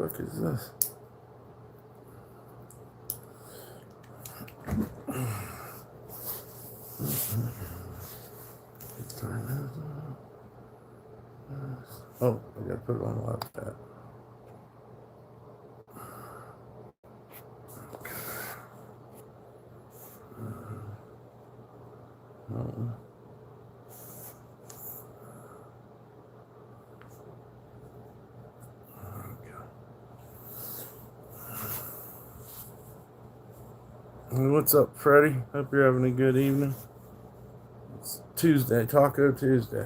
fuck is this? Oh, I gotta put it on live chat. No. What's up, Freddie? Hope you're having a good evening. It's Tuesday, Taco Tuesday.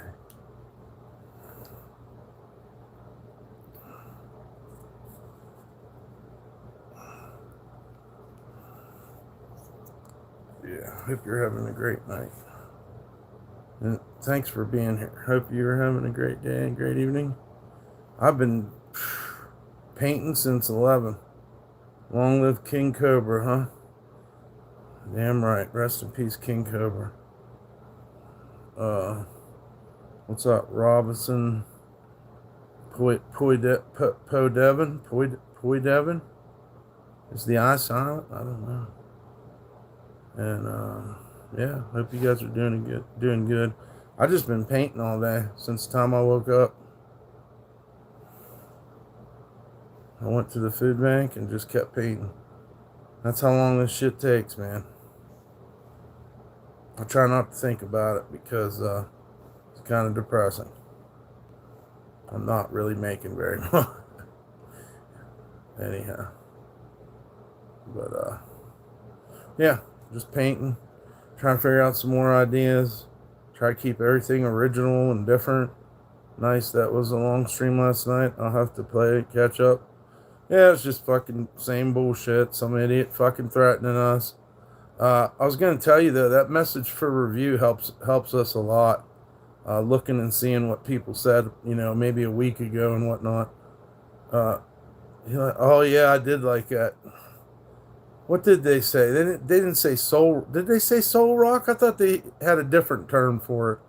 Yeah, hope you're having a great night. And thanks for being here. Hope you're having a great day and great evening. I've been painting since 11. Long live King Cobra, huh? Damn right. Rest in peace, King Cobra. What's up, Robinson? Poy Devin? Is the I silent? I don't know. And yeah, hope you guys are doing good. I just been painting all day since the time I woke up. I went to the food bank and just kept painting. That's how long this shit takes, man. I try not to think about it because it's kind of depressing. I'm not really making very much. Anyhow. But yeah, just painting. Trying to figure out some more ideas. Try to keep everything original and different. Nice, that was a long stream last night. I'll have to play it, catch up. Yeah, it's just fucking same bullshit. Some idiot fucking threatening us. I was going to tell you, though, that message for review helps us a lot. Looking and seeing what people said, maybe a week ago and whatnot. Oh, yeah, I did like that. What did they say? They didn't say soul. Did they say soul rock? I thought they had a different term for it.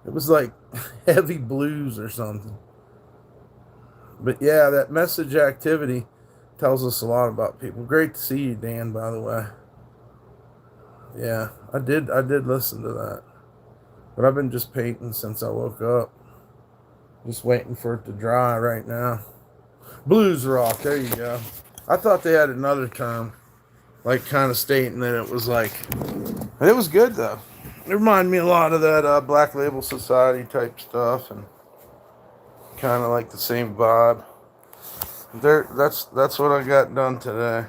It was like heavy blues or something. But yeah, that message activity tells us a lot about people. Great to see you, Dan, by the way. Yeah, I did listen to that. But I've been just painting since I woke up. Just waiting for it to dry right now. Blues rock, there you go. I thought they had another term. Like, kind of stating that it was like... It was good, though. It reminded me a lot of that Black Label Society type stuff. And kind of like the same vibe. That's what I got done today.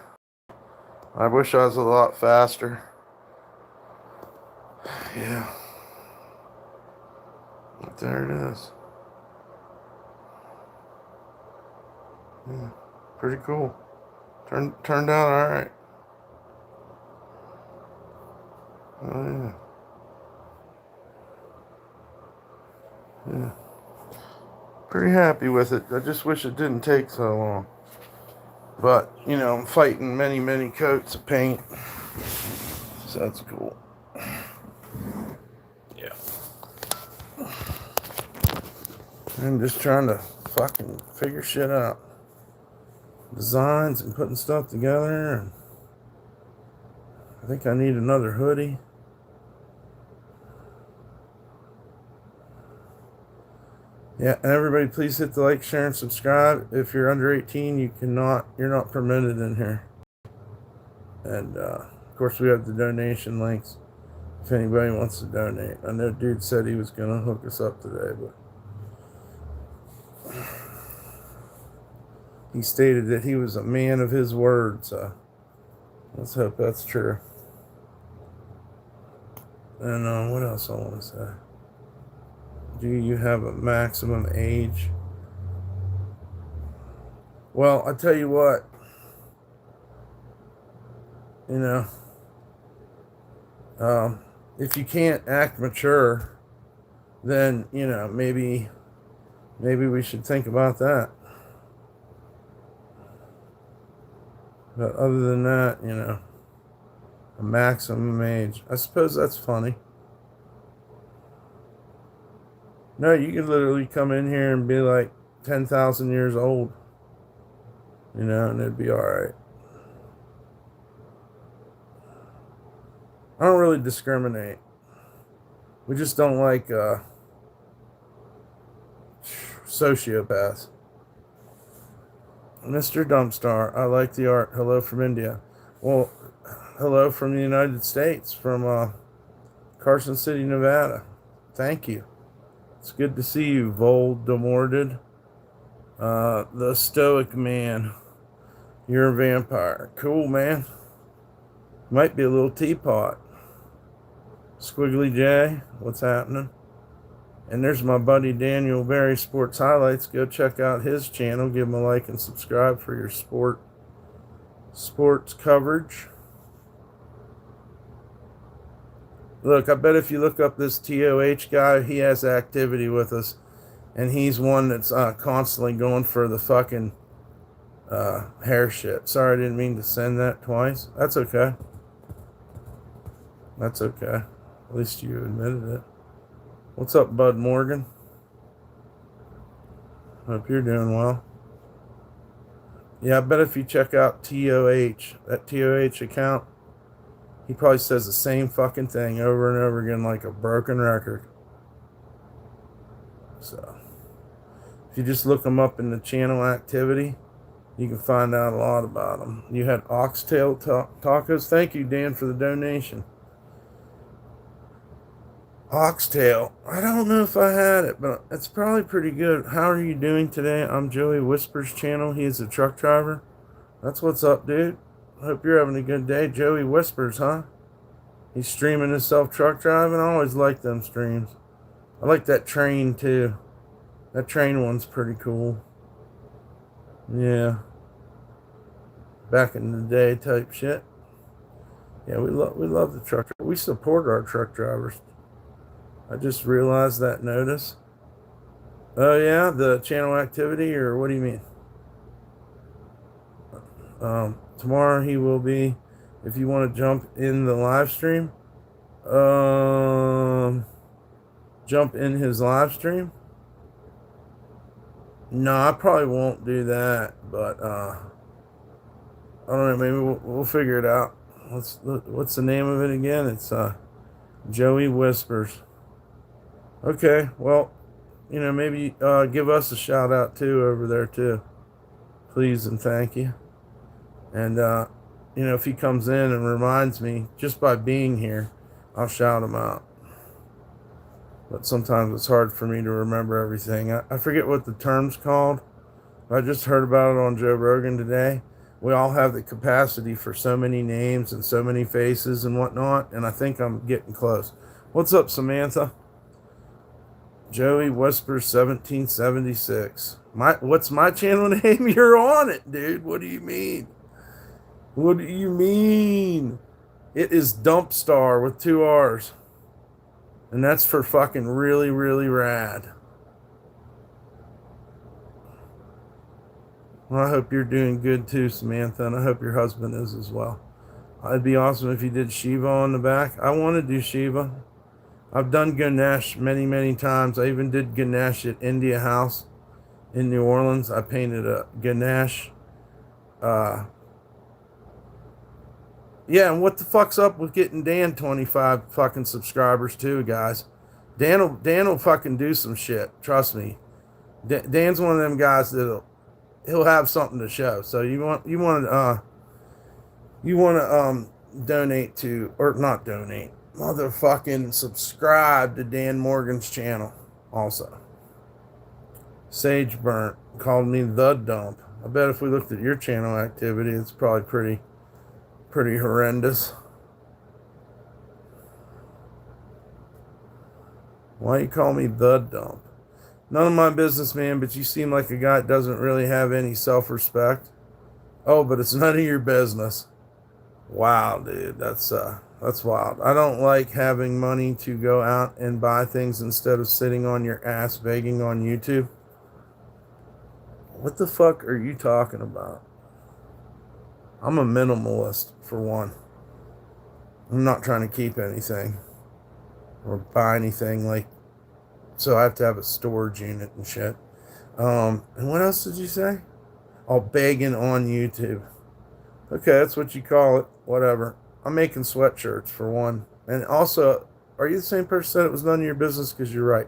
I wish I was a lot faster. Yeah. But there it is. Yeah. Pretty cool. Turned out alright. Oh yeah. Yeah. Pretty happy with it. I just wish it didn't take so long. But, I'm fighting many coats of paint. So that's cool. Yeah. I'm just trying to fucking figure shit out. Designs and putting stuff together. And I think I need another hoodie. Yeah, and everybody please hit the like, share, and subscribe. If you're under 18, you're not permitted in here. And of course we have the donation links if anybody wants to donate. I know dude said he was gonna hook us up today, but he stated that he was a man of his word, so let's hope that's true. And what else I want to say? Do you have a maximum age? Well, I tell you what, if you can't act mature, then, maybe we should think about that. But other than that, a maximum age. I suppose that's funny. No, you could literally come in here and be like 10,000 years old. you know, and it'd be all right. I don't really discriminate. We just don't like sociopaths. Mr. DumpStarr, I like the art. Hello from India. Well, hello from the United States, from Carson City, Nevada. Thank you. It's good to see you, Voldemorted. The Stoic Man. You're a vampire. Cool, man. Might be a little teapot. Squiggly J, what's happening? And there's my buddy Daniel Berry Sports Highlights. Go check out his channel. Give him a like and subscribe for your sports coverage. Look, I bet if you look up this TOH guy, he has activity with us. And he's one that's constantly going for the fucking hair shit. Sorry, I didn't mean to send that twice. That's okay. That's okay. At least you admitted it. What's up, Bud Morgan? Hope you're doing well. Yeah, I bet if you check out TOH, that TOH account, he probably says the same fucking thing over and over again like a broken record. So, if you just look him up in the channel activity, you can find out a lot about him. You had oxtail tacos. Thank you, Dan, for the donation. Oxtail. I don't know if I had it, but it's probably pretty good. How are you doing today? I'm Joey Whispers channel. He is a truck driver. That's what's up, dude. Hope you're having a good day. Joey Whispers, huh? He's streaming himself truck driving. I always like them streams. I like that train too. That train one's pretty cool. Yeah. Back in the day type shit. Yeah, we love the truck. We support our truck drivers. I just realized that notice. Oh yeah, the channel activity, or what do you mean? Tomorrow he will be. If you want to jump in the live stream, jump in his live stream. No, I probably won't do that, but I don't know. Maybe we'll figure it out. What's the name of it again? It's Joey Whispers. Okay, well, you know, maybe give us a shout out too over there too, please and thank you. And you know, if he comes in and reminds me just by being here, I'll shout him out. But sometimes it's hard for me to remember everything. I forget what the term's called. I just heard about it on Joe Rogan today. We all have the capacity for so many names and so many faces and whatnot, and I think I'm getting close. What's up, Samantha? Joey Whispers 1776. What's my channel name? You're on it, dude. What do you mean? What do you mean? It is DumpStarr with 2 R's. And that's for fucking really, really rad. Well, I hope you're doing good too, Samantha, and I hope your husband is as well. It'd be awesome if you did Shiva on the back. I want to do Shiva. I've done Ganesh many, many times. I even did Ganesh at India House in New Orleans. I painted a Ganesh. Yeah, and what the fuck's up with getting Dan 25 fucking subscribers too, guys? Dan will fucking do some shit. Trust me. Dan's one of them guys he'll have something to show. So you want to donate to, or not donate, motherfucking subscribe to Dan Morgan's channel also. Sage Burnt called me the dump. I bet if we looked at your channel activity, it's probably pretty horrendous. Why you call me the dump? None of my business, man, but you seem like a guy that doesn't really have any self-respect. Oh, but it's none of your business. Wow, dude, that's wild. I don't like having money to go out and buy things instead of sitting on your ass begging on YouTube. What the fuck are you talking about? I'm a minimalist, for one. I'm not trying to keep anything or buy anything, like, so I have to have a storage unit and shit. And what else did you say? all begging on YouTube. Okay, that's what you call it. Whatever. I'm making sweatshirts for one. And also, are you the same person that said it was none of your business? Because you're right.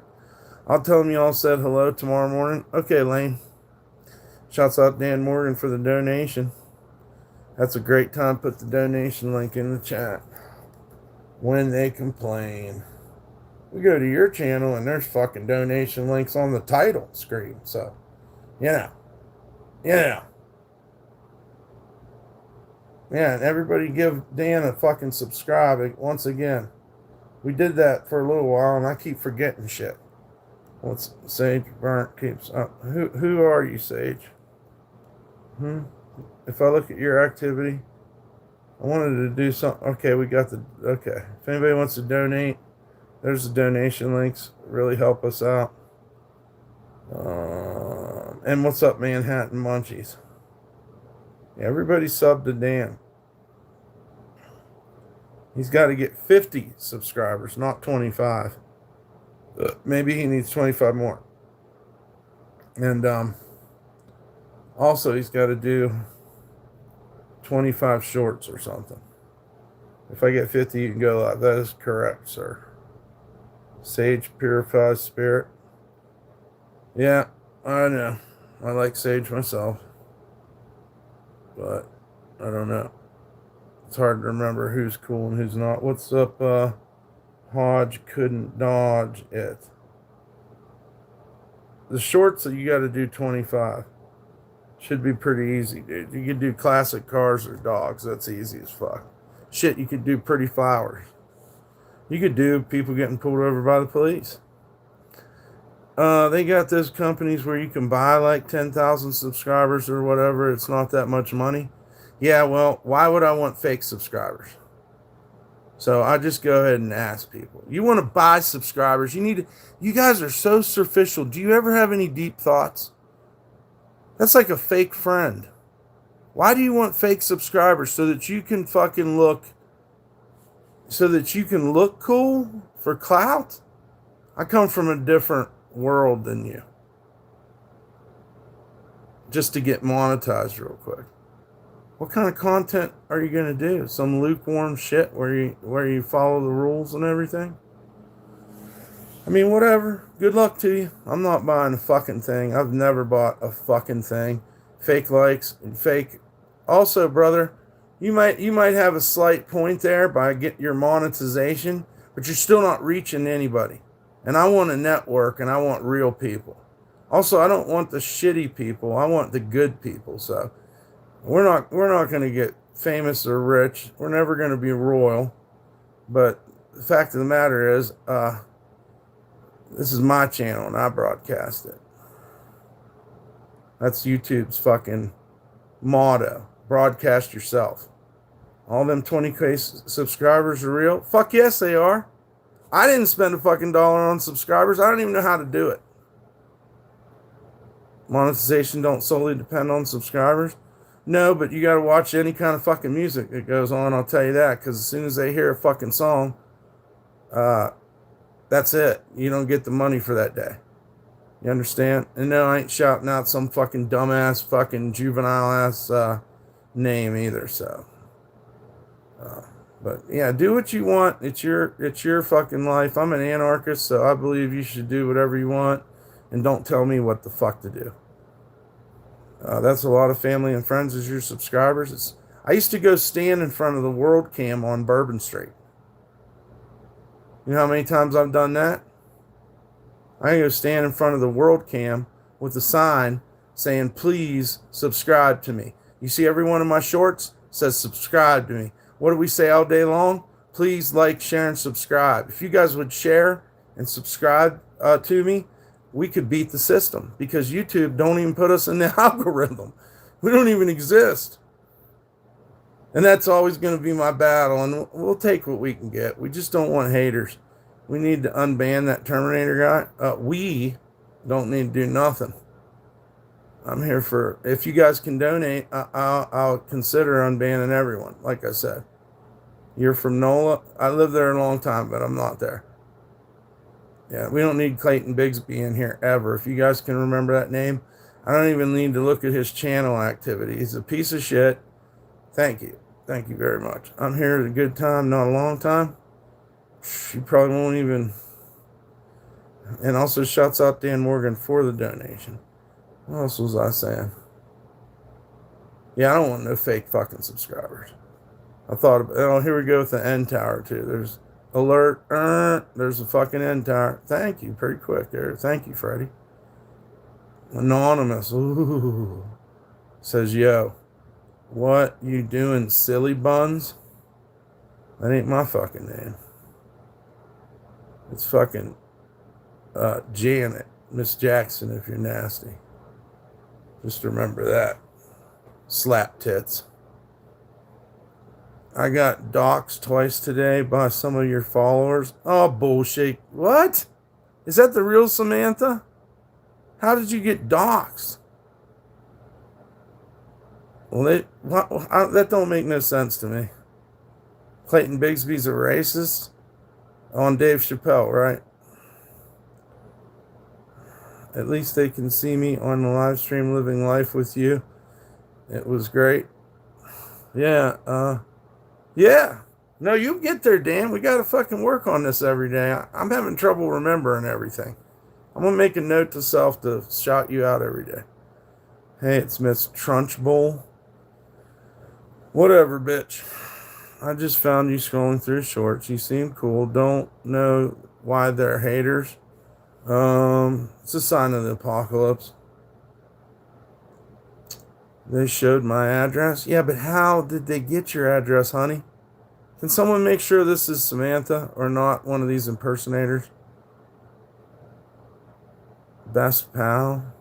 I'll tell them you all said hello tomorrow morning. Okay, Lane. Shouts out Dan Morgan for the donation. That's a great time. Put the donation link in the chat. When they complain. We go to your channel and there's fucking donation links on the title screen. So, you know. Yeah, and everybody give Dan a fucking subscribe once again. We did that for a little while and I keep forgetting shit. What's Sage Burnt keeps up? Who are you, Sage? If I look at your activity, I wanted to do something. Okay, we got the. Okay. If anybody wants to donate, there's the donation links. Really help us out. And what's up, Manhattan Munchies? Everybody sub to Dan. He's got to get 50 subscribers, not 25. Maybe he needs 25 more. And also he's got to do 25 shorts or something. If I get 50, you can go live. That is correct, sir. Sage purifies spirit. Yeah, I know. I like sage myself. But I don't know. It's hard to remember who's cool and who's not. What's up, Hodge couldn't dodge it. The shorts that you got to do 25. Should be pretty easy, dude. You could do classic cars or dogs. That's easy as fuck. Shit, you could do pretty flowers. You could do people getting pulled over by the police. They got those companies where you can buy like 10,000 subscribers or whatever. It's not that much money. Yeah, well, why would I want fake subscribers? So I just go ahead and ask people. You want to buy subscribers? You guys are so superficial. Do you ever have any deep thoughts? That's like a fake friend. Why do you want fake subscribers? So that you can fucking look, so that you can look cool for clout? I come from a different world than you. Just to get monetized real quick. What kind of content are you going to do? Some lukewarm shit where you follow the rules and everything? I mean, whatever. Good luck to you. I'm not buying a fucking thing. I've never bought a fucking thing. Fake likes and fake. Also, brother, you might have a slight point there by get your monetization, but you're still not reaching anybody. And I want a network and I want real people. Also, I don't want the shitty people. I want the good people. So we're not going to get famous or rich. We're never going to be royal. But the fact of the matter is, this is my channel and I broadcast it. That's YouTube's motto. Broadcast yourself. All them 20K subscribers are real? Fuck yes, they are. I didn't spend a fucking dollar on subscribers. I don't even know how to do it. Monetization don't solely depend on subscribers. No, but you got to watch any kind of fucking music that goes on. I'll tell you that. Because as soon as they hear a fucking song, that's it. You don't get the money for that day. You understand? And no, I ain't shouting out some fucking dumbass, fucking juvenile ass name either. So, but yeah, do what you want. It's your fucking life. I'm an anarchist, so I believe you should do whatever you want, and don't tell me what the fuck to do. That's a lot of family and friends as your subscribers. I used to go stand in front of the World Cam on Bourbon Street. You know how many times I've done that? I go stand in front of the World Cam with a sign saying, please subscribe to me. You see every one of my shorts says subscribe to me. What do we say all day long? Please like, share, and subscribe. If you guys would share and subscribe to me, we could beat the system because YouTube don't even put us in the algorithm. We don't even exist. And that's always going to be my battle, and we'll take what we can get. We just don't want haters. We need to unban that Terminator guy. We don't need to do nothing. I'm here for, if you guys can donate, I'll consider unbanning everyone. Like I said, you're from NOLA. I lived there a long time, but I'm not there. Yeah, we don't need Clayton Bigsby in here ever. If you guys can remember that name, I don't even need to look at his channel activity. He's a piece of shit. Thank you. Thank you very much. I'm here at a good time, not a long time. You probably won't even. And also shouts out Dan Morgan for the donation. What else was I saying? Yeah, I don't want no fake fucking subscribers. I thought about, oh, here we go with the end tower too. There's alert, there's a fucking end tower. Thank you, pretty quick there. Thank you, Freddie. Anonymous, ooh, says, yo, what you doing, silly buns? That ain't my fucking name. It's fucking Janet, Miss Jackson, if you're nasty. Just remember that. Slap tits. I got doxxed twice today by some of your followers. Oh, bullshit. What? Is that the real Samantha? How did you get doxxed? Well, that don't make no sense to me. Clayton Bigsby's a racist? On Dave Chappelle, right? At least they can see me on the live stream living life with you. It was great. Yeah, yeah. No, you get there, Dan. We got to fucking work on this every day. I'm having trouble remembering everything. I'm going to make a note to self to shout you out every day. Hey, it's Miss Trunchbull. Whatever, bitch. I just found you scrolling through shorts. You seem cool. Don't know why they're haters. It's a sign of the apocalypse. They showed my address. Yeah, but how did they get your address, honey? Can someone make sure this is Samantha or not one of these impersonators? Best pal.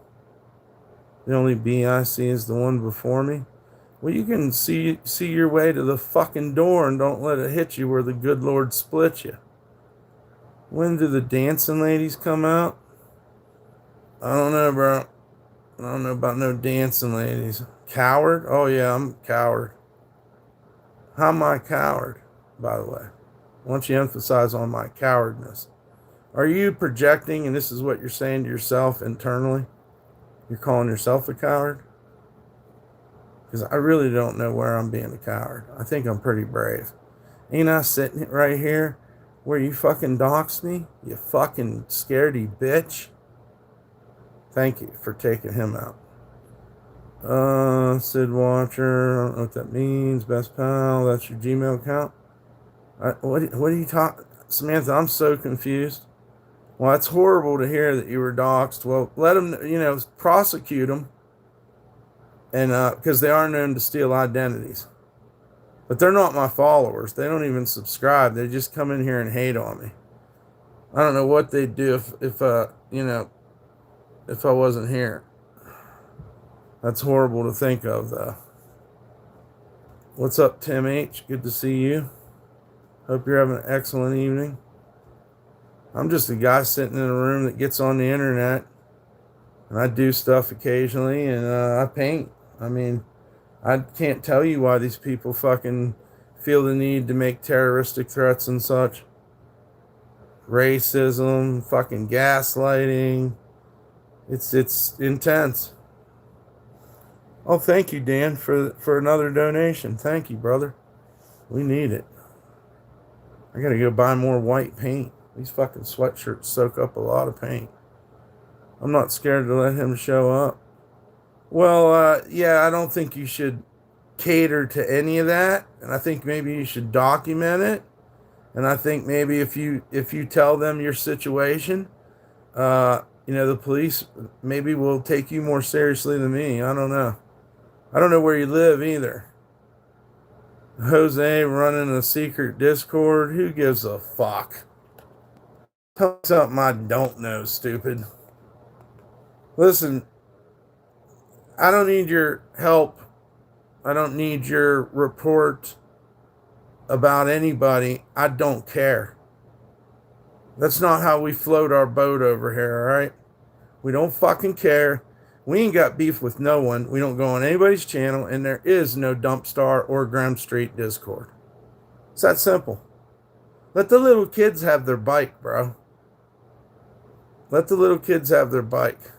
The only B I see is the one before me. Well, you can see your way to the fucking door and don't let it hit you where the good Lord split you. When do the dancing ladies come out? I don't know, bro. I don't know about no dancing ladies. Coward? Oh, yeah, I'm a coward. How am I a coward, by the way? Why don't you emphasize on my cowardness? Are you projecting, and this is what you're saying to yourself internally? You're calling yourself a coward? Because I really don't know where I'm being a coward. I think I'm pretty brave. Ain't I sitting right here where you fucking doxed me? You fucking scaredy bitch. Thank you for taking him out. Sid Watcher, I don't know what that means. Best pal, that's your Gmail account. What are you talking? Samantha, I'm so confused. Well, it's horrible to hear that you were doxxed. Well, let them, prosecute them. And because they are known to steal identities. But they're not my followers. They don't even subscribe. They just come in here and hate on me. I don't know what they'd do if I wasn't here. That's horrible to think of, though. What's up, Tim H? Good to see you. Hope you're having an excellent evening. I'm just a guy sitting in a room that gets on the internet. And I do stuff occasionally, and I paint. I mean, I can't tell you why these people fucking feel the need to make terroristic threats and such. Racism, fucking gaslighting. It's intense. Oh, thank you, Dan, for another donation. Thank you, brother. We need it. I gotta go buy more white paint. These fucking sweatshirts soak up a lot of paint. I'm not scared to let him show up. Well, yeah, I don't think you should cater to any of that. And I think maybe you should document it. And I think maybe if you tell them your situation, the police maybe will take you more seriously than me. I don't know. I don't know where you live either. Jose running a secret Discord. Who gives a fuck? Tell me something I don't know, stupid. Listen, I don't need your help. I don't need your report about anybody. I don't care. That's not how we float our boat over here, all right? We don't fucking care. We ain't got beef with no one. We don't go on anybody's channel, and there is no DumpStarr or Graham Street Discord. It's that simple. Let the little kids have their bike, bro. Let the little kids have their bike.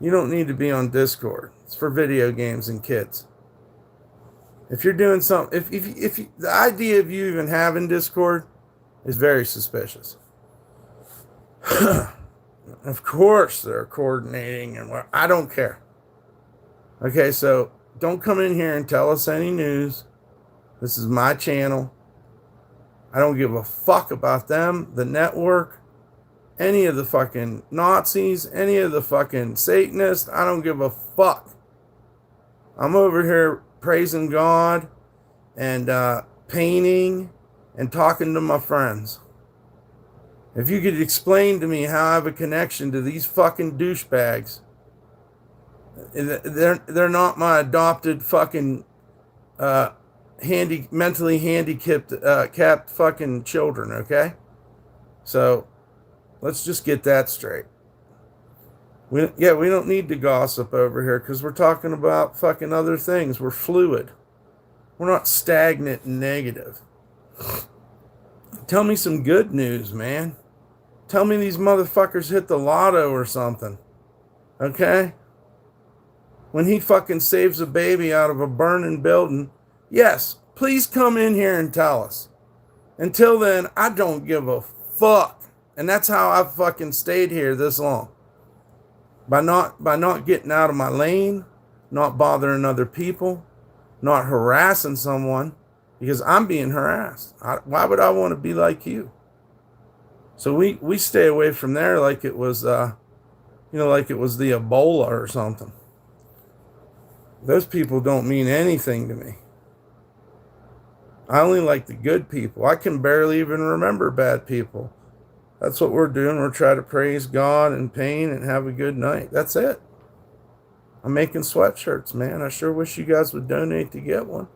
You don't need to be on Discord. It's for video games and kids. If you're doing something, if the idea of you even having Discord is very suspicious. Of course, they're coordinating, and I don't care. Okay, so don't come in here and tell us any news. This is my channel. I don't give a fuck about them, the network, any of the fucking Nazis, any of the fucking Satanists. I don't give a fuck. I'm over here praising God and painting and talking to my friends. If you could explain to me how I have a connection to these fucking douchebags, they're not my adopted fucking mentally handicapped capped fucking children, okay? So let's just get that straight. We don't need to gossip over here because we're talking about fucking other things. We're fluid. We're not stagnant and negative. Tell me some good news, man. Tell me these motherfuckers hit the lotto or something. Okay? When he fucking saves a baby out of a burning building, yes, please come in here and tell us. Until then, I don't give a fuck. And that's how I've fucking stayed here this long. By not getting out of my lane, not bothering other people, not harassing someone, because I'm being harassed. Why would I want to be like you? So we stay away from there like it was, like it was the Ebola or something. Those people don't mean anything to me. I only like the good people. I can barely even remember bad people. That's what we're doing. We're trying to praise God and pain and have a good night. That's it. I'm making sweatshirts, man. I sure wish you guys would donate to get one.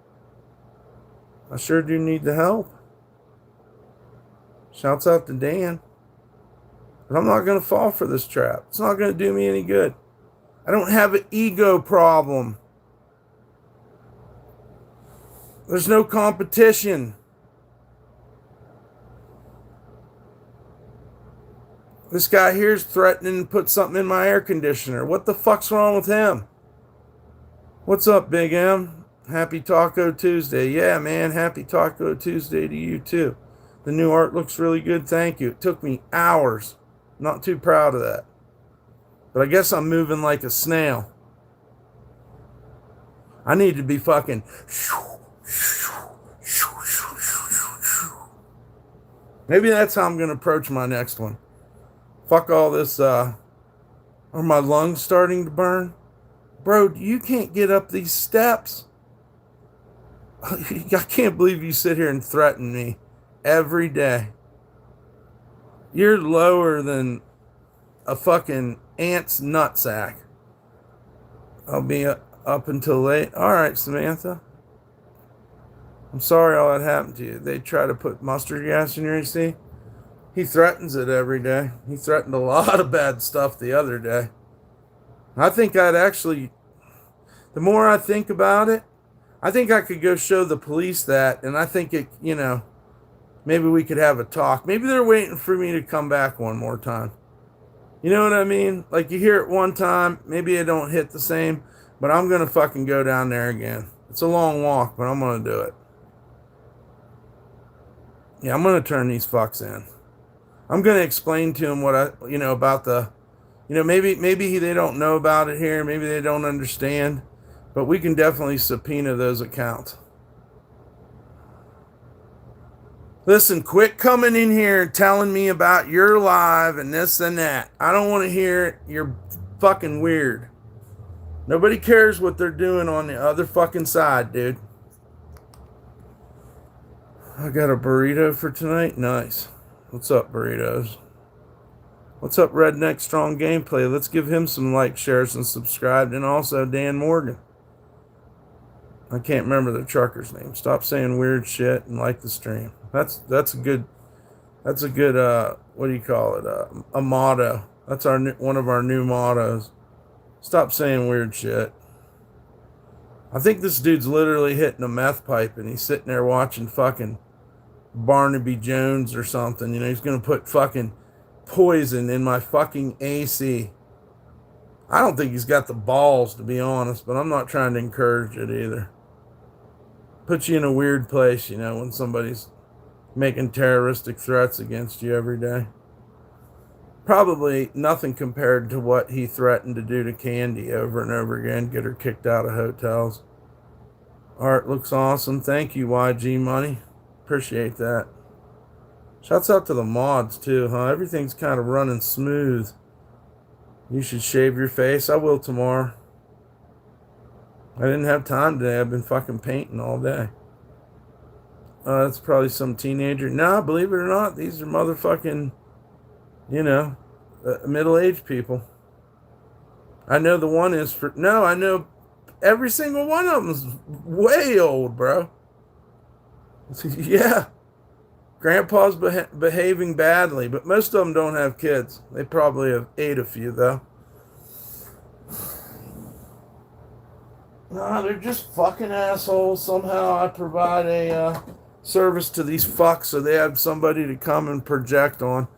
I sure do need the help. Shouts out to Dan. But I'm not going to fall for this trap. It's not going to do me any good. I don't have an ego problem. There's no competition. This guy here's threatening to put something in my air conditioner. What the fuck's wrong with him? What's up, Big M? Happy Taco Tuesday. Yeah, man, happy Taco Tuesday to you, too. The new art looks really good. Thank you. It took me hours. Not too proud of that. But I guess I'm moving like a snail. I need to be fucking... Maybe that's how I'm going to approach my next one. Fuck all this, are my lungs starting to burn? Bro, you can't get up these steps. I can't believe you sit here and threaten me every day. You're lower than a fucking ant's nutsack. I'll be up until late. All right, Samantha. I'm sorry all that happened to you. They try to put mustard gas in your AC. He threatens it every day. He threatened a lot of bad stuff the other day. I think I'd actually, the more I think about it, I think I could go show the police that, and I think it, maybe we could have a talk. Maybe they're waiting for me to come back one more time. You know what I mean? Like, you hear it one time, maybe it don't hit the same, but I'm going to fucking go down there again. It's a long walk, but I'm going to do it. Yeah, I'm going to turn these fucks in. I'm going to explain to them what about the, maybe they don't know about it here. Maybe they don't understand, but we can definitely subpoena those accounts. Listen, quit coming in here and telling me about your live and this and that. I don't want to hear it. You're fucking weird. Nobody cares what they're doing on the other fucking side, dude. I got a burrito for tonight. Nice. What's up, burritos? What's up, Redneck Strong Gameplay? Let's give him some likes, shares, and subscribe. And also Dan Morgan. I can't remember the trucker's name. Stop saying weird shit and like the stream. That's a good what do you call it? A motto. That's one of our new mottos. Stop saying weird shit. I think this dude's literally hitting a meth pipe and he's sitting there watching fucking Barnaby Jones or something. He's going to put fucking poison in my fucking AC. I don't think he's got the balls, to be honest, but I'm not trying to encourage it either. Puts you in a weird place, when somebody's making terroristic threats against you every day. Probably nothing compared to what he threatened to do to Candy over and over again, get her kicked out of hotels. Art looks awesome. Thank you, YG Money. Appreciate that. Shouts out to the mods, too, huh? Everything's kind of running smooth. You should shave your face. I will tomorrow. I didn't have time today. I've been fucking painting all day. That's probably some teenager. Nah, believe it or not, these are motherfucking, middle-aged people. I know the one is for... No, I know every single one of them is way old, bro. Yeah. Grandpa's behaving badly, but most of them don't have kids. They probably have ate a few, though. Nah, they're just fucking assholes. Somehow I provide a service to these fucks so they have somebody to come and project on.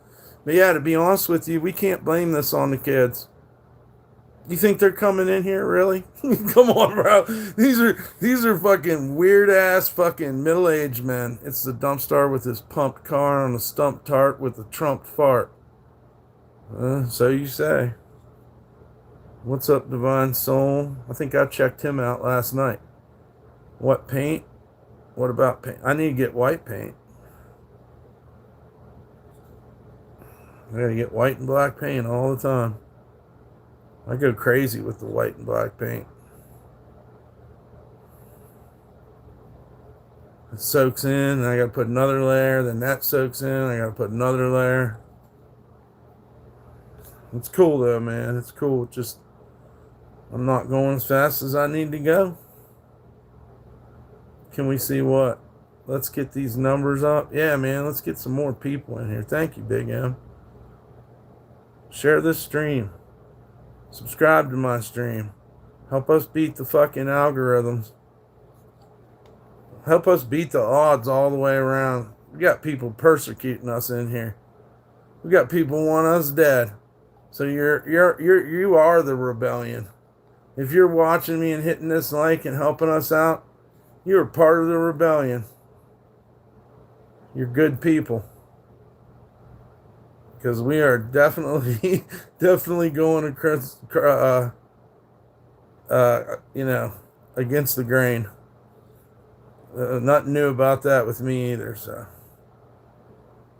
But yeah, to be honest with you, we can't blame this on the kids. You think they're coming in here, really? Come on, bro. These are fucking weird ass fucking middle-aged men. It's the DumpStarr with his pumped car on a stump tart with a Trump fart. So you say. What's up, Divine Soul? I think I checked him out last night. What paint? What about paint? I need to get white paint. I gotta get white and black paint all the time. I go crazy with the white and black paint. It soaks in, and I gotta put another layer, then that soaks in, I gotta put another layer. It's cool though, man. It's cool. It's just, I'm not going as fast as I need to go. Can we see what? Let's get these numbers up. Yeah, man, let's get some more people in here. Thank you, Big M. Share this stream. Subscribe to my stream. Help us beat the fucking algorithms. Help us beat the odds all the way around. We got people persecuting us in here. We got people want us dead. So you are the rebellion. If you're watching me and hitting this like and helping us out, you're part of the rebellion. You're good people. Because we are definitely going across, against the grain. Nothing new about that with me either. So,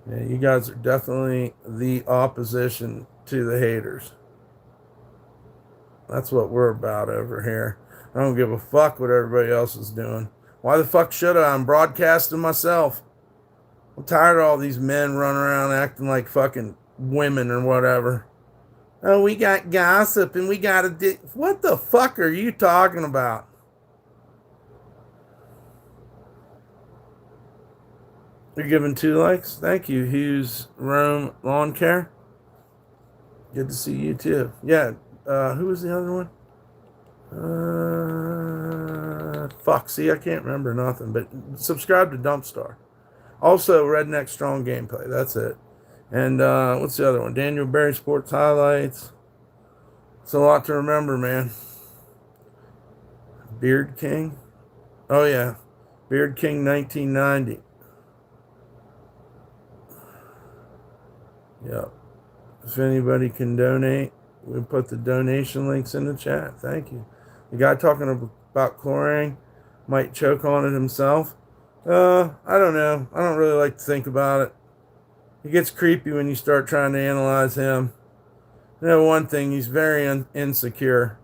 yeah, you guys are definitely the opposition to the haters. That's what we're about over here. I don't give a fuck what everybody else is doing. Why the fuck should I? I'm broadcasting myself. I'm tired of all these men running around acting like fucking women or whatever. Oh, we got gossip and we got a What the fuck are you talking about? You're giving 2 likes? Thank you, Hughes Rome Lawn Care. Good to see you too. Yeah, who was the other one? Fuck, see, I can't remember nothing, but subscribe to DumpStarr. Also, Redneck Strong Gameplay. That's it. And what's the other one? Daniel Berry Sports Highlights. It's a lot to remember, man. Beard King. Oh, yeah. Beard King 1990. Yep. If anybody can donate, we'll put the donation links in the chat. Thank you. The guy talking about chlorine might choke on it himself. I don't know. I don't really like to think about it. It gets creepy when you start trying to analyze him. One thing, he's very insecure.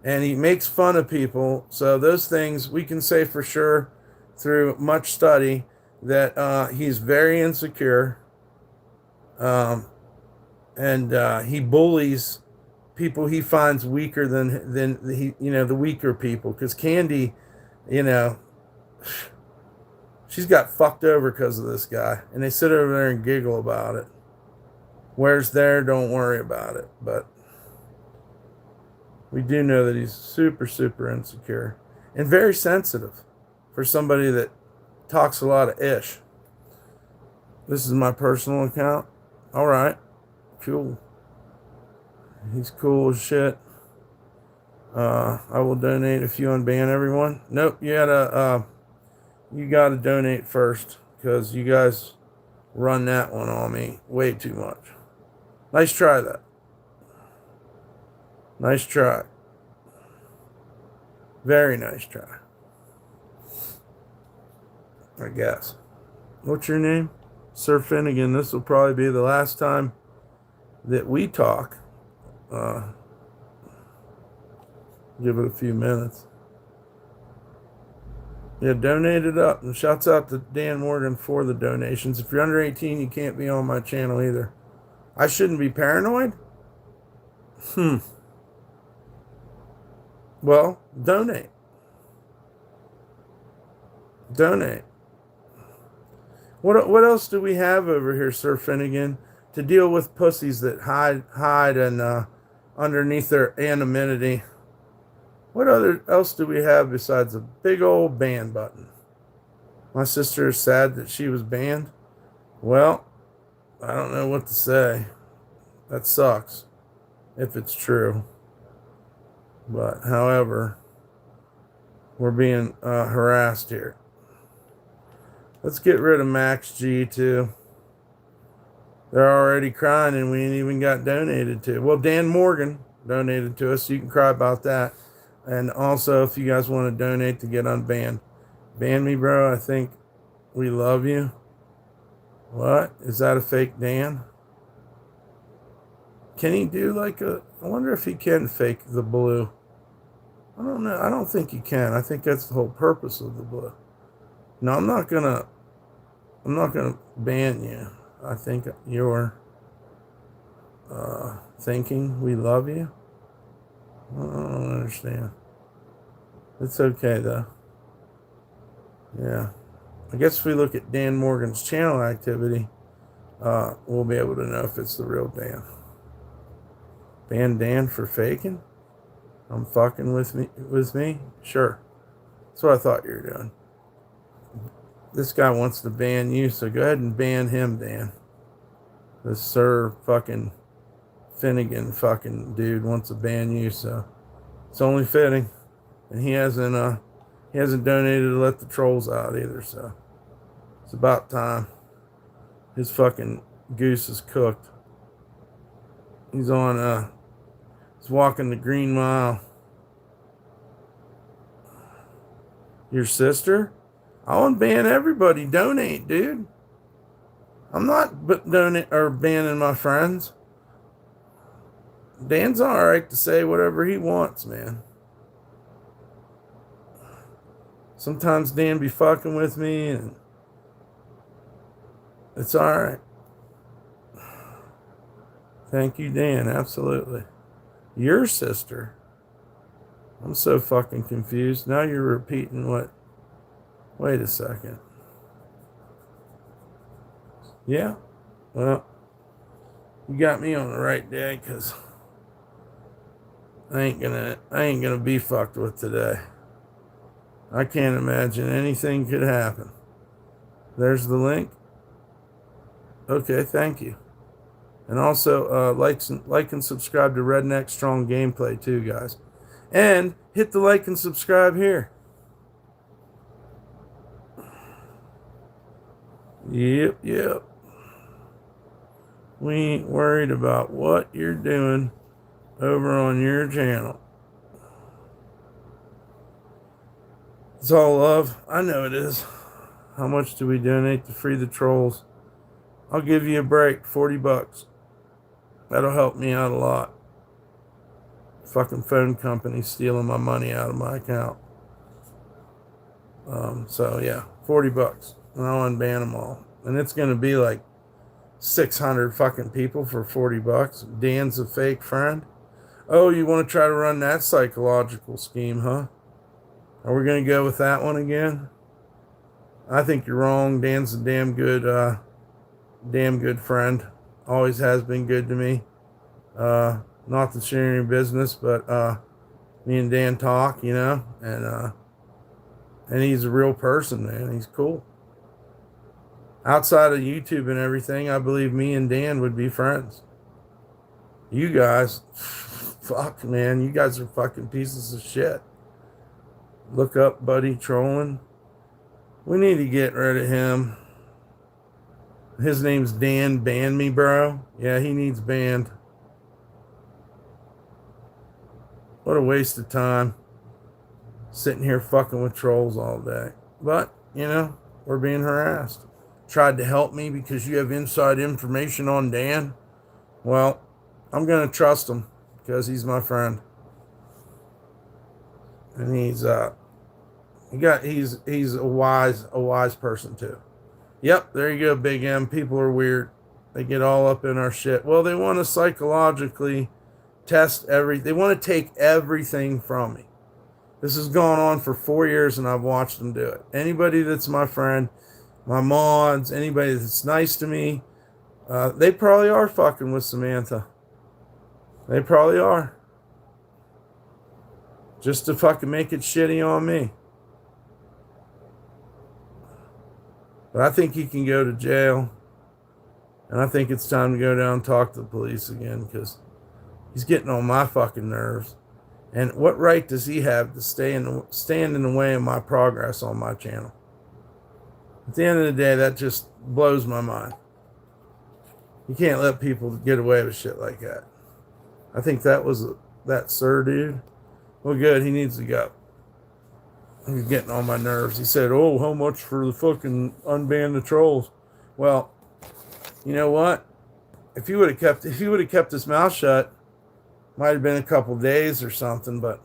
And he makes fun of people. So those things we can say for sure through much study that he's very insecure. And he bullies people he finds weaker than the weaker people. Because Candy, she's got fucked over because of this guy. And they sit over there and giggle about it. Where's there, don't worry about it. But we do know that he's super, super insecure. And very sensitive for somebody that talks a lot of ish. This is my personal account. All right. Cool. He's cool as shit. I will donate if you unban everyone. Nope, you gotta donate first because you guys run that one on me way too much. Nice try, that. Nice try. Very nice try. I guess. What's your name? Sir Finnegan. This will probably be the last time that we talk. Give it a few minutes. Yeah, donate it up. And shouts out to Dan Morgan for the donations. If you're under 18, you can't be on my channel either. I shouldn't be paranoid? Well, donate. Donate. What else do we have over here, Sir Finnegan, to deal with pussies that hide and underneath their anonymity? What else do we have besides a big old ban button? My sister is sad that she was banned. Well, I don't know what to say. That sucks, if it's true. But, however, we're being harassed here. Let's get rid of Max G, too. They're already crying and we ain't even got donated to. Well, Dan Morgan donated to us, so you can cry about that. And also, if you guys want to donate to get unbanned, ban me, bro. I think we love you. What? Is that a fake Dan? Can he do like a... I wonder if he can fake the blue. I don't know. I don't think he can. I think that's the whole purpose of the blue. No, I'm not gonna ban you. I think you're thinking we love you. I don't understand. It's okay, though. Yeah. I guess if we look at Dan Morgan's channel activity, we'll be able to know if it's the real Dan. Ban Dan for faking? I'm fucking with me? Sure. That's what I thought you were doing. This guy wants to ban you, so go ahead and ban him, Dan. This Sir fucking Finnegan fucking dude wants to ban you, so it's only fitting. And he hasn't donated to let the trolls out either, so it's about time. His fucking goose is cooked. He's walking the Green Mile. Your sister? I'll unban everybody. Donate, dude. I'm not banning my friends. Dan's alright to say whatever he wants, man. Sometimes Dan be fucking with me, and it's alright. Thank you, Dan. Absolutely. Your sister? I'm so fucking confused. Now you're repeating what? Wait a second. Yeah. Well, you got me on the right day, because I ain't gonna be fucked with today. I can't imagine anything could happen. There's the link. Okay, thank you. And also, like and subscribe to Redneck Strong Gameplay too, guys. And hit the like and subscribe here. Yep. We ain't worried about what you're doing over on your channel. It's all love. I know it is. How much do we donate to free the trolls? I'll give you a break. $40. That'll help me out a lot. Fucking phone company stealing my money out of my account. So yeah, $40. And I'll unban them all. And it's going to be like 600 fucking people for $40. Dan's a fake friend. Oh, you want to try to run that psychological scheme, huh? Are we going to go with that one again? I think you're wrong. Dan's a damn good friend. Always has been good to me. Not to share any business, but me and Dan talk, and he's a real person, man. He's cool. Outside of YouTube and everything, I believe me and Dan would be friends. You guys, Fuck, man, you guys are fucking pieces of shit. Look up Buddy trolling. We need to get rid of him. His name's Dan. Ban me, bro. Yeah, he needs banned. What a waste of time. Sitting here fucking with trolls all day. But, we're being harassed. Tried to help me because you have inside information on Dan. Well, I'm going to trust him because he's my friend. And he's a wise person too. Yep, there you go, Big M. People are weird. They get all up in our shit. Well, they want to psychologically test they want to take everything from me. This has gone on for 4 years and I've watched them do it. Anybody that's my friend, my mods, anybody that's nice to me, they probably are fucking with Samantha. They probably are. Just to fucking make it shitty on me. But I think he can go to jail. And I think it's time to go down and talk to the police again because he's getting on my fucking nerves. And what right does he have to stand in the way of my progress on my channel? At the end of the day, that just blows my mind. You can't let people get away with shit like that. I think that sir dude. Well, good. He needs to go. He's getting on my nerves. He said, "Oh, how much for the fucking unban the trolls?" Well, you know what? If he would have kept his mouth shut, might have been a couple days or something. But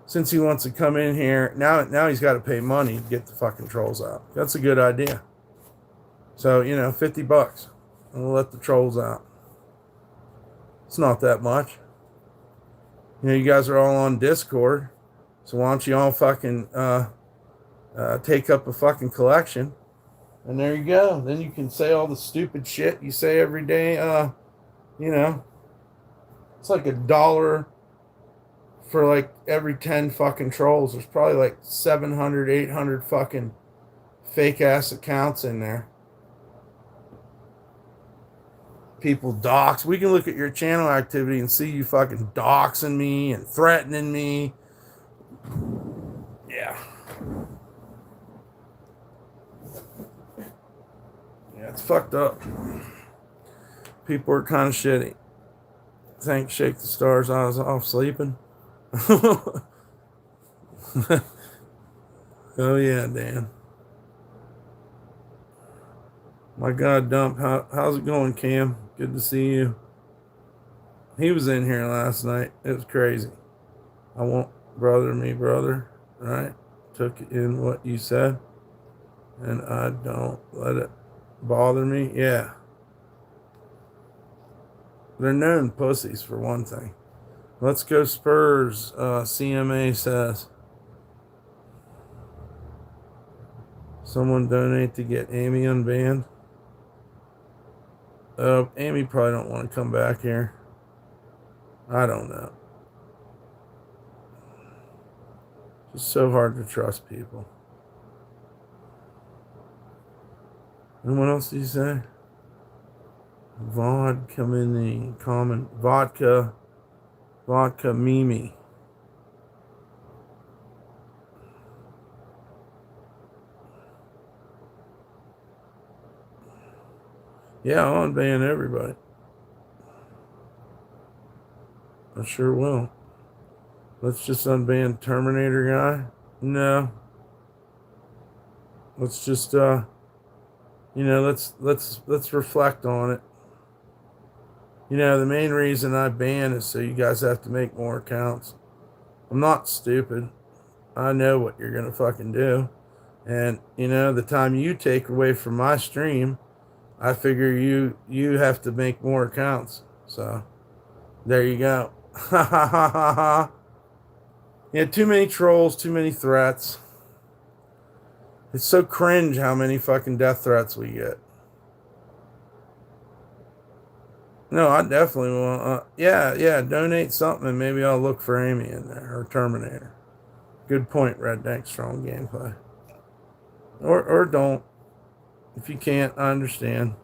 since he wants to come in here now he's got to pay money to get the fucking trolls out. That's a good idea. So $50, and we'll let the trolls out. It's not that much. You guys are all on Discord. So why don't you all fucking take up a fucking collection? And there you go. Then you can say all the stupid shit you say every day. It's like $1 for like every 10 fucking trolls. There's probably like 700, 800 fucking fake ass accounts in there. People dox. We can look at your channel activity and see you fucking doxing me and threatening me. Yeah. Yeah, it's fucked up. People are kind of shitty. Thanks, Shake the Stars. I was off sleeping. Oh, yeah, Dan. My God, Dump. How's it going, Cam? Good to see you. He was in here last night. It was crazy. I won't brother me, brother. Right? Took in what you said. And I don't let it bother me. Yeah. They're known pussies, for one thing. Let's go Spurs, CMA says. Someone donate to get Amy unbanned. Amy probably don't want to come back here. I don't know. It's so hard to trust people. And what else did you say? Vodka mini common vodka Mimi. Yeah, I'll unban everybody. I sure will. Let's just unban Terminator guy. No. Let's just let's reflect on it. The main reason I ban is so you guys have to make more accounts. I'm not stupid. I know what you're gonna fucking do. And the time you take away from my stream, I figure you have to make more accounts. So there you go. Ha ha ha ha ha. Yeah, too many trolls, too many threats. It's so cringe how many fucking death threats we get. No, I definitely want. Yeah, donate something and maybe I'll look for Amy in there or Terminator. Good point, Red Dank Strong Gameplay. Or don't. If you can't, I understand.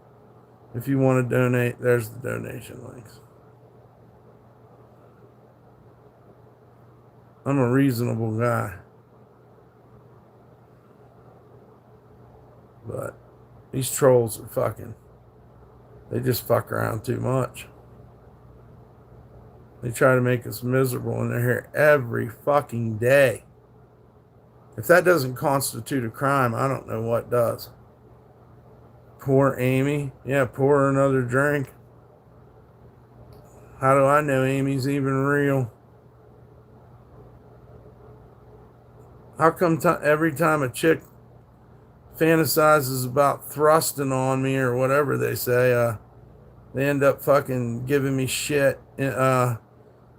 If you want to donate, there's the donation links. I'm a reasonable guy. But these trolls are they just fuck around too much. They try to make us miserable, and they're here every fucking day. If that doesn't constitute a crime, I don't know what does. Poor Amy. Yeah, pour her another drink. How do I know Amy's even real? How come every time a chick fantasizes about thrusting on me or whatever they say, they end up fucking giving me shit, and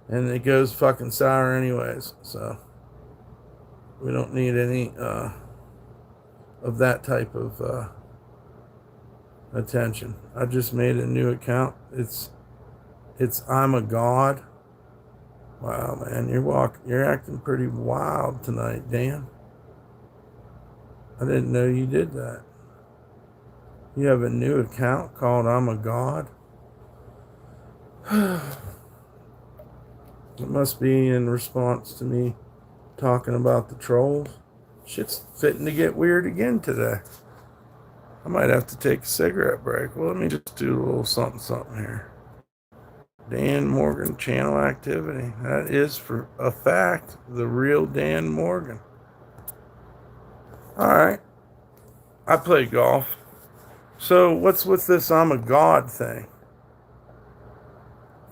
it goes fucking sour anyways. So we don't need any of that type of attention. I just made a new account. It's I'm a god. Wow, man, you're acting pretty wild tonight, Dan. I didn't know you did that. You have a new account called I'm a god. It must be in response to me talking about the trolls. Shit's fitting to get weird again today. I might have to take a cigarette break. Well, let me just do a little something here. Dan Morgan channel activity. That is, for a fact, the real Dan Morgan. All right. I play golf. So what's with this I'm a god thing?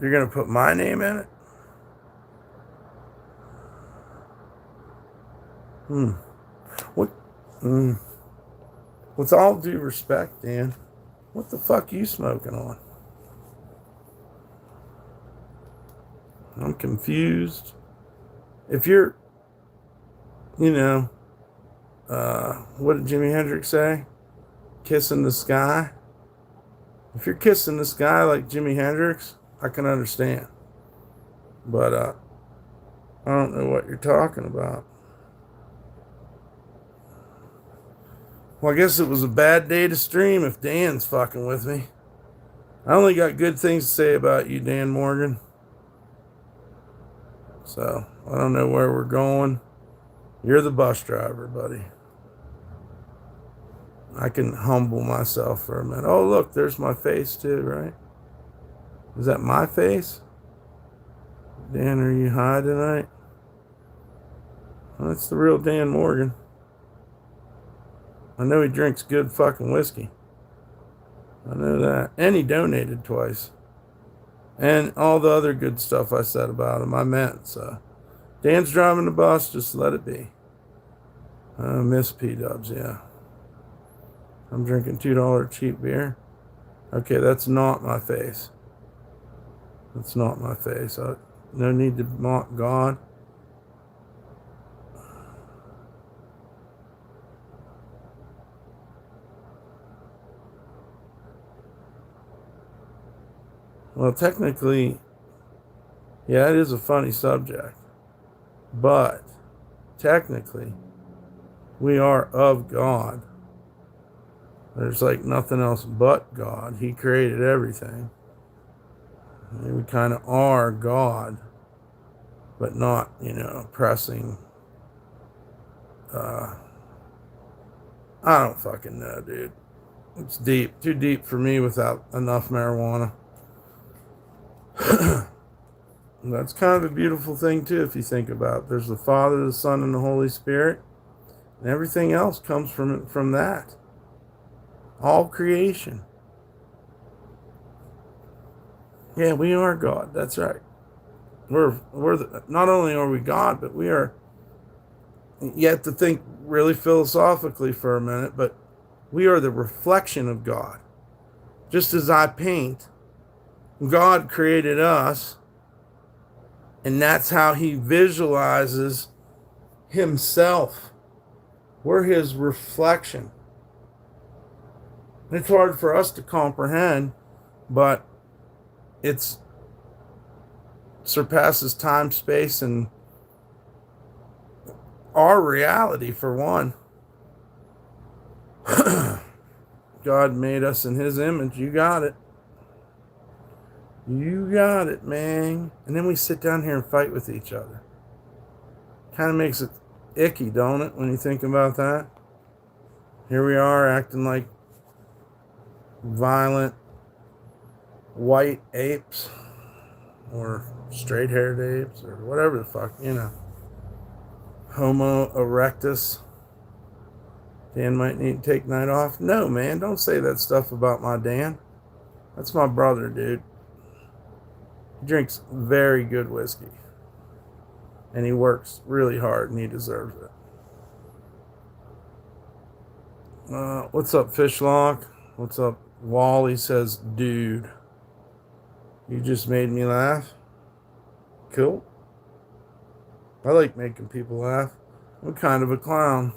You're going to put my name in it? What? With all due respect, Dan, what the fuck you smoking on? I'm confused. If you're, what did Jimi Hendrix say? Kissing the sky. If you're kissing the sky like Jimi Hendrix, I can understand. But I don't know what you're talking about. Well, I guess it was a bad day to stream if Dan's fucking with me. I only got good things to say about you, Dan Morgan. So, I don't know where we're going. You're the bus driver, buddy. I can humble myself for a minute. Oh, look, there's my face too, right? Is that my face? Dan, are you high tonight? Well, that's the real Dan Morgan. I know he drinks good fucking whiskey. I know that. And he donated twice. And all the other good stuff I said about him, I meant. So, Dan's driving the bus, just let it be. Miss P-Dubs, yeah. I'm drinking $2 cheap beer. Okay, that's not my face. That's not my face. No need to mock God. Well, technically, yeah, it is a funny subject. But, technically, we are of God. There's like nothing else but God. He created everything. We kind of are God, but not, pressing. I don't fucking know, dude. It's deep. Too deep for me without enough marijuana. That's kind of a beautiful thing too, if you think about it. There's the Father, the Son, and the Holy Spirit, and everything else comes from that. All creation. Yeah, we are God. That's right. Not only are we God, but we are. You have to think really philosophically for a minute, but we are the reflection of God. Just as I paint, God created us, and that's how he visualizes himself. We're his reflection. It's hard for us to comprehend, but it surpasses time, space, and our reality, for one. God made us in his image. You got it. You got it, man. And then we sit down here and fight with each other. Kind of makes it icky, don't it, when you think about that? Here we are acting like violent white apes or straight-haired apes or whatever the fuck, Homo erectus. Dan might need to take night off. No, man, don't say that stuff about my Dan. That's my brother, dude. He drinks very good whiskey. And he works really hard, and he deserves it. What's up, Fishlock? What's up, Wally says, dude. You just made me laugh. Cool. I like making people laugh. I'm kind of a clown.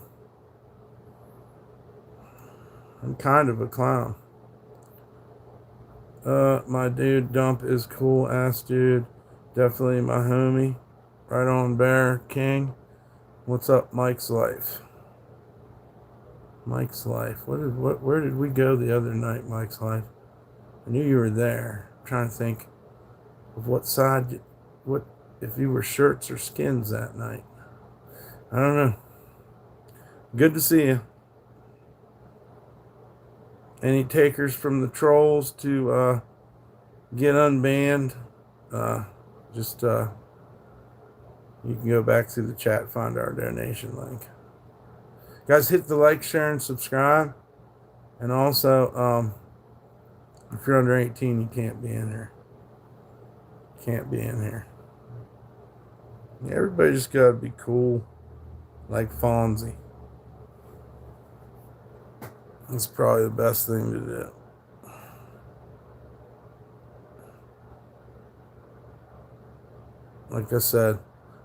My dude Dump is cool ass dude. Definitely my homie. Right on, Bear King. What's up, Mike's Life? Mike's Life. Where did we go the other night, Mike's Life? I knew you were there. I'm trying to think of what side, if you were shirts or skins that night. I don't know. Good to see you. Any takers from the trolls to get unbanned? You can go back through the chat, find our donation link. Guys, hit the like, share, and subscribe. And also, if you're under 18, you can't be in here. Can't be in here. Yeah, everybody just gotta be cool, like Fonzie. That's probably the best thing to do. Like I said,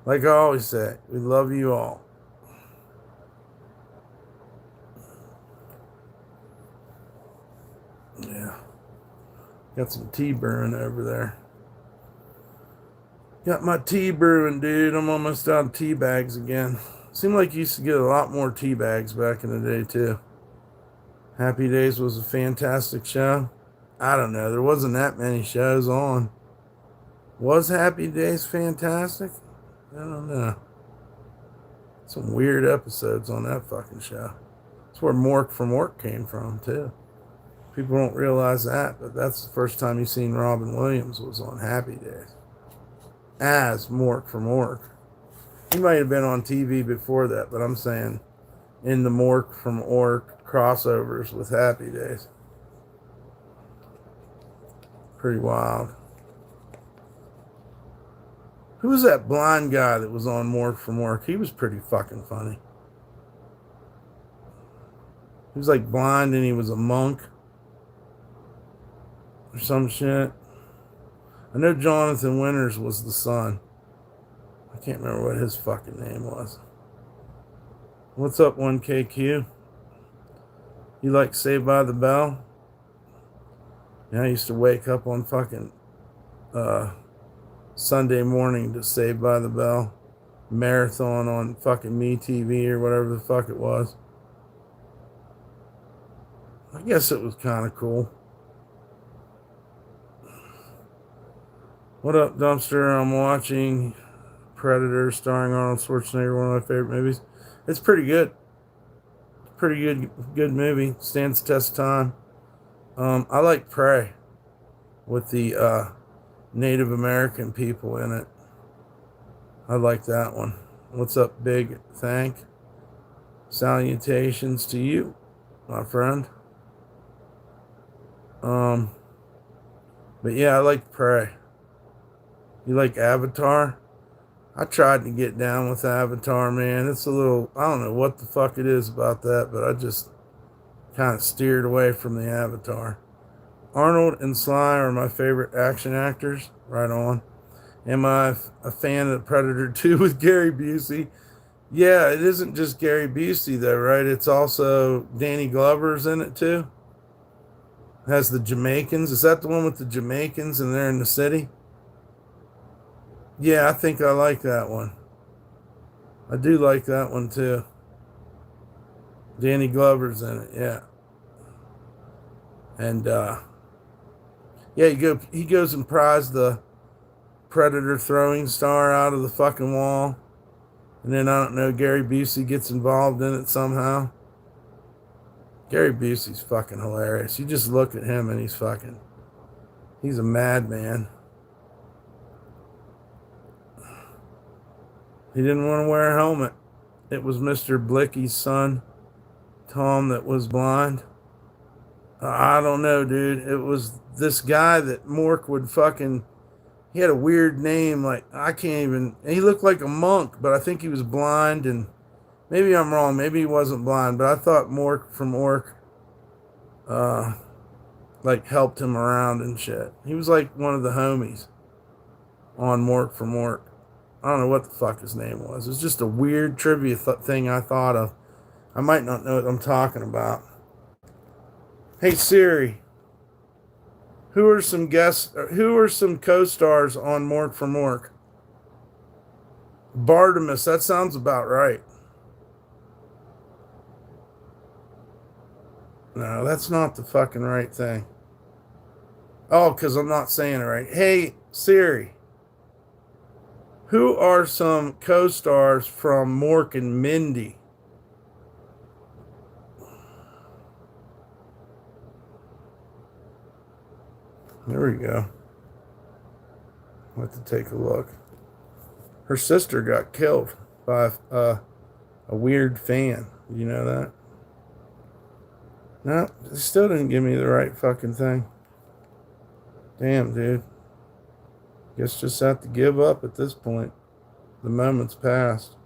like I always say, we love you all. Yeah. Got some tea brewing over there. Got my tea brewing, dude. I'm almost out of tea bags again. Seemed like you used to get a lot more tea bags back in the day, too. Happy Days was a fantastic show. I don't know. There wasn't that many shows on. Was Happy Days fantastic? I don't know. Some weird episodes on that fucking show. That's where Mork from Ork came from, too. People don't realize that, but that's the first time you seen Robin Williams was on Happy Days. As Mork from Ork. He might have been on TV before that, but I'm saying in the Mork from Ork crossovers with Happy Days. Pretty wild. Who was that blind guy that was on Mork from Ork? He was pretty fucking funny. He was like blind and he was a monk or some shit. I know Jonathan Winters was the son. I can't remember what his fucking name was. What's up, 1KQ? You like Saved by the Bell? Yeah, I used to wake up on fucking Sunday morning to Saved by the Bell. Marathon on fucking MeTV or whatever the fuck it was. I guess it was kind of cool. What up, DumpStarr? I'm watching Predator starring Arnold Schwarzenegger, one of my favorite movies. It's pretty good. Pretty good movie. Stands the test of time. I like Prey with the Native American people in it. I like that one. What's up, Big Thank? Salutations to you, my friend. But yeah, I like Prey. You like Avatar? I tried to get down with Avatar, man. It's a little, I don't know what the fuck it is about that, but I just kind of steered away from the Avatar. Arnold and Sly are my favorite action actors. Right on. Am I a fan of Predator 2 with Gary Busey? Yeah, it isn't just Gary Busey, though, right? It's also Danny Glover's in it, too. It has the Jamaicans. Is that the one with the Jamaicans and they're in the city? Yeah, I think I like that one. I do like that one, too. Danny Glover's in it, yeah. And, yeah, he goes and pries the Predator throwing star out of the fucking wall. And then I don't know, Gary Busey gets involved in it somehow. Gary Busey's fucking hilarious. You just look at him and he's a madman. He didn't want to wear a helmet. It was Mr. Blicky's son, Tom, that was blind. I don't know, dude. It was this guy that Mork would fucking. He had a weird name, like I can't even. He looked like a monk, but I think he was blind, and maybe I'm wrong. Maybe he wasn't blind, but I thought Mork from Ork, like helped him around and shit. He was like one of the homies on Mork from Ork. I don't know what the fuck his name was. It was just a weird trivia thing I thought of. I might not know what I'm talking about. Hey Siri, who are some guests? Who are some co-stars on Mork from Mork? Bartimus. That sounds about right. No, that's not the fucking right thing. Oh, because I'm not saying it right. Hey Siri, who are some co-stars from Mork and Mindy? There we go. I'll have to take a look. Her sister got killed by a weird fan. You know that? No, they still didn't give me the right fucking thing. Damn, dude. Guess just have to give up at this point. The moment's passed.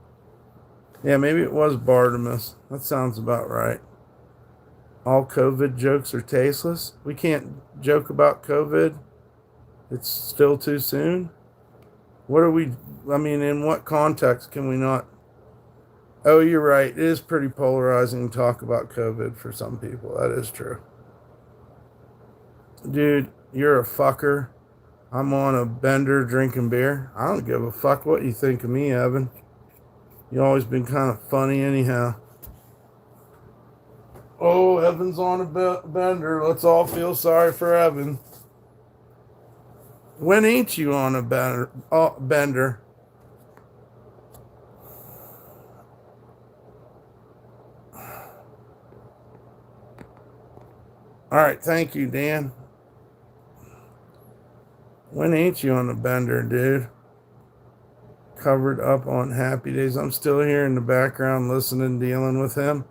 Yeah, maybe it was Bartimus. That sounds about right. All COVID jokes are tasteless. We can't joke about COVID. It's still too soon. What are we, I mean, in what context can we not? Oh, you're right. It is pretty polarizing to talk about COVID for some people. That is true. Dude, you're a fucker. I'm on a bender drinking beer. I don't give a fuck what you think of me, Evan. You always been kind of funny anyhow. Oh, Evan's on a bender. Let's all feel sorry for Evan. When ain't you on a bender? All right, thank you, Dan. When ain't you on a bender, dude? Covered up on Happy Days. I'm still here in the background listening, dealing with him.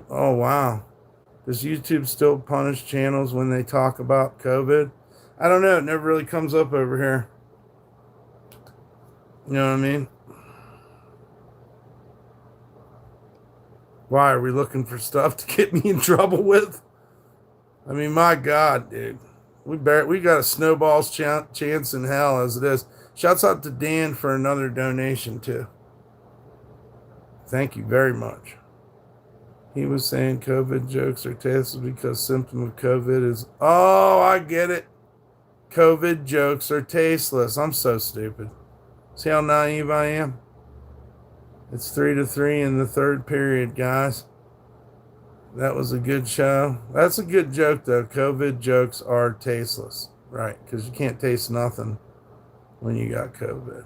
Oh, wow. Does YouTube still punish channels when they talk about COVID? I don't know. It never really comes up over here. You know what I mean? Why are we looking for stuff to get me in trouble with? I mean, my God, dude. We got a snowball's chance in hell as it is. Shouts out to Dan for another donation, too. Thank you very much. He was saying COVID jokes are tasteless because symptom of COVID is... Oh, I get it. COVID jokes are tasteless. I'm so stupid. See how naive I am? It's 3-3 in the third period, guys. That was a good show. That's a good joke, though. COVID jokes are tasteless. Right, because you can't taste nothing when you got COVID.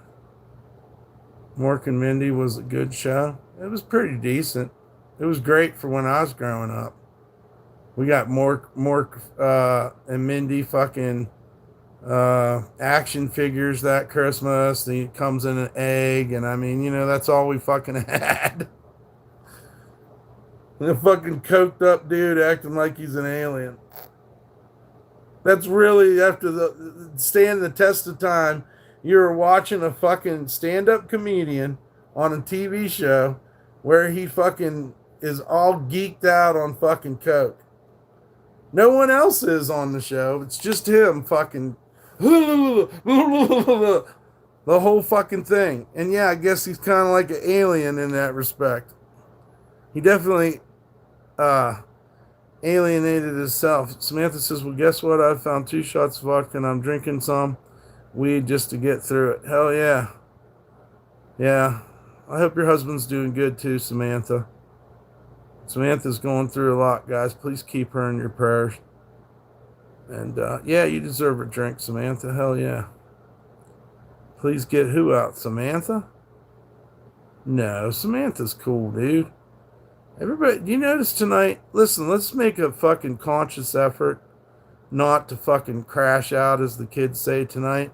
Mork and Mindy was a good show. It was pretty decent. It was great for when I was growing up. We got Mork and Mindy fucking action figures that Christmas. It comes in an egg, and I mean, you know, that's all we fucking had. And a fucking coked up dude acting like he's an alien. That's really, after stand the test of time, you're watching a fucking stand-up comedian on a TV show where he fucking is all geeked out on fucking coke. No one else is on the show. It's just him fucking the whole fucking thing. And yeah, I guess he's kind of like an alien in that respect. He definitely alienated himself. Samantha says, well, guess what? I found 2 shots of vodka and I'm drinking some weed just to get through it. Hell yeah. Yeah. I hope your husband's doing good too, Samantha. Samantha's going through a lot, guys. Please keep her in your prayers. And yeah, you deserve a drink, Samantha. Hell yeah. Please get who out, Samantha? No, Samantha's cool, dude. Everybody, do you notice tonight? Listen, let's make a fucking conscious effort not to fucking crash out, as the kids say tonight.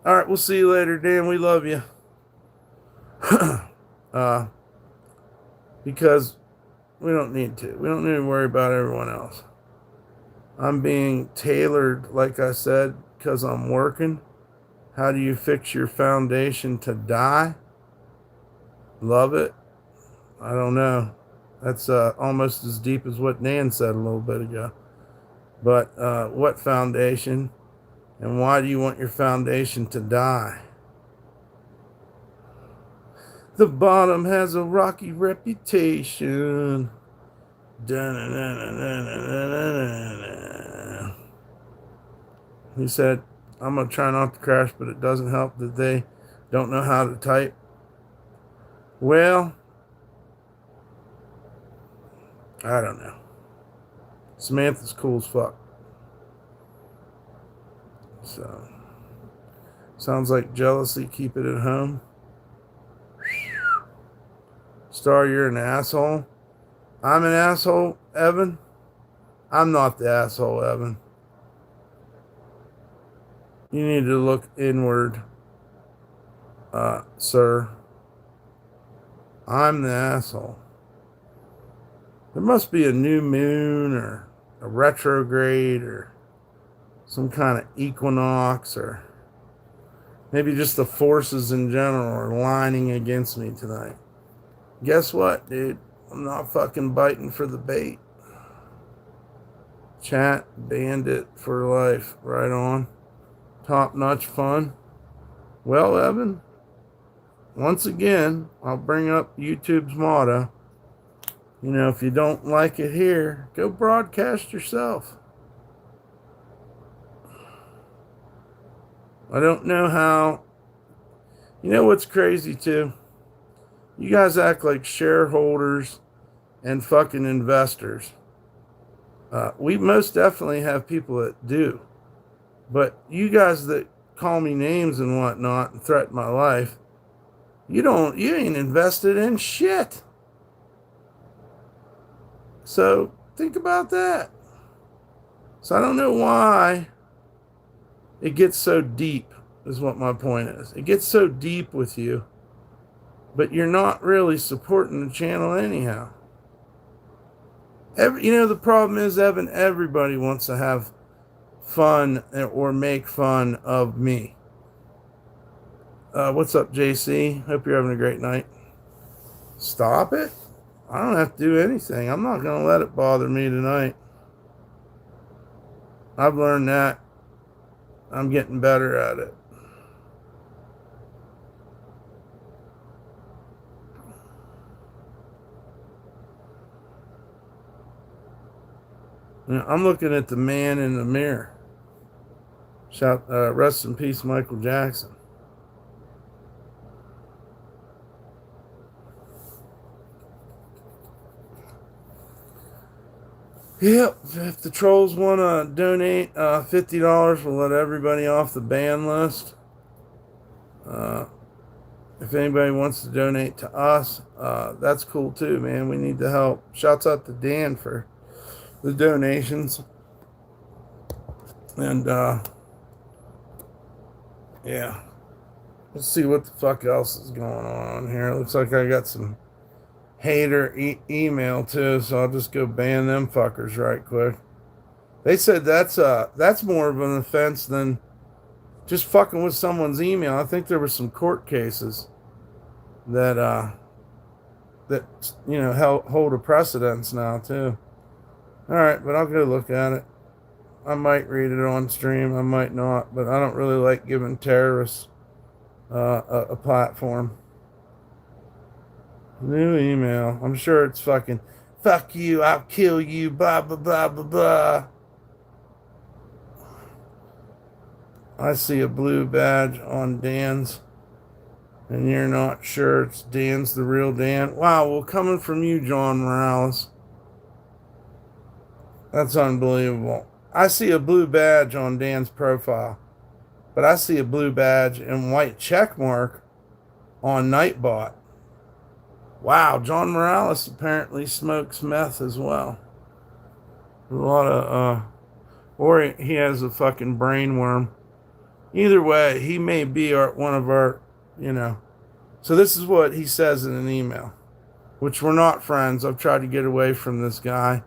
All right, we'll see you later, Dan. We love you. uh, because we don't need to. We don't need to worry about everyone else. I'm being tailored, like I said, because I'm working. How do you fix your foundation to die? Love it? I don't know. That's almost as deep as what Nan said a little bit ago. But what foundation? And why do you want your foundation to die? The bottom has a rocky reputation. He said, I'm going to try not to crash, but it doesn't help that they don't know how to type. Well, I don't know. Samantha's cool as fuck. So, sounds like jealousy. Keep it at home. Star, you're an asshole. I'm an asshole, Evan. I'm not the asshole, Evan. You need to look inward, sir. I'm the asshole. There must be a new moon or a retrograde or some kind of equinox, or maybe just the forces in general are lining against me tonight. Guess what, dude? I'm not fucking biting for the bait. Chat bandit for life. Right on. Top-notch fun. Well, Evan, once again, I'll bring up YouTube's motto. You know, if you don't like it here, go broadcast yourself. I don't know how. You know what's crazy, too? You guys act like shareholders and fucking investors. We most definitely have people that do. But you guys that call me names and whatnot and threaten my life, you ain't invested in shit. So think about that. So I don't know why it gets so deep, is what my point is. It gets so deep with you, but you're not really supporting the channel anyhow. The problem is, Evan, everybody wants to have fun or make fun of me. What's up, JC? Hope you're having a great night. Stop it. I don't have to do anything. I'm not going to let it bother me tonight. I've learned that. I'm getting better at it. I'm looking at the man in the mirror. Rest in peace, Michael Jackson. Yep, if the trolls want to donate $50, we'll let everybody off the ban list. If anybody wants to donate to us, that's cool too, man. We need the help. Shouts out to Dan for the donations. And, yeah. Let's see what the fuck else is going on here. Looks like I got some hater email too, so I'll just go ban them fuckers right quick. They said that's more of an offense than just fucking with someone's email. I think there were some court cases that hold a precedence now too. All right, but I'll go look at it. I might read it on stream, I might not, but I don't really like giving terrorists a platform. New email. I'm sure it's fucking, fuck you, I'll kill you, blah, blah, blah, blah, blah. I see a blue badge on Dan's, and you're not sure it's Dan's the real Dan. Wow, well, coming from you, John Morales, that's unbelievable. I see a blue badge on Dan's profile, but I see a blue badge and white check mark on Nightbot. Wow, John Morales apparently smokes meth as well. A lot of, or he has a fucking brain worm. Either way, he may be one of our, you know. So this is what he says in an email, which we're not friends. I've tried to get away from this guy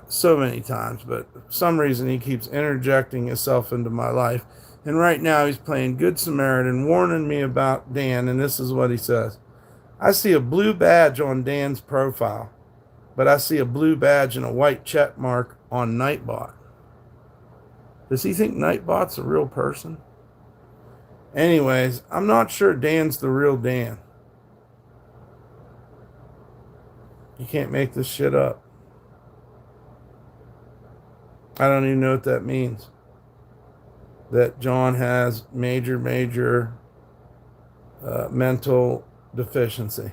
so many times, but for some reason he keeps interjecting himself into my life. And right now he's playing Good Samaritan, warning me about Dan, and this is what he says. I see a blue badge on Dan's profile, but I see a blue badge and a white check mark on Nightbot. Does he think Nightbot's a real person? Anyways, I'm not sure Dan's the real Dan. You can't make this shit up. I don't even know what that means. That John has major mental deficiency.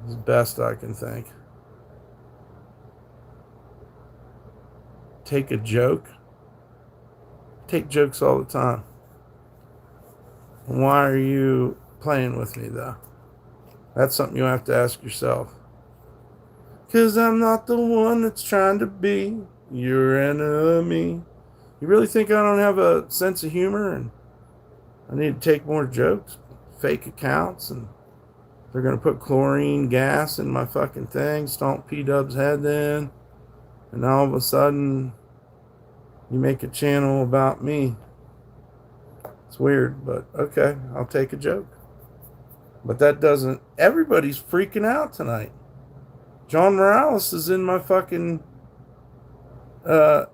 It's the best I can think. Take a joke? Take jokes all the time. Why are you playing with me, though? That's something you have to ask yourself. 'Cause I'm not the one that's trying to be your enemy. You really think I don't have a sense of humor and I need to take more jokes? Fake accounts, and they're going to put chlorine gas in my fucking thing, stomp P-Dub's head in, and all of a sudden you make a channel about me. It's weird, but okay, I'll take a joke. But that doesn't... Everybody's freaking out tonight. John Morales is in my fucking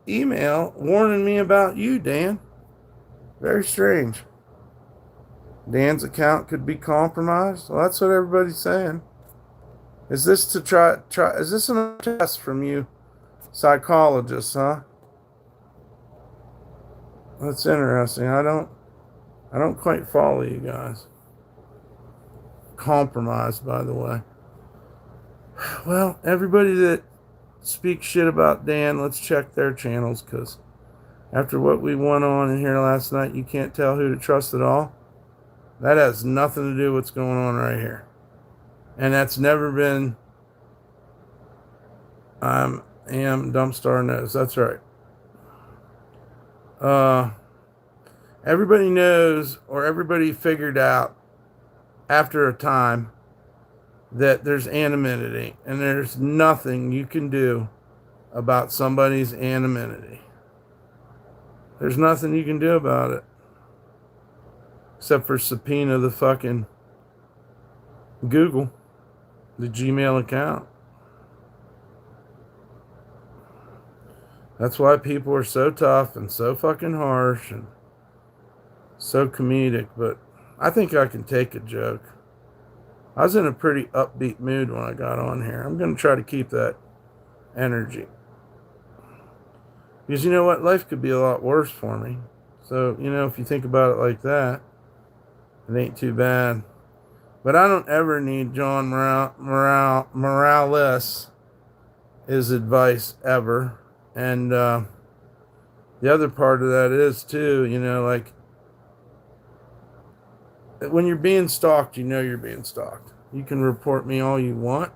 email warning me about you, Dan. Very strange. Dan's account could be compromised. Well, that's what everybody's saying. Is this to try? Is this a test from you, psychologists? Huh? That's interesting. I don't quite follow you guys. Compromised, by the way. Well, everybody that speaks shit about Dan, let's check their channels, because after what we went on in here last night, you can't tell who to trust at all. That has nothing to do with what's going on right here. And that's never been... am DumpStarr knows. That's right. Everybody knows, or everybody figured out after a time, that there's anonymity, and there's nothing you can do about somebody's anonymity. There's nothing you can do about it, except for subpoena the fucking Google, the Gmail account. That's why people are so tough and so fucking harsh and so comedic. But I think I can take a joke. I was in a pretty upbeat mood when I got on here. I'm going to try to keep that energy. Because you know what? Life could be a lot worse for me. So, you know, if you think about it like that, it ain't too bad. But I don't ever need John Morales' advice ever. And the other part of that is, too, you know, like, when you're being stalked, you know you're being stalked. You can report me all you want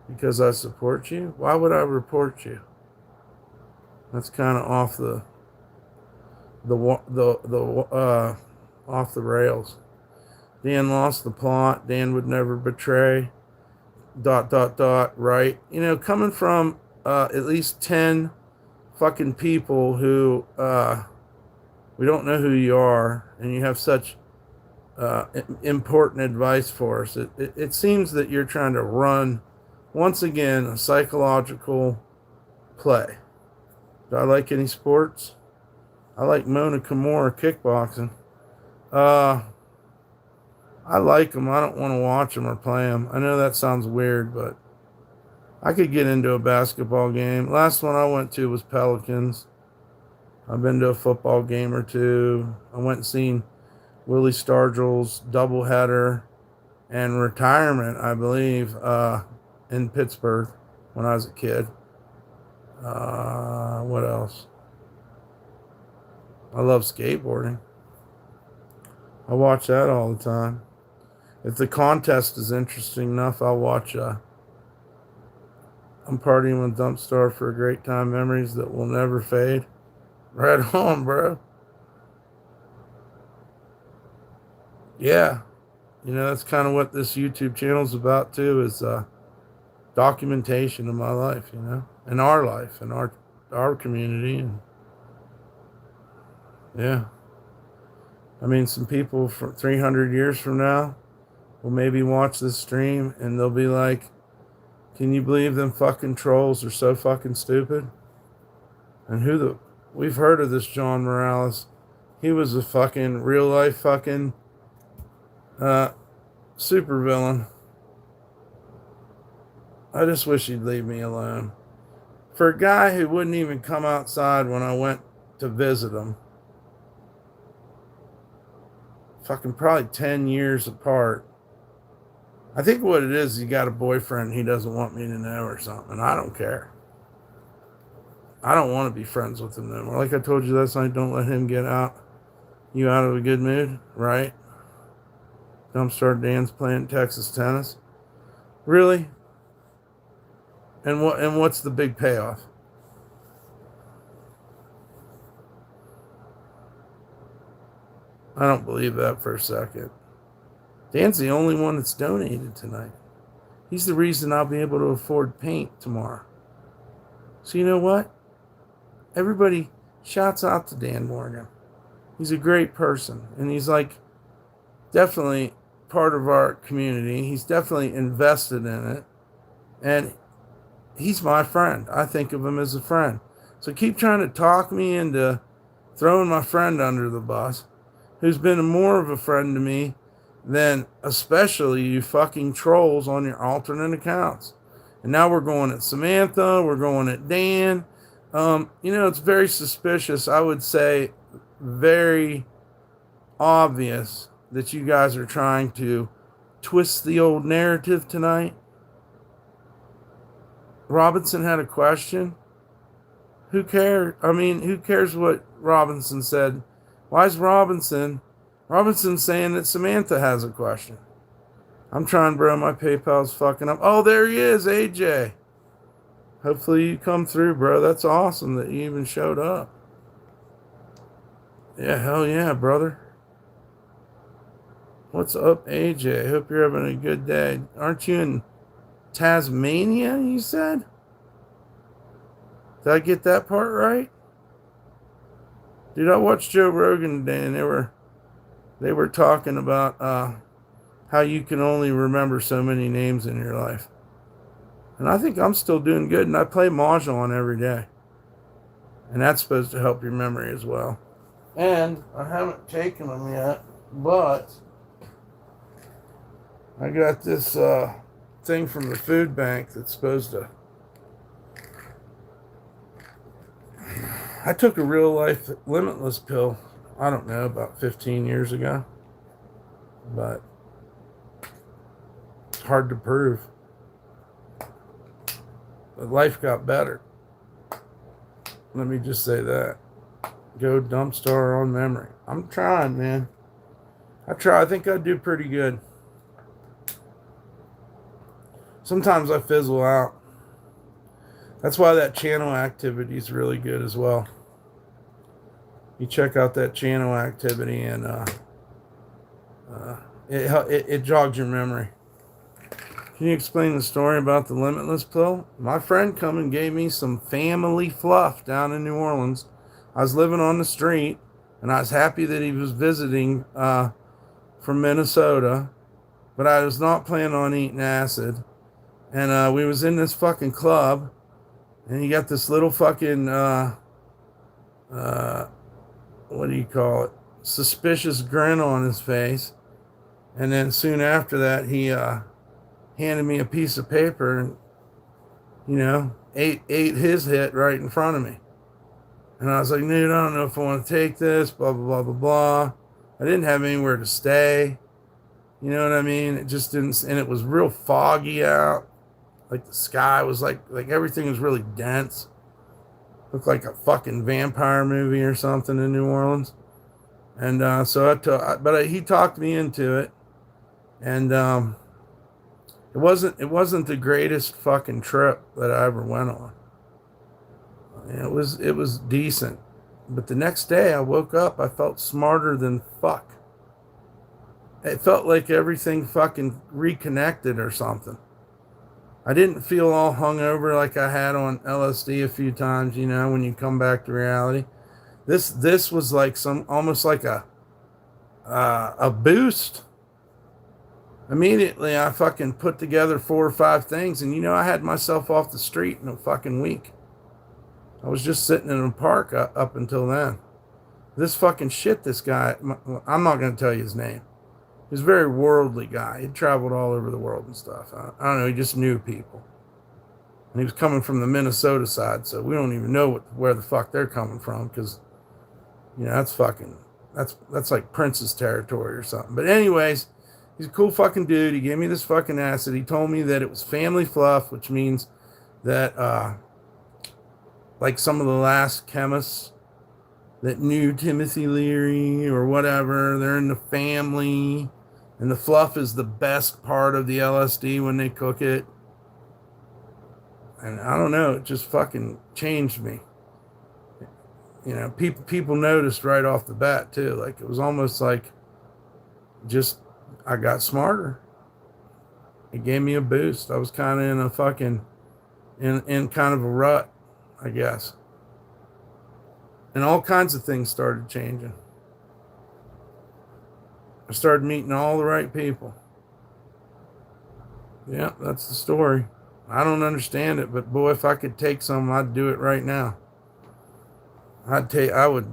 because I support you. Why would I report you? That's kind of off the off the rails. Dan lost the plot. Dan would never betray. ... Right? You know, coming from at least 10 fucking people who we don't know who you are, and you have such important advice for us. It seems that you're trying to run, once again, a psychological play. Do I like any sports? I like Mona Kimura kickboxing. I like them. I don't want to watch them or play them. I know that sounds weird, but I could get into a basketball game. Last one I went to was Pelicans. I've been to a football game or two. I went and seen Willie Stargell's doubleheader and retirement, I believe, in Pittsburgh when I was a kid. What else? I love skateboarding. I watch that all the time. If the contest is interesting enough, I'll watch. I'm partying with DumpStarr for a great time, memories that will never fade. Right on, bro. Yeah, that's kind of what this YouTube channel is about too. Is documentation of my life, and our life, and our community, and yeah. I mean, some people for 300 years from now will maybe watch this stream and they'll be like, "Can you believe them fucking trolls are so fucking stupid?" And we've heard of this John Morales. He was a fucking real life fucking super villain. I just wish he'd leave me alone. For a guy who wouldn't even come outside when I went to visit him, fucking probably 10 years apart. I think what it is, he got a boyfriend he doesn't want me to know or something. I don't care. I don't want to be friends with him no more. Like I told you last night, don't let him get you out of a good mood, right? DumpStarr Dan's playing Texas tennis. Really? And what's the big payoff? I don't believe that for a second. Dan's the only one that's donated tonight. He's the reason I'll be able to afford paint tomorrow. So you know what? Everybody shouts out to Dan Morgan. He's a great person. And he's like definitely part of our community. He's definitely invested in it. And he's my friend. I think of him as a friend. So keep trying to talk me into throwing my friend under the bus, who's been more of a friend to me than especially you fucking trolls on your alternate accounts. And now we're going at Samantha. We're going at Dan. It's very suspicious. I would say very obvious that you guys are trying to twist the old narrative tonight. Robinson had a question. Who cares? I mean, who cares what Robinson said? Why is Robinson saying that Samantha has a question? I'm trying, bro. My PayPal's fucking up. Oh, there he is, AJ. Hopefully you come through, bro. That's awesome that you even showed up. Yeah, hell yeah, brother. What's up, AJ? Hope you're having a good day. Aren't you in Tasmania, you said? Did I get that part right? Dude, I watched Joe Rogan today, and they were talking about how you can only remember so many names in your life. And I think I'm still doing good, and I play Mahjong every day. And that's supposed to help your memory as well. And I haven't taken them yet, but I got this thing from the food bank that's supposed to... I took a real life limitless pill, I don't know, about 15 years ago. But it's hard to prove. But life got better. Let me just say that. Go DumpStarr on memory. I'm trying, man. I try. I think I do pretty good. Sometimes I fizzle out. That's why that channel activity is really good as well. You check out that channel activity and it jogs your memory. Can you explain the story about the limitless pill? My friend come and gave me some family fluff down in New Orleans. I was living on the street, and I was happy that he was visiting from Minnesota, but I was not planning on eating acid. And we was in this fucking club, and he got this little fucking, what do you call it? Suspicious grin on his face. And then soon after that, he handed me a piece of paper and, ate his hit right in front of me. And I was like, dude, I don't know if I want to take this, blah, blah, blah, blah, blah. I didn't have anywhere to stay. You know what I mean? It just didn't, and it was real foggy out. Like the sky was like everything was really dense. Looked like a fucking vampire movie or something in New Orleans. And so he talked me into it. And it wasn't the greatest fucking trip that I ever went on. It was decent. But the next day I woke up, I felt smarter than fuck. It felt like everything fucking reconnected or something. I didn't feel all hungover like I had on LSD a few times, when you come back to reality. This was like some almost like a boost. Immediately I fucking put together 4 or 5 things, and I had myself off the street in a fucking week. I was just sitting in a park up until then. This fucking shit, this guy, I'm not going to tell you his name. He was a very worldly guy. He traveled all over the world and stuff. I don't know, he just knew people. And he was coming from the Minnesota side, so we don't even know where the fuck they're coming from, because, that's like Prince's territory or something. But anyways, he's a cool fucking dude. He gave me this fucking acid. He told me that it was family fluff, which means that, like some of the last chemists that knew Timothy Leary or whatever, they're in the family, and the fluff is the best part of the LSD when they cook it. And I don't know, it just fucking changed me. People noticed right off the bat too. Like it was almost like just I got smarter. It gave me a boost. I was kind of in a fucking in kind of a rut, I guess. And all kinds of things started changing. I started meeting all the right people. Yeah, that's the story. I don't understand it, but boy, if I could take some, I'd do it right now. I would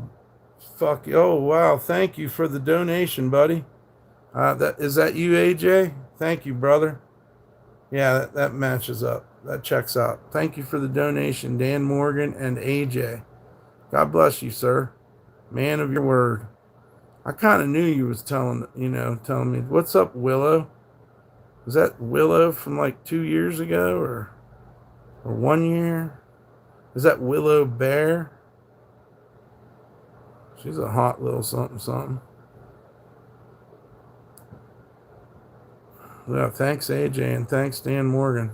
fuck you. Oh, wow. Thank you for the donation, buddy. Is that you, AJ? Thank you, brother. Yeah, that matches up. That checks out. Thank you for the donation, Dan Morgan and AJ. God bless you, sir. Man of your word. I kind of knew you was telling me. What's up, Willow? Was that Willow from like 2 years ago or 1 year? Is that Willow Bear? She's a hot little something something. Yeah, thanks, AJ, and thanks, Dan Morgan.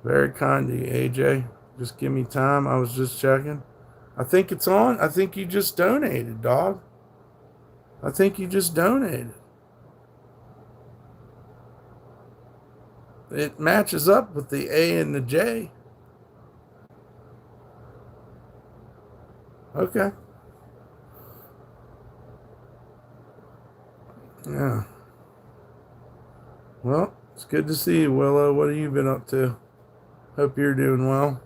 Very kind of you, AJ. Just give me time. I was just checking. I think it's on. I think you just donated, dog. I think you just donated. It matches up with the A and the J. Okay. Yeah. Well, it's good to see you, Willow. What have you been up to? Hope you're doing well.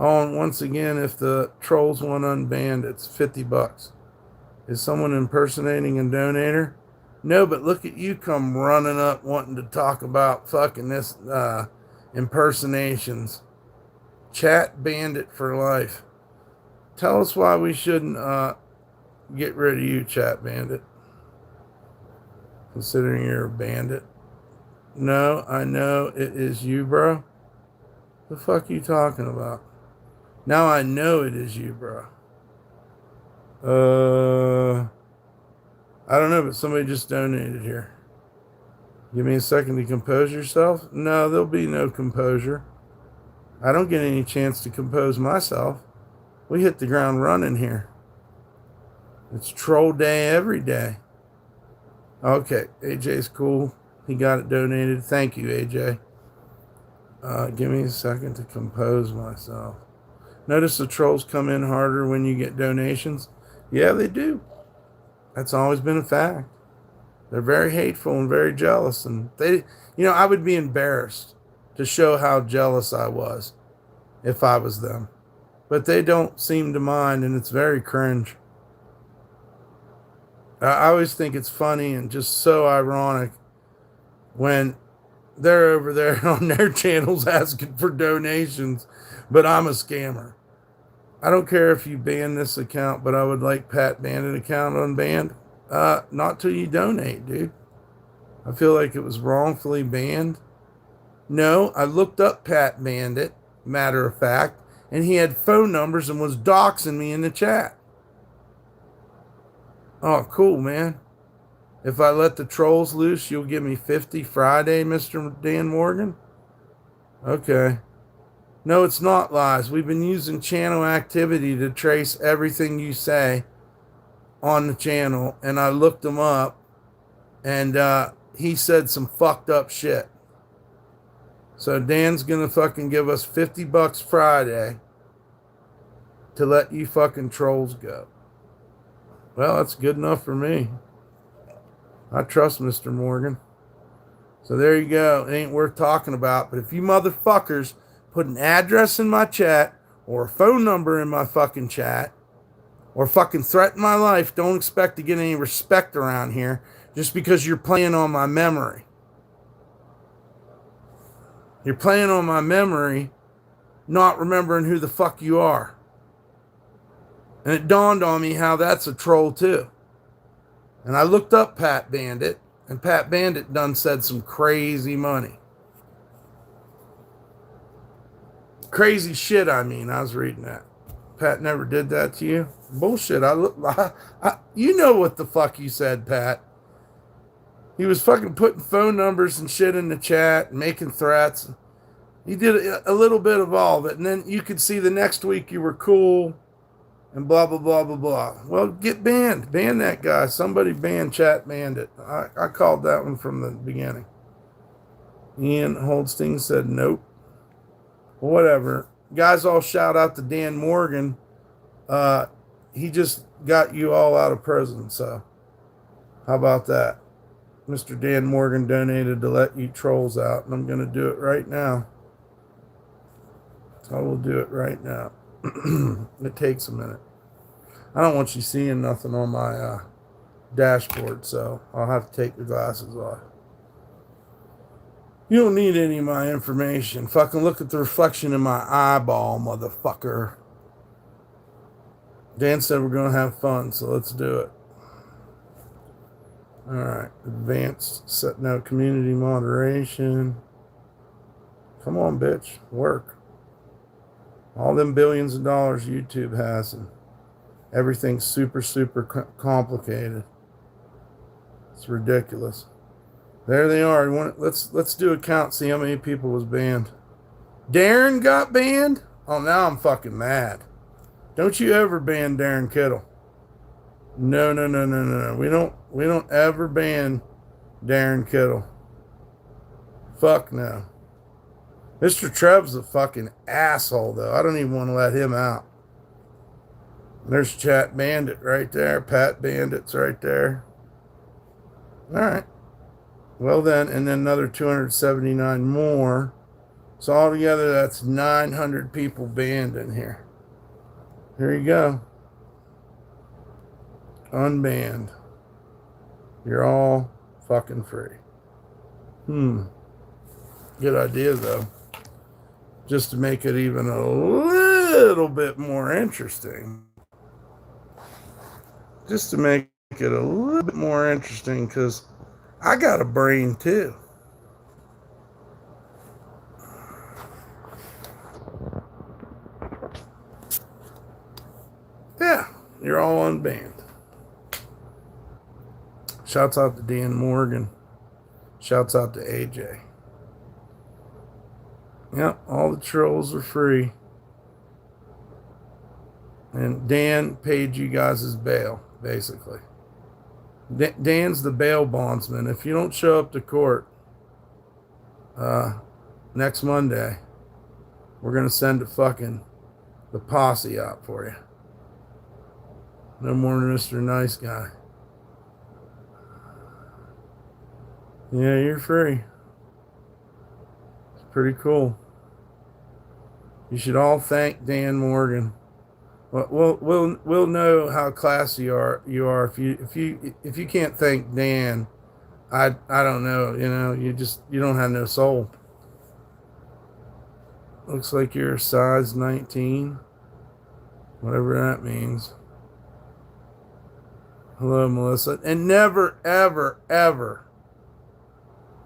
Oh, and once again, if the trolls want unbanned, it's $50. Is someone impersonating a donator? No, but look at you come running up wanting to talk about fucking this impersonations. Chat bandit for life. Tell us why we shouldn't get rid of you, chat bandit. Considering you're a bandit. No, I know it is you, bro. The fuck you talking about? Now I know it is you, bro. I don't know, but somebody just donated here. Give me a second to compose yourself. No, there'll be no composure. I don't get any chance to compose myself. We hit the ground running here. It's troll day every day. Okay, AJ's cool. He got it donated. Thank you, AJ. Give me a second to compose myself. Notice the trolls come in harder when you get donations. Yeah, they do. That's always been a fact. They're very hateful and very jealous. And I would be embarrassed to show how jealous I was if I was them. But they don't seem to mind, and it's very cringe. I always think it's funny and just so ironic when they're over there on their channels asking for donations, but I'm a scammer. I don't care if you ban this account, but I would like Pat Bandit account unbanned. Not till you donate, dude. I feel like it was wrongfully banned. No, I looked up Pat Bandit, matter of fact, and he had phone numbers and was doxing me in the chat. Oh, cool, man. If I let the trolls loose, you'll give me 50 Friday, Mr. Dan Morgan? Okay. No, it's not lies. We've been using channel activity to trace everything you say on the channel, and I looked him up, and he said some fucked up shit. So Dan's gonna fucking give us $50 Friday to let you fucking trolls go. Well, that's good enough for me. I trust Mr. Morgan. So there you go. It ain't worth talking about. But if you motherfuckers put an address in my chat or a phone number in my fucking chat or fucking threaten my life, don't expect to get any respect around here just because you're playing on my memory. You're playing on my memory, not remembering who the fuck you are. And it dawned on me how that's a troll too. And I looked up Pat Bandit, and Pat Bandit done said some crazy money. Crazy shit, I mean. I was reading that. Pat never did that to you? Bullshit. You know what the fuck you said, Pat. He was fucking putting phone numbers and shit in the chat and making threats. He did a little bit of all of it. And then you could see the next week you were cool and blah, blah, blah, blah, blah. Well, get banned. Ban that guy. Somebody ban Chat Bandit. I called that one from the beginning. Ian Holdstein said nope. Whatever. Guys, all shout out to Dan Morgan. He just got you all out of prison, so how about that? Mr. Dan Morgan donated to let you trolls out, and I'm going to do it right now. I will do it right now. It takes a minute. I don't want you seeing nothing on my dashboard, so I'll have to take the glasses off. You don't need any of my information. Fucking look at the reflection in my eyeball, motherfucker. Dan said we're going to have fun, so let's do it. All right. Advanced setting out community moderation. Come on, bitch. Work. All them billions of dollars YouTube has, and everything's super, super complicated. It's ridiculous. There they are. Let's do a count, see how many people was banned. Darren got banned? Oh, now I'm fucking mad. Don't you ever ban Darren Kittle. No. We don't ever ban Darren Kittle. Fuck no. Mr. Trev's a fucking asshole, though. I don't even want to let him out. There's Chat Bandit right there. Pat Bandit's right there. All right. Well then, and then another 279 more. So altogether, that's 900 people banned in here. Here you go. Unbanned. You're all fucking free. Good idea, though. Just to make it even a little bit more interesting. Just to make it a little bit more interesting, because I got a brain, too. Yeah, you're all unbanned. Shouts out to Dan Morgan. Shouts out to AJ. Yep, all the trolls are free. And Dan paid you guys his bail, basically. Dan's the bail bondsman. If you don't show up to court next Monday, we're going to send the posse out for you. No more Mr. Nice Guy. Yeah, you're free. It's pretty cool. You should all thank Dan Morgan. We'll know how classy you are if you can't thank Dan. I don't know. You don't have no soul. Looks like you're size 19, whatever that means. Hello, Melissa. And never, ever, ever.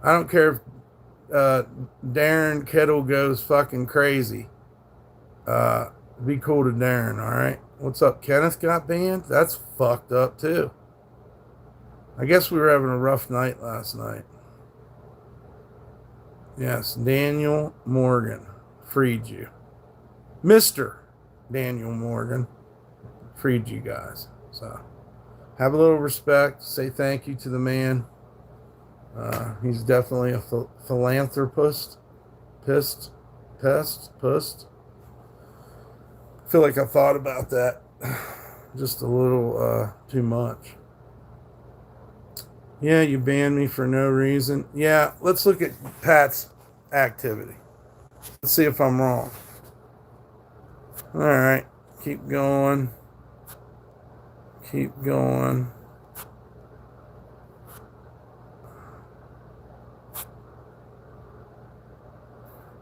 I don't care if Darren Kittle goes fucking crazy. Be cool to Darren, all right? What's up? Kenneth got banned? That's fucked up, too. I guess we were having a rough night last night. Yes, Daniel Morgan freed you. Mr. Daniel Morgan freed you guys. So have a little respect. Say thank you to the man. He's definitely a philanthropist. Pissed. Pust. I feel like I thought about that just a little too much. Yeah, you banned me for no reason. Yeah, let's look at Pat's activity. Let's see if I'm wrong. All right, keep going. Keep going.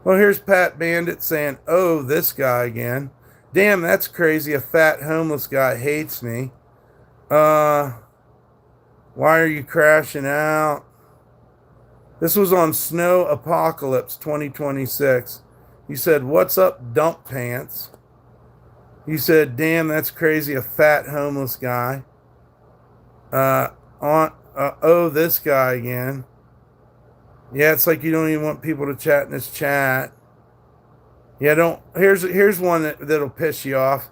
Well, here's Pat Bandit saying, "Oh, this guy again. Damn, that's crazy. A fat homeless guy hates me. Why are you crashing out?" This was on Snow Apocalypse 2026. He said, "What's up, dump pants?" He said, "Damn, that's crazy. A fat homeless guy. Oh, this guy again. Yeah, it's like you don't even want people to chat in this chat. Yeah, don't. Here's one that'll piss you off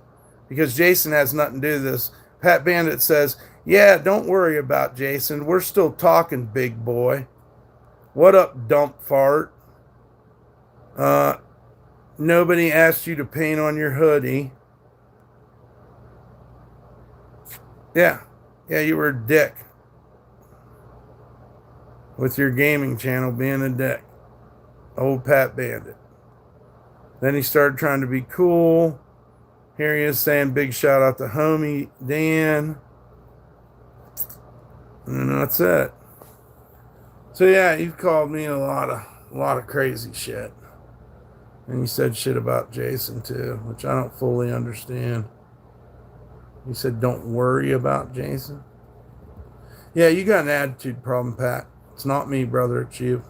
because Jason has nothing to do with this. Pat Bandit says, "Yeah, don't worry about Jason. We're still talking, big boy. What up, dump fart? Nobody asked you to paint on your hoodie. Yeah, you were a dick with your gaming channel being a dick. Old Pat Bandit. Then he started trying to be cool. Here he is saying big shout out to homie Dan. And that's it. So yeah, he called me a lot of crazy shit. And he said shit about Jason too, which I don't fully understand. He said, "Don't worry about Jason." Yeah, you got an attitude problem, Pat. It's not me, brother. It's you.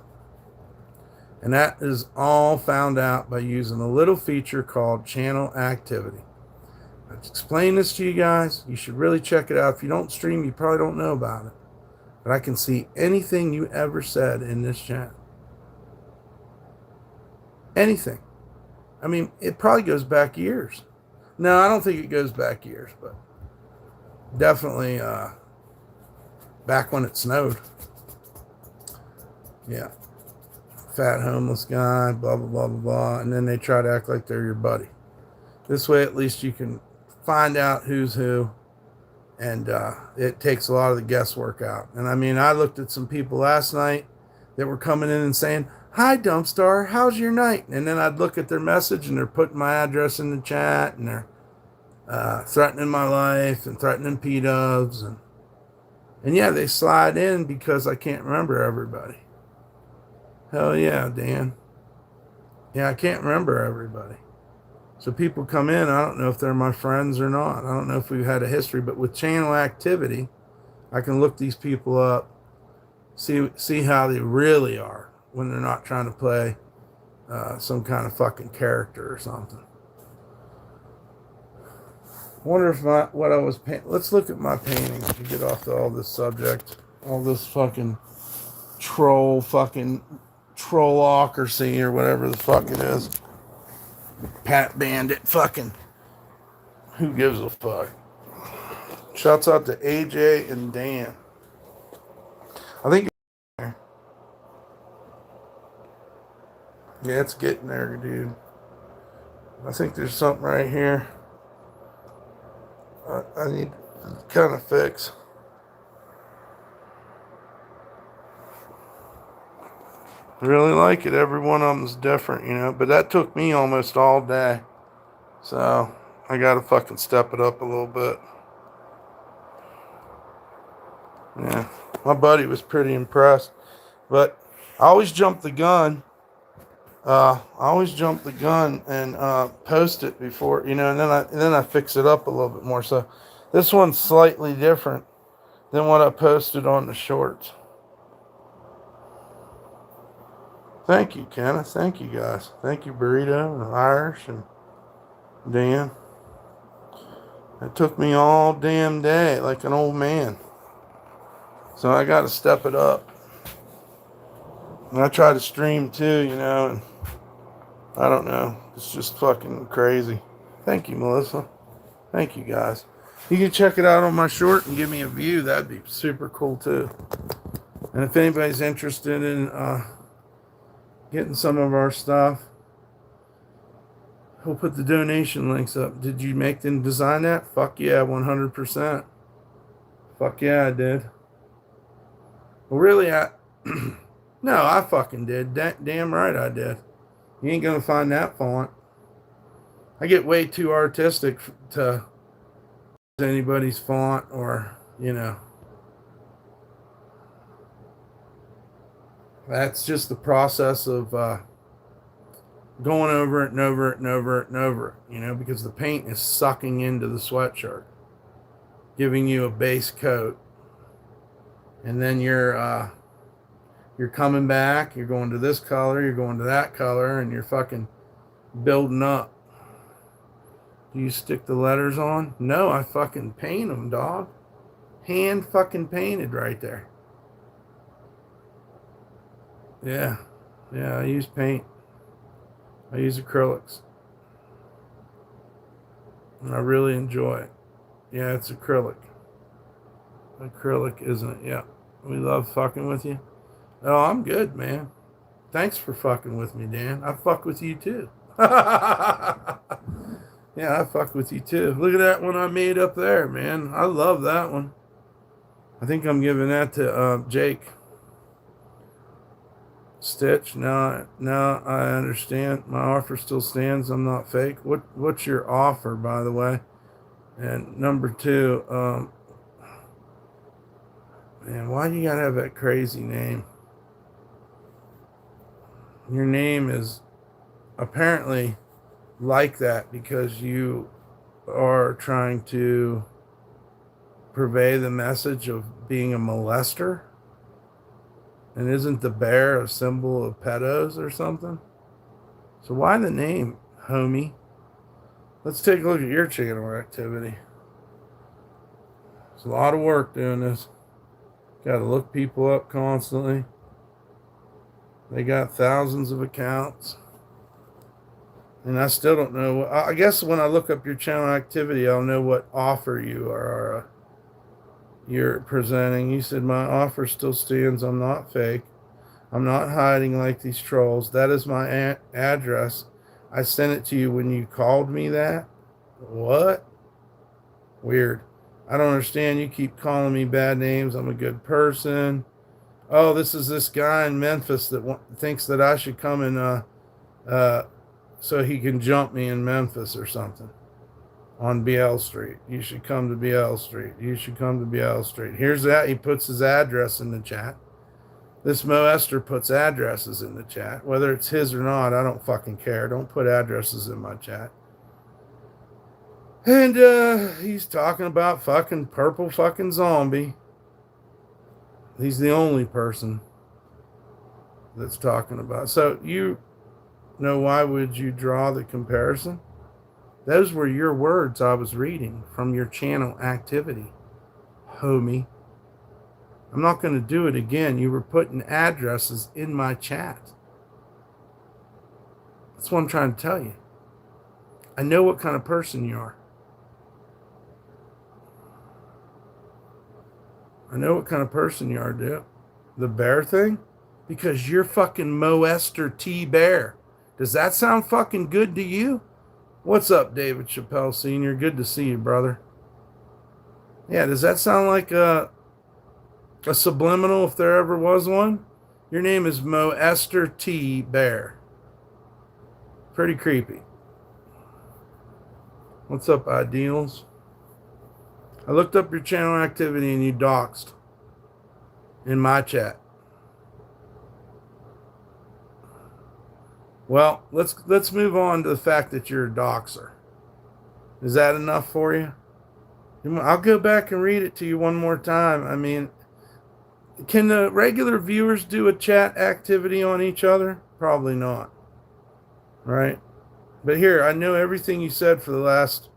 And that is all found out by using a little feature called channel activity. I've explained this to you guys. You should really check it out. If you don't stream, you probably don't know about it. But I can see anything you ever said in this chat. Anything. I mean, it probably goes back years. No, I don't think it goes back years, but definitely back when it snowed. Yeah. Fat homeless guy, blah, blah, blah, blah, blah. And then they try to act like they're your buddy. This way, at least you can find out who's who. And it takes a lot of the guesswork out. And I mean, I looked at some people last night that were coming in and saying, "Hi, DumpStarr, how's your night?" And then I'd look at their message and they're putting my address in the chat and they're threatening my life and threatening P-dubs. And yeah, they slide in because I can't remember everybody. Hell yeah, Dan. Yeah, I can't remember everybody. So people come in, I don't know if they're my friends or not. I don't know if we've had a history, but with channel activity, I can look these people up, see how they really are when they're not trying to play some kind of fucking character or something. I wonder if what I was painting. Let's look at my paintings to get off to all this subject, all this fucking trollocracy or whatever the fuck it is. Pat Bandit fucking. Who gives a fuck? Shouts out to AJ and Dan. I think. Yeah, it's getting there, dude. I think there's something right here I need to kind of fix. I really like it. Every one of them's different, you know. But that took me almost all day. So I got to fucking step it up a little bit. Yeah. My buddy was pretty impressed. But I always jump the gun. And post it before, you know, and then I fix it up a little bit more. So this one's slightly different than what I posted on the shorts. Thank you, Kenneth. Thank you, guys. Thank you, Burrito and Irish and Dan. It took me all damn day like an old man. So I got to step it up. And I try to stream too, you know, and I don't know. It's just fucking crazy. Thank you, Melissa. Thank you, guys. You can check it out on my short and give me a view. That'd be super cool too. And if anybody's interested in getting some of our stuff, we'll put the donation links up. Did you make them design that? Fuck yeah, 100%. Fuck yeah, I did. Well, really, no, I fucking did. Damn right I did. You ain't gonna find that font. I get way too artistic to anybody's font or, you know. That's just the process of going over it and over it and over it and over it, you know, because the paint is sucking into the sweatshirt, giving you a base coat. And then you're coming back, you're going to this color, you're going to that color, and you're fucking building up. Do you stick the letters on? No, I fucking paint them, dog. Hand fucking painted right there. Yeah, I use paint. I use acrylics. And I really enjoy it. Yeah, it's acrylic. Acrylic, isn't it? Yeah. We love fucking with you. Oh, I'm good, man. Thanks for fucking with me, Dan. I fuck with you too. Yeah, I fuck with you too. Look at that one I made up there, man. I love that one. I think I'm giving that to Jake. Stitch. Now I understand. My offer still stands. I'm not fake. What's your offer, by the way? And number 2, man, why do you gotta have that crazy name? Your name is apparently like that because you are trying to purvey the message of being a molester. And isn't the bear a symbol of pedos or something? So why the name, homie? Let's take a look at your channel activity. It's a lot of work doing this. Got to look people up constantly. They got thousands of accounts. And I still don't know. I guess when I look up your channel activity, I'll know what offer you're presenting. You said my offer still stands. I'm not fake. I'm not hiding like these trolls. That is my address. I sent it to you when you called me that. What? Weird. I don't understand. You keep calling me bad names. I'm a good person. Oh, this is this guy in Memphis that thinks that I should come and so he can jump me in Memphis or something on BL Street. You should come to BL Street. You should come to BL Street. Here's that. He puts his address in the chat. This Moester puts addresses in the chat. Whether it's his or not, I don't fucking care. Don't put addresses in my chat. And he's talking about fucking purple fucking zombie. He's the only person that's talking about. So you know, why would you draw the comparison? Those were your words I was reading from your channel activity, homie. I'm not going to do it again. You were putting addresses in my chat. That's what I'm trying to tell you. I know what kind of person you are. I know what kind of person you are, dude. The bear thing? Because you're fucking Moester T. Bear. Does that sound fucking good to you? What's up, David Chappelle Sr.? Good to see you, brother. Yeah, does that sound like a subliminal if there ever was one? Your name is Moester T. Bear. Pretty creepy. What's up, Ideals? I looked up your channel activity and you doxed in my chat. Well, let's move on to the fact that you're a doxer. Is that enough for you? I'll go back and read it to you one more time. I mean, can the regular viewers do a chat activity on each other? Probably not. Right? But here, I know everything you said for the last,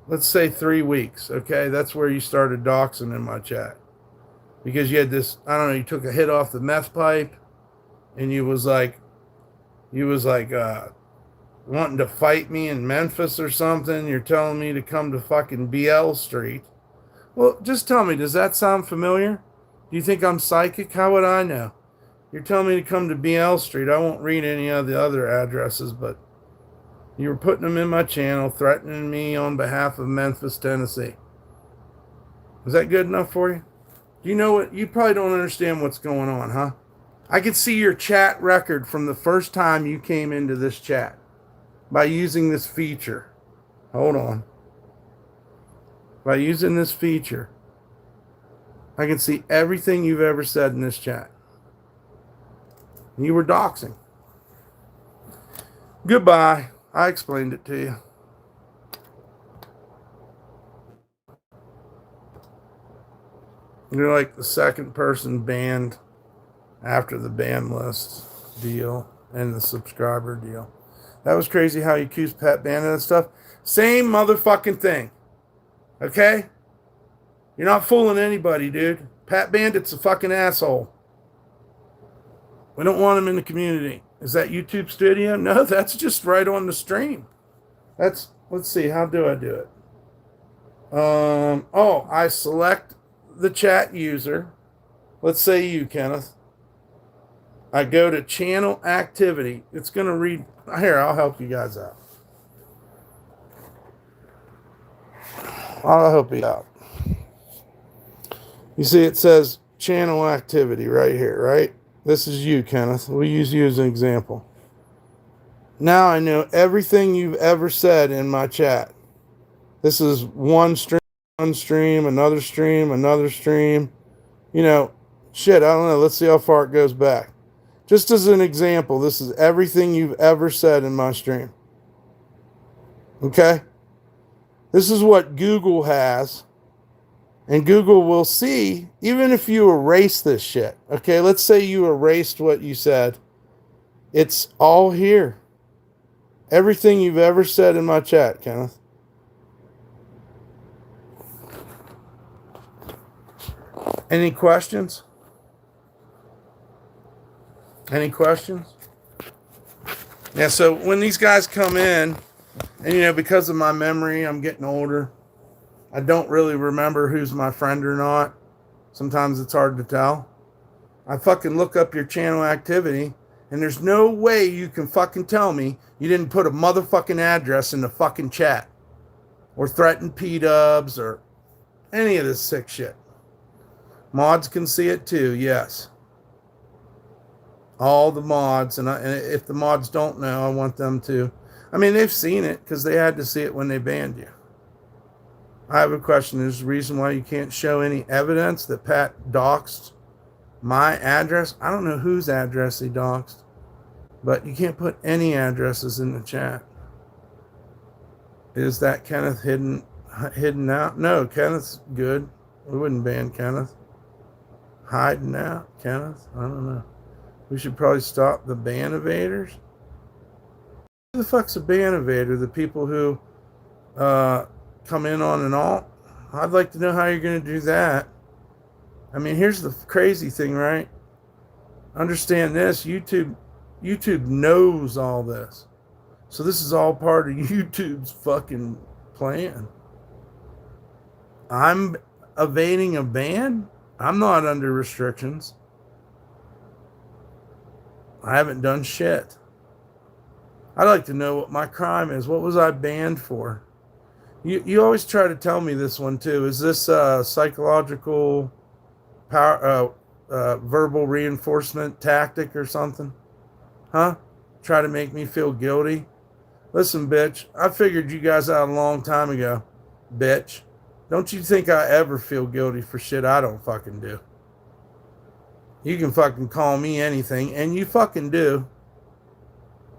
let's say 3 weeks. Okay? That's where you started doxing in my chat. because you had this, I don't know, you took a hit off the meth pipe and you was like wanting to fight me in Memphis or something. You're telling me to come to fucking BL Street. Well, just tell me, does that sound familiar? Do you think I'm psychic? How would I know? You're telling me to come to BL Street. I won't read any of the other addresses, but you were putting them in my channel, threatening me on behalf of Memphis, Tennessee. Is that good enough for you? Do you know what? You probably don't understand what's going on, huh? I can see your chat record from the first time you came into this chat by using this feature. Hold on. By using this feature, I can see everything you've ever said in this chat. You were doxing. Goodbye. I explained it to you. You're like the second person banned after the ban list deal and the subscriber deal. That was crazy how you accused Pat Bandit and stuff. Same motherfucking thing. Okay? You're not fooling anybody, dude. Pat Bandit's a fucking asshole. We don't want him in the community. Is that YouTube Studio? No, that's just right on the stream. Let's see, how do I do it? I select the chat user. Let's say you, Kenneth. I go to channel activity. It's going to read. Here, I'll help you guys out. I'll help you out. You see, it says channel activity right here, right? This is you, Kenneth. We'll use you as an example. Now I know everything you've ever said in my chat. This is one stream, another stream, another stream. You know, shit, I don't know. Let's see how far it goes back. Just as an example, this is everything you've ever said in my stream. Okay? This is what Google has. And Google will see, even if you erase this shit. Okay, let's say you erased what you said. It's all here. Everything you've ever said in my chat, Kenneth. Any questions? Any questions? Yeah, so when these guys come in, and you know, because of my memory, I'm getting older. I don't really remember who's my friend or not. Sometimes it's hard to tell. I fucking look up your channel activity, and there's no way you can fucking tell me you didn't put a motherfucking address in the fucking chat. Or threaten P-dubs or any of this sick shit. Mods can see it too, yes. All the mods, and if the mods don't know, I want them to. I mean, they've seen it because they had to see it when they banned you. I have a question. There's a reason why you can't show any evidence that Pat doxed my address. I don't know whose address he doxed, but you can't put any addresses in the chat. Is that Kenneth hidden out? No, Kenneth's good. We wouldn't ban Kenneth. Hiding out, Kenneth? I don't know. We should probably stop the ban evaders. Who the fuck's a ban evader? The people who come in on an alt? I'd like to know how you're going to do that. I mean, here's the crazy thing, right? Understand this. YouTube knows all this. So this is all part of YouTube's fucking plan. I'm evading a ban? I'm not under restrictions. I haven't done shit. I'd like to know what my crime is. What was I banned for? You always try to tell me this one too. Is this psychological power, verbal reinforcement tactic or something? Huh? Try to make me feel guilty? Listen, bitch, I figured you guys out a long time ago, bitch. Don't you think I ever feel guilty for shit I don't fucking do? You can fucking call me anything, and you fucking do.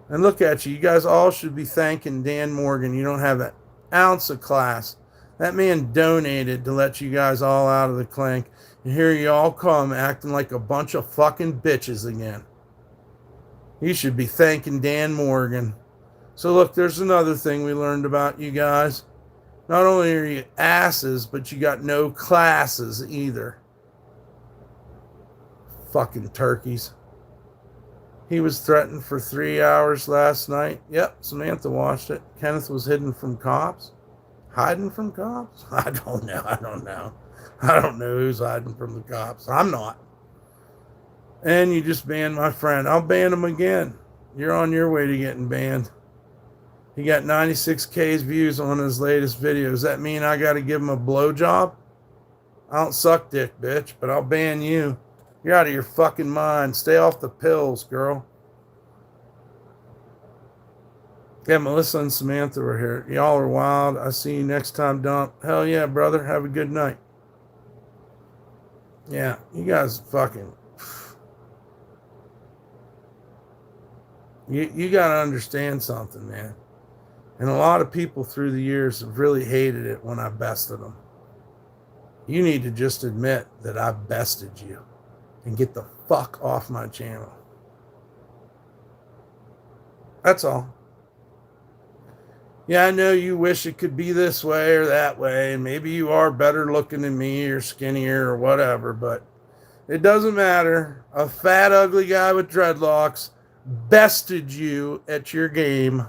And look at you. You guys all should be thanking Dan Morgan. You don't have an ounce of class. That man donated to let you guys all out of the clink. And here you all come acting like a bunch of fucking bitches again. You should be thanking Dan Morgan. So look, there's another thing we learned about you guys. Not only are you asses, but you got no classes either. Fucking turkeys. He was threatened for 3 hours last night. Yep, Samantha watched it. Kenneth was hidden from cops. Hiding from cops? I don't know. I don't know who's hiding from the cops. I'm not. And you just banned my friend. I'll ban him again. You're on your way to getting banned. He got 96K views on his latest video. Does that mean I got to give him a blowjob? I don't suck dick, bitch, but I'll ban you. You're out of your fucking mind. Stay off the pills, girl. Yeah, Melissa and Samantha were here. Y'all are wild. I see you next time, Dump. Hell yeah, brother. Have a good night. Yeah, you guys fucking... You got to understand something, man. And a lot of people through the years have really hated it when I bested them. You need to just admit that I bested you and get the fuck off my channel. That's all. Yeah, I know you wish it could be this way or that way, and maybe you are better looking than me or skinnier or whatever, but it doesn't matter. A fat, ugly guy with dreadlocks bested you at your game,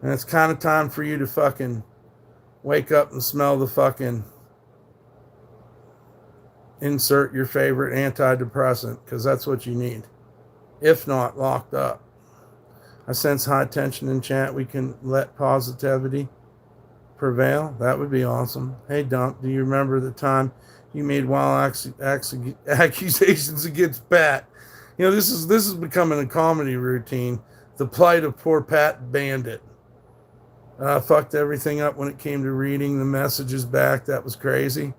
and it's kind of time for you to fucking wake up and smell the fucking insert your favorite antidepressant, because that's what you need. If not, locked up. I sense high tension in chat. We can let positivity prevail. That would be awesome. Hey, Dump, do you remember the time you made wild accusations against Pat? You know, this is becoming a comedy routine. The plight of poor Pat Bandit. Fucked everything up when it came to reading the messages back. That was crazy.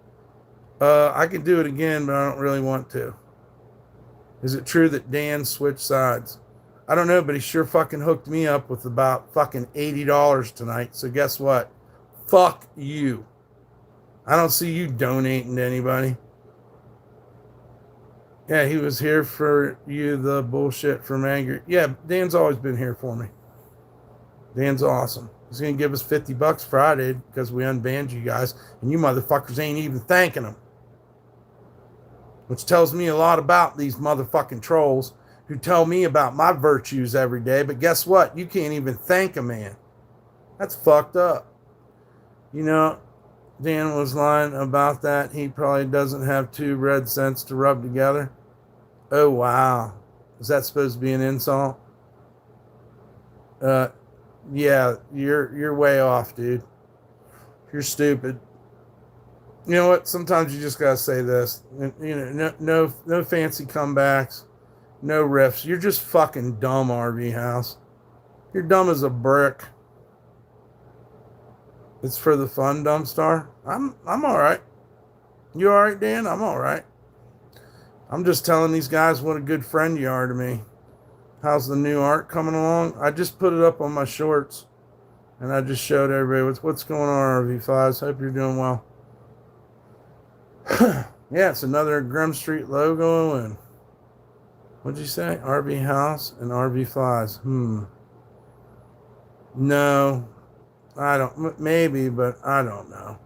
I could do it again, but I don't really want to. Is it true that Dan switched sides? I don't know, but he sure fucking hooked me up with about fucking $80 tonight. So guess what? Fuck you. I don't see you donating to anybody. Yeah, he was here for you, the bullshit from Angry. Yeah, Dan's always been here for me. Dan's awesome. He's going to give us $50 Friday because we unbanned you guys, and you motherfuckers ain't even thanking him. Which tells me a lot about these motherfucking trolls who tell me about my virtues every day, but guess what? You can't even thank a man. That's fucked up. You know, Dan was lying about that. He probably doesn't have two red cents to rub together. Oh, wow. Is that supposed to be an insult? Yeah, you're way off, dude. You're stupid. You know what? Sometimes you just gotta say this. You know, no fancy comebacks, no riffs. You're just fucking dumb, RV House. You're dumb as a brick. It's for the fun, DumpStarr. I'm all right. You all right, Dan? I'm all right. I'm just telling these guys what a good friend you are to me. How's the new art coming along? I just put it up on my shorts, and I just showed everybody what's going on, RV5s. Hope you're doing well. Yeah, it's another Grim Street logo, and what'd you say? RV House and RV5s. No, I don't. Maybe, but I don't know.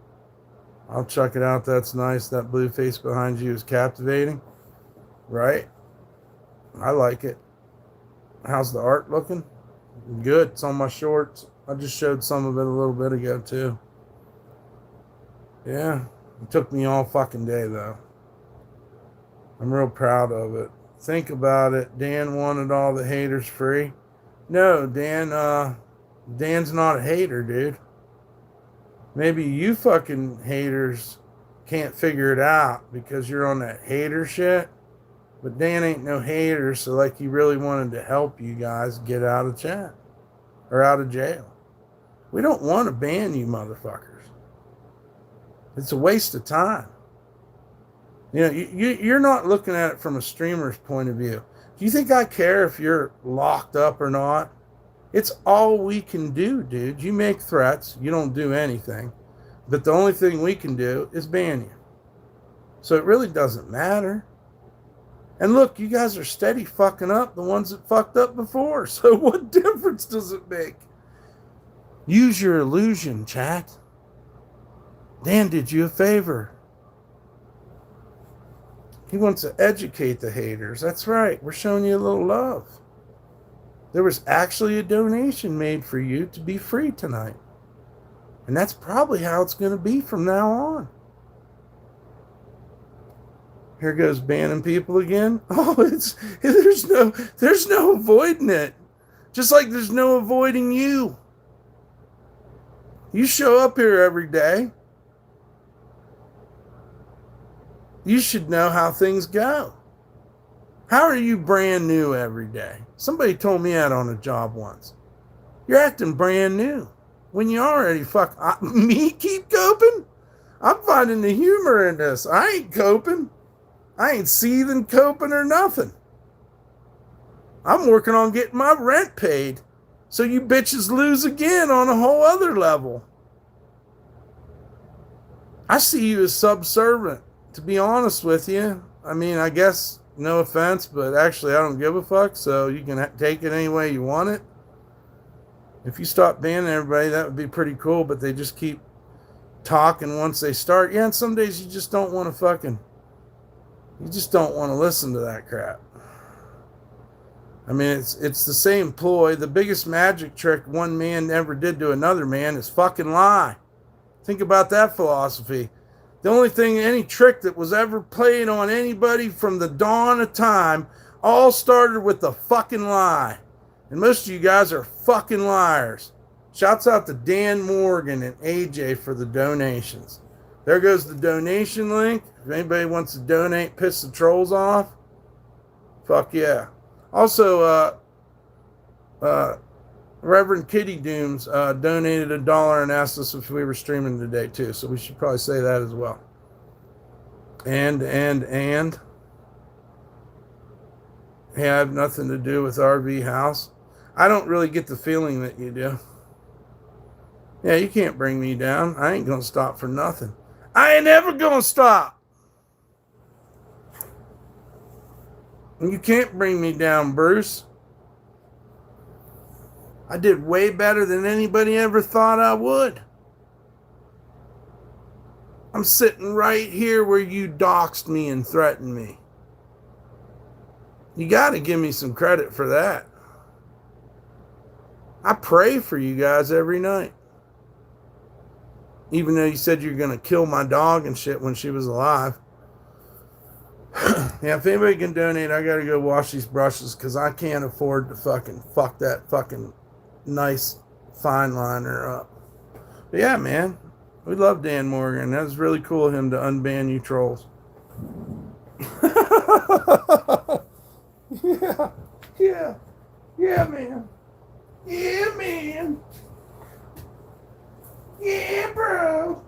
I'll check it out. That's nice. That blue face behind you is captivating. Right? I like it. How's the art looking? Good. It's on my shorts. I just showed some of it a little bit ago, too. Yeah. It took me all fucking day, though. I'm real proud of it. Think about it. Dan wanted all the haters free. No, Dan's not a hater, dude. Maybe you fucking haters can't figure it out because you're on that hater shit. But Dan ain't no hater, so like he really wanted to help you guys get out of chat or out of jail. We don't want to ban you motherfuckers. It's a waste of time. You know, you're not looking at it from a streamer's point of view. Do you think I care if you're locked up or not? It's all we can do, dude. You make threats. You don't do anything. But the only thing we can do is ban you. So it really doesn't matter. And look, you guys are steady fucking up the ones that fucked up before. So what difference does it make? Use your illusion, chat. Dan did you a favor. He wants to educate the haters. That's right. We're showing you a little love. There was actually a donation made for you to be free tonight. And that's probably how it's going to be from now on. Here goes banning people again. Oh, there's no avoiding it. Just like there's no avoiding you. You show up here every day. You should know how things go. How are you brand new every day? Somebody told me that on a job once. You're acting brand new when you already me keep coping. I'm finding the humor in this. I ain't coping. I ain't seething, coping, or nothing. I'm working on getting my rent paid so you bitches lose again on a whole other level. I see you as subservient, to be honest with you. I mean, I guess, no offense, but actually I don't give a fuck, so you can take it any way you want it. If you stop banning everybody, that would be pretty cool, but they just keep talking once they start. Yeah, and some days you just don't want to listen to that crap. I mean, it's the same ploy. The biggest magic trick one man ever did to another man is fucking lie. Think about that philosophy. The only thing, any trick that was ever played on anybody from the dawn of time all started with the fucking lie. And most of you guys are fucking liars. Shouts out to Dan Morgan and AJ for the donations. There goes the donation link. If anybody wants to donate, piss the trolls off, fuck yeah. Also, Reverend Kitty Dooms donated $1 and asked us if we were streaming today too, so we should probably say that as well. And have nothing to do with RV House. I don't really get the feeling that you do. Yeah, you can't bring me down. I ain't gonna stop for nothing. I ain't ever gonna stop. You can't bring me down, Bruce. I did way better than anybody ever thought I would. I'm sitting right here where you doxed me and threatened me. You got to give me some credit for that. I pray for you guys every night. Even though you said you're going to kill my dog and shit when she was alive. Yeah, if anybody can donate, I got to go wash these brushes because I can't afford to fucking fuck that fucking nice fine liner up. But yeah, man, we love Dan Morgan. That was really cool of him to unban you trolls. Yeah, man. Yeah, man. Yeah, bro.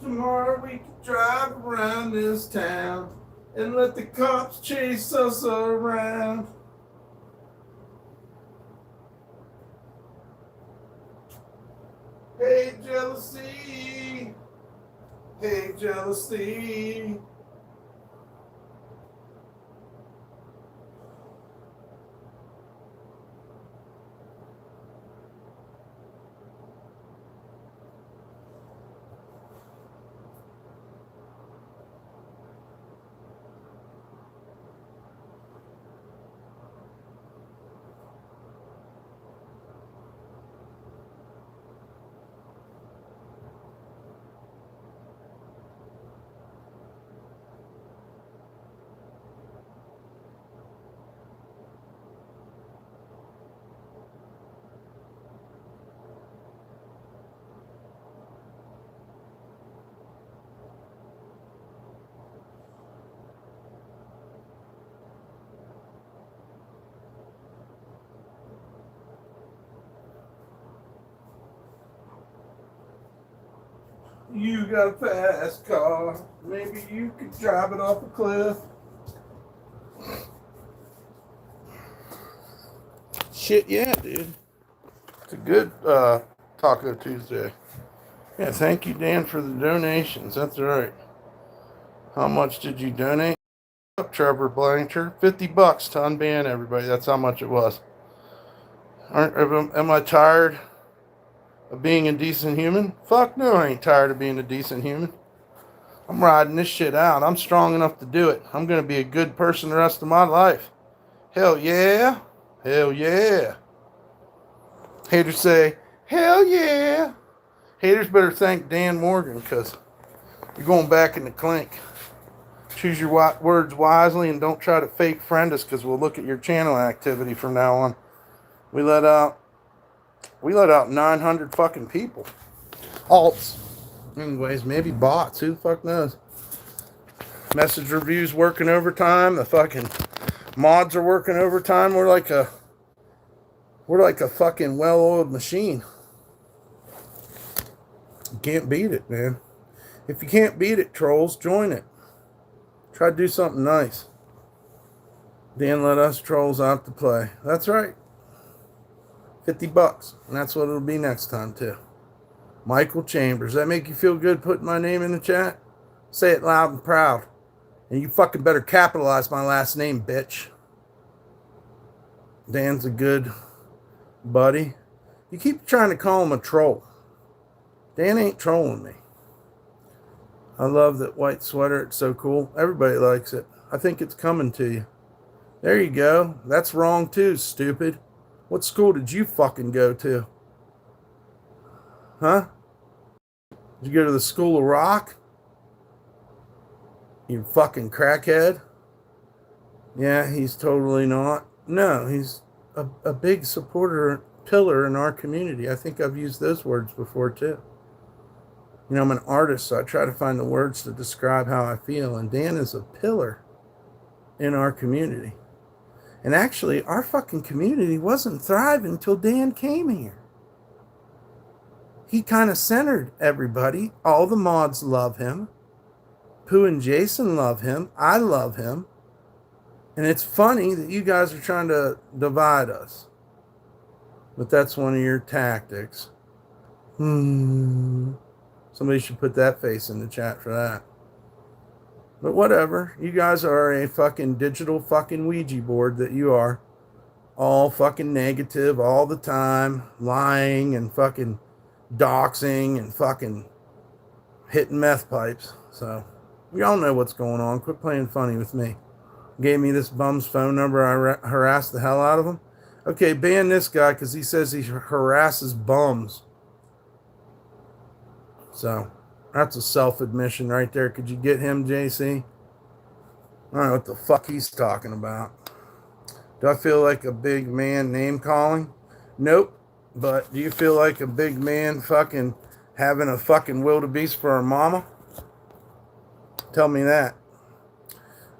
Tomorrow we can drive around this town and let the cops chase us around. Hey, jealousy. Hey, jealousy. You got a fast car. Maybe you could drive it off a cliff. Shit, yeah, dude. It's a good Taco Tuesday. Yeah, thank you, Dan, for the donations. That's right. How much did you donate? Trevor Blanchard, $50 to unban everybody. That's how much it was. Am I tired of being a decent human? Fuck no, I ain't tired of being a decent human. I'm riding this shit out. I'm strong enough to do it. I'm going to be a good person the rest of my life. Hell yeah. Hell yeah. Haters say, hell yeah. Haters better thank Dan Morgan because you're going back in the clink. Choose your words wisely and don't try to fake friend us because we'll look at your channel activity from now on. We let out 900 fucking people. Alts. Anyways, maybe bots. Who the fuck knows? Message reviews working overtime. The fucking mods are working overtime. We're like a fucking well-oiled machine. You can't beat it, man. If you can't beat it, trolls, join it. Try to do something nice. Dan let us trolls out to play. That's right. $50. And that's what it'll be next time, too. Michael Chambers. That make you feel good putting my name in the chat? Say it loud and proud. And you fucking better capitalize my last name, bitch. Dan's a good buddy. You keep trying to call him a troll. Dan ain't trolling me. I love that white sweater. It's so cool. Everybody likes it. I think it's coming to you. There you go. That's wrong too, stupid. What school did you fucking go to? Huh? Did you go to the School of Rock? You fucking crackhead? Yeah, he's totally not. No, he's a big supporter, pillar in our community. I think I've used those words before too. You know, I'm an artist, so I try to find the words to describe how I feel. And Dan is a pillar in our community. And actually, our fucking community wasn't thriving until Dan came here. He kind of centered everybody. All the mods love him. Pooh and Jason love him. I love him. And it's funny that you guys are trying to divide us. But that's one of your tactics. Somebody should put that face in the chat for that. But whatever. You guys are a fucking digital fucking Ouija board that you are. All fucking negative all the time. Lying and fucking doxing and fucking hitting meth pipes. So, we all know what's going on. Quit playing funny with me. Gave me this bum's phone number. I harassed the hell out of him. Okay, ban this guy because he says he harasses bums. So, that's a self-admission right there. Could you get him, JC? I don't know what the fuck he's talking about. Do I feel like a big man name calling? Nope. But do you feel like a big man fucking having a fucking wildebeest for a mama? Tell me that.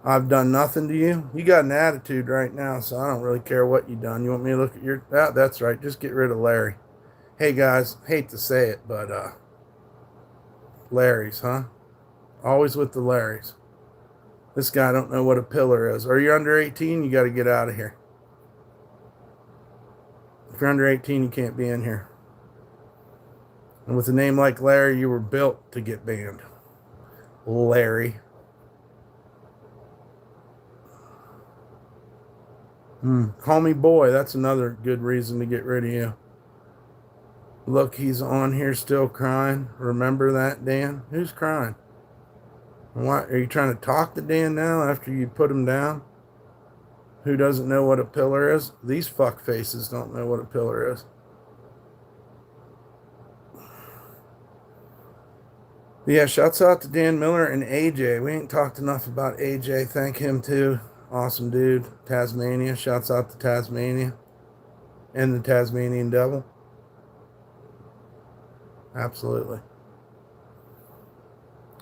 I've done nothing to you. You got an attitude right now, so I don't really care what you done. You want me to look at your... Oh, that's right. Just get rid of Larry. Hey, guys. Hate to say it, but... Larry's, huh? Always with the Larrys. This guy don't know what a pillar is. Are you under 18? You got to get out of here. If you're under 18, you can't be in here. And with a name like Larry, you were built to get banned. Larry. Call me boy. That's another good reason to get rid of you. Look, he's on here still crying. Remember that, Dan? Who's crying? Why are you trying to talk to Dan now after you put him down? Who doesn't know what a pillar is? These fuck faces don't know what a pillar is. Yeah, shouts out to Dan Miller and AJ. We ain't talked enough about AJ. Thank him too. Awesome dude. Tasmania. Shouts out to Tasmania. And the Tasmanian Devil. Absolutely.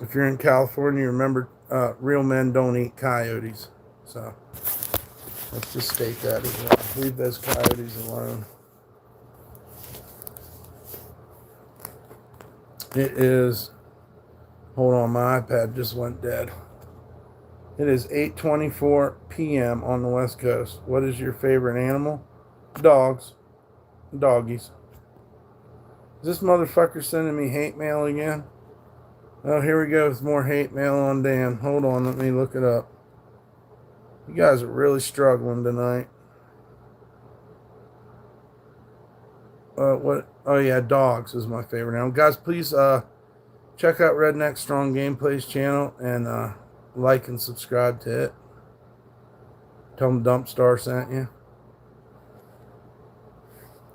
If you're in California, remember, real men don't eat coyotes. So, let's just state that as well. Leave those coyotes alone. It is Hold on, my iPad just went dead. It is 8:24 p.m. on the West Coast. What is your favorite animal? Dogs. Doggies. Is this motherfucker sending me hate mail again? Oh, here we go with more hate mail on Dan. Hold on, let me look it up. You guys are really struggling tonight. What? Oh yeah, dogs is my favorite animal. Guys, please check out Redneck Strong Gameplays channel and like and subscribe to it. Tell them DumpStarr sent you.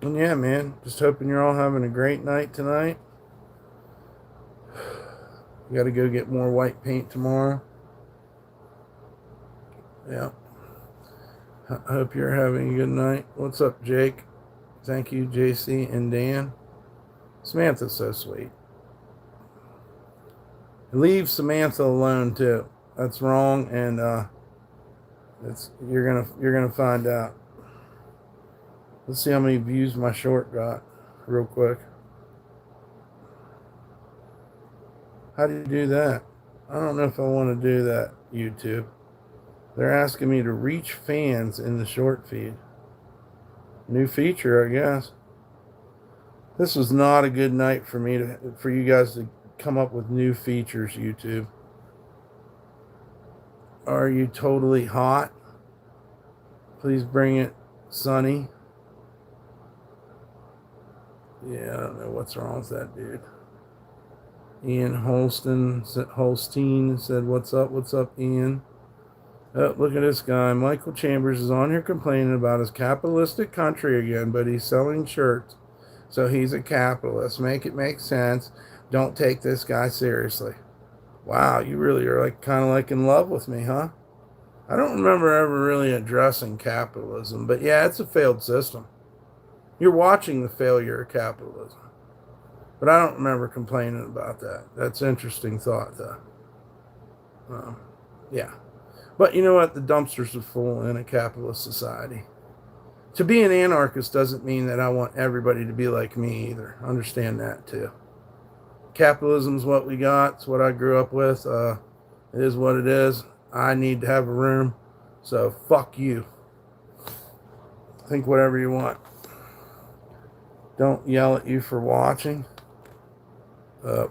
And yeah, man, just hoping you're all having a great night tonight. You got to go get more white paint tomorrow. Yeah. I hope you're having a good night. What's up, Jake? Thank you, JC and Dan. Samantha's so sweet. Leave Samantha alone too. That's wrong, and you're gonna find out. Let's see how many views my short got, real quick. How do you do that? I don't know if I want to do that, YouTube. They're asking me to reach fans in the short feed. New feature, I guess. This was not a good night for me for you guys to come up with new features, YouTube. Are you totally hot? Please bring it sunny. Yeah, I don't know what's wrong with that dude. Ian Holstein said, what's up? What's up, Ian? Oh, look at this guy. Michael Chambers is on here complaining about his capitalistic country again, but he's selling shirts. So he's a capitalist. Make it make sense. Don't take this guy seriously. Wow, you really are like kind of like in love with me, huh? I don't remember ever really addressing capitalism, but yeah, it's a failed system. You're watching the failure of capitalism. But I don't remember complaining about that. That's an interesting thought, though. Yeah. But you know what? The dumpsters are full in a capitalist society. To be an anarchist doesn't mean that I want everybody to be like me either. Understand that, too. Capitalism's what we got. It's what I grew up with. It is what it is. I need to have a room. So, fuck you. Think whatever you want. Don't yell at you for watching.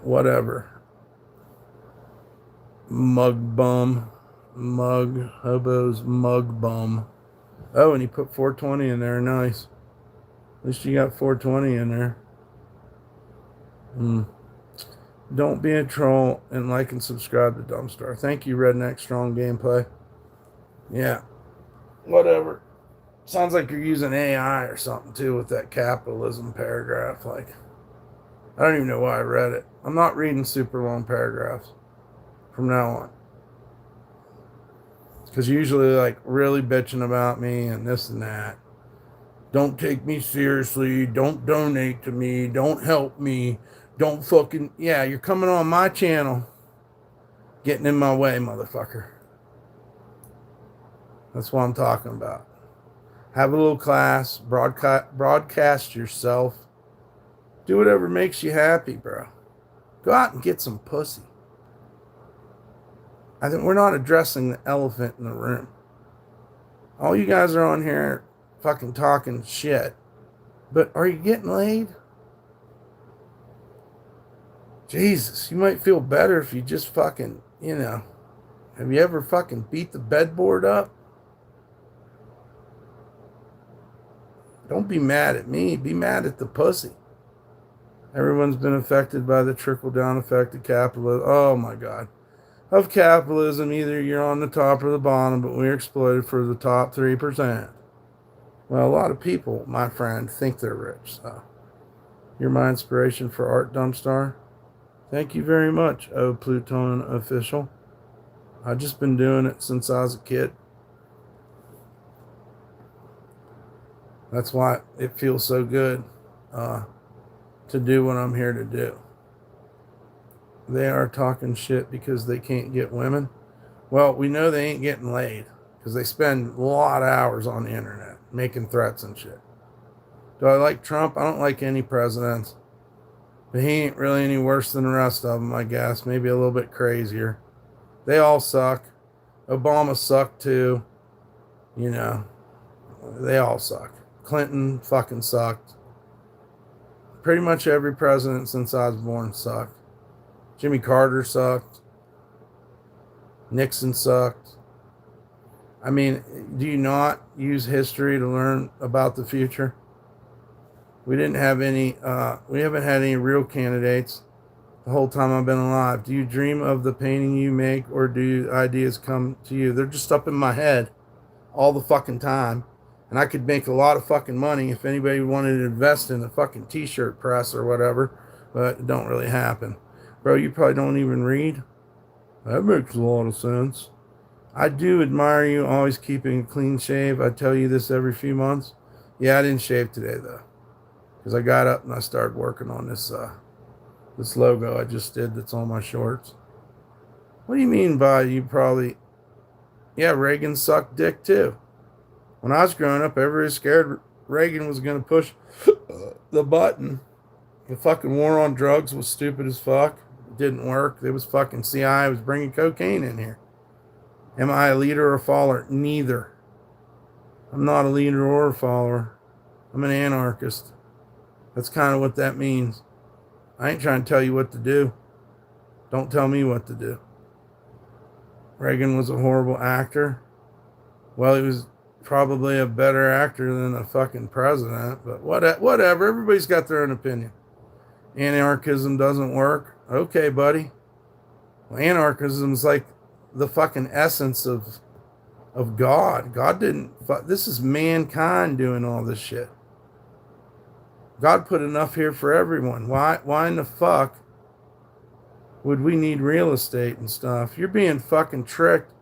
Whatever. Mug bum. Mug. Hobo's mug bum. Oh, and he put 420 in there. Nice. At least you got 420 in there. Don't be a troll and like and subscribe to DumpStarr. Thank you, Redneck Strong Gameplay. Yeah. Whatever. Sounds like you're using AI or something, too, with that capitalism paragraph. Like, I don't even know why I read it. I'm not reading super long paragraphs from now on. Because usually, like, really bitching about me and this and that. Don't take me seriously. Don't donate to me. Don't help me. Don't fucking... Yeah, you're coming on my channel. Getting in my way, motherfucker. That's what I'm talking about. Have a little class. Broadcast yourself. Do whatever makes you happy, bro. Go out and get some pussy. I think we're not addressing the elephant in the room. All you guys are on here fucking talking shit. But are you getting laid? Jesus, you might feel better if you just fucking, you know. Have you ever fucking beat the bedboard up? Don't be mad at me. Be mad at the pussy. Everyone's been affected by the trickle-down effect of capitalism. Oh, my God. Of capitalism, either you're on the top or the bottom, but we're exploited for the top 3%. Well, a lot of people, my friend, think they're rich. So, you're my inspiration for art, DumpStarr. Thank you very much, oh Pluton official. I've just been doing it since I was a kid. That's why it feels so good to do what I'm here to do. They are talking shit because they can't get women. Well, we know they ain't getting laid because they spend a lot of hours on the internet making threats and shit. Do I like Trump? I don't like any presidents. But he ain't really any worse than the rest of them, I guess. Maybe a little bit crazier. They all suck. Obama sucked too. You know, they all suck. Clinton fucking sucked. Pretty much every president since I was born sucked. Jimmy Carter sucked. Nixon sucked. I mean, do you not use history to learn about the future? We didn't have any, we haven't had any real candidates the whole time I've been alive. Do you dream of the painting you make, or do ideas come to you? They're just up in my head all the fucking time. And I could make a lot of fucking money if anybody wanted to invest in a fucking t-shirt press or whatever, but it don't really happen. Bro, you probably don't even read? That makes a lot of sense. I do admire you always keeping a clean shave. I tell you this every few months. Yeah, I didn't shave today though, because I got up and I started working on this this logo I just did that's on my shorts. What do you mean by you probably? Yeah, Reagan sucked dick too. When I was growing up, everybody was scared Reagan was going to push the button. The fucking war on drugs was stupid as fuck. It didn't work. It was fucking CIA was bringing cocaine in here. Am I a leader or a follower? Neither. I'm not a leader or a follower. I'm an anarchist. That's kind of what that means. I ain't trying to tell you what to do. Don't tell me what to do. Reagan was a horrible actor. Well, he was probably a better actor than a fucking president, but whatever. Everybody's got their own opinion. Anarchism doesn't work. Okay, buddy. Well, anarchism is like the fucking essence of God. God didn't. This is mankind doing all this shit. God put enough here for everyone. Why in the fuck would we need real estate and stuff? You're being fucking tricked,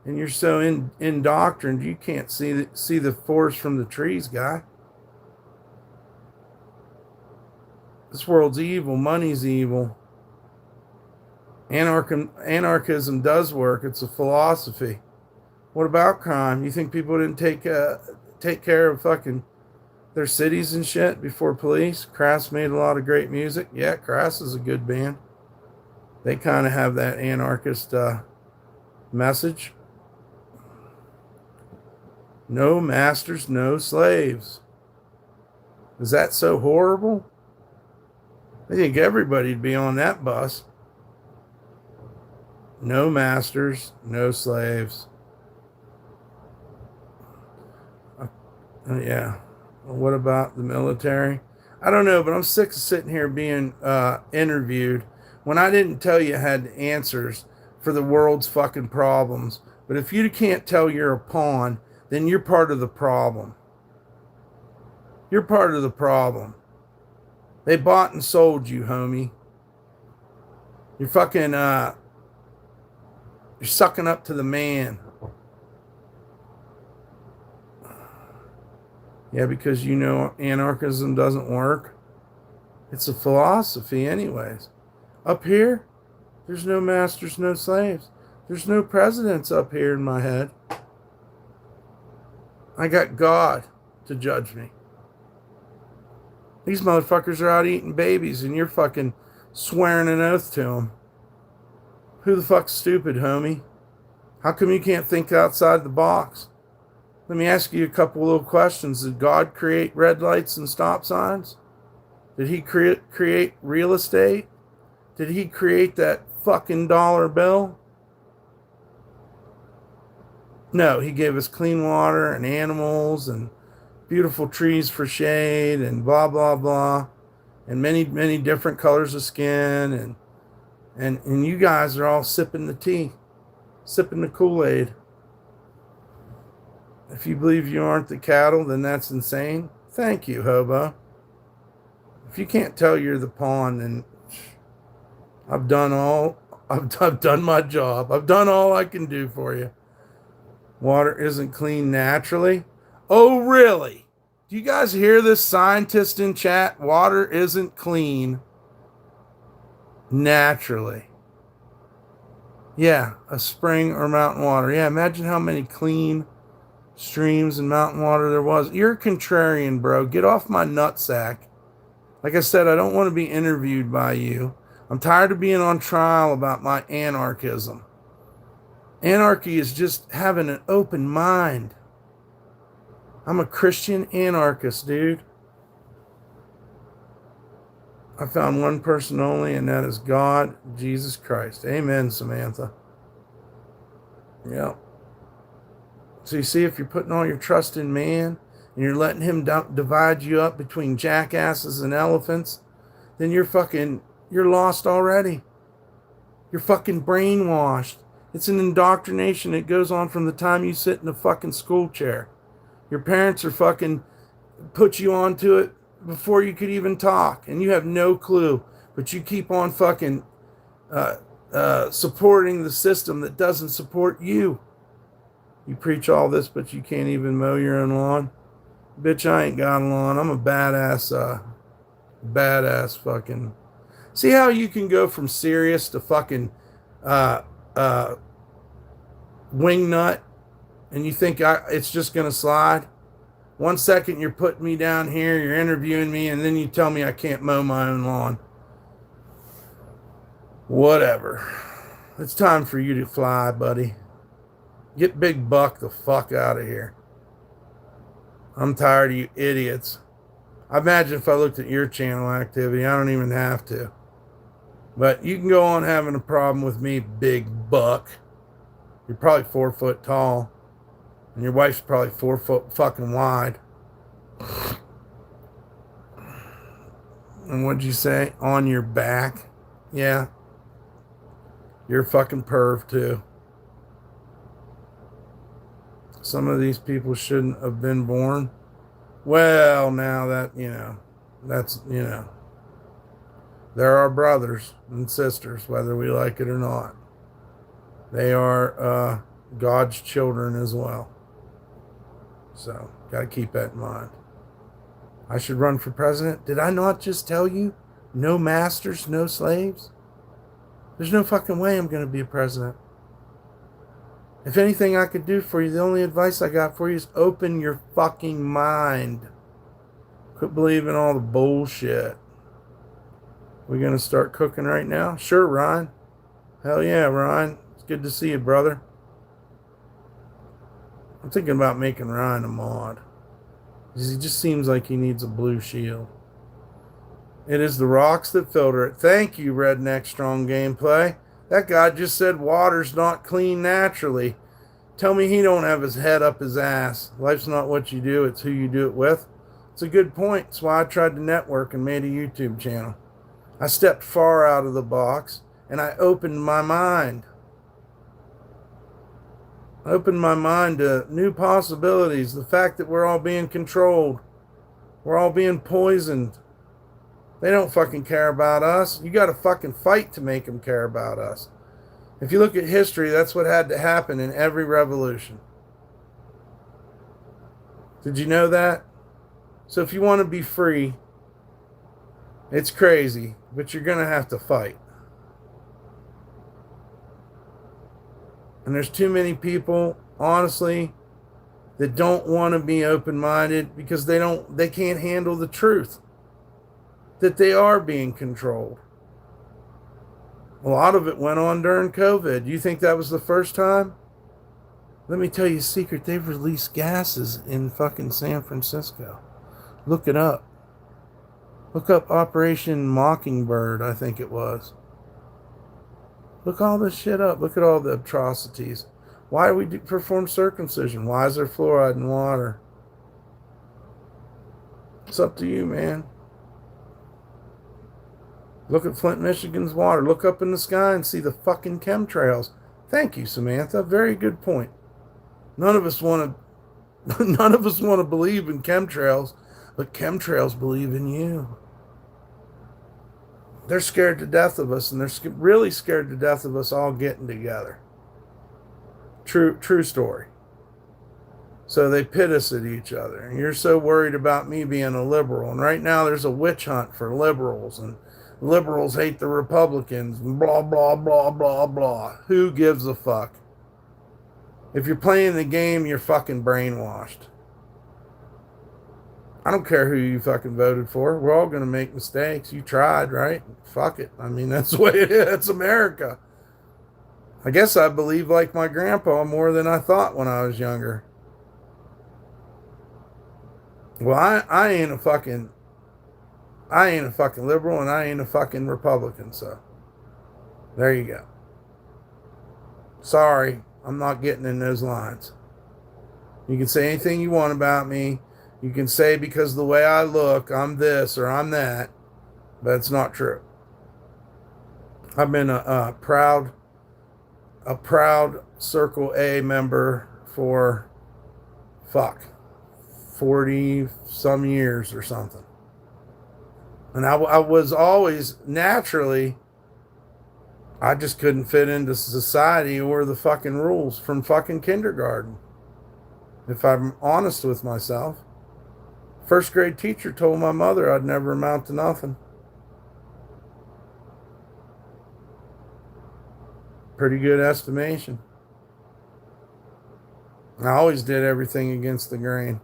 and you're so indoctrined you can't see the forest from the trees, guy. This world's evil. Money's evil. Anarchism does work. It's a philosophy. What about crime? You think people didn't take care of fucking their cities and shit before police? Crass made a lot of great music. Yeah, Crass is a good band. They kind of have that anarchist message. No masters, no slaves. Is that so horrible? I think everybody'd be on that bus. No masters, no slaves. Yeah. What about the military? I don't know, but I'm sick of sitting here being interviewed when I didn't tell you I had answers for the world's fucking problems. But if you can't tell you're a pawn, then you're part of the problem. You're part of the problem. They bought and sold you, homie. You're fucking, you're sucking up to the man. Yeah, because you know anarchism doesn't work. It's a philosophy anyways. Up here, there's no masters, no slaves. There's no presidents up here in my head. I got God to judge me. These motherfuckers are out eating babies and you're fucking swearing an oath to them. Who the fuck's stupid, homie? How come you can't think outside the box? Let me ask you a couple little questions. Did God create red lights and stop signs? Did he create real estate? Did he create that fucking dollar bill? No, he gave us clean water and animals and beautiful trees for shade and blah, blah, blah. And many, many different colors of skin. And you guys are all sipping the tea, sipping the Kool-Aid. If you believe you aren't the cattle, then that's insane. Thank you, hobo. If you can't tell you're the pawn, then I've done my job. I've done all I can do for you. Water isn't clean naturally. Oh, really? Do you guys hear this, scientist in chat? Water isn't clean naturally. Yeah, a spring or mountain water. Yeah, imagine how many clean streams and mountain water there was. You're a contrarian, bro. Get off my nutsack Like I said, I don't want to be interviewed by you. I'm tired of being on trial about my anarchism. Anarchy is just having an open mind. I'm a Christian anarchist, dude. I found one person only, and that is God, Jesus Christ. Amen, Samantha. Yeah. So you see, if you're putting all your trust in man and you're letting him divide you up between jackasses and elephants, then you're lost already. You're fucking brainwashed. It's an indoctrination that goes on from the time you sit in a fucking school chair. Your parents are fucking put you onto it before you could even talk, and you have no clue, but you keep on fucking supporting the system that doesn't support you. You preach all this, but you can't even mow your own lawn. Bitch, I ain't got a lawn. I'm a badass fucking. See how you can go from serious to fucking wing nut, and you think it's just gonna slide? 1 second you're putting me down here, you're interviewing me, and then you tell me I can't mow my own lawn. Whatever. It's time for you to fly, buddy. Get Big Buck the fuck out of here. I'm tired of you idiots. I imagine if I looked at your channel activity, I don't even have to. But you can go on having a problem with me, Big Buck. You're probably 4 foot tall. And your wife's probably 4 foot fucking wide. And what'd you say? On your back? Yeah. You're a fucking perv too. Some of these people shouldn't have been born. Well, now that, that's, they're our brothers and sisters, whether we like it or not. They are God's children as well. So, got to keep that in mind. I should run for president. Did I not just tell you? No masters, no slaves? There's no fucking way I'm going to be a president. If anything I could do for you, the only advice I got for you is open your fucking mind. Quit believing all the bullshit. We going to start cooking right now? Sure, Ryan. Hell yeah, Ryan. It's good to see you, brother. I'm thinking about making Ryan a mod. He just seems like he needs a blue shield. It is the rocks that filter it. Thank you, Redneck Strong Gameplay. That guy just said water's not clean naturally. Tell me he don't have his head up his ass. Life's not what you do, it's who you do it with. It's a good point. That's why I tried to network and made a YouTube channel. I stepped far out of the box, and I opened my mind. I opened my mind to new possibilities. The fact that we're all being controlled. We're all being poisoned. They don't fucking care about us. You got to fucking fight to make them care about us. If you look at history, that's what had to happen in every revolution. Did you know that? So if you want to be free, it's crazy, but you're going to have to fight. And there's too many people, honestly, that don't want to be open-minded because they can't handle the truth that they are being controlled. A lot of it went on during COVID. You think that was the first time? Let me tell you a secret. They've released gases in fucking San Francisco. Look it up. Look up Operation Mockingbird, I think it was. Look all this shit up. Look at all the atrocities. Why do we perform circumcision? Why is there fluoride in water? It's up to you, man. Look at Flint, Michigan's water. Look up in the sky and see the fucking chemtrails. Thank you, Samantha. Very good point. None of us want to believe in chemtrails, but chemtrails believe in you. They're scared to death of us, and they're really scared to death of us all getting together. True story. So they pit us at each other. And you're so worried about me being a liberal. And right now there's a witch hunt for liberals. And liberals hate the Republicans. And blah, blah, blah, blah, blah. Who gives a fuck? If you're playing the game, you're fucking brainwashed. I don't care who you fucking voted for. We're all going to make mistakes. You tried, right? Fuck it. I mean, that's the way it is. It's America. I guess I believe like my grandpa more than I thought when I was younger. Well, I ain't a fucking liberal and I ain't a fucking Republican, so there you go. Sorry, I'm not getting in those lines. You can say anything you want about me. You can say because of the way I look, I'm this or I'm that, but it's not true. I've been a proud Circle A member for fuck 40 some years or something. And I was always naturally, I just couldn't fit into society or the fucking rules from fucking kindergarten. If I'm honest with myself, first grade teacher told my mother I'd never amount to nothing. Pretty good estimation. I always did everything against the grain.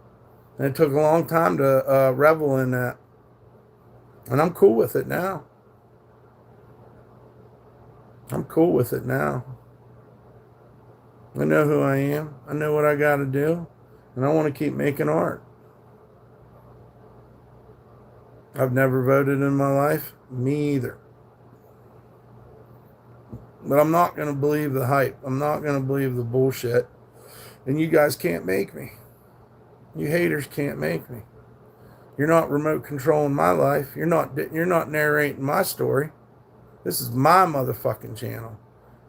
And it took a long time to revel in that. And I'm cool with it now. I'm cool with it now. I know who I am. I know what I got to do. And I want to keep making art. I've never voted in my life. Me either. But I'm not going to believe the hype. I'm not going to believe the bullshit. And you guys can't make me. You haters can't make me. You're not remote controlling my life. You're not narrating my story. This is my motherfucking channel.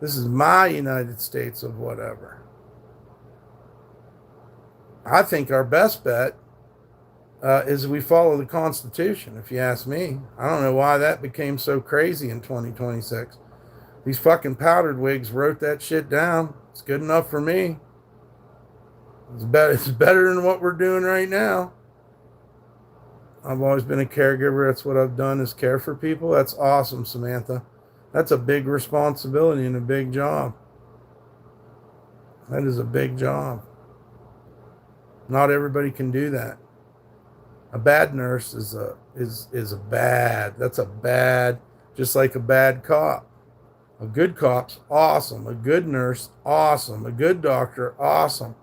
This is my United States of whatever. I think our best bet is we follow the Constitution, if you ask me. I don't know why that became so crazy in 2026. These fucking powdered wigs wrote that shit down. It's good enough for me. It's better than what we're doing right now. I've always been a caregiver. That's what I've done is care for people. That's awesome, Samantha. That's a big responsibility and a big job. That is a big job. Not everybody can do that. A bad nurse is a bad. That's a bad, just like a bad cop. A good cop's awesome. A good nurse, awesome. A good doctor, awesome.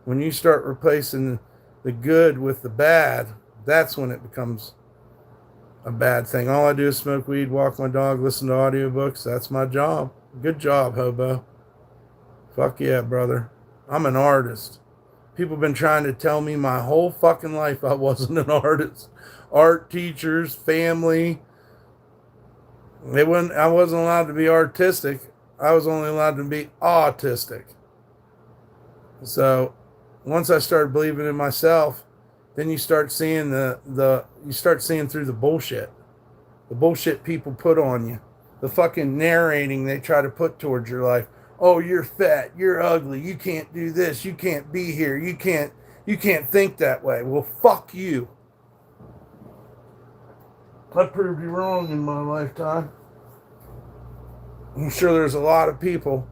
When you start replacing the good with the bad, that's when it becomes a bad thing. All I do is smoke weed, walk my dog, listen to audiobooks. That's my job. Good job, hobo. Fuck yeah, brother. I'm an artist. People have been trying to tell me my whole fucking life I wasn't an artist. Art teachers, family. I wasn't allowed to be artistic. I was only allowed to be autistic. So once I started believing in myself, then you start seeing you start seeing through the bullshit. The bullshit people put on you. The fucking narrating they try to put towards your life. Oh, you're fat, you're ugly, you can't do this, you can't be here, you can't think that way. Well, fuck you. I proved you wrong in my lifetime. I'm sure there's a lot of people.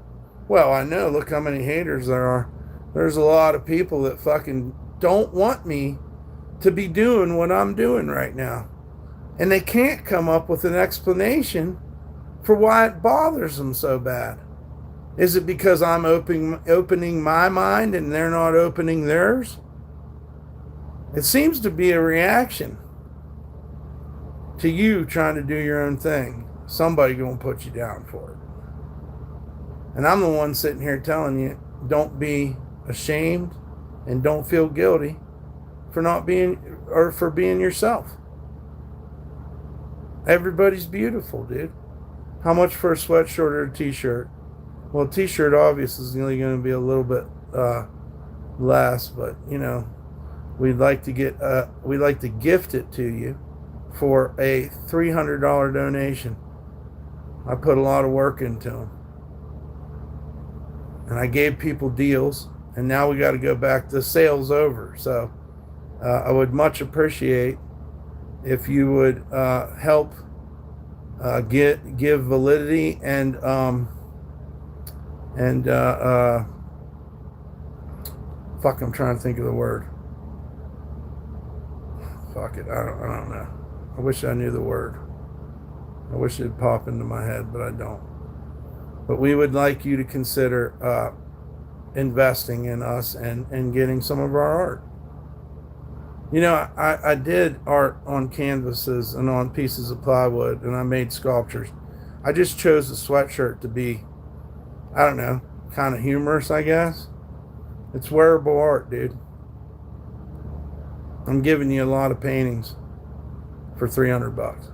Well, I know, look how many haters there are. There's a lot of people that fucking don't want me to be doing what I'm doing right now. And they can't come up with an explanation for why it bothers them so bad. Is it because I'm opening my mind and they're not opening theirs? It seems to be a reaction to you trying to do your own thing. Somebody gonna put you down for it. And I'm the one sitting here telling you, don't be ashamed and don't feel guilty for not being, or for being yourself. Everybody's beautiful, dude. How much for a sweatshirt or a t-shirt? Well, a t-shirt obviously is only going to be a little bit less, but you know, we'd like to gift it to you for a $300 donation. I put a lot of work into them, and I gave people deals, and now we got to go back. The sale's over, so I would much appreciate if you would help give validity and fuck, I'm trying to think of the word. fuck it. I don't know. I wish I knew the word. I wish it'd pop into my head, but I don't. But we would like you to consider investing in us and getting some of our art. You know, I did art on canvases and on pieces of plywood, and I made sculptures. I just chose the sweatshirt to be, I don't know, kind of humorous, I guess. It's wearable art, dude. I'm giving you a lot of paintings for $300.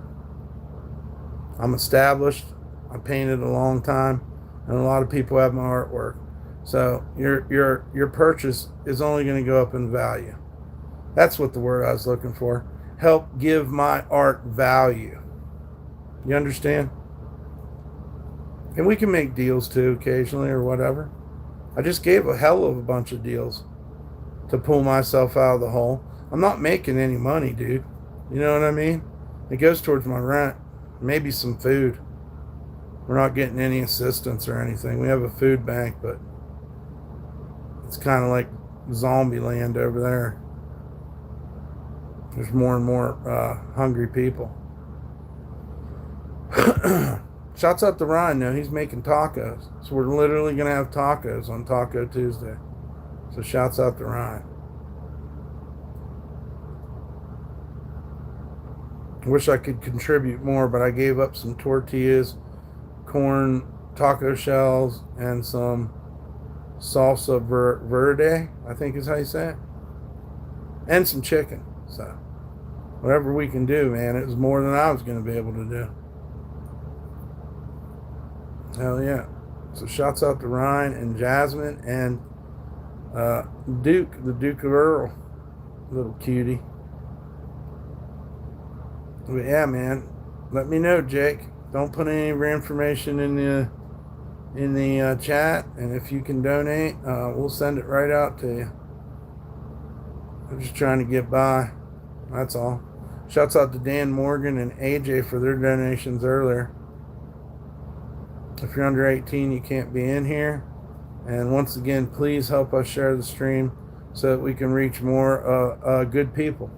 I'm established. I painted a long time, and a lot of people have my artwork. So your purchase is only going to go up in value. That's what the word I was looking for. Help give my art value. You understand? And we can make deals too occasionally or whatever. I just gave a hell of a bunch of deals to pull myself out of the hole. I'm not making any money, dude. You know what I mean? It goes towards my rent, maybe some food. We're not getting any assistance or anything. We have a food bank, but it's kind of like zombie land over there. There's more and more hungry people. Shouts out to Ryan, though. He's making tacos. So we're literally going to have tacos on Taco Tuesday. So shouts out to Ryan. I wish I could contribute more, but I gave up some tortillas, corn, taco shells, and some salsa verde, I think is how you say it, and some chicken. So whatever we can do, man, it was more than I was going to be able to do. Hell yeah. So shouts out to Ryan and Jasmine and Duke, the Duke of Earl, little cutie. But yeah, man, let me know, Jake. Don't put any of your information in the chat, and if you can donate, we'll send it right out to you. I'm just trying to get by. That's all. Shouts out to Dan Morgan and AJ for their donations earlier. If you're under 18, you can't be in here. And once again, please help us share the stream so that we can reach more good people.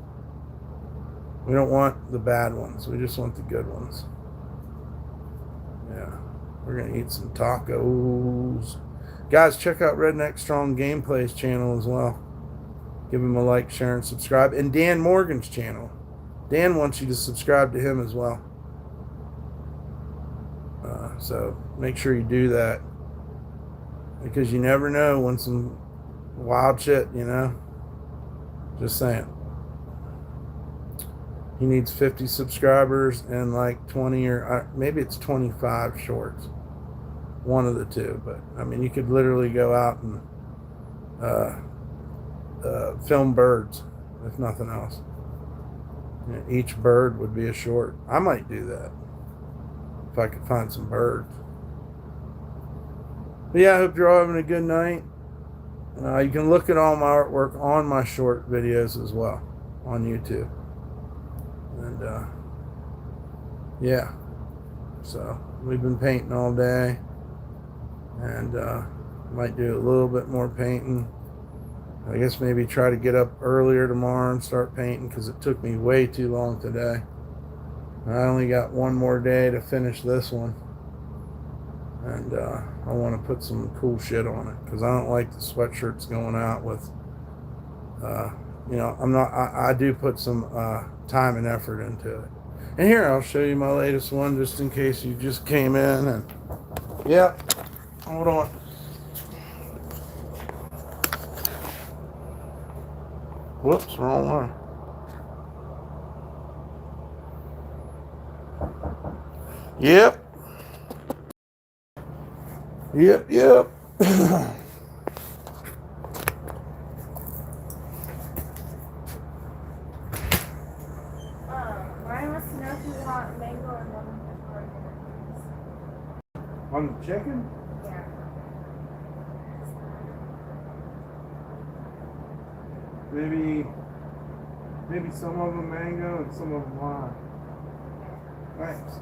We don't want the bad ones. We just want the good ones. Yeah. We're going to eat some tacos. Guys, check out Redneck Strong Gameplay's channel as well. Give him a like, share, and subscribe. And Dan Morgan's channel. Dan wants you to subscribe to him as well. So make sure you do that. Because you never know when some wild shit, you know. Just saying. He needs 50 subscribers and like 20 or maybe it's 25 shorts. One of the two. But, I mean, you could literally go out and film birds, if nothing else. You know, each bird would be a short. I might do that if I could find some birds. But yeah, I hope you're all having a good night. You can look at all my artwork on my short videos as well on YouTube. And yeah, so we've been painting all day, and might do a little bit more painting. I guess maybe try to get up earlier tomorrow and start painting, because it took me way too long today. I only got one more day to finish this one, and I want to put some cool shit on it, because I don't like the sweatshirts going out with you know, I do put some time and effort into it. And here, I'll show you my latest one, just in case you just came in. And yeah, hold on. Whoops, wrong one. Yep. Yep. Ryan wants to know if you want mango or lemon pepper. On the chicken? Yeah. Maybe some of them mango and some of them lime. Thanks.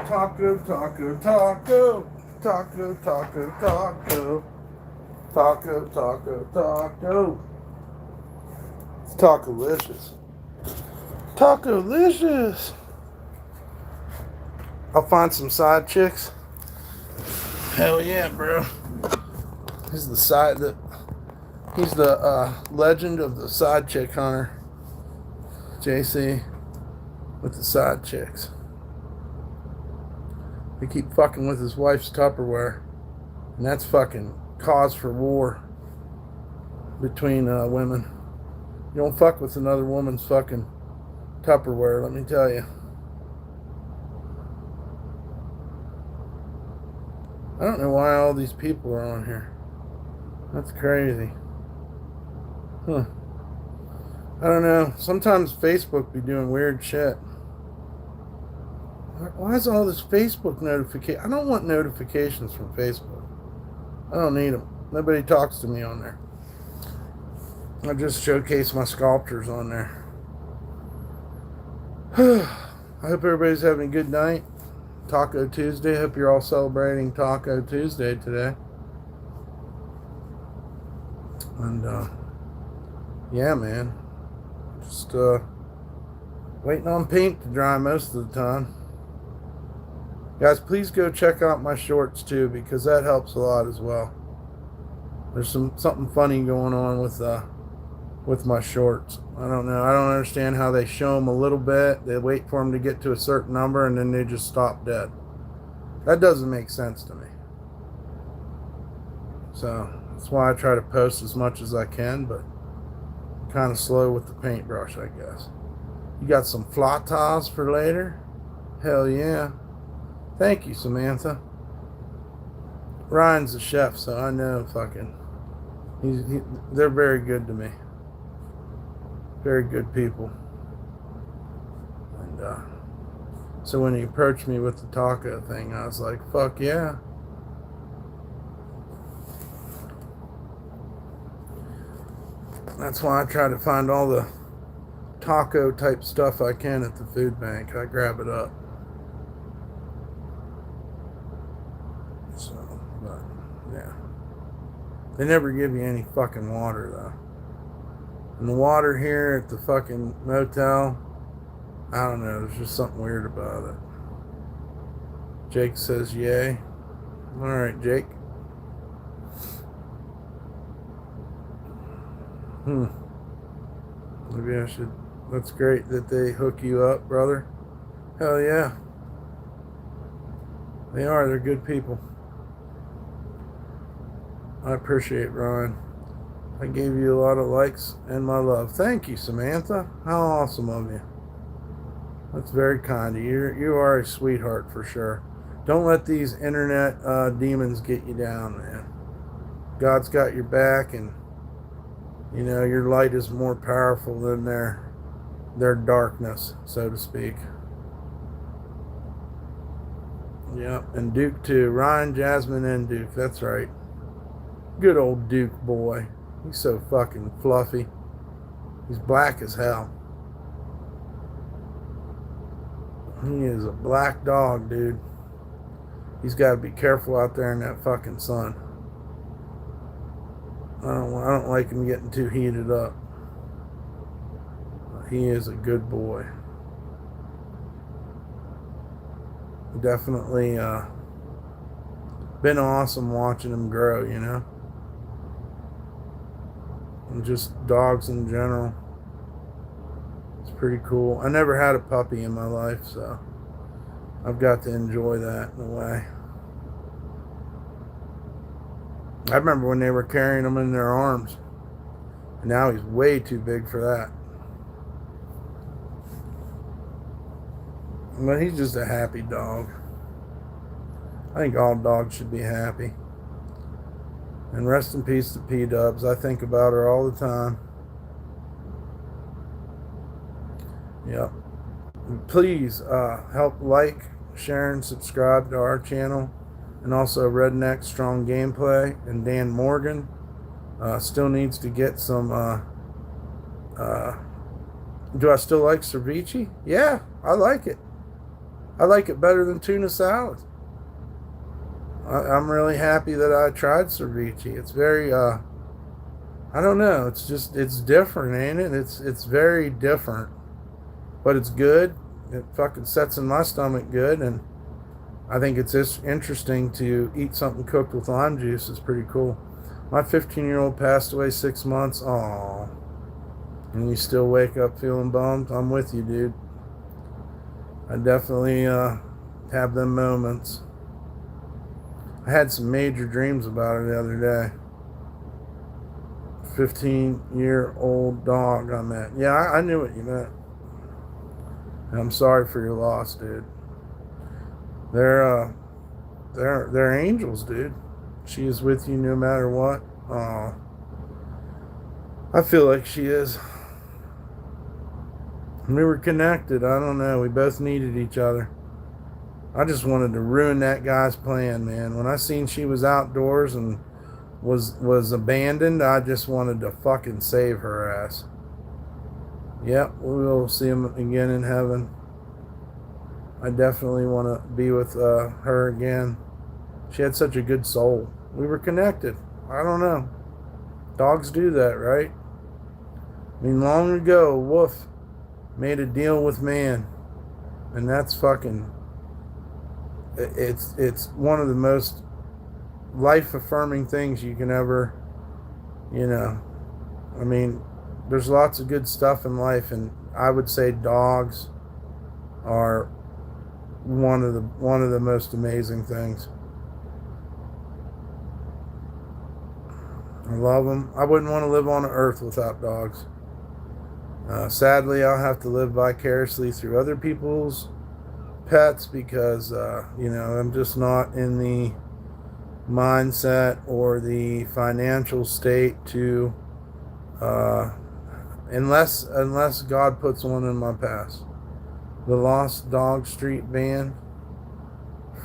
Taco, taco, taco. Taco, taco, taco. Taco, taco, taco. It's taco-licious. Taco-licious. I'll find some side chicks. Hell yeah, bro. He's the legend of the side chick hunter. JC with the side chicks. He keep fucking with his wife's Tupperware. And that's fucking cause for war between women. You don't fuck with another woman's fucking Tupperware, let me tell you. I don't know why all these people are on here. That's crazy. Huh. I don't know. Sometimes Facebook be doing weird shit. Why is all this Facebook notification? I don't want notifications from Facebook. I don't need them. Nobody talks to me on there. I just showcase my sculptures on there. I hope everybody's having a good night. Taco Tuesday. I hope you're all celebrating Taco Tuesday today. And, yeah, man. Just, waiting on paint to dry most of the time. Guys, please go check out my shorts, too, because that helps a lot as well. There's something funny going on with my shorts. I don't know. I don't understand how they show them a little bit. They wait for them to get to a certain number, and then they just stop dead. That doesn't make sense to me. So that's why I try to post as much as I can, but I'm kind of slow with the paintbrush, I guess. You got some flautas for later? Hell yeah. Thank you, Samantha. Ryan's the chef, so I know fucking... they're very good to me. Very good people. And so when he approached me with the taco thing, I was like, fuck yeah. That's why I try to find all the taco type stuff I can at the food bank. I grab it up. So, but yeah. They never give you any fucking water though. And the water here at the fucking motel, I don't know, there's just something weird about it. Jake says yay. Alright, Jake. Maybe I should. That's great that they hook you up, brother. Hell yeah. They are. They're good people. I appreciate Ryan. I gave you a lot of likes and my love. Thank you, Samantha. How awesome of you. That's very kind of you. You are a sweetheart for sure. Don't let these internet demons get you down, man. God's got your back, and you know your light is more powerful than their darkness, so to speak. Yep, and Duke too. Ryan, Jasmine, and Duke. That's right. Good old Duke boy. He's so fucking fluffy. He's black as hell. He is a black dog, dude. He's got to be careful out there in that fucking sun. I don't like him getting too heated up. He is a good boy. Definitely been awesome watching him grow, you know. And just dogs in general. It's pretty cool. I never had a puppy in my life, so I've got to enjoy that in a way. I remember when they were carrying him in their arms. And now he's way too big for that. But he's just a happy dog. I think all dogs should be happy. And rest in peace to P-Dubs. I think about her all the time. Yep. Please help like, share, and subscribe to our channel. And also Redneck Strong Gameplay and Dan Morgan. Still needs to get some... do I still like ceviche? Yeah, I like it. I like it better than tuna salad. I'm really happy that I tried ceviche. It's very, I don't know. It's just, it's different, ain't it? It's very different, but it's good. It fucking sets in my stomach good, and I think it's just interesting to eat something cooked with lime juice. It's pretty cool. My 15-year-old passed away 6 months. Aw. And you still wake up feeling bummed? I'm with you, dude. I definitely have them moments. I had some major dreams about her the other day. 15-year-old dog I met. Yeah, I knew what you meant. And I'm sorry for your loss, dude. They're angels, dude. She is with you no matter what. Oh, I feel like she is. We were connected. I don't know. We both needed each other. I just wanted to ruin that guy's plan, man. When I seen she was outdoors and was abandoned, I just wanted to fucking save her ass. Yep, we'll see him again in heaven. I definitely want to be with her again. She had such a good soul. We were connected. I don't know. Dogs do that, right? I mean, long ago, a wolf made a deal with man, and that's fucking. It's one of the most life-affirming things you can ever, you know. I mean, there's lots of good stuff in life, and I would say dogs are one of the most amazing things. I love them. I wouldn't want to live on earth without dogs. Sadly, I'll have to live vicariously through other people's pets because, I'm just not in the mindset or the financial state to, unless God puts one in my path. The Lost Dog Street Band,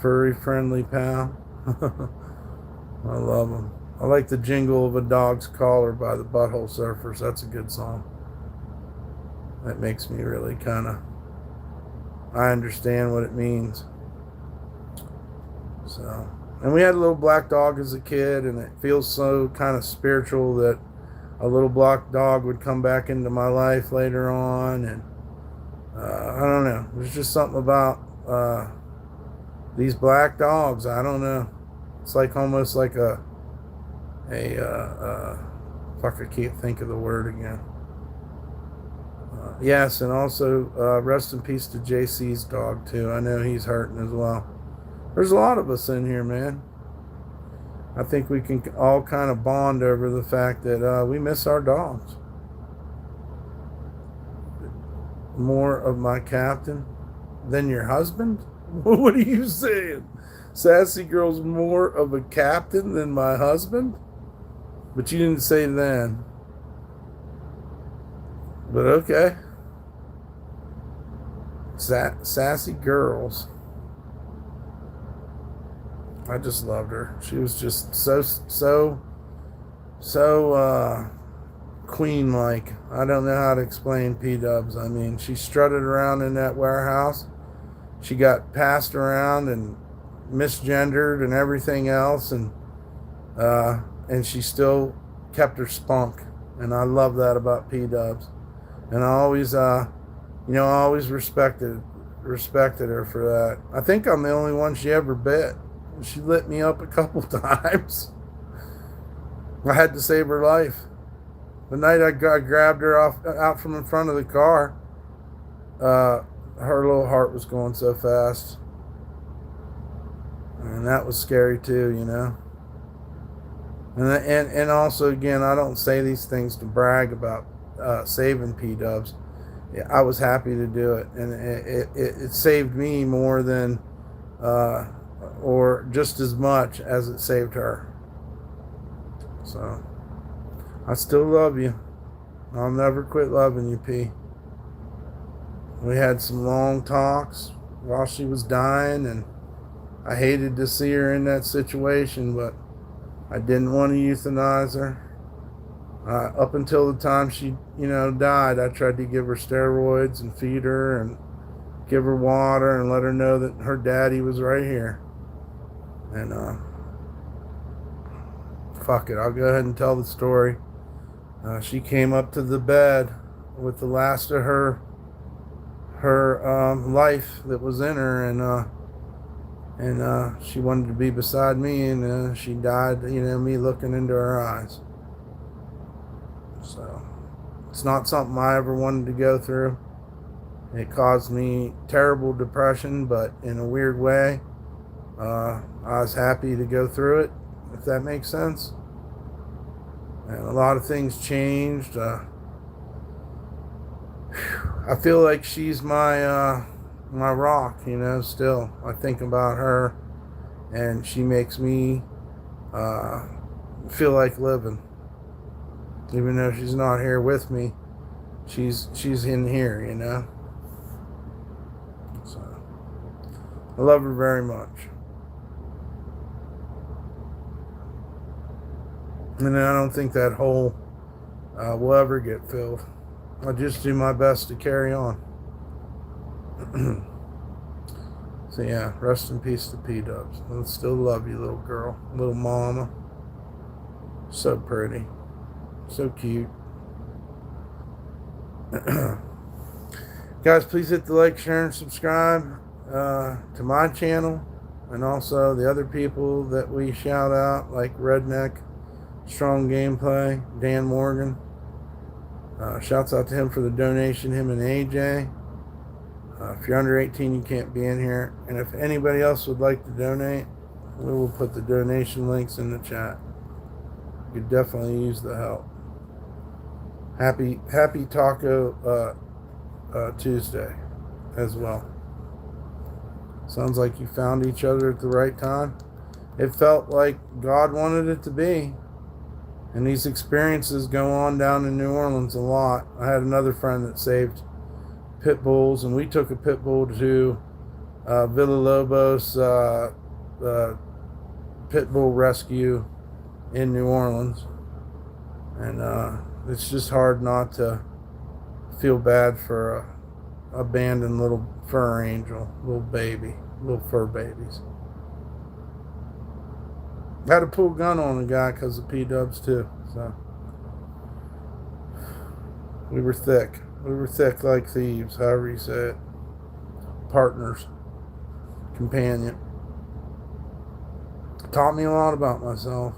furry friendly pal. I love them. I like the jingle of a dog's collar by the Butthole Surfers. That's a good song. That makes me really I understand what it means. So, and we had a little black dog as a kid, and it feels so kind of spiritual that a little black dog would come back into my life later on. And I don't know. There's just something about these black dogs. I don't know. It's like almost like fuck, I can't think of the word again. Yes, and also rest in peace to JC's dog too. I know he's hurting as well. There's a lot of us in here, man. I think we can all kind of bond over the fact that we miss our dogs. More of my captain than your husband? What are you saying? Sassy girl's more of a captain than my husband? But you didn't say then. But okay. Sassy girls. I just loved her. She was just so queen-like. I don't know how to explain P-dubs. I mean, she strutted around in that warehouse. She got passed around and misgendered and everything else, and she still kept her spunk. And I love that about P-dubs. And I always, I always respected her for that. I think I'm the only one she ever bit. She lit me up a couple times. I had to save her life. The night I grabbed her out from in front of the car, her little heart was going so fast. And that was scary too, you know. And also, again, I don't say these things to brag about saving P-dubs. I was happy to do it, and it saved me more than or just as much as it saved her. So I still love you. I'll never quit loving you, P. We had some long talks while she was dying, and I hated to see her in that situation, but I didn't want to euthanize her. Up until the time she, died, I tried to give her steroids and feed her and give her water, and let her know that her daddy was right here. And fuck it, I'll go ahead and tell the story. She came up to the bed with the last of her life that was in her, and she wanted to be beside me, and she died, me looking into her eyes. So it's not something I ever wanted to go through. It caused me terrible depression, but in a weird way, I was happy to go through it, if that makes sense. And a lot of things changed. I feel like she's my rock, still. I think about her, and she makes me feel like living. Even though she's not here with me, she's in here, So I love her very much. And I don't think that hole will ever get filled. I'll just do my best to carry on. So yeah, rest in peace to P-Dubs. I still love you, little girl, little mama. So pretty, so cute. Guys, please hit the like, share, and subscribe to my channel, and also the other people that we shout out, like Redneck Strong Gameplay, Dan Morgan. Shouts out to him for the donation, him and AJ. If you're under 18, you can't be in here. And if anybody else would like to donate, we will put the donation links in the chat. You could definitely use the help. Happy Taco Tuesday as well. Sounds like you found each other at the right time. It felt like God wanted it to be. And these experiences go on down in New Orleans a lot. I had another friend that saved pit bulls, and we took a pit bull to Villalobos pit bull rescue in New Orleans. And it's just hard not to feel bad for a abandoned little fur angel, little fur babies. I had to pull a gun on a guy because of P-Dubs too. So we were thick. We were thick like thieves, however you say it. Partners. Companion. Taught me a lot about myself.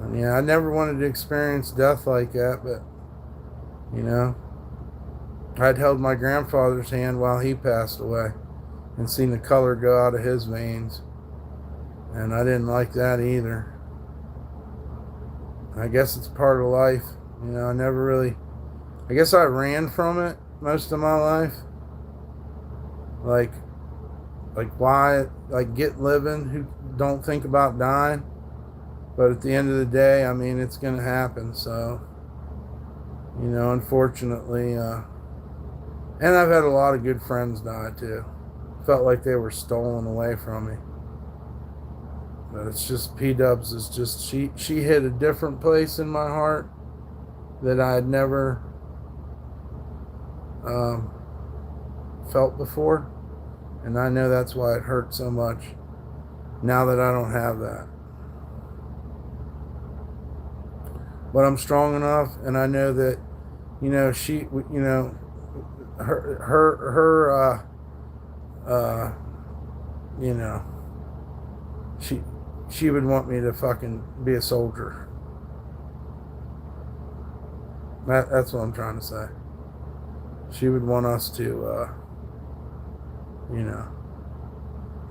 And yeah, I never wanted to experience death like that, but I'd held my grandfather's hand while he passed away and seen the color go out of his veins. And I didn't like that either. I guess it's part of life. I guess I ran from it most of my life. Like why, get living, who don't think about dying. But at the end of the day, it's going to happen. So, unfortunately, and I've had a lot of good friends die too. Felt like they were stolen away from me. But it's just, P-Dubs is just, she hit a different place in my heart that I had never felt before. And I know that's why it hurt so much now that I don't have that. But I'm strong enough, and I know that, she, she would want me to fucking be a soldier. That's what I'm trying to say. She would want us to,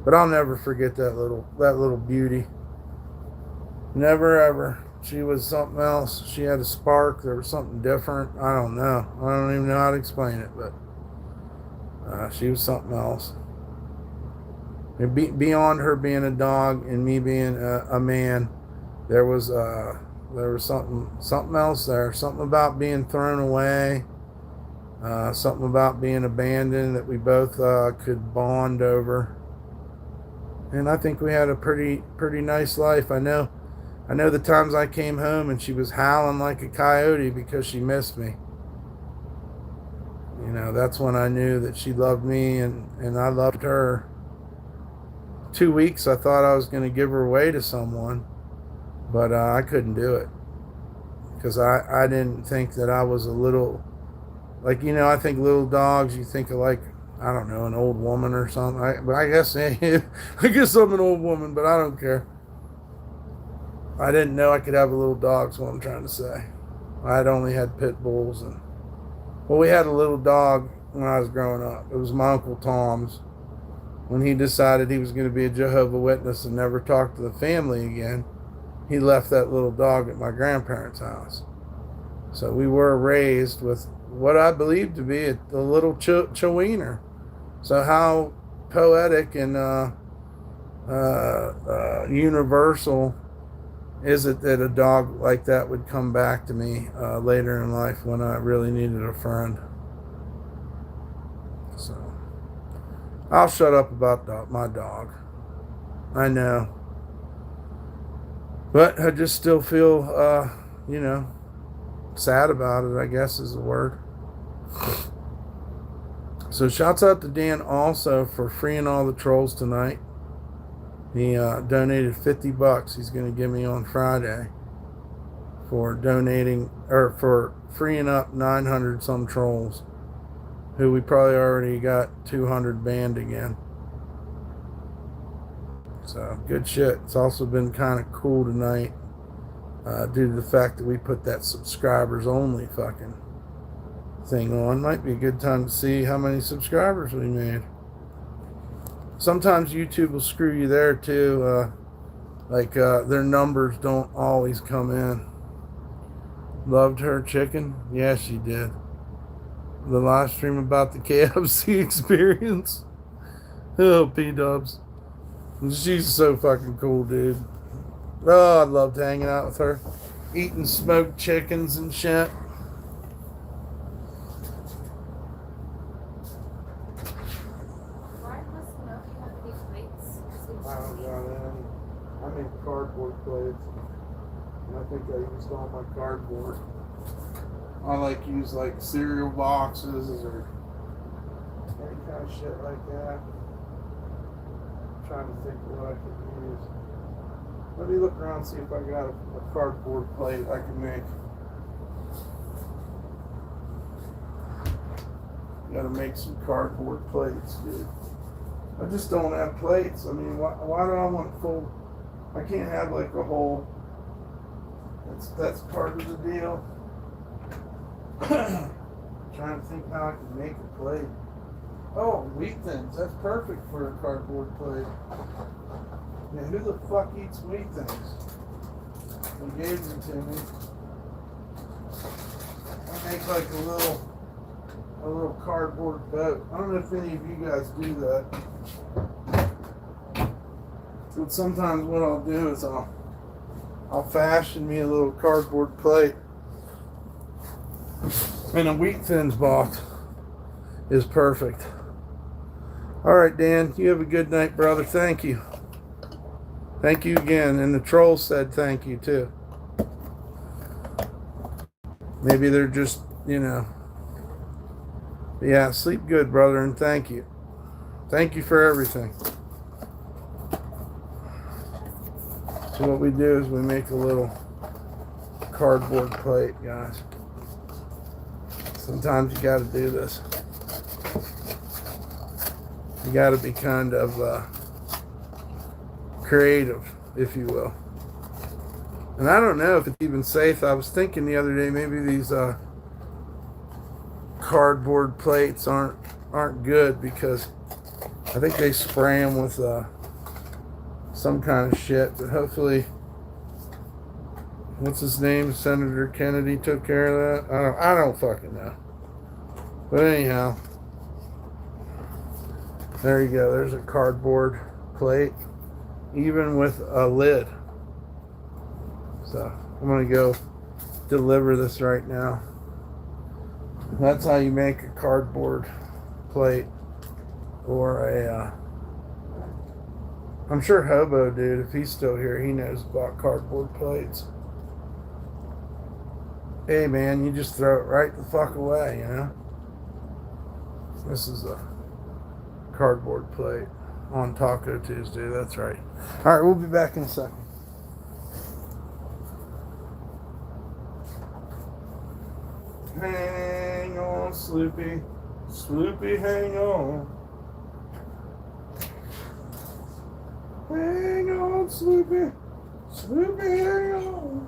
But I'll never forget that little beauty. Never ever. She was something else. She had a spark. There was something different. I don't know. I don't even know how to explain it, but she was something else. Beyond her being a dog and me being a man, there was something else there. Something about being thrown away. Something about being abandoned that we both could bond over. And I think we had a pretty nice life. I know the times I came home and she was howling like a coyote because she missed me. that's when I knew that she loved me and I loved her. 2 weeks, I thought I was going to give her away to someone, but I couldn't do it because I didn't think that I was a little, like, I think little dogs, you think of like, I don't know, an old woman or something. But I guess, I guess I'm an old woman, but I don't care. I didn't know I could have a little dog, is what I'm trying to say. I had only had pit bulls. Well, we had a little dog when I was growing up. It was my Uncle Tom's. When he decided he was going to be a Jehovah's Witness and never talk to the family again, he left that little dog at my grandparents' house. So we were raised with what I believe to be a little Chewiener. So how poetic and universal is it that a dog like that would come back to me later in life when I really needed a friend? So I'll shut up about my dog. I know. But I just still feel, sad about it, I guess is the word. So shouts out to Dan also for freeing all the trolls tonight. He donated $50 he's going to give me on Friday for donating, or for freeing up 900 some trolls who we probably already got 200 banned again. So good shit. It's also been kind of cool tonight due to the fact that we put that subscribers only fucking thing on. Might be a good time to see how many subscribers we made. Sometimes YouTube will screw you there too. Their numbers don't always come in. Loved her chicken? Yeah, she did. The live stream about the KFC experience. Oh, P-dubs. She's so fucking cool, dude. Oh, I loved hanging out with her. Eating smoked chickens and shit. Why must Snooki have these plates? I don't got any. I make cardboard plates. And I think I used all my cardboard. I use cereal boxes or any kind of shit like that. I'm trying to think of what I could use. Let me look around and see if I got a cardboard plate I can make. Gotta make some cardboard plates, dude. I just don't have plates. I mean, why do I want full? I can't have a whole. That's part of the deal. Trying to think how I can make a plate. Oh, wheat thins. That's perfect for a cardboard plate. Man, who the fuck eats wheat thins? They gave them to me. I make a little cardboard boat. I don't know if any of you guys do that. But sometimes what I'll do is I'll fashion me a little cardboard plate. And a wheat thins box is perfect. All right, Dan, you have a good night, brother. Thank you. Thank you again. And the trolls said thank you, too. Maybe they're just, Yeah, sleep good, brother, and thank you. Thank you for everything. So what we do is we make a little cardboard plate, guys. Sometimes you got to do this. You got to be kind of creative, if you will. And I don't know if it's even safe. I was thinking the other day maybe these cardboard plates aren't good because I think they spray them with some kind of shit. But hopefully, what's his name? Senator Kennedy took care of that. I don't fucking know. But anyhow, there you go. There's a cardboard plate, even with a lid. So I'm gonna go deliver this right now. That's how you make a cardboard plate, or I'm sure Hobo, dude, if he's still here, he knows about cardboard plates. Hey man, you just throw it right the fuck away, This is a cardboard plate on Taco Tuesday. That's right. All right, we'll be back in a second. Hang on, Sloopy. Sloopy, hang on. Hang on, Sloopy. Sloopy, hang on.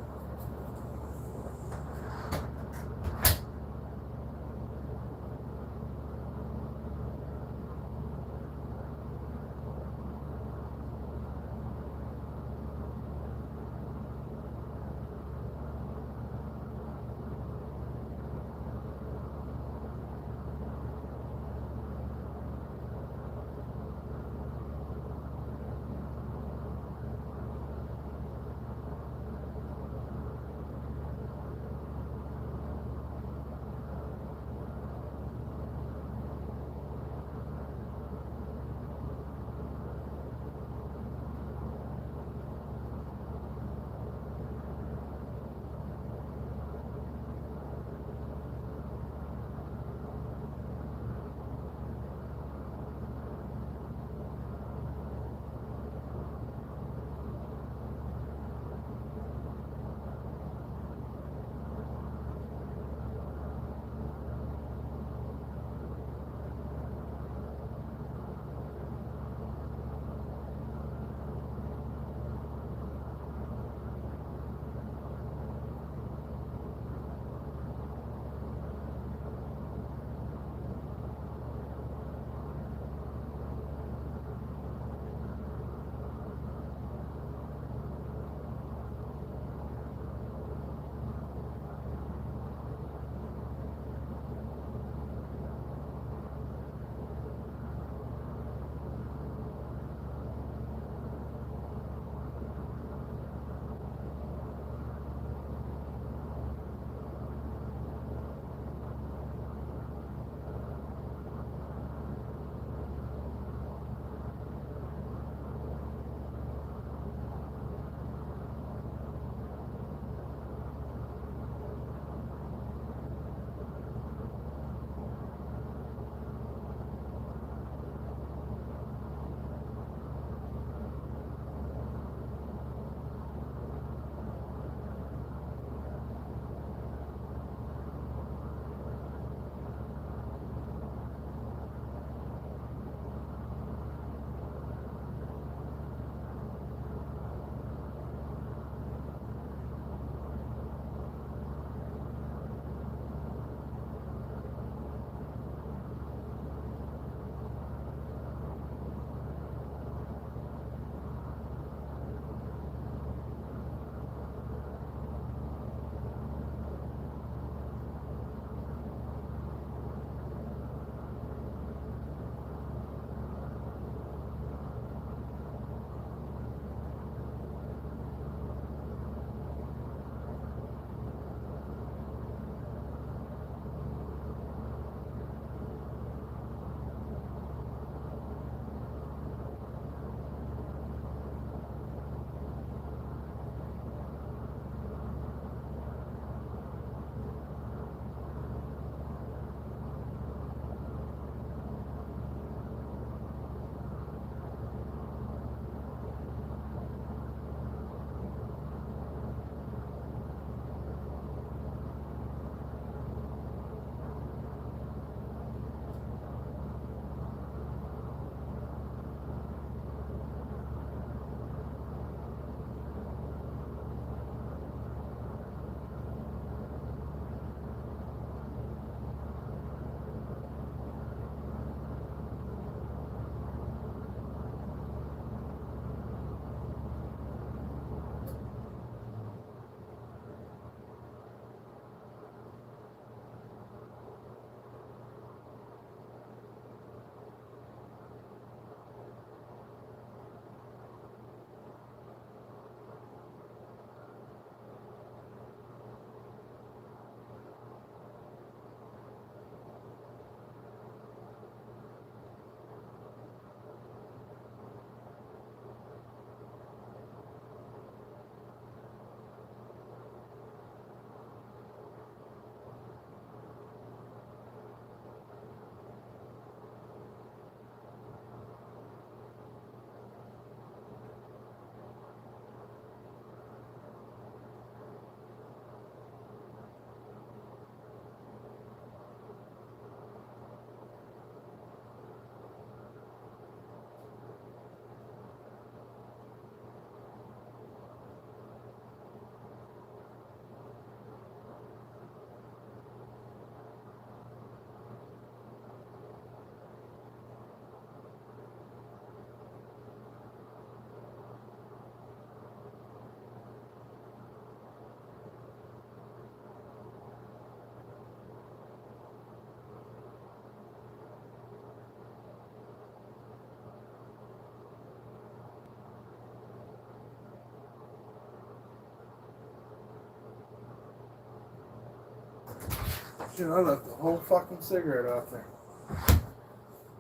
Shit, I left the whole fucking cigarette out there.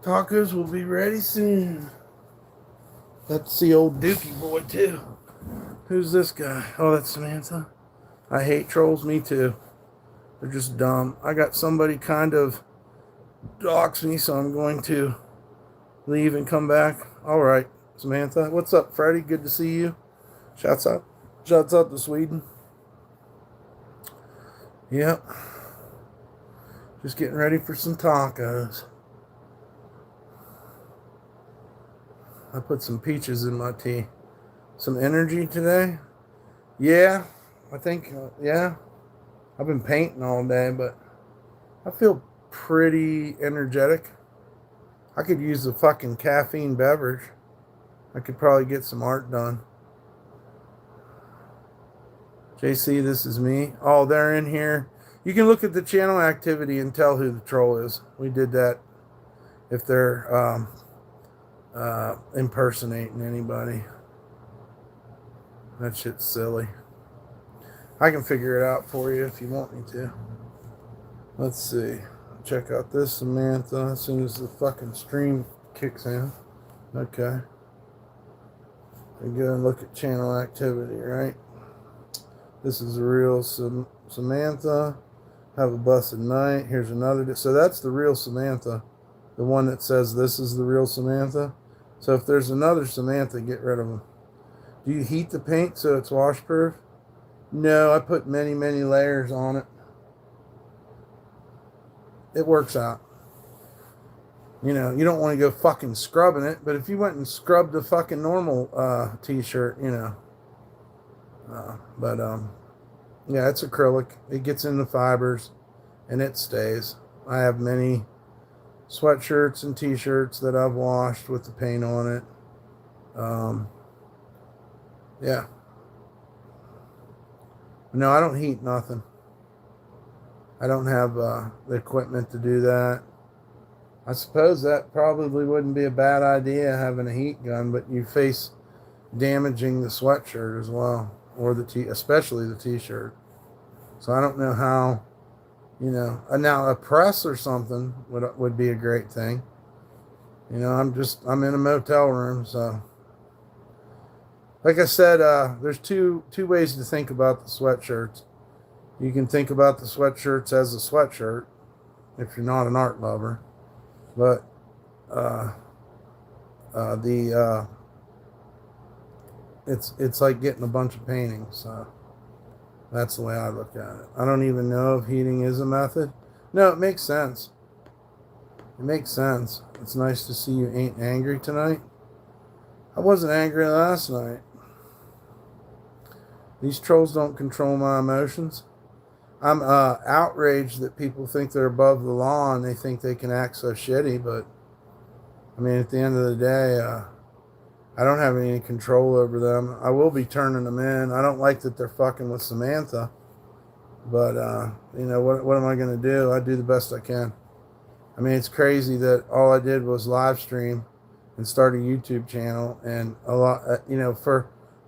Tacos will be ready soon. Got to see old Dookie boy too. Who's this guy? Oh, that's Samantha. I hate trolls, me too. They're just dumb. I got somebody kind of dox me, so I'm going to leave and come back. All right, Samantha. What's up, Freddie? Good to see you. Shouts out to Sweden. Yep. Just getting ready for some tacos. I put some peaches in my tea. Some energy today? Yeah, I think, yeah. I've been painting all day, but I feel pretty energetic. I could use a fucking caffeine beverage. I could probably get some art done. JC, this is me. Oh, they're in here. You can look at the channel activity and tell who the troll is. We did that if they're impersonating anybody. That shit's silly. I can figure it out for you if you want me to. Let's see. Check out this Samantha as soon as the fucking stream kicks in. Okay. We go and look at channel activity, right? This is the real Samantha. Have a blessed night. Here's another. So that's the real Samantha. The one that says this is the real Samantha. So if there's another Samantha, get rid of them. Do you heat the paint so it's washproof? No, I put many, many layers on it. It works out. You know, you don't want to go fucking scrubbing it, but if you went and scrubbed a fucking normal t-shirt, you know. Yeah, it's acrylic. It gets in the fibers and it stays. I have many sweatshirts and t-shirts that I've washed with the paint on it. Yeah. No, I don't heat nothing. I don't have the equipment to do that. I suppose that probably wouldn't be a bad idea, having a heat gun, but you face damaging the sweatshirt as well, or especially the t-shirt. So I don't know how, you know. Now a press or something would be a great thing. You know, I'm in a motel room, so. Like I said, there's two ways to think about the sweatshirts. You can think about the sweatshirts as a sweatshirt if you're not an art lover, but it's like getting a bunch of paintings. So that's the way I look at it. I don't even know if heating is a method. No, it makes sense. It makes sense. It's nice to see you ain't angry tonight. I wasn't angry last night. These trolls don't control my emotions. I'm outraged that people think they're above the law and they think they can act so shitty, but I mean, at the end of the day, I don't have any control over them. I will be turning them in. I don't like that they're fucking with Samantha, but you know, what am I going to do? I do the best I can. I mean, it's crazy that all I did was live stream and start a YouTube channel, and a lot, you know,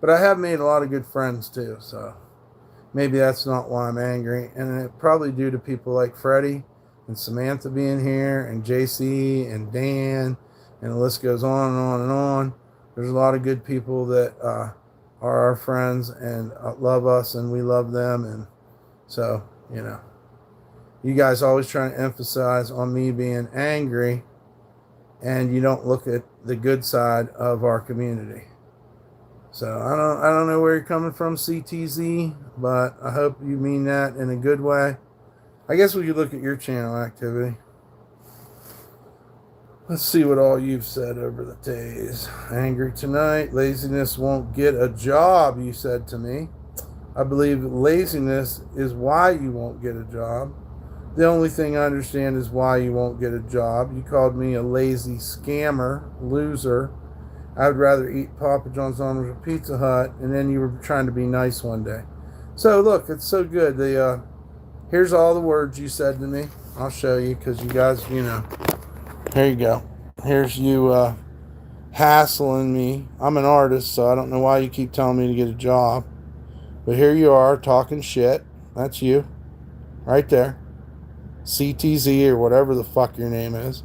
but I have made a lot of good friends too, so maybe that's not why I'm angry. And it probably due to people like Freddie and Samantha being here, and JC and Dan, and the list goes on and on and on. There's a lot of good people that are our friends and love us, and we love them. And so, you know, you guys always trying to emphasize on me being angry, and you don't look at the good side of our community. So I don't know where you're coming from, CTZ, but I hope you mean that in a good way. I guess we could look at your channel activity. Let's see what all you've said over the days. Angry tonight. Laziness won't get a job, you said to me. I believe laziness is why you won't get a job. The only thing I understand is why you won't get a job. You called me a lazy scammer, loser. I would rather eat Papa John's or Pizza Hut, and then you were trying to be nice one day. So look, it's so good. Here's all the words you said to me. I'll show you, because you guys, you know. Here you go. Here's you hassling me. I'm an artist, so I don't know why you keep telling me to get a job. But here you are talking shit. That's you. Right there. CTZ or whatever the fuck your name is.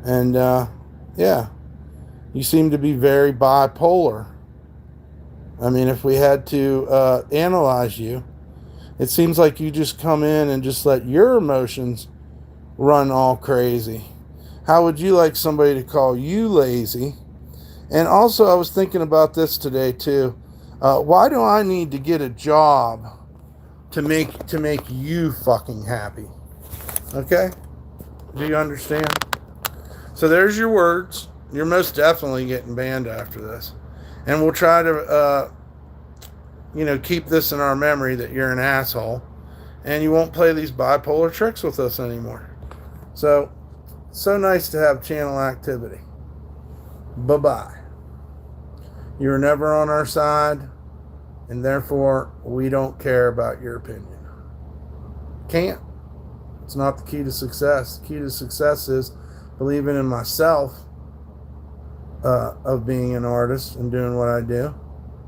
And yeah, you seem to be very bipolar. I mean, if we had to analyze you, it seems like you just come in and just let your emotions run all crazy. How would you like somebody to call you lazy? And also, I was thinking about this today too. Why do I need to get a job to make you fucking happy? Okay? Do you understand? So there's your words. You're most definitely getting banned after this. And we'll try to, keep this in our memory that you're an asshole. And you won't play these bipolar tricks with us anymore. So nice to have channel activity. Bye-bye. You're never on our side, and therefore we don't care about your opinion. Can't. It's not the key to success. The key to success is believing in myself, of being an artist and doing what I do.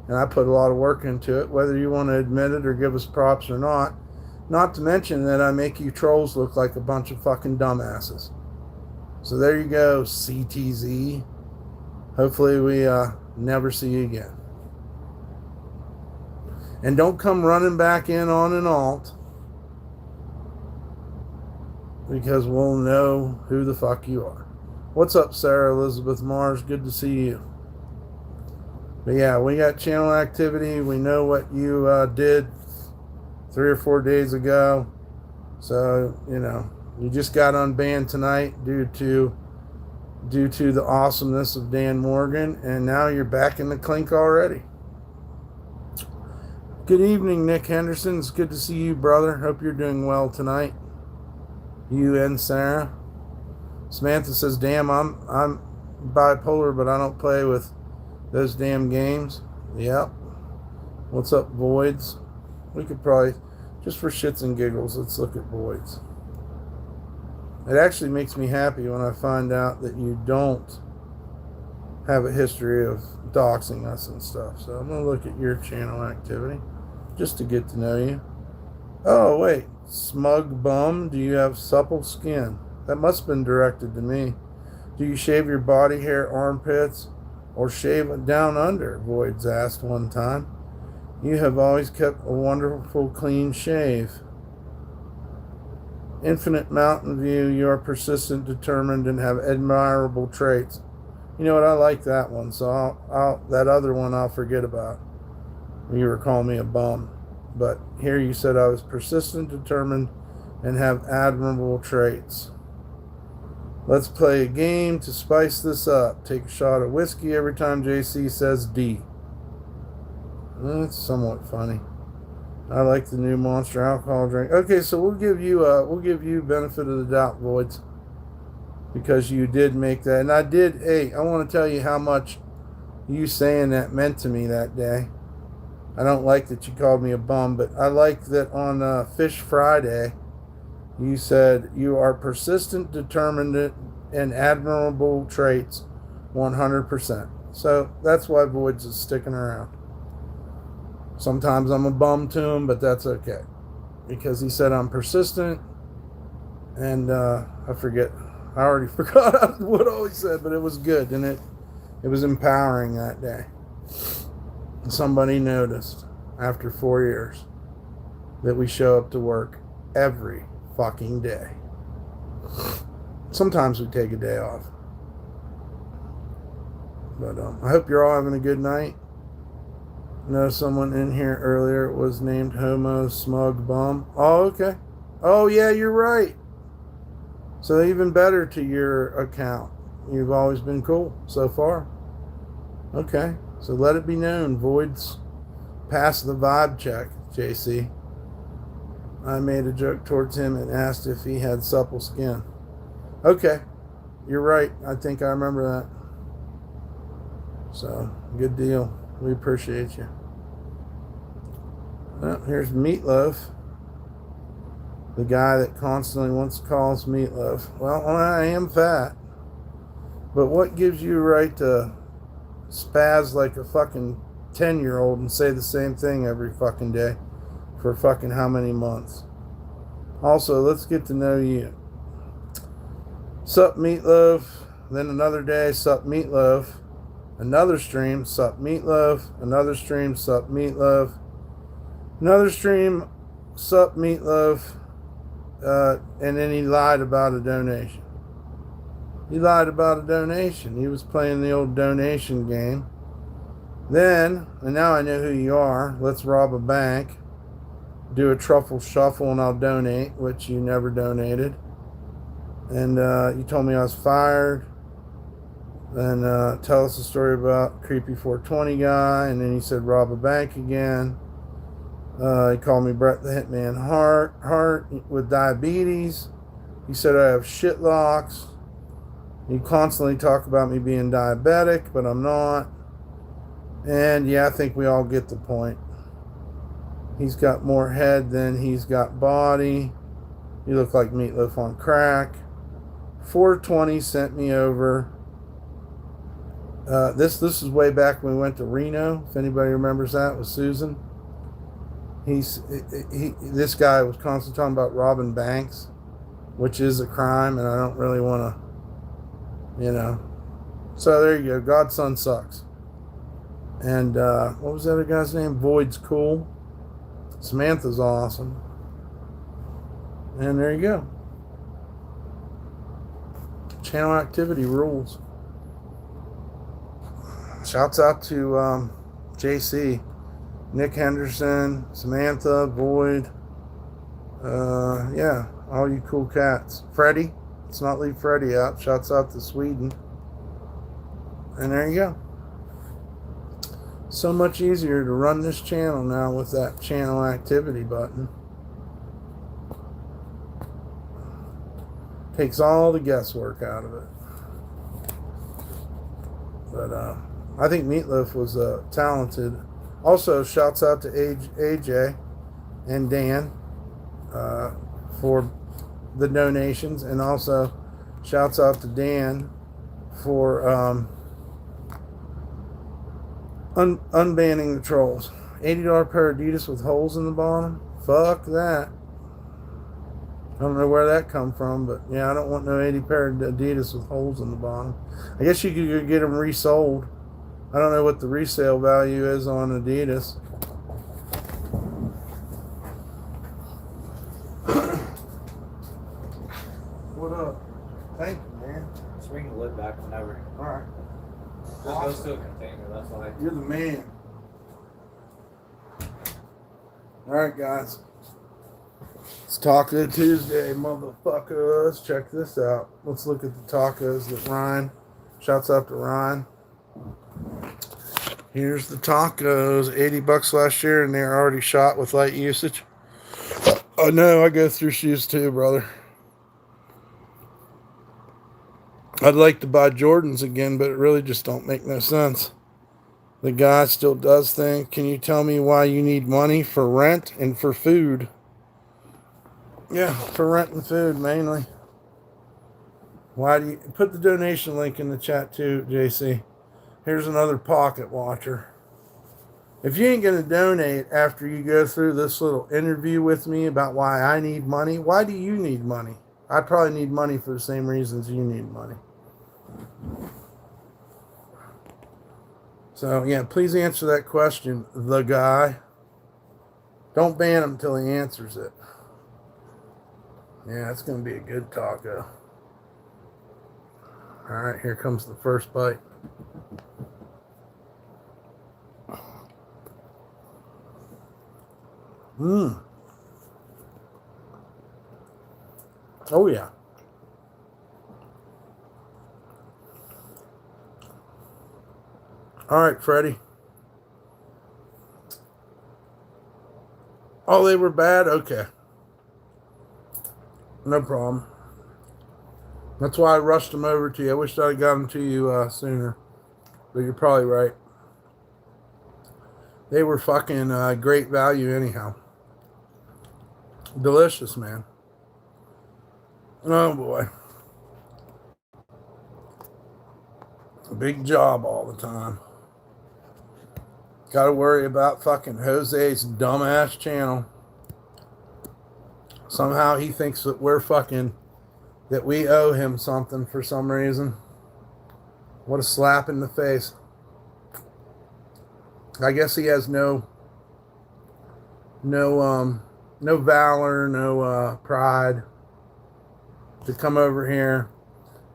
And I put a lot of work into it, whether you want to admit it or give us props or not. Not to mention that I make you trolls look like a bunch of fucking dumbasses. So there you go, CTZ. Hopefully we never see you again. And don't come running back in on an alt, because we'll know who the fuck you are. What's up, Sarah Elizabeth Mars? Good to see you. But yeah, we got channel activity. We know what you did 3 or 4 days ago. So, you just got unbanned tonight due to the awesomeness of Dan Morgan, and now you're back in the clink already. Good evening, Nick Henderson. It's good to see you, brother. Hope you're doing well tonight. You and Sarah. Samantha says, damn, I'm bipolar, but I don't play with those damn games. Yep. What's up, Voids? We could probably, just for shits and giggles, let's look at Voids. It actually makes me happy when I find out that you don't have a history of doxing us and stuff. So I'm going to look at your channel activity just to get to know you. Oh, wait. Smug bum, do you have supple skin? That must have been directed to me. Do you shave your body hair, armpits, or shave it down under? Voids asked one time. You have always kept a wonderful clean shave. Infinite Mountain View, you are persistent, determined, and have admirable traits. You know what, I like that one, so that other one I'll forget about. You were calling me a bum. But here you said I was persistent, determined, and have admirable traits. Let's play a game to spice this up. Take a shot of whiskey every time JC says D. That's somewhat funny. I like the new Monster alcohol drink. Okay, so we'll give you benefit of the doubt, Voids, because you did make that, and I did. Hey, I want to tell you how much you saying that meant to me that day. I don't like that you called me a bum, but I like that on Fish Friday, you said you are persistent, determined, and admirable traits, 100%. So that's why Voids is sticking around. Sometimes I'm a bum to him, but that's okay, because he said I'm persistent, and I already forgot what all he said, but it was good, and it was empowering that day. Somebody noticed after 4 years that we show up to work every fucking day. Sometimes we take a day off. But I hope you're all having a good night. I know someone in here earlier was named Homo Smug Bum. Oh, okay. Oh, yeah, you're right. So even better to your account. You've always been cool so far. Okay. So let it be known, Voids passed the vibe check, JC. I made a joke towards him and asked if he had supple skin. Okay, you're right. I think I remember that. So, good deal. We appreciate you. Well, here's Meatloaf. The guy that constantly wants to call us Meatloaf. Well, I am fat. But what gives you a right to spaz like a fucking 10-year-old and say the same thing every fucking day for fucking how many months? Also, let's get to know you. Sup Meatloaf. Then another day, sup Meatloaf. Another stream, sup Meatloaf. Another stream, sup Meatloaf. Another stream, sup Meatloaf. And then he lied about a donation. He lied about a donation. He was playing the old donation game. Then, and now I know who you are, let's rob a bank. Do a truffle shuffle and I'll donate, which you never donated. And you told me I was fired. Then tell us a story about creepy 420 guy. And then he said rob a bank again. He called me Brett the Hitman Hart with diabetes. He said I have shit locks. He constantly talk about me being diabetic, but I'm not. And yeah, I think we all get the point. He's got more head than he's got body. You look like Meatloaf on crack. 420 sent me over. This is way back when we went to Reno. If anybody remembers that, with Susan. This guy was constantly talking about robbing banks, which is a crime, and I don't really want to, So there you go. Godson sucks. And what was the other guy's name? Void's cool. Samantha's awesome. And there you go. Channel activity rules. Shouts out to JC, Nick Henderson, Samantha, Void. Yeah, all you cool cats. Freddie. Let's not leave Freddie out. Shouts out to Sweden. And there you go. So much easier to run this channel now with that channel activity button. Takes all the guesswork out of it. But I think Meatloaf was talented. Also, shouts out to AJ and Dan for the donations. And also, shouts out to Dan for unbanning the trolls. $80 pair of Adidas with holes in the bottom. Fuck that. I don't know where that come from, but yeah, I don't want no 80 pair of Adidas with holes in the bottom. I guess you could get them resold. I don't know what the resale value is on Adidas. What up? Thank you, man. Just bring the lid back whenever. All right. Just goes to a container, that's why. You're the man. All right, guys. It's Taco Tuesday, motherfuckers. Check this out. Let's look at the tacos that Ryan. Shouts out to Ryan. Here's the tacos. $80 last year, and they're already shot with light usage. Oh no, I go through shoes too, brother. I'd like to buy Jordans again, but it really just don't make no sense. The guy still does think, can you tell me why you need money for rent and for food? Yeah, for rent and food mainly. Why do you put the donation link in the chat too, JC? Here's another pocket watcher. If you ain't going to donate after you go through this little interview with me about why I need money, why do you need money? I probably need money for the same reasons you need money. So, yeah, please answer that question, the guy. Don't ban him until he answers it. Yeah, it's going to be a good taco. All right, here comes the first bite. Mmm. Oh, yeah. All right, Freddie. Oh, they were bad? Okay. No problem. That's why I rushed them over to you. I wish I'd got them to you sooner. But you're probably right. They were fucking great value anyhow. Delicious, man. Oh, boy. Big job all the time. Got to worry about fucking Jose's dumbass channel. Somehow he thinks that that we owe him something for some reason. What a slap in the face. I guess he has no valor, no pride to come over here.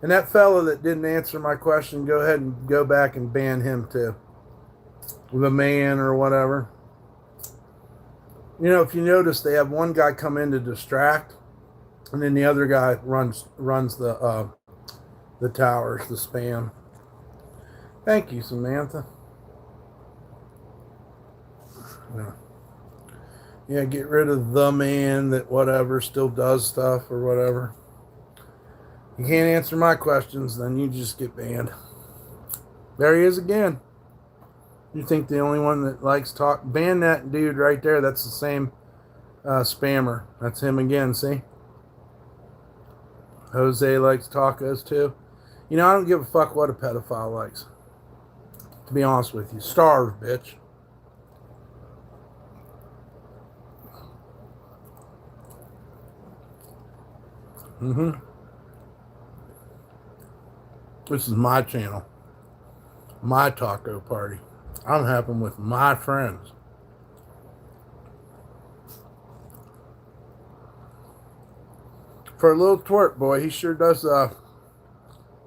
And that fella that didn't answer my question, go ahead and go back and ban him too. The man or whatever. You know, if you notice, they have one guy come in to distract, and then the other guy runs the towers, the spam. Thank you, Samantha. Yeah, get rid of the man that whatever still does stuff or whatever. You can't answer my questions, then you just get banned. There he is again. You think the only one that likes talk? Ban that dude right there. That's the same spammer. That's him again, see? Jose likes tacos too. You know, I don't give a fuck what a pedophile likes. To be honest with you. Starve, bitch. This is my channel. My taco party. I'm having with my friends. For a little twerp, boy, he sure does,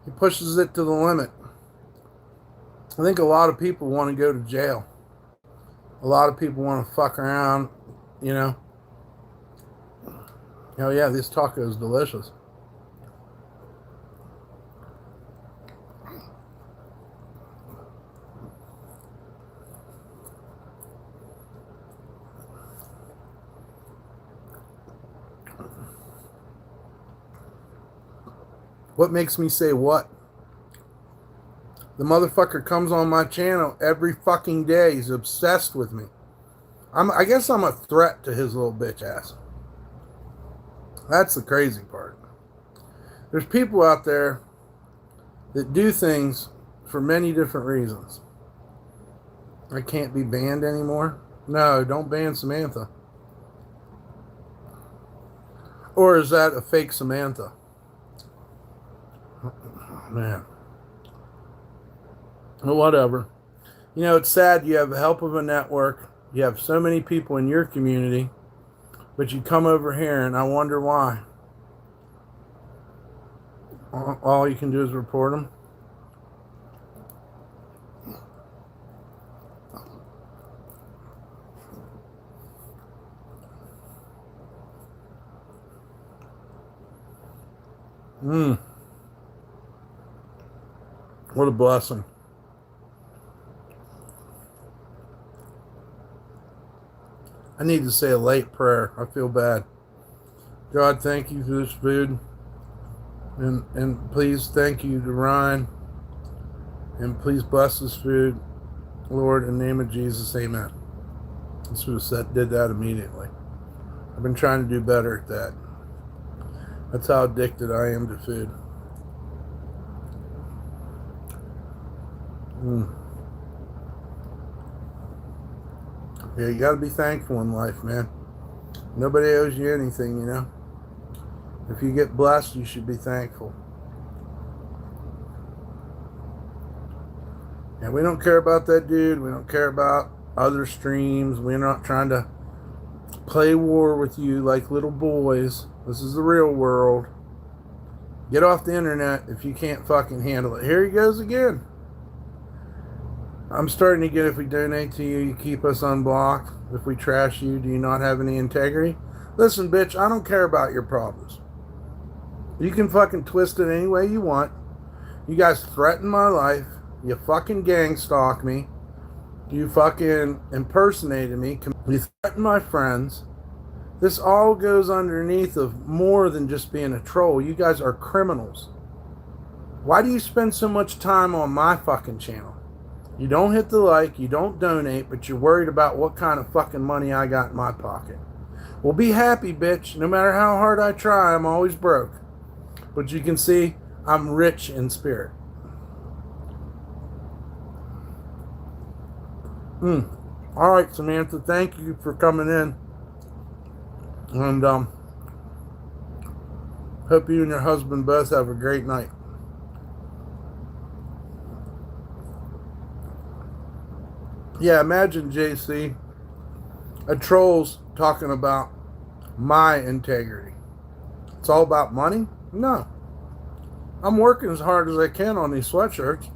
he pushes it to the limit. I think a lot of people want to go to jail. A lot of people want to fuck around, you know. Oh yeah, this taco is delicious. What makes me say what? The motherfucker comes on my channel every fucking day. He's obsessed with me. I guess I'm a threat to his little bitch ass. That's the crazy part. There's people out there that do things for many different reasons. I can't be banned anymore. No, don't ban Samantha. Or is that a fake Samantha? Man. Well, whatever. You know, it's sad you have the help of a network. You have so many people in your community, but you come over here and I wonder why. All you can do is report them. What a blessing. I need to say a late prayer. I feel bad. God, thank you for this food. And please thank you to Ryan. And please bless this food. Lord, in the name of Jesus, amen. This was did that immediately. I've been trying to do better at that. That's how addicted I am to food. Yeah, you gotta be thankful in life, man. Nobody owes you anything, you know. If you get blessed, you should be thankful. And we don't care about that dude. We don't care about other streams. We're not trying to play war with you like little boys. This is the real world. Get off the internet if you can't fucking handle it. Here he goes again. I'm starting to get, if we donate to you, you keep us unblocked. If we trash you, do you not have any integrity? Listen, bitch, I don't care about your problems. You can fucking twist it any way you want. You guys threaten my life. You fucking gang stalk me. You fucking impersonated me. You threaten my friends. This all goes underneath of more than just being a troll. You guys are criminals. Why do you spend so much time on my fucking channel? You don't hit the like, you don't donate, but you're worried about what kind of fucking money I got in my pocket. Well, be happy, bitch. No matter how hard I try, I'm always broke. But you can see I'm rich in spirit. All right, Samantha, thank you for coming in. And Hope you and your husband both have a great night. Yeah, imagine, JC, a troll's talking about my integrity. It's all about money? No. I'm working as hard as I can on these sweatshirts.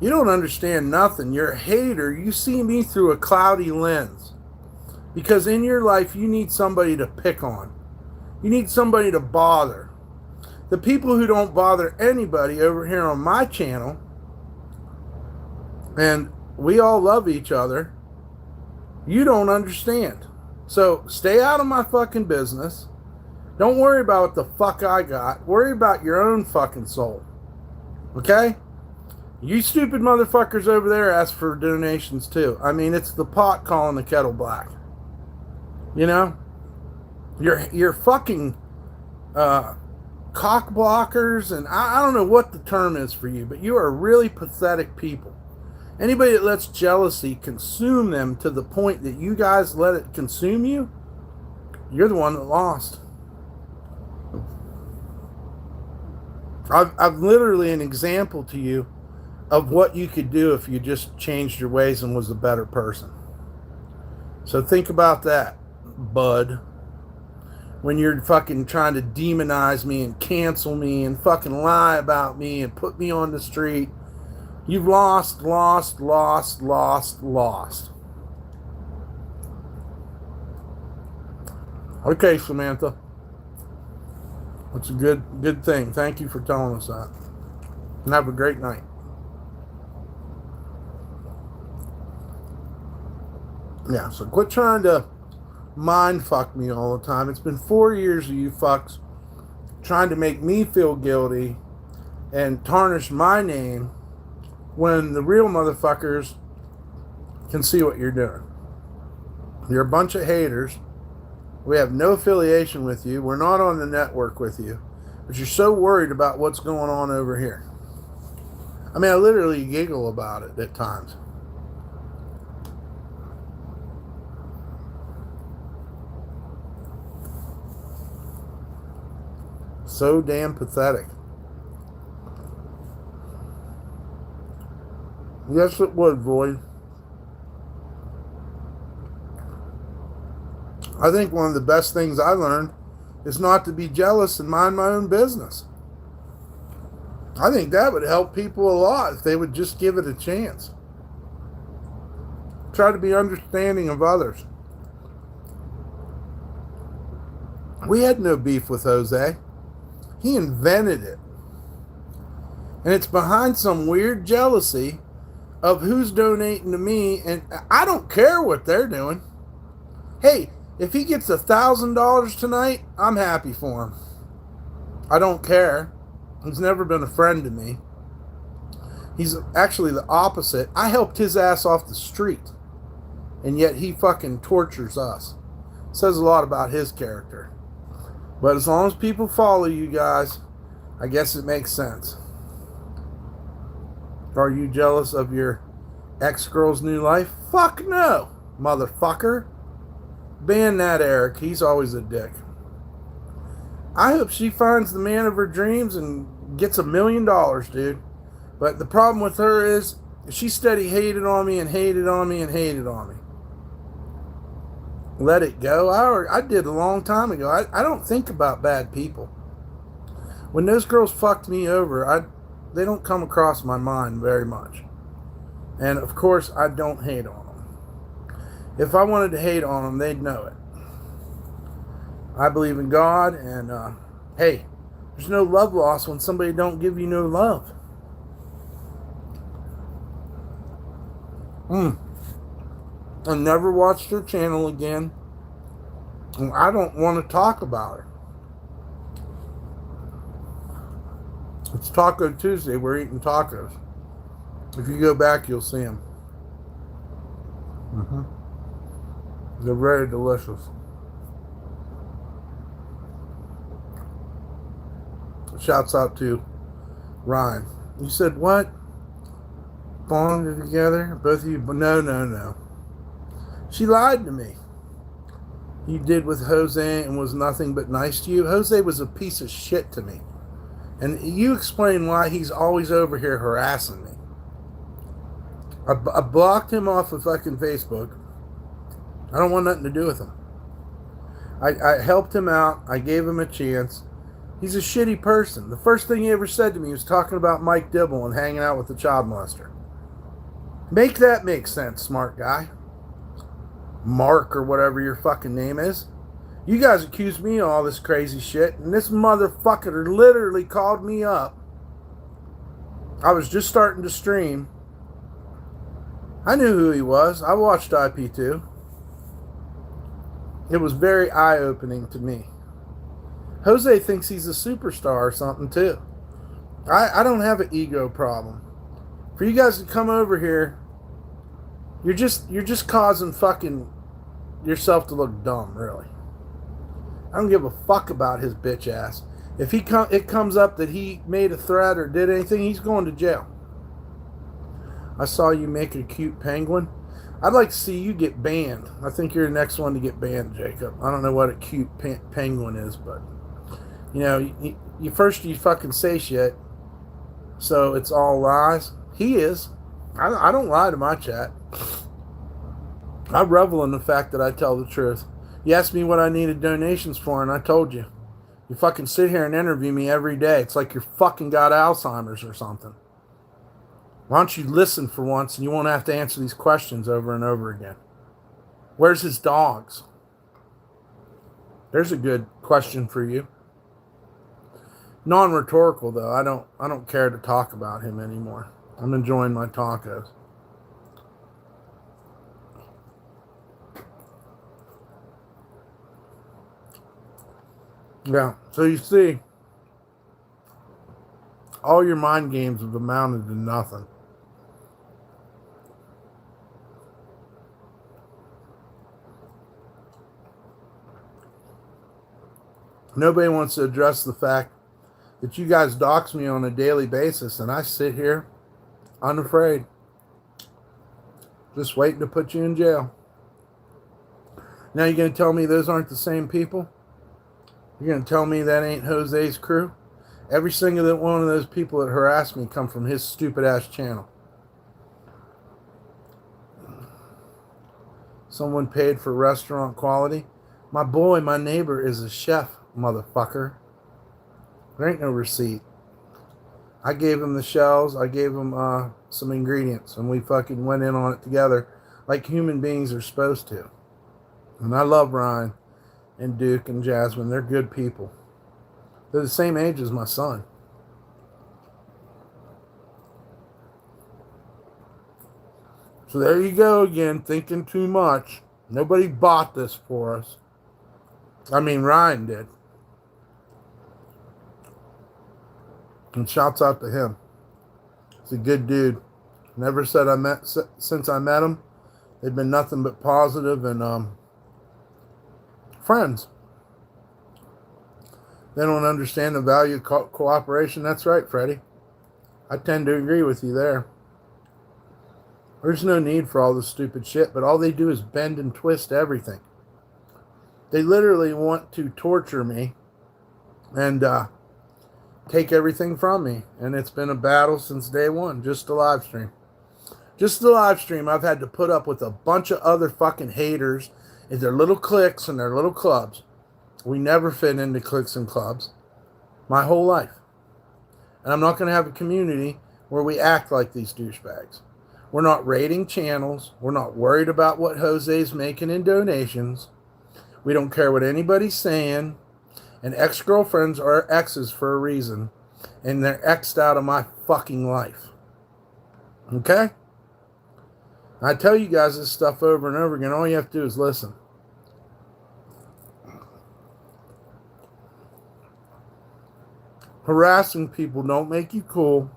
You don't understand nothing. You're a hater. You see me through a cloudy lens. Because in your life, you need somebody to pick on. You need somebody to bother. The people who don't bother anybody over here on my channel, and we all love each other, you don't understand. So stay out of my fucking business. Don't worry about what the fuck I got. Worry about your own fucking soul. Okay? You stupid motherfuckers over there ask for donations too. I mean, it's the pot calling the kettle black. You know? You're fucking cock blockers, and I don't know what the term is for you, but you are really pathetic people. Anybody that lets jealousy consume them to the point that you guys let it consume you, you're the one that lost. I've literally an example to you of what you could do if you just changed your ways and was a better person. So think about that, bud. When you're fucking trying to demonize me and cancel me and fucking lie about me and put me on the street, you've lost. Okay, Samantha. It's a good thing. Thank you for telling us that. And have a great night. Yeah, so quit trying to mind fuck me all the time. It's been 4 years of you fucks trying to make me feel guilty and tarnish my name when the real motherfuckers can see what you're doing. You're a bunch of haters. We have no affiliation with you. We're not on the network with you. But you're so worried about what's going on over here. I mean, I literally giggle about it at times. So damn pathetic. Yes, it would, Void. I think one of the best things I learned is not to be jealous and mind my own business. I think that would help people a lot if they would just give it a chance. Try to be understanding of others. We had no beef with Jose. He invented it. And it's behind some weird jealousy of who's donating to me, and I don't care what they're doing. Hey, if he gets $1,000 tonight, I'm happy for him. I don't care. He's never been a friend to me. He's actually the opposite. I helped his ass off the street, and yet he fucking tortures us. Says a lot about his character. But as long as people follow you guys, I guess it makes sense. Are you jealous of your ex-girl's new life? Fuck no, motherfucker. Ban that Eric. He's always a dick. I hope she finds the man of her dreams and gets $1 million, dude. But the problem with her is she steady hated on me and hated on me and hated on me. Let it go. I did a long time ago. I don't think about bad people. When those girls fucked me over, they don't come across my mind very much. And of course, I don't hate on them. If I wanted to hate on them, they'd know it. I believe in God, and hey, there's no love lost when somebody don't give you no love. I never watched her channel again, and I don't want to talk about her. It's Taco Tuesday. We're eating tacos. If you go back, you'll see them. They're very delicious. Shouts out to Ryan. You said what? Bonded together? Both of you? No. She lied to me. you did with Jose and was nothing but nice to you. Jose was a piece of shit to me. And you explain why he's always over here harassing me. I blocked him off of fucking Facebook. I don't want nothing to do with him. I helped him out. I gave him a chance. He's a shitty person. The first thing he ever said to me was talking about Mike Dibble and hanging out with the child molester. Make that make sense, smart guy. Mark or whatever your fucking name is. You guys accuse me of all this crazy shit, and this motherfucker literally called me up. I was just starting to stream. I knew who he was. I watched IP2. It was very eye-opening to me. Jose thinks he's a superstar or something too. I don't have an ego problem. For you guys to come over here, you're just causing fucking yourself to look dumb, really. I don't give a fuck about his bitch ass. If it comes up that he made a threat or did anything, he's going to jail. I saw you make a cute penguin. I'd like to see you get banned. I think you're the next one to get banned, Jacob. I don't know what a cute penguin is, but you know, you fucking say shit, so it's all lies. He is. I don't lie to my chat. I revel in the fact that I tell the truth. You asked me what I needed donations for, and I told you. You fucking sit here and interview me every day. It's like you're fucking got Alzheimer's or something. Why don't you listen for once and you won't have to answer these questions over and over again? Where's his dogs? There's a good question for you. Non-rhetorical though. I don't care to talk about him anymore. I'm enjoying my tacos. Yeah, so you see, all your mind games have amounted to nothing. Nobody wants to address the fact that you guys dox me on a daily basis, and I sit here unafraid, just waiting to put you in jail. Now you're going to tell me those aren't the same people? You're going to tell me that ain't Jose's crew? Every single one of those people that harassed me come from his stupid ass channel. Someone paid for restaurant quality. My boy, my neighbor, is a chef, motherfucker. There ain't no receipt. I gave him the shells. I gave him some ingredients, and we fucking went in on it together like human beings are supposed to. And I love Ryan and Duke and Jasmine. They're good people. They're the same age as my son. So there you go again, thinking too much. Nobody bought this for us. I mean, Ryan did. And shouts out to him. He's a good dude. Never said since I met him, they've been nothing but positive and friends. They don't understand the value of cooperation. That's right, Freddie. I tend to agree with you there. There's no need for all this stupid shit, but all they do is bend and twist everything. They literally want to torture me and take everything from me. And it's been a battle since day one, just the live stream. Just the live stream, I've had to put up with a bunch of other fucking haters in their little cliques and their little clubs. We never fit into cliques and clubs my whole life. And I'm not going to have a community where we act like these douchebags. We're not raiding channels. We're not worried about what Jose's making in donations. We don't care what anybody's saying. And ex-girlfriends are exes for a reason. And they're X'd out of my fucking life. Okay? I tell you guys this stuff over and over again. All you have to do is listen. Harassing people don't make you cool.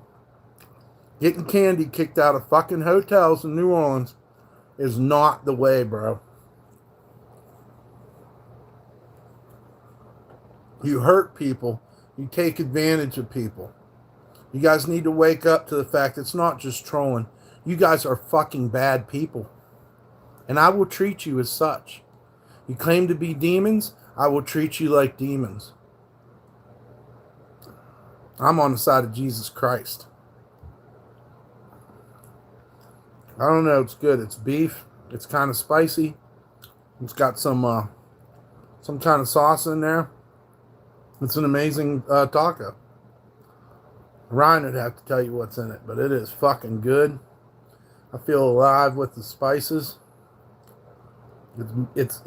Getting candy kicked out of fucking hotels in New Orleans is not the way, bro. You hurt people. You take advantage of people. You guys need to wake up to the fact it's not just trolling. You guys are fucking bad people. And I will treat you as such. You claim to be demons, I will treat you like demons. I'm on the side of Jesus Christ. I don't know, it's good. It's beef. It's kind of spicy. It's got some kind of sauce in there. It's an amazing taco. Ryan would have to tell you what's in it, but it is fucking good. I feel alive with the spices. It's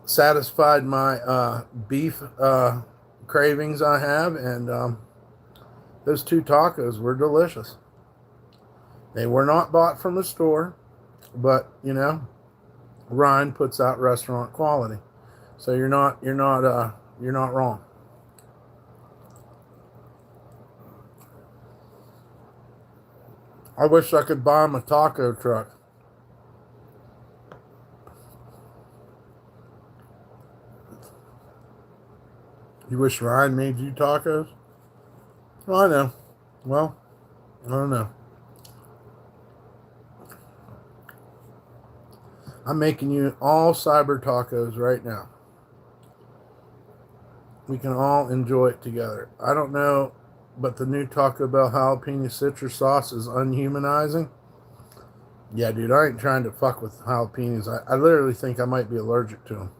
satisfied my beef cravings I have, and those 2 tacos were delicious. They were not bought from the store, but you know, Ryan puts out restaurant quality, so you're not wrong. I wish I could buy him a taco truck. You wish Ryan made you tacos? Well, I know. Well, I don't know. I'm making you all cyber tacos right now. We can all enjoy it together. I don't know, but the new Taco Bell jalapeno citrus sauce is unhumanizing. Yeah, dude, I ain't trying to fuck with jalapenos. I literally think I might be allergic to them.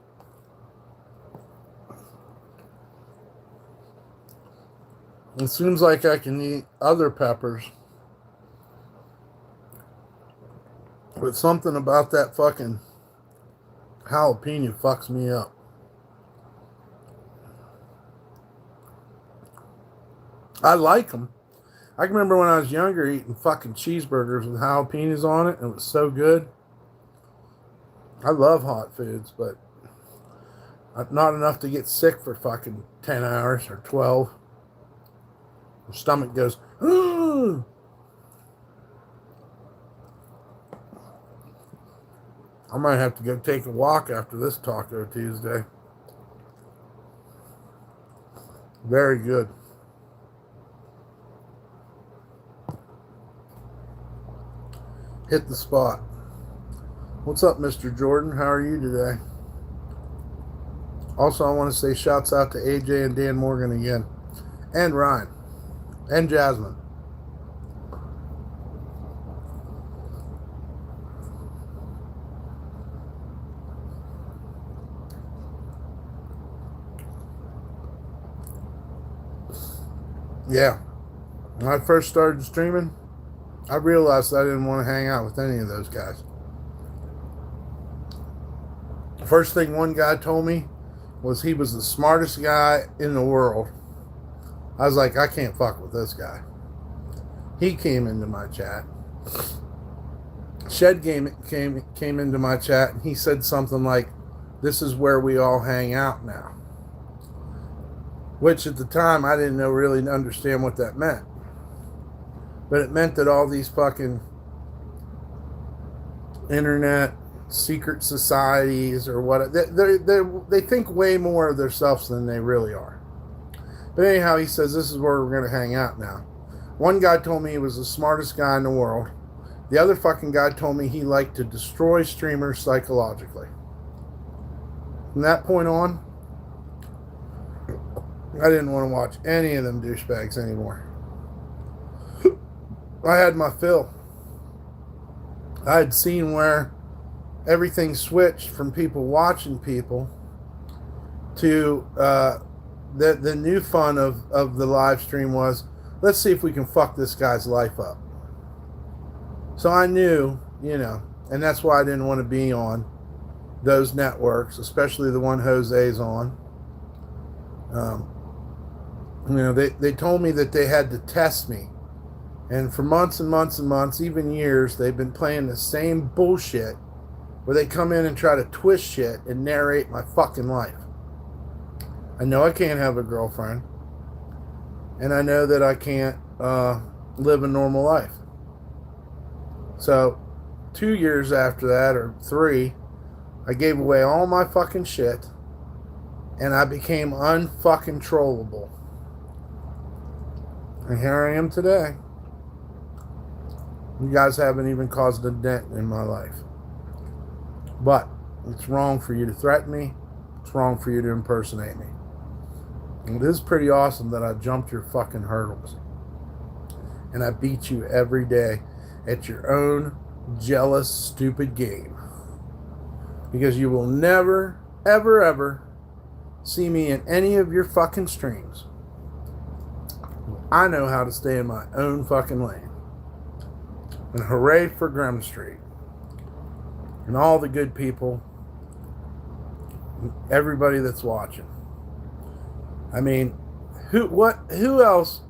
It seems like I can eat other peppers, but something about that fucking jalapeno fucks me up. I like them. I can remember when I was younger eating fucking cheeseburgers with jalapenos on it, and it was so good. I love hot foods, but not enough to get sick for fucking 10 hours or 12. My stomach goes, "Ugh." I might have to go take a walk after this Taco Tuesday. Very good. Hit the spot. What's up, Mr. Jordan? How are you today? Also, I want to say shouts out to AJ and Dan Morgan again. And Ryan. And Jasmine. Yeah. When I first started streaming, I realized I didn't want to hang out with any of those guys. The first thing one guy told me was he was the smartest guy in the world. I was like, I can't fuck with this guy. He came into my chat. Shed came into my chat, and he said something like, "This is where we all hang out now." Which at the time I didn't really understand what that meant. But it meant that all these fucking internet secret societies or what, they think way more of themselves than they really are. But anyhow, he says, this is where we're going to hang out now. One guy told me he was the smartest guy in the world. The other fucking guy told me he liked to destroy streamers psychologically. From that point on, I didn't want to watch any of them douchebags anymore. I had my fill. I had seen where everything switched from people watching people to the new fun of the live stream was, let's see if we can fuck this guy's life up. So I knew, and that's why I didn't want to be on those networks, especially the one Jose's on. They told me that they had to test me. And for months and months and months, even years, they've been playing the same bullshit where they come in and try to twist shit and narrate my fucking life. I know I can't have a girlfriend. And I know that I can't live a normal life. So 2 years after that, or 3, I gave away all my fucking shit. And I became unfucking trollable. And here I am today. You guys haven't even caused a dent in my life. But it's wrong for you to threaten me. It's wrong for you to impersonate me. And it is pretty awesome that I jumped your fucking hurdles. And I beat you every day at your own jealous, stupid game. Because you will never, ever, ever see me in any of your fucking streams. I know how to stay in my own fucking lane. And hooray for Grim Street. And all the good people. Everybody that's watching. I mean, who else?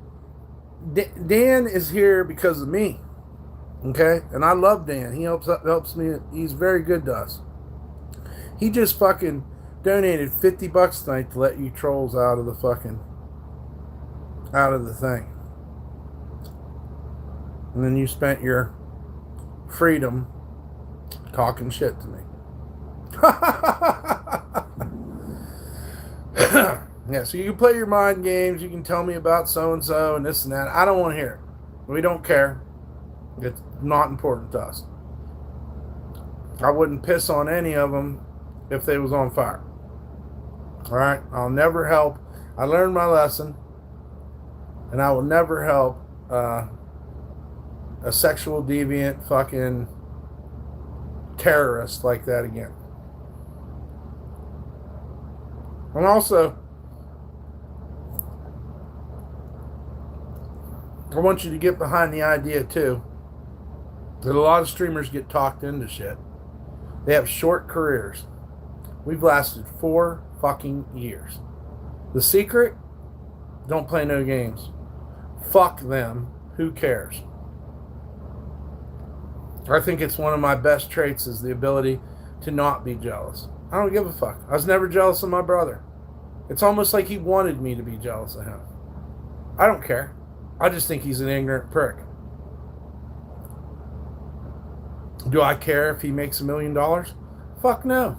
Dan is here because of me. Okay? And I love Dan. He helps me. He's very good to us. He just fucking donated $50 tonight to let you trolls out of the thing. And then you spent your freedom talking shit to me. Yeah, so you can play your mind games. You can tell me about so-and-so and this and that. I don't want to hear it. We don't care. It's not important to us. I wouldn't piss on any of them if they was on fire. All right? I'll never help. I learned my lesson. And I will never help a sexual deviant fucking terrorist like that again. And also, I want you to get behind the idea too that a lot of streamers get talked into shit. They have short careers. We've lasted 4 fucking years. The secret? Don't play no games. Fuck them. Who cares? I think it's one of my best traits is the ability to not be jealous. I don't give a fuck. I was never jealous of my brother. It's almost like he wanted me to be jealous of him. I don't care. I just think he's an ignorant prick. Do I care if he makes $1 million? Fuck no.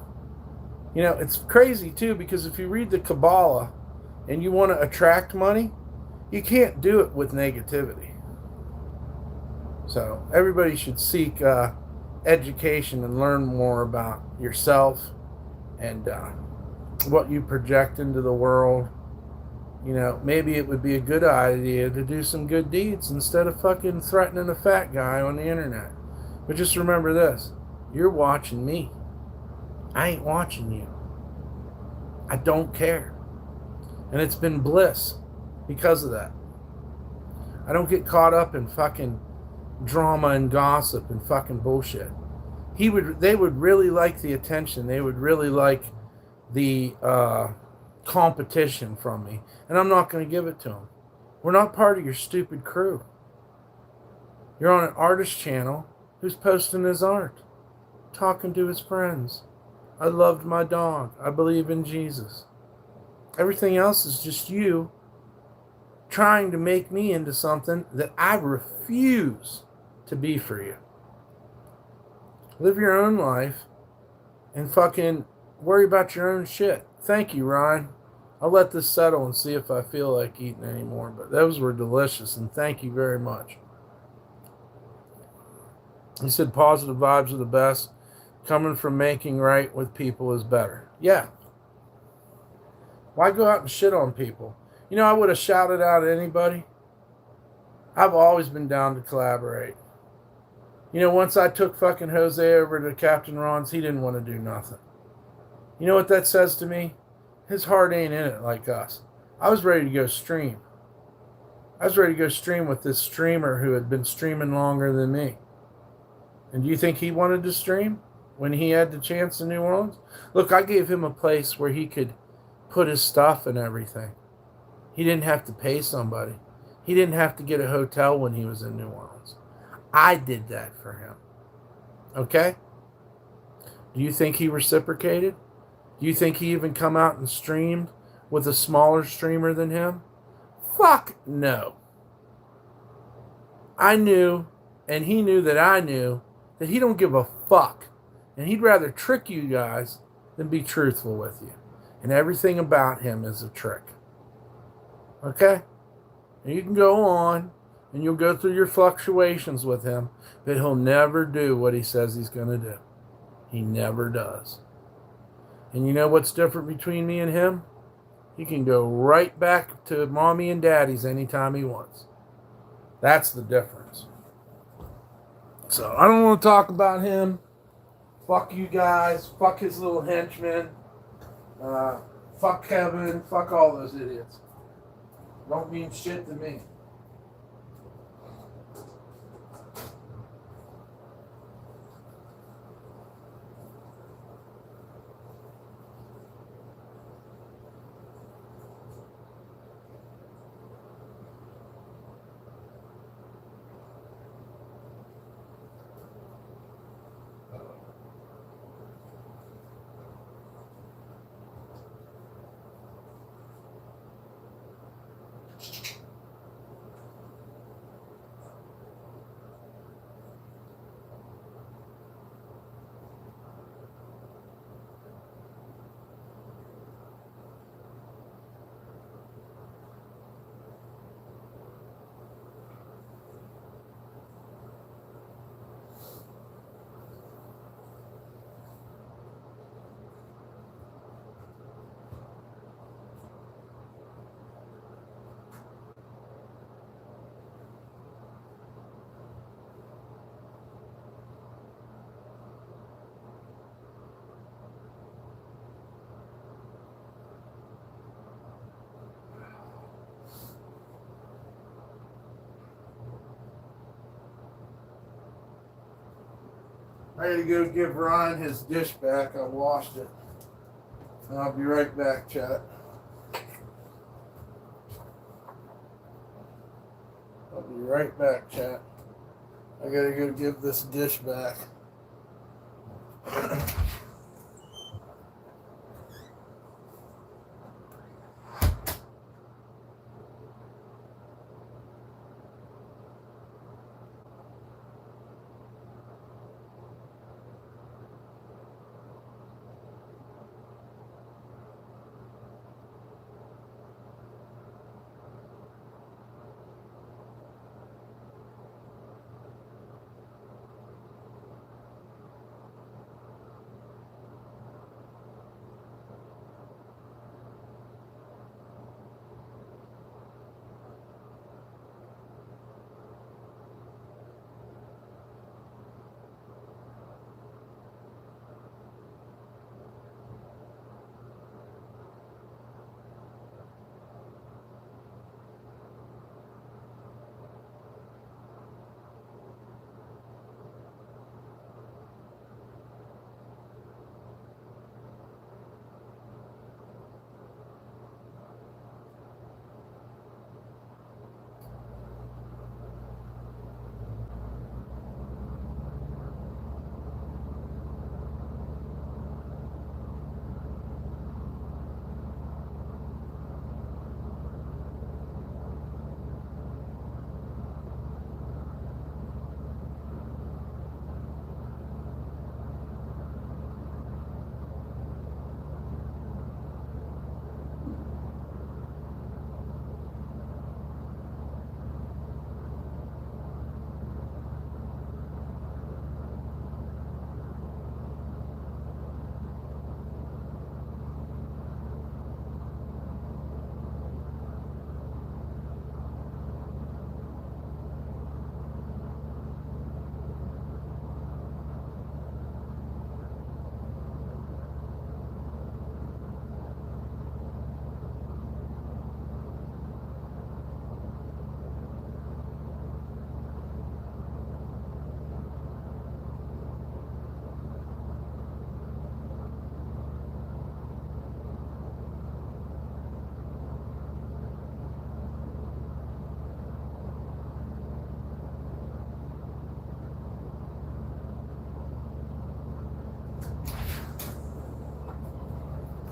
You know, it's crazy too because if you read the Kabbalah and you want to attract money, you can't do it with negativity. So everybody should seek education and learn more about yourself and what you project into the world. You know, maybe it would be a good idea to do some good deeds instead of fucking threatening a fat guy on the internet. But just remember this. You're watching me. I ain't watching you. I don't care. And it's been bliss because of that. I don't get caught up in fucking drama and gossip and fucking bullshit. They would really like the attention. They would really like the competition from me. And I'm not going to give it to them. We're not part of your stupid crew. You're on an artist channel who's posting his art, talking to his friends. I loved my dog. I believe in Jesus. Everything else is just you trying to make me into something that I refuse to be for you. Live your own life and fucking worry about your own shit. Thank you, Ryan. I'll let this settle and see if I feel like eating anymore. But those were delicious, and thank you very much. He said positive vibes are the best. Coming from making right with people is better. Yeah. Why go out and shit on people? You know, I would have shouted out at anybody. I've always been down to collaborate. You know, once I took fucking Jose over to Captain Ron's, he didn't want to do nothing. You know what that says to me? His heart ain't in it like us. I was ready to go stream. I was ready to go stream with this streamer who had been streaming longer than me. And do you think he wanted to stream when he had the chance in New Orleans? Look, I gave him a place where he could put his stuff and everything. He didn't have to pay somebody. He didn't have to get a hotel when he was in New Orleans. I did that for him. Okay? Do you think he reciprocated? Do you think he even come out and streamed with a smaller streamer than him? Fuck no. I knew, and he knew that I knew, that he don't give a fuck. And he'd rather trick you guys than be truthful with you. And everything about him is a trick. Okay? And you can go on, and you'll go through your fluctuations with him, but he'll never do what he says he's going to do. He never does. And you know what's different between me and him? He can go right back to mommy and daddy's anytime he wants. That's the difference. So I don't want to talk about him. Fuck you guys. Fuck his little henchmen. Fuck Kevin. Fuck all those idiots. Don't mean shit to me. I gotta go give Ryan his dish back. I washed it. And I'll be right back, chat. I'll be right back, chat. I gotta go give this dish back.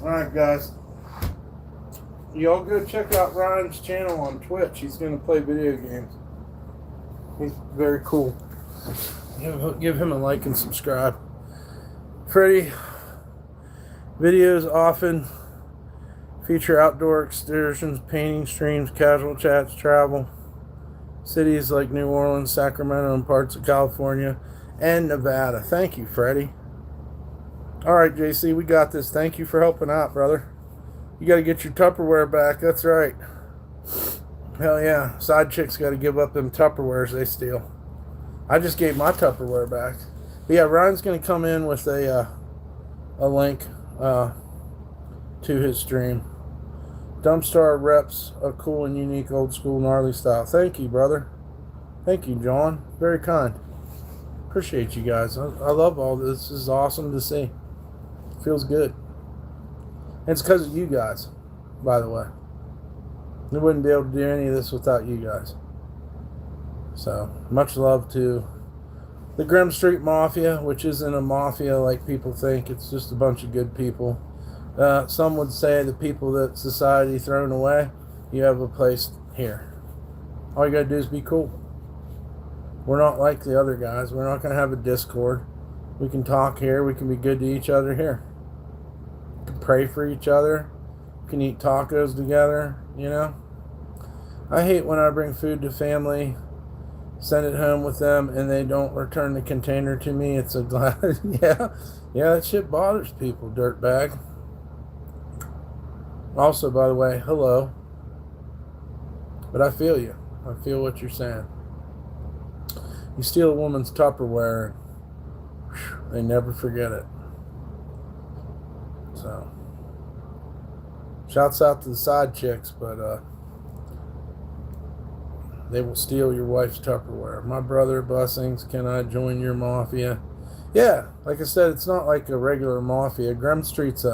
Alright, guys. Y'all go check out Ryan's channel on Twitch. He's going to play video games. He's very cool. Give him a like and subscribe. Freddie, videos often feature outdoor excursions, painting, streams, casual chats, travel. Cities like New Orleans, Sacramento, and parts of California and Nevada. Thank you, Freddie. All right, JC, we got this. Thank you for helping out, brother. You got to get your Tupperware back. That's right. Hell yeah. Side chicks got to give up them Tupperwares they steal. I just gave my Tupperware back. But yeah, Ryan's going to come in with a link to his stream. DumpStarr reps a cool and unique old school gnarly style. Thank you, brother. Thank you, John. Very kind. Appreciate you guys. I love all this. This is awesome to see. Feels good. And it's because of you guys, by the way. We wouldn't be able to do any of this without you guys. So, much love to the Grim Street Mafia, which isn't a mafia like people think. It's just a bunch of good people. Some would say the people that society thrown away, you have a place here. All you got to do is be cool. We're not like the other guys. We're not going to have a Discord. We can talk here. We can be good to each other here. We can pray for each other. We can eat tacos together, you know. I hate when I bring food to family, send it home with them, and they don't return the container to me. It's a glass. Yeah, that shit bothers people, dirtbag. Also, by the way, hello. But I feel you. I feel what you're saying. You steal a woman's Tupperware, and they never forget it. So, shouts out to the side chicks, but they will steal your wife's Tupperware. My brother, blessings. Can I join your mafia? Yeah, like I said, it's not like a regular mafia. Grim Street's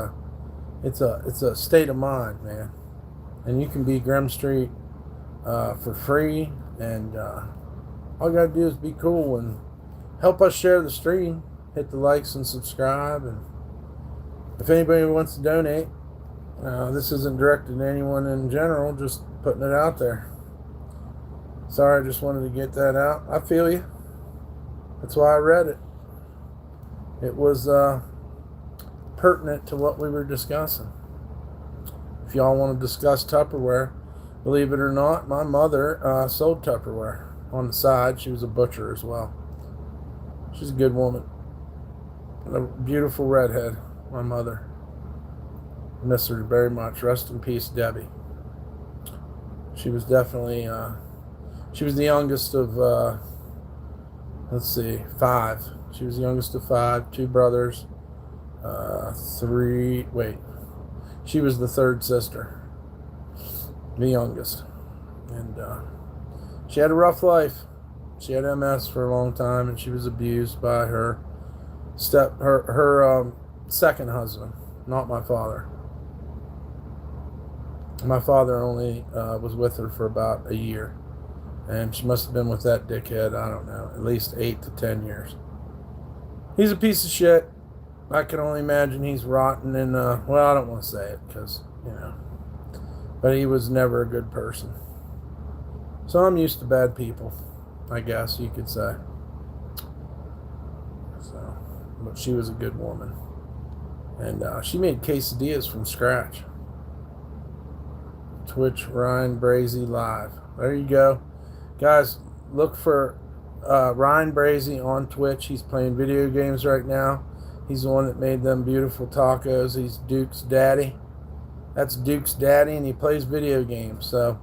it's a state of mind, man. And you can be Grim Street for free, and all you gotta do is be cool and help us share the stream. Hit the likes and subscribe, and if anybody wants to donate, this isn't directed to anyone in general, just putting it out there. Sorry, I just wanted to get that out. I feel you. That's why I read it. It was pertinent to what we were discussing. If y'all want to discuss Tupperware, believe it or not, my mother sold Tupperware on the side. She was a butcher as well. She's a good woman. And a beautiful redhead, my mother. I miss her very much. Rest in peace, Debbie. She was definitely, she was the youngest of, let's see, 5. She was the youngest of 5, 2 brothers, 3, she was the 3rd sister, the youngest. And she had a rough life. She had MS for a long time, and she was abused by her second husband, not my father. My father only was with her for about a year, and she must have been with that dickhead, I don't know, at least 8 to 10 years. He's a piece of shit. I can only imagine he's rotten in, well, I don't want to say it because, you know, but he was never a good person. So I'm used to bad people, I guess you could say. So, but she was a good woman. And she made quesadillas from scratch. Twitch Ryan Brazy Live. There you go. Guys, look for Ryan Brazy on Twitch. He's playing video games right now. He's the one that made them beautiful tacos. He's Duke's daddy. That's Duke's daddy, and he plays video games. So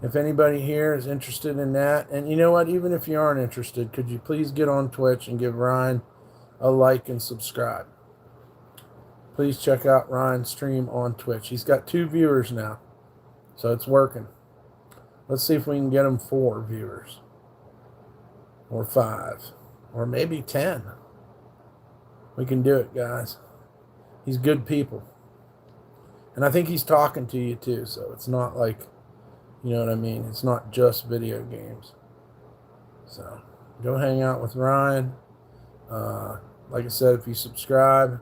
if anybody here is interested in that, and you know what, even if you aren't interested, could you please get on Twitch and give Ryan a like and subscribe? Please check out Ryan's stream on Twitch. He's got 2 viewers now, so it's working. Let's see if we can get him 4 viewers, or 5, or maybe 10. We can do it, guys. He's good people. And I think he's talking to you too, so it's not like, you know what I mean? It's not just video games. So, go hang out with Ryan. Like I said, if you subscribe,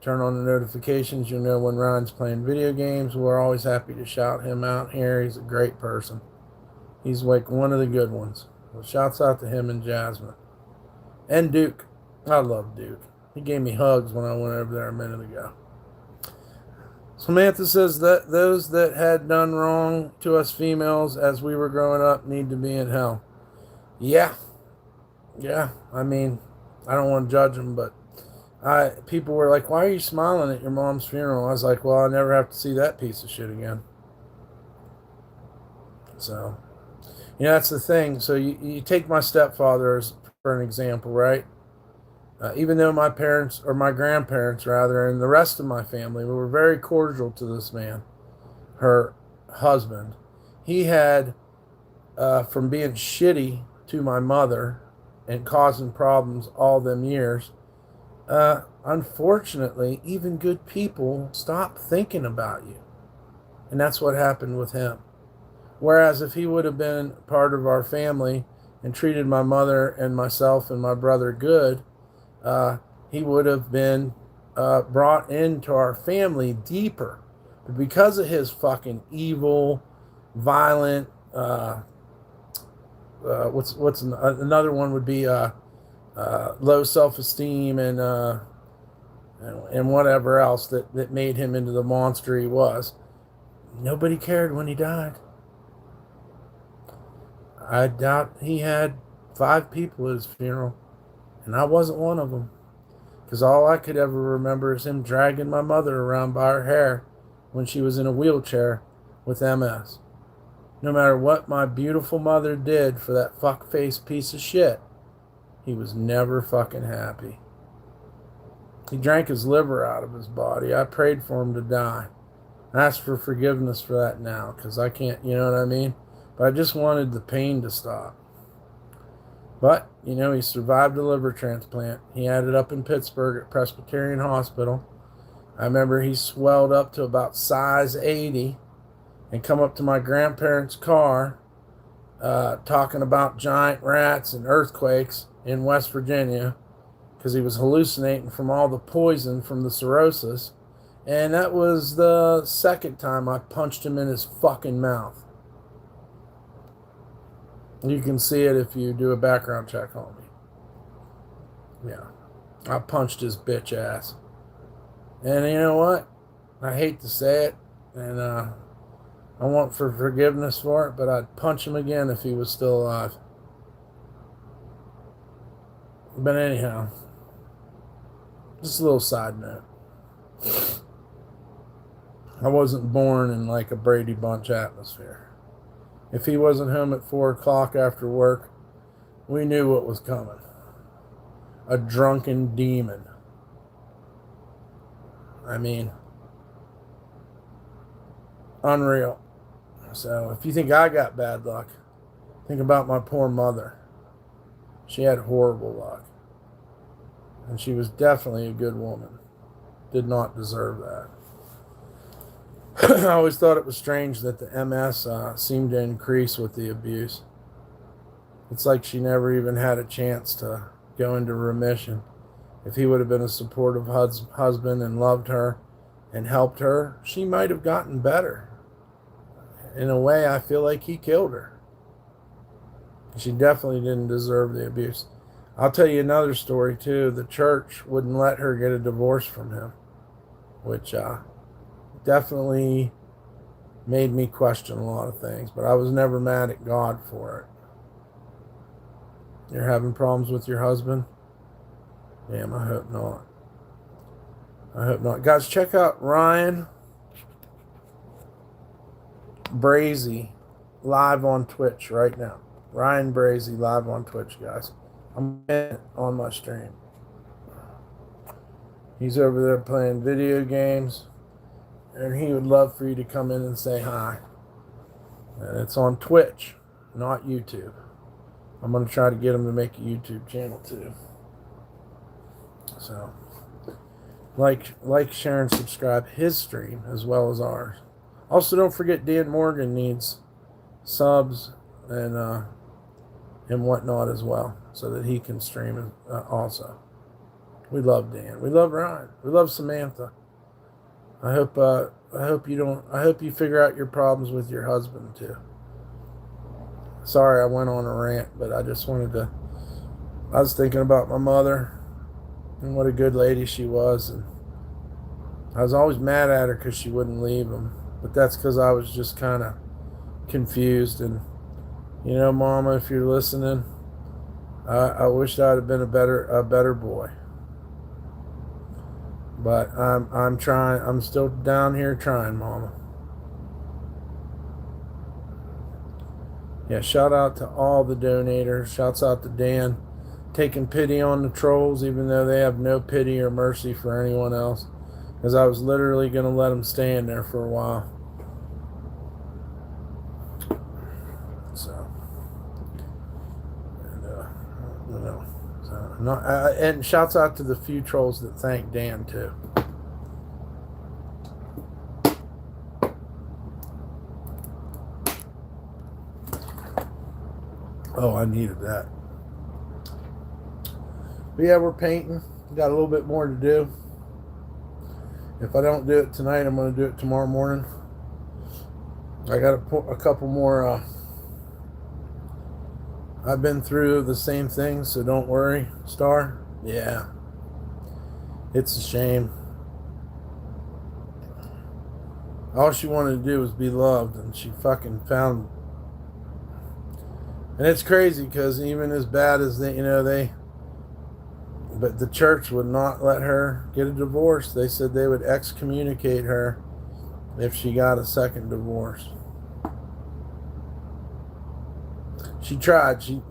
turn on the notifications, you'll know when Ryan's playing video games. We're always happy to shout him out here. He's a great person. He's like one of the good ones. So shouts out to him and Jasmine. And Duke. I love Duke. He gave me hugs when I went over there a minute ago. Samantha says that those that had done wrong to us females as we were growing up need to be in hell. Yeah. I mean, I don't want to judge them, but People were like, "Why are you smiling at your mom's funeral?" I was like, "Well, I'll never have to see that piece of shit again." So, that's the thing. So you take my stepfather as for an example, right? Even though my parents, or my grandparents rather, and the rest of my family were very cordial to this man, her husband, he had, from being shitty to my mother and causing problems all them years, unfortunately, even good people stop thinking about you. And that's what happened with him. Whereas if he would have been part of our family and treated my mother and myself and my brother good, uh, he would have been brought into our family deeper. But because of his fucking evil, violent, another one would be low self-esteem and whatever else that made him into the monster he was. Nobody cared when he died. I doubt he had 5 people at his funeral, and I wasn't one of them. Because all I could ever remember is him dragging my mother around by her hair when she was in a wheelchair with MS. No matter what my beautiful mother did for that fuck-faced piece of shit, he was never fucking happy. He drank his liver out of his body. I prayed for him to die. I asked for forgiveness for that now, because I can't, you know what I mean? But I just wanted the pain to stop. But, he survived a liver transplant. He had it up in Pittsburgh at Presbyterian Hospital. I remember he swelled up to about size 80 and come up to my grandparents' car talking about giant rats and earthquakes in West Virginia because he was hallucinating from all the poison from the cirrhosis. And that was the second time I punched him in his fucking mouth. You can see it if you do a background check on me. Yeah. I punched his bitch ass. And you know what? I hate to say it, and I want for forgiveness for it, but I'd punch him again if he was still alive. But anyhow, just a little side note. I wasn't born in like a Brady Bunch atmosphere. If he wasn't home at 4 o'clock after work, we knew what was coming. A drunken demon. I mean, unreal. So if you think I got bad luck, think about my poor mother. She had horrible luck. And she was definitely a good woman. Did not deserve that. I always thought it was strange that the MS seemed to increase with the abuse. It's like she never even had a chance to go into remission. If he would have been a supportive husband and loved her and helped her, she might have gotten better. In a way, I feel like he killed her. She definitely didn't deserve the abuse. I'll tell you another story, too. The church wouldn't let her get a divorce from him, which definitely made me question a lot of things, but I was never mad at God for it. You're having problems with your husband? Damn, I hope not. I hope not. Guys, check out Ryan Brazy live on Twitch right now. Ryan Brazy live on Twitch, guys. I'm on my stream. He's over there playing video games, and he would love for you to come in and say hi. And it's on Twitch, not YouTube. I'm going to try to get him to make a YouTube channel too. So, like, share, and subscribe his stream as well as ours. Also, don't forget Dan Morgan needs subs and whatnot as well, so that he can stream also. We love Dan. We love Ryan. We love Samantha. I hope you figure out your problems with your husband too. Sorry I went on a rant, but I was thinking about my mother and what a good lady she was, and I was always mad at her because she wouldn't leave him, but that's because I was just kind of confused. And Mama, if you're listening, I wish I'd have been a better boy. But I'm trying. I'm still down here trying, Mama. Yeah, shout out to all the donators. Shouts out to Dan, taking pity on the trolls, even though they have no pity or mercy for anyone else. Because I was literally going to let them stay in there for a while. So, and shouts out to the few trolls that thank Dan too. Oh, I needed that. But yeah, we're painting. Got a little bit more to do. If I don't do it tonight, I'm going to do it tomorrow morning. I got a couple more. I've been through the same thing, so don't worry, Star. Yeah. It's a shame. All she wanted to do was be loved, and she fucking found. And it's crazy because even as bad as but the church would not let her get a divorce. They said they would excommunicate her if she got a second divorce. She tried. She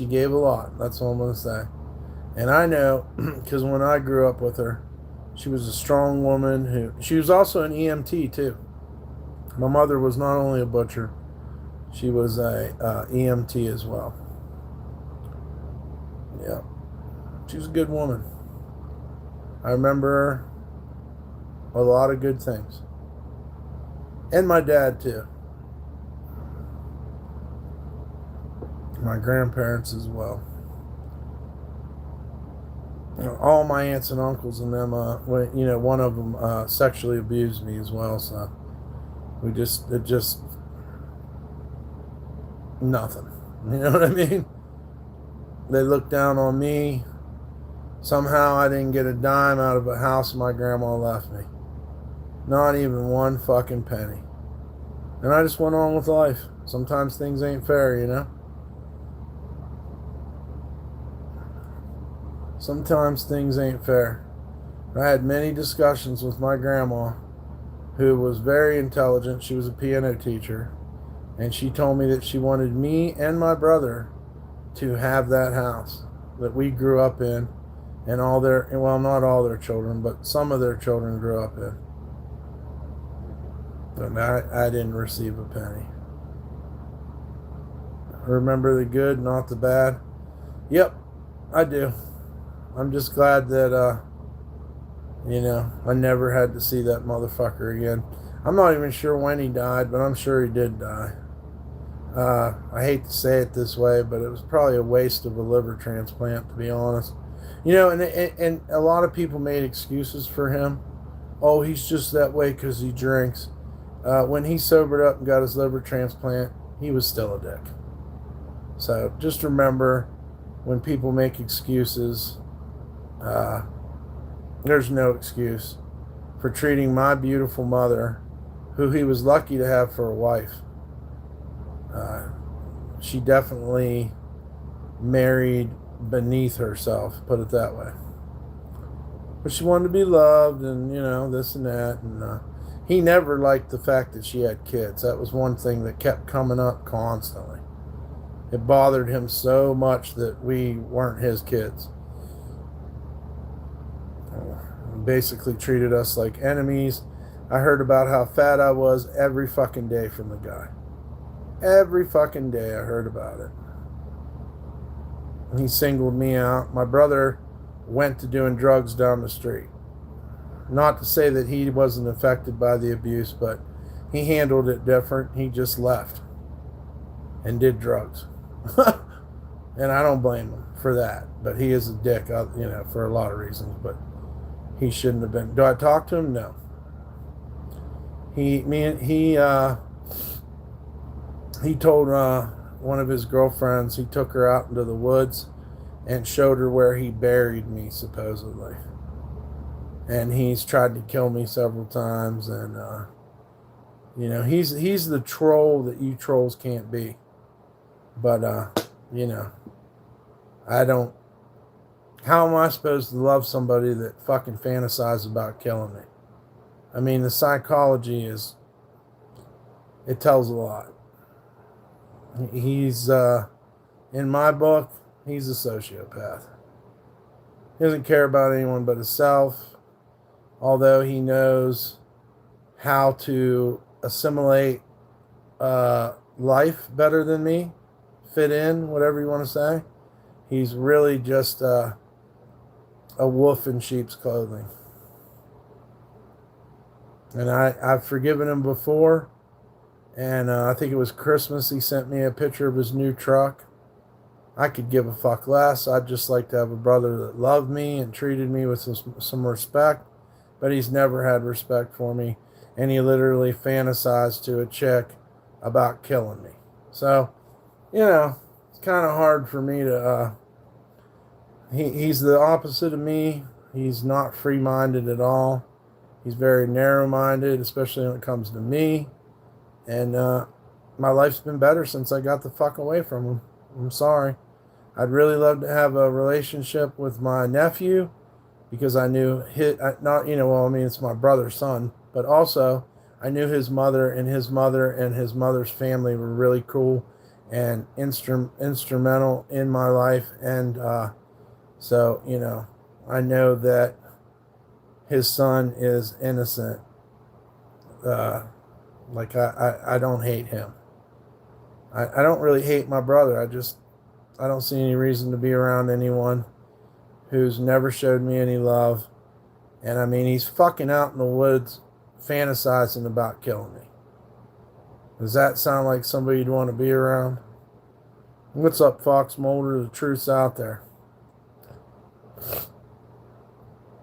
gave a lot. That's all I'm going to say. And I know, because when I grew up with her, she was a strong woman she was also an EMT too. My mother was not only a butcher, she was a EMT as well. Yeah. She was a good woman. I remember a lot of good things. And my dad too. My grandparents as well. All my aunts and uncles and them, one of them sexually abused me as well. So it just nothing. You know what I mean? They looked down on me. Somehow I didn't get a dime out of a house my grandma left me. Not even one fucking penny. And I just went on with life. Sometimes things ain't fair, you know? Sometimes things ain't fair. I had many discussions with my grandma, who was very intelligent. She was a piano teacher. And she told me that she wanted me and my brother to have that house that we grew up in. And not all their children, but some of their children grew up in. And I didn't receive a penny. Remember the good, not the bad? Yep, I do. I'm just glad that, I never had to see that motherfucker again. I'm not even sure when he died, but I'm sure he did die. I hate to say it this way, but it was probably a waste of a liver transplant, to be honest. And a lot of people made excuses for him. Oh, he's just that way because he drinks. When he sobered up and got his liver transplant, he was still a dick. So just remember, when people make excuses, there's no excuse for treating my beautiful mother, who he was lucky to have for a wife. She definitely married beneath herself, put it that way. But she wanted to be loved and, this and that. And he never liked the fact that she had kids. That was one thing that kept coming up constantly. It bothered him so much that we weren't his kids. Basically treated us like enemies. I heard about how fat I was every fucking day from the guy. Every fucking day I heard about it. He singled me out. My brother went to doing drugs down the street. Not to say that he wasn't affected by the abuse, but he handled it different. He just left and did drugs. And I don't blame him for that. But he is a dick, for a lot of reasons. But he shouldn't have been. Do I talk to him? No. He told one of his girlfriends, he took her out into the woods and showed her where he buried me, supposedly. And he's tried to kill me several times. And, he's the troll that you trolls can't be. But, How am I supposed to love somebody that fucking fantasizes about killing me? I mean, the psychology is, it tells a lot. He's, in my book, he's a sociopath. He doesn't care about anyone but himself, although he knows how to assimilate life better than me, fit in, whatever you want to say. He's really just a wolf in sheep's clothing. And I've forgiven him before. And I think it was Christmas, he sent me a picture of his new truck. I could give a fuck less. I'd just like to have a brother that loved me and treated me with some respect. But he's never had respect for me. And he literally fantasized to a chick about killing me. So, it's kind of hard for me to... he's the opposite of me. He's not free-minded at all. He's very narrow-minded, especially when it comes to me. And my life's been better since I got the fuck away from him. I'm sorry. I'd really love to have a relationship with my nephew because I knew it's my brother's son, but also I knew his mother and his mother's family were really cool and instrumental in my life. And so, I know that his son is innocent. Like, I don't hate him. I don't really hate my brother. I don't see any reason to be around anyone who's never showed me any love. And I mean, he's fucking out in the woods fantasizing about killing me. Does that sound like somebody you'd want to be around? What's up, Fox Mulder? The truth's out there.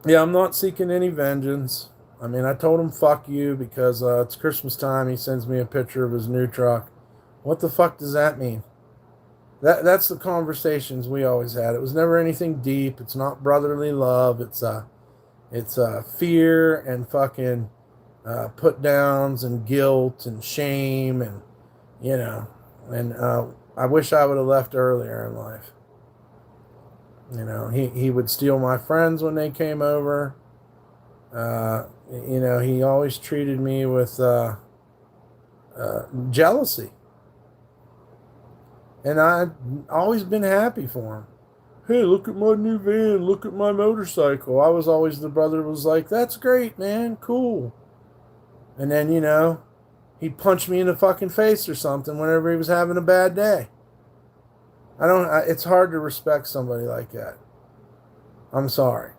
Yeah, I'm not seeking any vengeance. I mean, I told him fuck you because it's Christmas time. He sends me a picture of his new truck. What the fuck does that mean? That's the conversations we always had. It was never anything deep. It's not brotherly love. It's fear and fucking put downs and guilt and shame and I wish I would have left earlier in life. He would steal my friends when they came over. He always treated me with jealousy. And I've always been happy for him. Hey, look at my new van. Look at my motorcycle. I was always the brother who was like, that's great, man. Cool. And then, he'd punch me in the fucking face or something whenever he was having a bad day. It's hard to respect somebody like that. I'm sorry.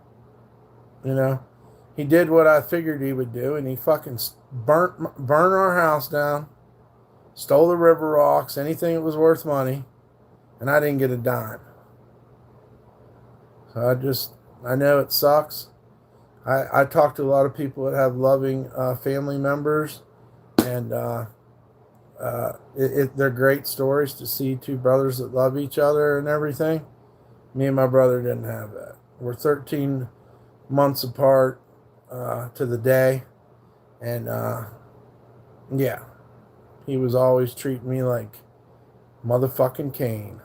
He did what I figured he would do, and he fucking burnt our house down, stole the river rocks, anything that was worth money, and I didn't get a dime. So I know it sucks. I talk to a lot of people that have loving family members, and they're great stories to see two brothers that love each other and everything. Me and my brother didn't have that. We're 13 months apart to the day, and yeah, he was always treating me like motherfucking Cain,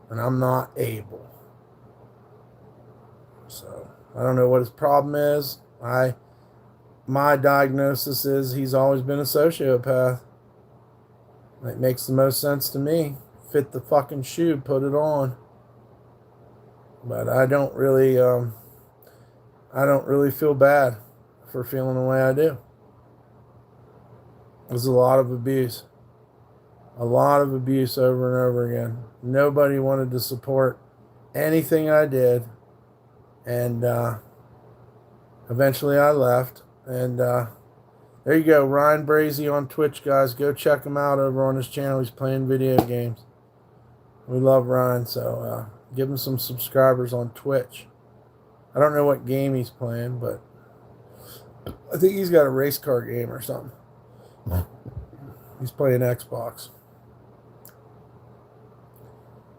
and I'm not Abel. So I don't know what his problem is. My diagnosis is he's always been a sociopath. It makes the most sense to me. Fit the fucking shoe, put it on. But I don't really feel bad for feeling the way I do. There's a lot of abuse. A lot of abuse over and over again. Nobody wanted to support anything I did. And eventually I left. And there you go. Ryan Brazy on Twitch, guys. Go check him out over on his channel. He's playing video games. We love Ryan, so give him some subscribers on Twitch. I don't know what game he's playing, but I think he's got a race car game or something. He's playing Xbox.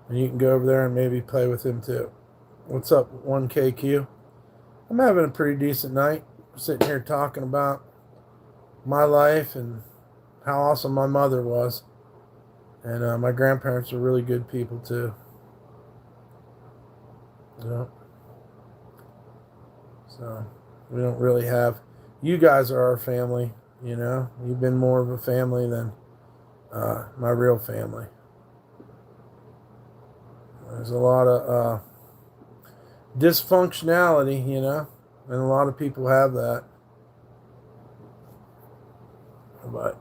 And you can go over there and maybe play with him too. What's up, 1KQ? I'm having a pretty decent night. Sitting here talking about my life and how awesome my mother was. And my grandparents are really good people too. Yeah. So we don't really have. You guys are our family. You know, you've been more of a family than my real family. There's a lot of dysfunctionality, you know, and a lot of people have that. But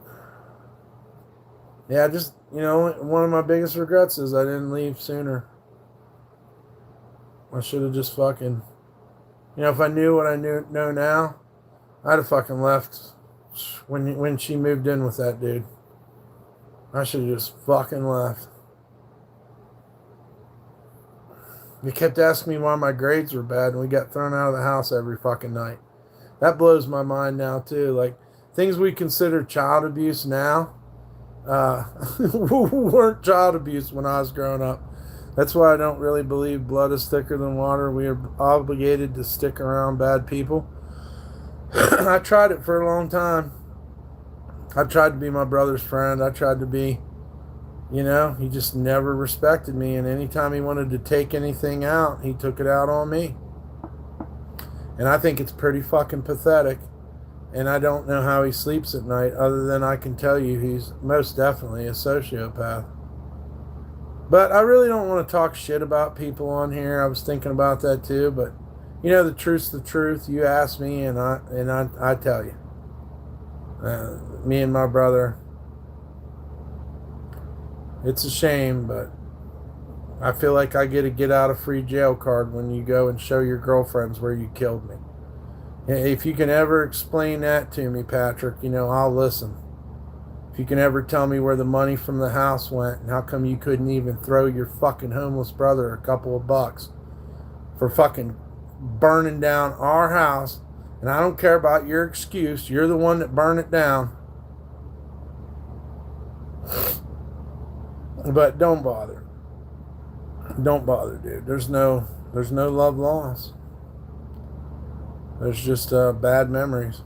yeah, just, you know, one of my biggest regrets is I didn't leave sooner. I should have just fucking, you know, if I knew what I know now, I'd have fucking left when she moved in with that dude. I should have just fucking left. He kept asking me why my grades were bad, and we got thrown out of the house every fucking night. That blows my mind now too. Like, things we consider child abuse now weren't child abuse when I was growing up. That's why I don't really believe blood is thicker than water. We are obligated to stick around bad people. I tried it for a long time. I tried to be my brother's friend. I tried to be, you know, he just never respected me. And anytime he wanted to take anything out, he took it out on me. And I think it's pretty fucking pathetic. And I don't know how he sleeps at night, other than I can tell you he's most definitely a sociopath. But I really don't want to talk shit about people on here. I was thinking about that too, but you know, the truth's the truth. You ask me, and I tell you. Me and my brother. It's a shame, but I feel like I get a get out of free jail card when you go and show your girlfriends where you killed me. If you can ever explain that to me, Patrick, you know, I'll listen. If you can ever tell me where the money from the house went and how come you couldn't even throw your fucking homeless brother a couple of bucks for fucking burning down our house, and I don't care about your excuse. You're the one that burned it down. But don't bother. Don't bother, dude. There's no love lost. There's just bad memories.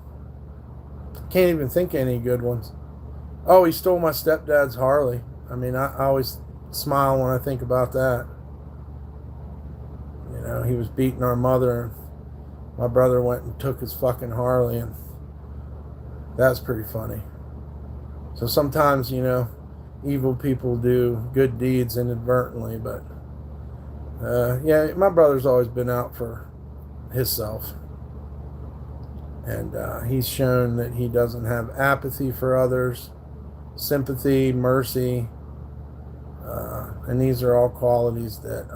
Can't even think of any good ones. Oh, he stole my stepdad's Harley. I mean, I always smile when I think about that. You know, he was beating our mother, and my brother went and took his fucking Harley, and that's pretty funny. So sometimes, you know, evil people do good deeds inadvertently, but yeah, my brother's always been out for himself. And he's shown that he doesn't have apathy for others, sympathy, mercy, and these are all qualities that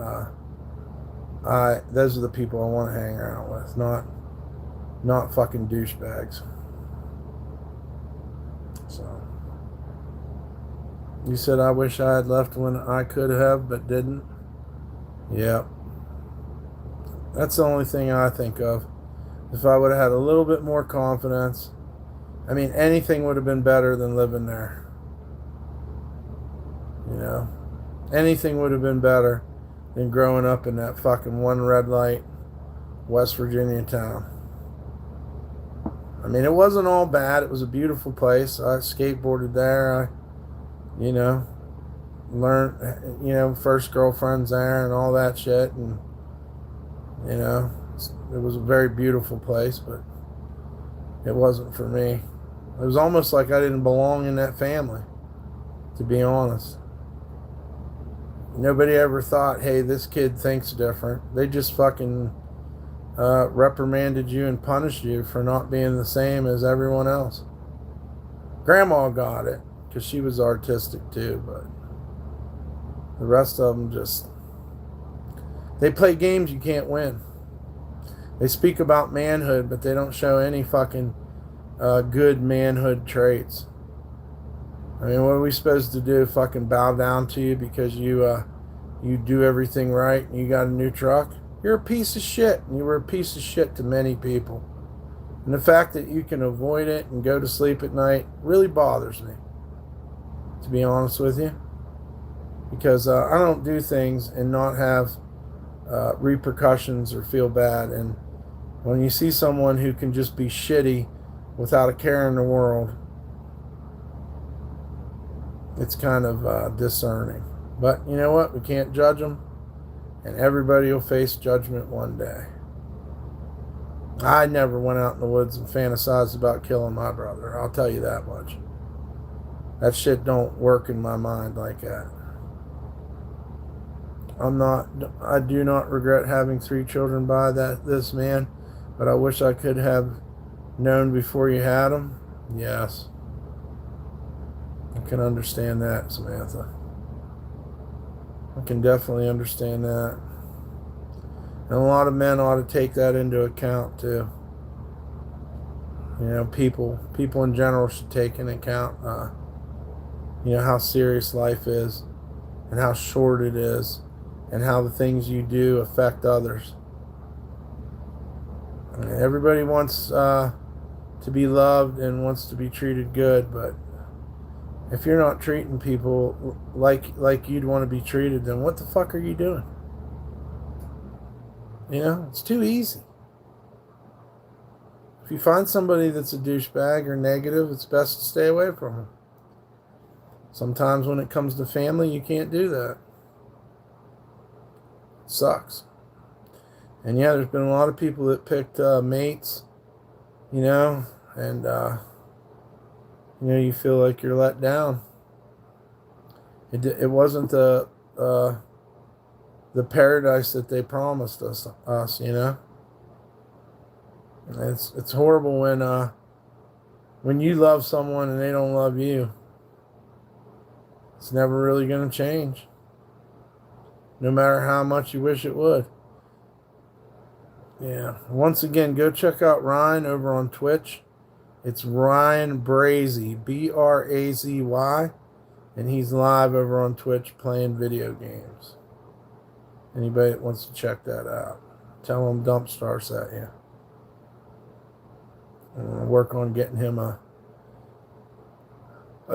those are the people I want to hang around with, not fucking douchebags. So, you said I wish I had left when I could have, but didn't. Yep. That's the only thing I think of. If I would have had a little bit more confidence, I mean, anything would have been better than living there. You know, anything would have been better than growing up in that fucking one red light West Virginia town. I mean, it wasn't all bad. It was a beautiful place. I skateboarded there. I, you know, learned, you know, first girlfriends there and all that shit. And, you know, it was a very beautiful place, but it wasn't for me. It was almost like I didn't belong in that family, to be honest. Nobody ever thought, hey, this kid thinks different. They just fucking reprimanded you and punished you for not being the same as everyone else. Grandma got it because she was artistic too, but the rest of them just, they play games you can't win. They speak about manhood, but they don't show any fucking good manhood traits. I mean, what are we supposed to do? Fucking bow down to you because you do everything right and you got a new truck? You're a piece of shit, and you were a piece of shit to many people. And the fact that you can avoid it and go to sleep at night really bothers me, to be honest with you. Because I don't do things and not have repercussions or feel bad. And when you see someone who can just be shitty without a care in the world, it's kind of discerning. But you know what? We can't judge them, and everybody will face judgment one day. I never went out in the woods and fantasized about killing my brother. I'll tell you that much. That shit don't work in my mind like that. I do not regret having 3 children by this man, but I wish I could have known before you had them. Yes. I can understand that, Samantha. I can definitely understand that. And a lot of men ought to take that into account too. You know, people in general should take into account, you know, how serious life is, and how short it is, and how the things you do affect others. I mean, everybody wants to be loved and wants to be treated good, but if you're not treating people like you'd want to be treated, then what the fuck are you doing? You know, it's too easy. If you find somebody that's a douchebag or negative, it's best to stay away from them. Sometimes when it comes to family, you can't do that. It sucks. And yeah, there's been a lot of people that picked mates, you know, and you know, you feel like you're let down. It wasn't the paradise that they promised us, you know. And it's horrible when you love someone and they don't love you. It's never really going to change, no matter how much you wish it would. Yeah. Once again, go check out Ryan over on Twitch. It's Ryan Brazy, Brazy, and he's live over on Twitch playing video games. Anybody that wants to check that out, tell him DumpStarr sent you. I'm going to work on getting him a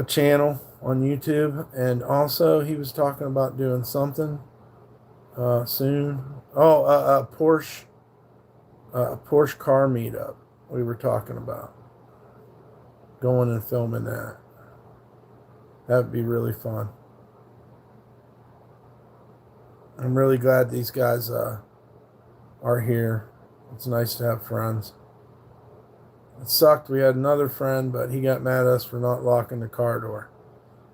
channel on YouTube, and also he was talking about doing something soon. Oh, a Porsche car meetup. We were talking about going and filming that. That would be really fun. I'm really glad these guys are here. It's nice to have friends. It sucked. We had another friend, but he got mad at us for not locking the car door.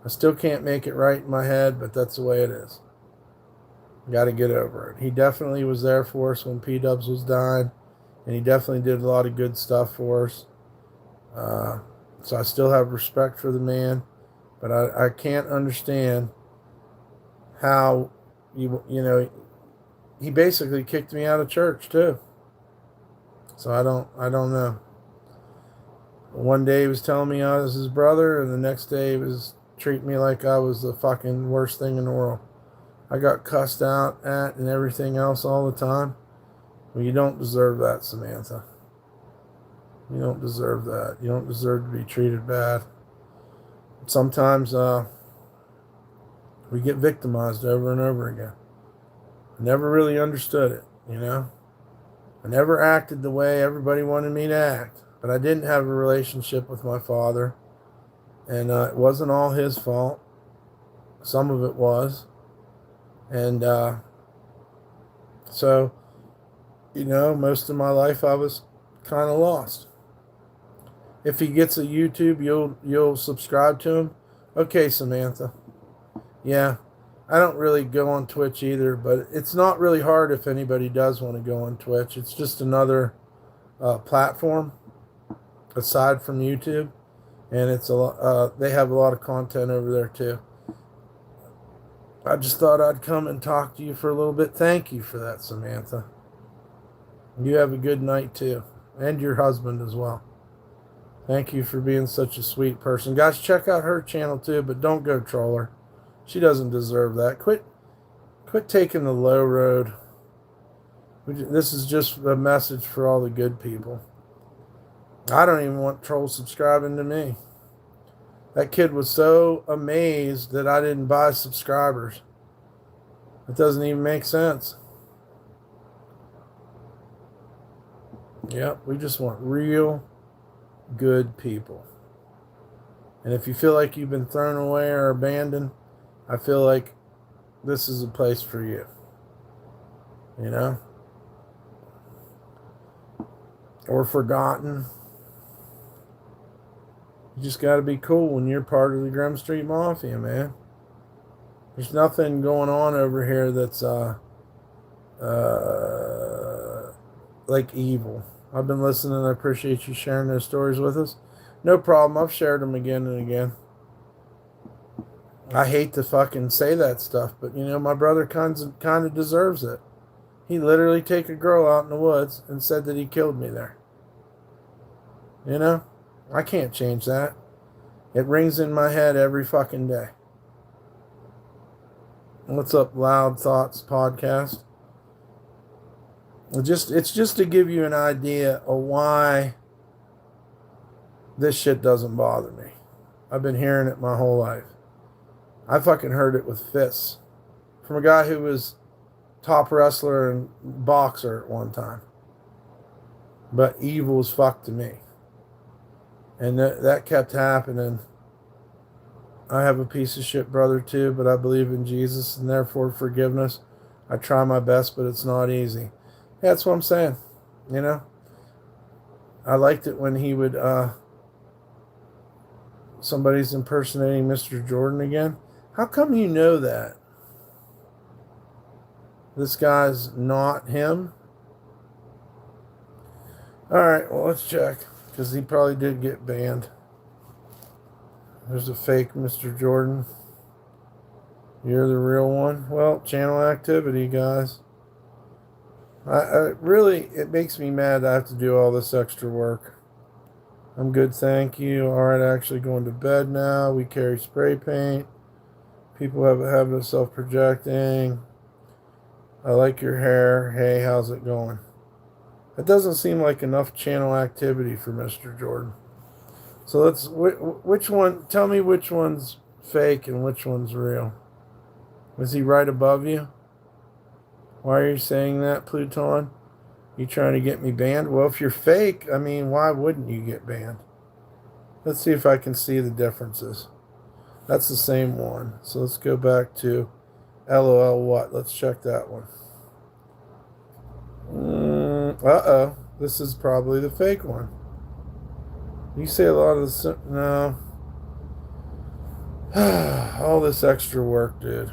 I still can't make it right in my head, but that's the way it is. Got to get over it. He definitely was there for us when P-Dubs was dying, and he definitely did a lot of good stuff for us. So I still have respect for the man, but I can't understand how you know, he basically kicked me out of church too. So I don't know. One day he was telling me I was his brother, and the next day he was treating me like I was the fucking worst thing in the world. I got cussed out at and everything else all the time. Well, you don't deserve that, Samantha. You don't deserve that. You don't deserve to be treated bad. Sometimes we get victimized over and over again. I never really understood it, you know. I never acted the way everybody wanted me to act. But I didn't have a relationship with my father. And it wasn't all his fault. Some of it was. And so, you know, most of my life I was kind of lost. If he gets a YouTube, you'll subscribe to him. Okay, Samantha. Yeah, I don't really go on Twitch either, but it's not really hard if anybody does want to go on Twitch. It's just another platform aside from YouTube, and it's they have a lot of content over there too. I just thought I'd come and talk to you for a little bit. Thank you for that, Samantha. You have a good night too, and your husband as well. Thank you for being such a sweet person. Guys, check out her channel too, but don't go troll her. She doesn't deserve that. Quit taking the low road. This is just a message for all the good people. I don't even want trolls subscribing to me. That kid was so amazed that I didn't buy subscribers. It doesn't even make sense. Yep, we just want real good people. And if you feel like you've been thrown away or abandoned, I feel like this is a place for you. You know? or forgotten. You just got to be cool when you're part of the Grim Street Mafia, man. There's nothing going on over here that's like evil. I've been listening. I appreciate you sharing those stories with us. No problem. I've shared them again and again. I hate to fucking say that stuff, but you know, my brother kind of deserves it. He literally took a girl out in the woods and said that he killed me there. You know, I can't change that. It rings in my head every fucking day. What's up, Loud Thoughts Podcast? It's just to give you an idea of why this shit doesn't bother me. I've been hearing it my whole life. I fucking heard it with fists from a guy who was top wrestler and boxer at one time. But evil as fuck to me. And that kept happening. I have a piece of shit brother too, but I believe in Jesus and therefore forgiveness. I try my best, but it's not easy. Yeah, that's what I'm saying. You know? I liked it when he would, somebody's impersonating Mr. Jordan again. How come you know that? This guy's not him? Alright, well, let's check. Because he probably did get banned. There's a fake Mr. Jordan. You're the real one. Well, channel activity, guys. I really, it makes me mad I have to do all this extra work. I'm good, thank you. Alright, actually going to bed now. We carry spray paint. People have a habit of self-projecting. I like your hair. Hey, how's it going? It doesn't seem like enough channel activity for Mr. Jordan. So let's, which one, tell me which one's fake and which one's real. Was he right above you? Why are you saying that, Pluton? You trying to get me banned? Well, if you're fake, I mean, why wouldn't you get banned? Let's see if I can see the differences. That's the same one. So let's go back to LOL what? Let's check that one. Uh-oh. This is probably the fake one. You say a lot of this. No. All this extra work, dude.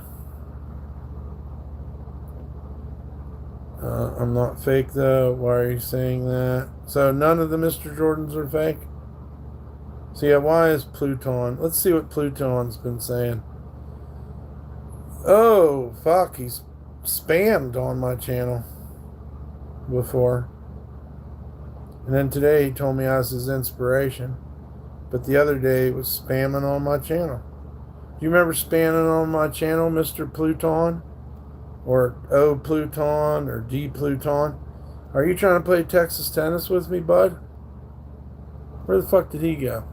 I'm not fake, though. Why are you saying that? So none of the Mr. Jordans are fake? So yeah, why is Pluton? Let's see what Pluton's been saying. Oh, fuck. He's spammed on my channel before. And then today he told me I was his inspiration. But the other day he was spamming on my channel. Do you remember spamming on my channel, Mr. Pluton? Or O Pluton or D Pluton? Are you trying to play Texas tennis with me, bud? Where the fuck did he go?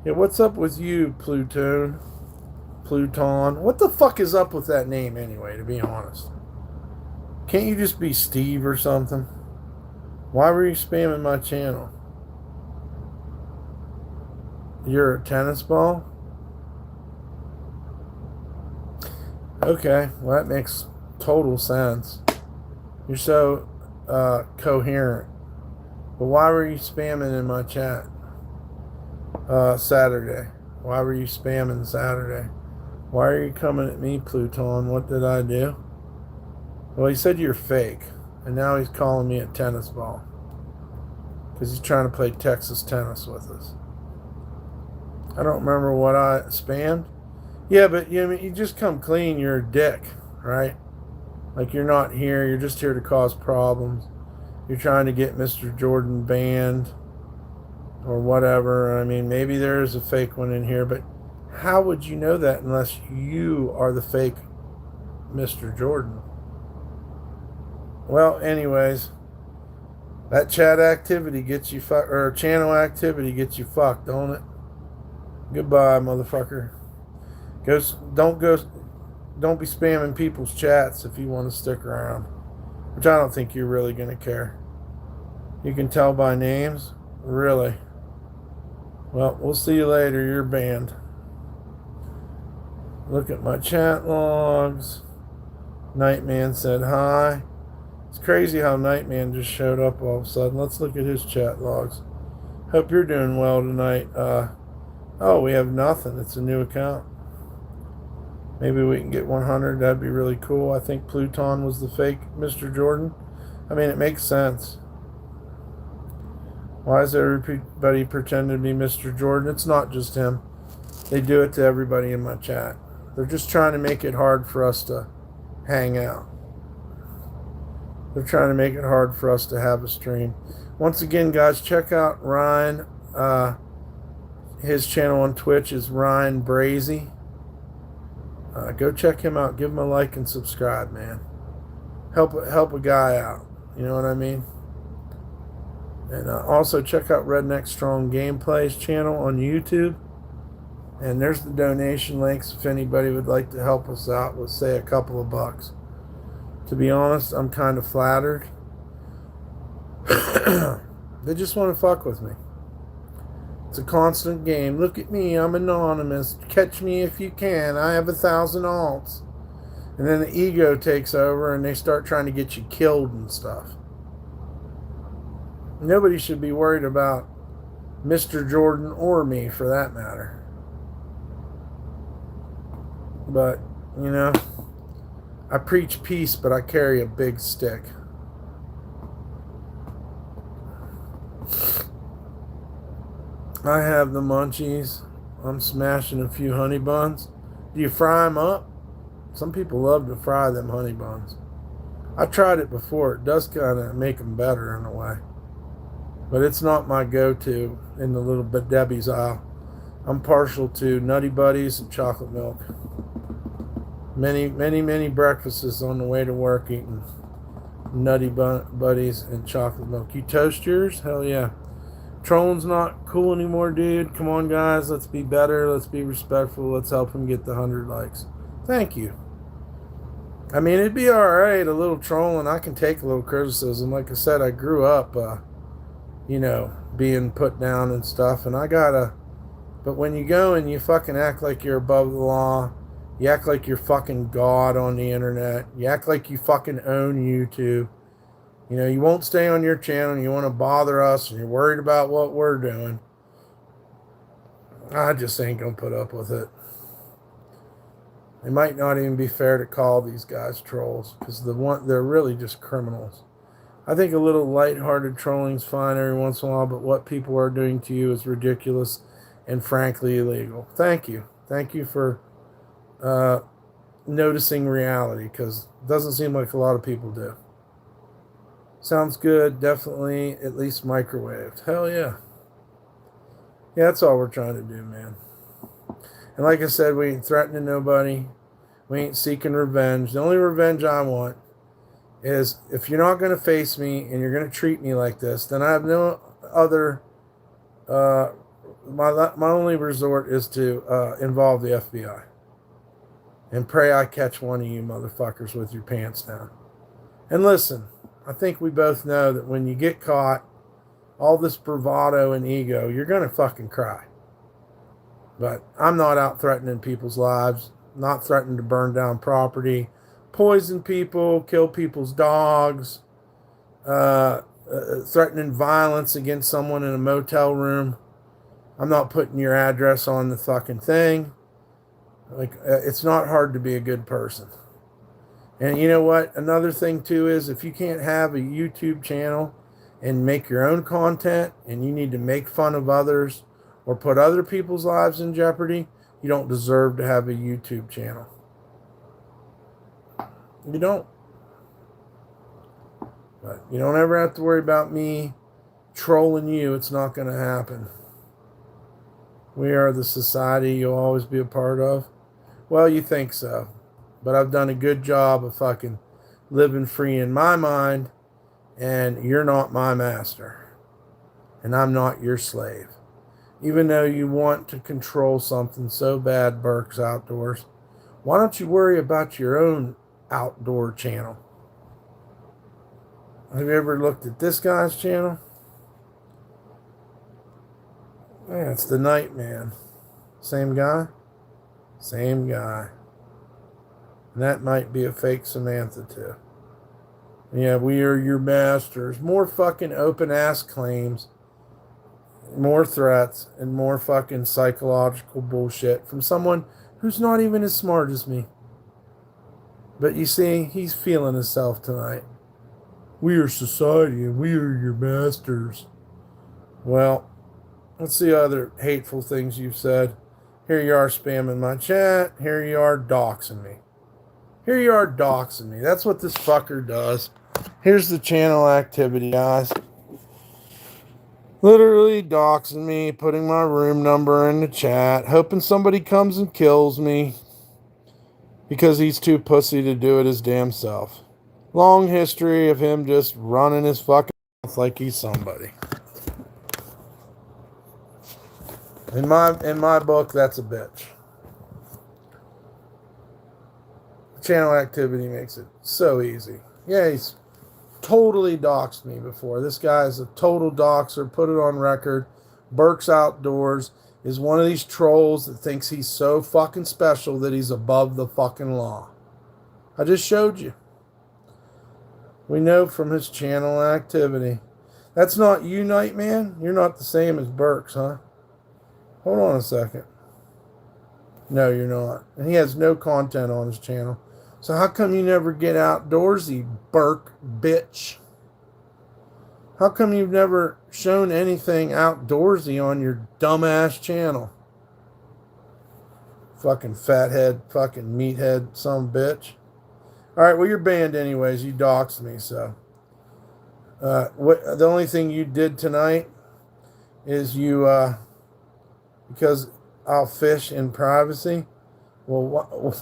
Yeah, what's up with you, Pluton? Pluton? What the fuck is up with that name anyway, to be honest? Can't you just be Steve or something? Why were you spamming my channel? You're a tennis ball? Okay, well that makes total sense. You're so coherent. But why were you spamming in my chat Saturday? Why were you spamming Saturday? Why are you coming at me, Pluton? What did I do? Well, he said you're fake. And now he's calling me a tennis ball. Because he's trying to play Texas tennis with us. I don't remember what I spammed. Yeah, but you just come clean. You're a dick, right? Like you're not here. You're just here to cause problems. You're trying to get Mr. Jordan banned or whatever. I mean, maybe there's a fake one in here, but how would you know that unless you are the fake Mr. Jordan? Well, anyways, that chat activity gets you fucked, or channel activity gets you fucked, don't it? Goodbye, motherfucker. Don't be spamming people's chats if you want to stick around. Which I don't think you're really going to care. You can tell by names? Really? Well, we'll see you later. You're banned. Look at my chat logs. Nightman said hi. It's crazy how Nightman just showed up all of a sudden. Let's look at his chat logs. Hope you're doing well tonight. Oh, we have nothing. It's a new account. Maybe we can get 100. That'd be really cool. I think Pluton was the fake Mr. Jordan. I mean, it makes sense. Why is everybody pretending to be Mr. Jordan? It's not just him. They do it to everybody in my chat. They're just trying to make it hard for us to hang out. They're trying to make it hard for us to have a stream. Once again, guys, check out Ryan. His channel on Twitch is Ryan Brazy. Go check him out. Give him a like and subscribe, man. Help a guy out. You know what I mean? And also check out Redneck Strong Gameplays channel on YouTube. And there's the donation links if anybody would like to help us out with, say, a couple of bucks. To be honest, I'm kind of flattered. They just want to fuck with me. It's a constant game. Look at me, I'm anonymous. Catch me if you can. I have 1,000 alts. And then the ego takes over and they start trying to get you killed and stuff. Nobody should be worried about Mr. Jordan or me, for that matter. But, you know, I preach peace, but I carry a big stick. I have the munchies. I'm smashing a few honey buns. Do you fry them up? Some people love to fry them honey buns. I tried it before. It does kind of make them better in a way. But it's not my go-to in the little Debbie's aisle. I'm partial to Nutty Buddies and chocolate milk. Many breakfasts on the way to work eating Nutty Buddies and chocolate milk. You toast yours? Hell yeah. Trolling's not cool anymore, dude. Come on, guys. Let's be better. Let's be respectful. Let's help him get the 100 likes. Thank you. I mean, it'd be all right, a little trolling. I can take a little criticism. Like I said, I grew up, you know, being put down and stuff. And I gotta... But when you go and you fucking act like you're above the law, you act like you're fucking God on the internet, you act like you fucking own YouTube, you know, you won't stay on your channel and you want to bother us and you're worried about what we're doing, I just ain't gonna put up with it. It might not even be fair to call these guys trolls, because they're really just criminals. I think a little lighthearted trolling's fine every once in a while, but what people are doing to you is ridiculous and frankly illegal. Thank you. Thank you for noticing reality, because it doesn't seem like a lot of people do. Sounds good. Definitely at least microwaved. Hell yeah. Yeah, that's all we're trying to do, man. And like I said, we ain't threatening nobody. We ain't seeking revenge. The only revenge I want is if you're not going to face me and you're going to treat me like this, then I have no other... my only resort is to involve the FBI. And pray I catch one of you motherfuckers with your pants down. And listen, I think we both know that when you get caught, all this bravado and ego, you're going to fucking cry. But I'm not out threatening people's lives, not threatening to burn down property, poison people, kill people's dogs, threatening violence against someone in a motel room. I'm not putting your address on the fucking thing. Like, it's not hard to be a good person. And you know what? Another thing too is, if you can't have a YouTube channel and make your own content, and you need to make fun of others or put other people's lives in jeopardy, you don't deserve to have a YouTube channel. You don't. But you don't ever have to worry about me trolling you. It's not going to happen. We are the society you'll always be a part of. Well, you think so. But I've done a good job of fucking living free in my mind, and you're not my master. And I'm not your slave. Even though you want to control something so bad, Burke's Outdoors, why don't you worry about your own outdoor channel? Have you ever looked at this guy's channel? Yeah, it's the Nightman. Same guy? Same guy. And that might be a fake Samantha too. Yeah, we are your masters. More fucking open ass claims, more threats, and more fucking psychological bullshit from someone who's not even as smart as me. But you see, he's feeling himself tonight. We are society and we are your masters. Well, let's see other hateful things you've said. Here you are spamming my chat. Here you are doxing me. Here you are doxing me. That's what this fucker does. Here's the channel activity, guys. Literally doxing me, putting my room number in the chat, hoping somebody comes and kills me because he's too pussy to do it his damn self. Long history of him just running his fucking mouth like he's somebody. In my book, that's a bitch. Channel activity makes it so easy. Yeah, he's totally doxed me before. This guy is a total doxer. Put it on record. Burke's Outdoors is one of these trolls that thinks he's so fucking special that he's above the fucking law. I just showed you. We know from his channel activity. That's not you, Nightman? You're not the same as Burke's, huh? Hold on a second. No, you're not. And he has no content on his channel. So how come you never get outdoorsy, Burke bitch? How come you've never shown anything outdoorsy on your dumbass channel? Fucking fathead, fucking meathead, some bitch. Alright, well, you're banned anyways. You doxed me, so. The only thing you did tonight is you, because I'll fish in privacy. Well,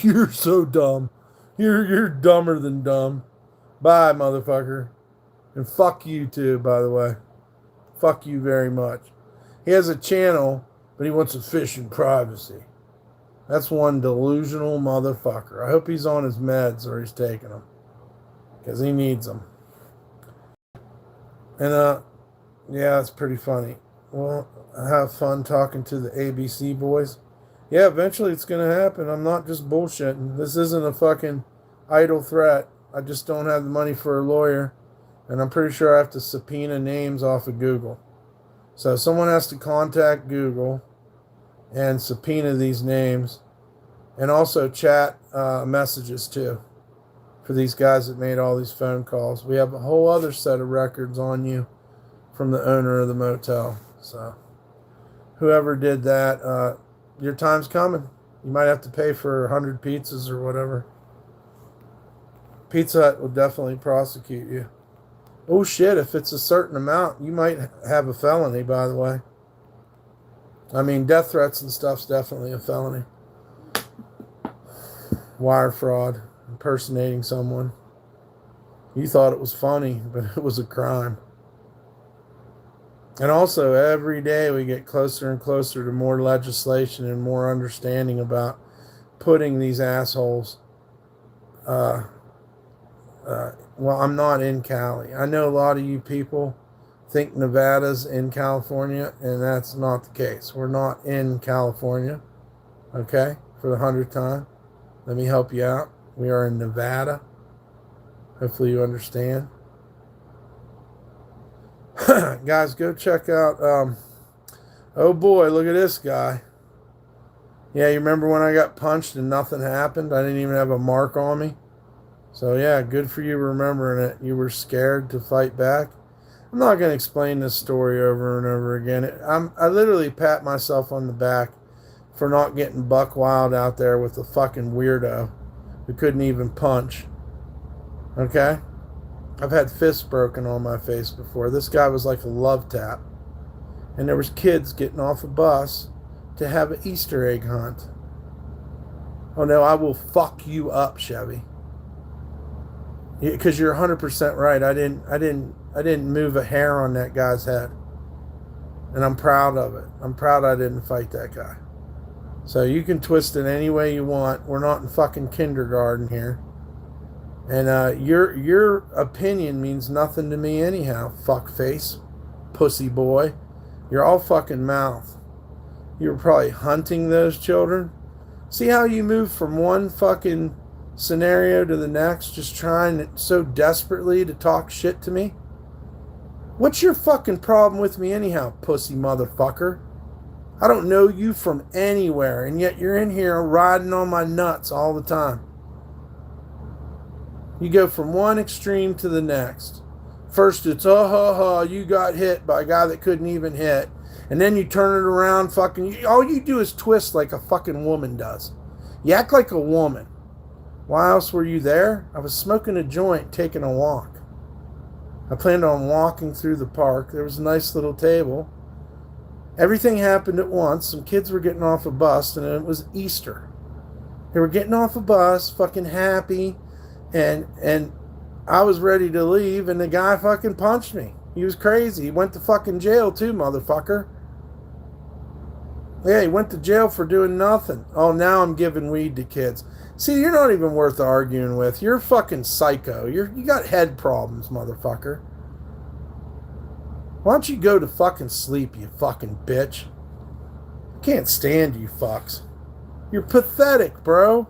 you're so dumb. You're dumber than dumb. Bye, motherfucker. And fuck you too, by the way. Fuck you very much. He has a channel, but he wants to fish in privacy. That's one delusional motherfucker. I hope he's on his meds or he's taking them. Because he needs them. And, yeah, it's pretty funny. Well, I have fun talking to the ABC boys. Yeah, eventually it's going to happen. I'm not just bullshitting. This isn't a fucking idle threat. I just don't have the money for a lawyer. And I'm pretty sure I have to subpoena names off of Google. So someone has to contact Google and subpoena these names. And also chat messages too. For these guys that made all these phone calls. We have a whole other set of records on you from the owner of the motel. So whoever did that, your time's coming. You might have to pay for 100 pizzas or whatever. Pizza Hut will definitely prosecute you. Oh shit, if it's a certain amount, you might have a felony, by the way. I mean, death threats and stuff's definitely a felony. Wire fraud, impersonating someone. You thought it was funny, but it was a crime. And also, every day we get closer and closer to more legislation and more understanding about putting these assholes. Well, I'm not in Cali. I know a lot of you people think Nevada's in California, and that's not the case. We're not in California, okay? For the 100th time, let me help you out. We are in Nevada. Hopefully you understand. Guys, go check out, oh boy, look at this guy. Yeah, you remember when I got punched and nothing happened? I didn't even have a mark on me. So yeah, good for you remembering it. You were scared to fight back. I'm not going to explain this story over and over again. I literally pat myself on the back for not getting buck wild out there with a fucking weirdo who couldn't even punch. Okay? I've had fists broken on my face before. This guy was like a love tap. And there was kids getting off a bus to have an Easter egg hunt. Oh no, I will fuck you up, Chevy. Because you're 100% right. I didn't move a hair on that guy's head. And I'm proud of it. I'm proud I didn't fight that guy. So you can twist it any way you want. We're not in fucking kindergarten here. And your opinion means nothing to me anyhow, fuckface, pussy boy. You're all fucking mouth. You were probably hunting those children. See how you move from one fucking scenario to the next, just trying so desperately to talk shit to me? What's your fucking problem with me anyhow, pussy motherfucker? I don't know you from anywhere, and yet you're in here riding on my nuts all the time. You go from one extreme to the next. First it's, oh, ha, ha, you got hit by a guy that couldn't even hit. And then you turn it around, fucking, all you do is twist like a fucking woman does. You act like a woman. Why else were you there? I was smoking a joint, taking a walk. I planned on walking through the park. There was a nice little table. Everything happened at once. Some kids were getting off a bus, and it was Easter. They were getting off a bus, fucking happy, and I was ready to leave, and the guy fucking punched me. He was crazy. He went to fucking jail too, motherfucker. Yeah, he went to jail for doing nothing. Oh, now I'm giving weed to kids. See, you're not even worth arguing with. You're fucking psycho. You got head problems, motherfucker. Why don't you go to fucking sleep, you fucking bitch? I can't stand you fucks. You're pathetic, bro.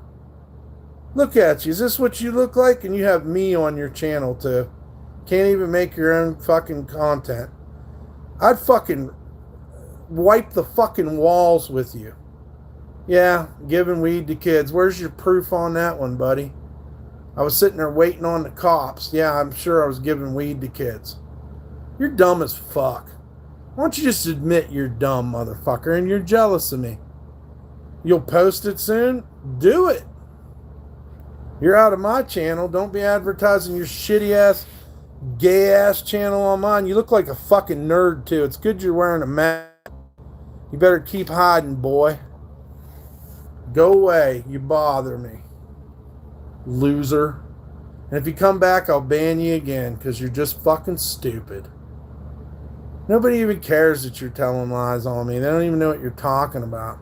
Look at you. Is this what you look like? And you have me on your channel too. Can't even make your own fucking content. I'd fucking wipe the fucking walls with you. Yeah, giving weed to kids. Where's your proof on that one, buddy? I was sitting there waiting on the cops. Yeah, I'm sure I was giving weed to kids. You're dumb as fuck. Why don't you just admit you're dumb, motherfucker, and you're jealous of me? You'll post it soon? Do it. You're out of my channel. Don't be advertising your shitty-ass, gay-ass channel on mine. You look like a fucking nerd, too. It's good you're wearing a mask. You better keep hiding, boy. Go away. You bother me. Loser. And if you come back, I'll ban you again, because you're just fucking stupid. Nobody even cares that you're telling lies on me. They don't even know what you're talking about.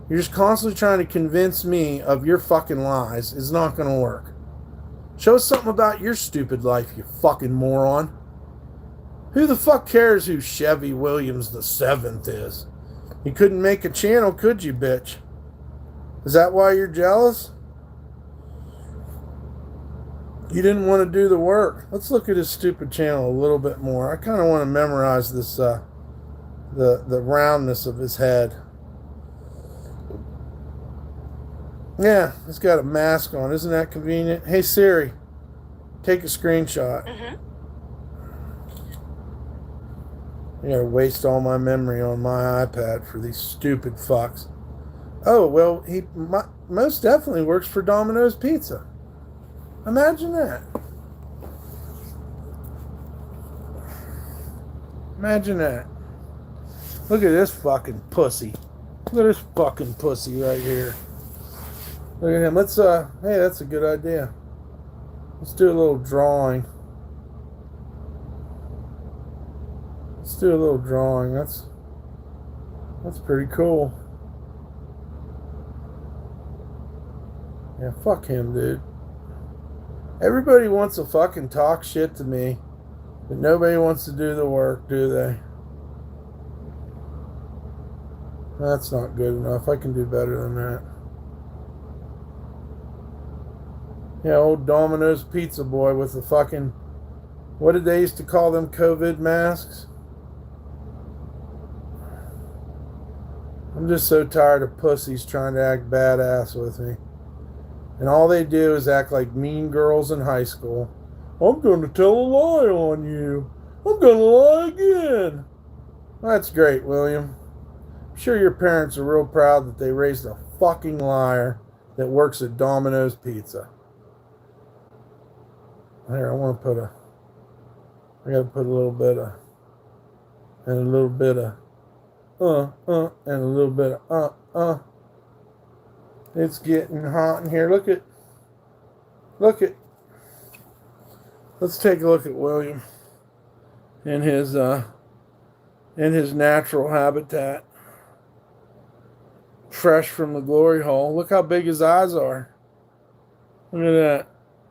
You're just constantly trying to convince me of your fucking lies. It's not going to work. Show us something about your stupid life, you fucking moron. Who the fuck cares who Chevy Williams the 7th is? You couldn't make a channel, could you, bitch? Is that why you're jealous? You didn't want to do the work. Let's look at his stupid channel a little bit more. I kind of want to memorize this, the roundness of his head. Yeah, he's got a mask on. Isn't that convenient? Hey, Siri, take a screenshot. I gotta waste all my memory on my iPad for these stupid fucks. Oh, well, he most definitely works for Domino's Pizza. Imagine that. Imagine that. Look at this fucking pussy. Look at this fucking pussy right here. Look at him. Let's, hey, that's a good idea. Let's do a little drawing. Let's do a little drawing. That's pretty cool. Yeah, fuck him, dude. Everybody wants to fucking talk shit to me, but nobody wants to do the work, do they? That's not good enough. I can do better than that. Yeah, old Domino's Pizza boy with the fucking, what did they used to call them, COVID masks? I'm just so tired of pussies trying to act badass with me. And all they do is act like mean girls in high school. I'm going to tell a lie on you. I'm going to lie again. That's great, William. I'm sure your parents are real proud that they raised a fucking liar that works at Domino's Pizza. Here, I gotta put a little bit of, and a little bit of, and a little bit of, It's getting hot in here. Look at. Let's take a look at William in his natural habitat. Fresh from the glory hole. Look how big his eyes are. Look at that.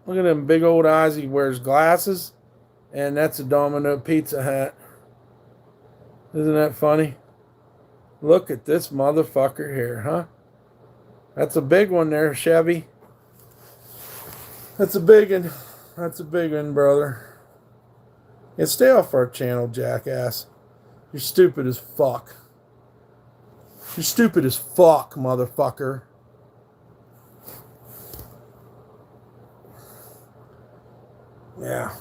Look at them big old eyes. He wears glasses, and that's a Domino Pizza hat. Isn't that funny? Look at this motherfucker here, huh? That's a big one there, Chevy. That's a big one. That's a big one, brother. Yeah, stay off our channel, jackass. You're stupid as fuck. You're stupid as fuck, motherfucker. Yeah.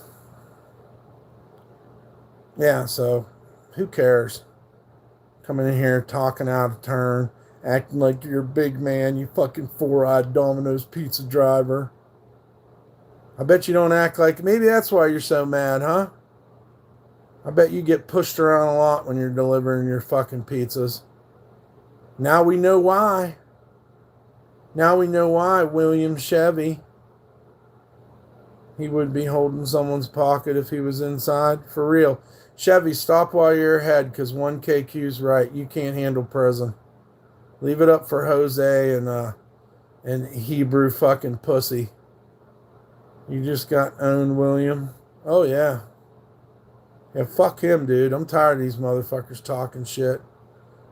Yeah, so who cares? Coming in here talking out of turn, acting like you're a big man, you fucking four-eyed Domino's pizza driver. I bet you don't act like, maybe that's why you're so mad, huh? I bet you get pushed around a lot when you're delivering your fucking pizzas. Now we know why. Now we know why William Chevy. He would be holding someone's pocket if he was inside. For real. Chevy, stop while you're ahead, because 1KQ's right. You can't handle prison. Leave it up for Jose and Hebrew fucking pussy. You just got owned, William. Oh, yeah. Yeah, fuck him, dude. I'm tired of these motherfuckers talking shit.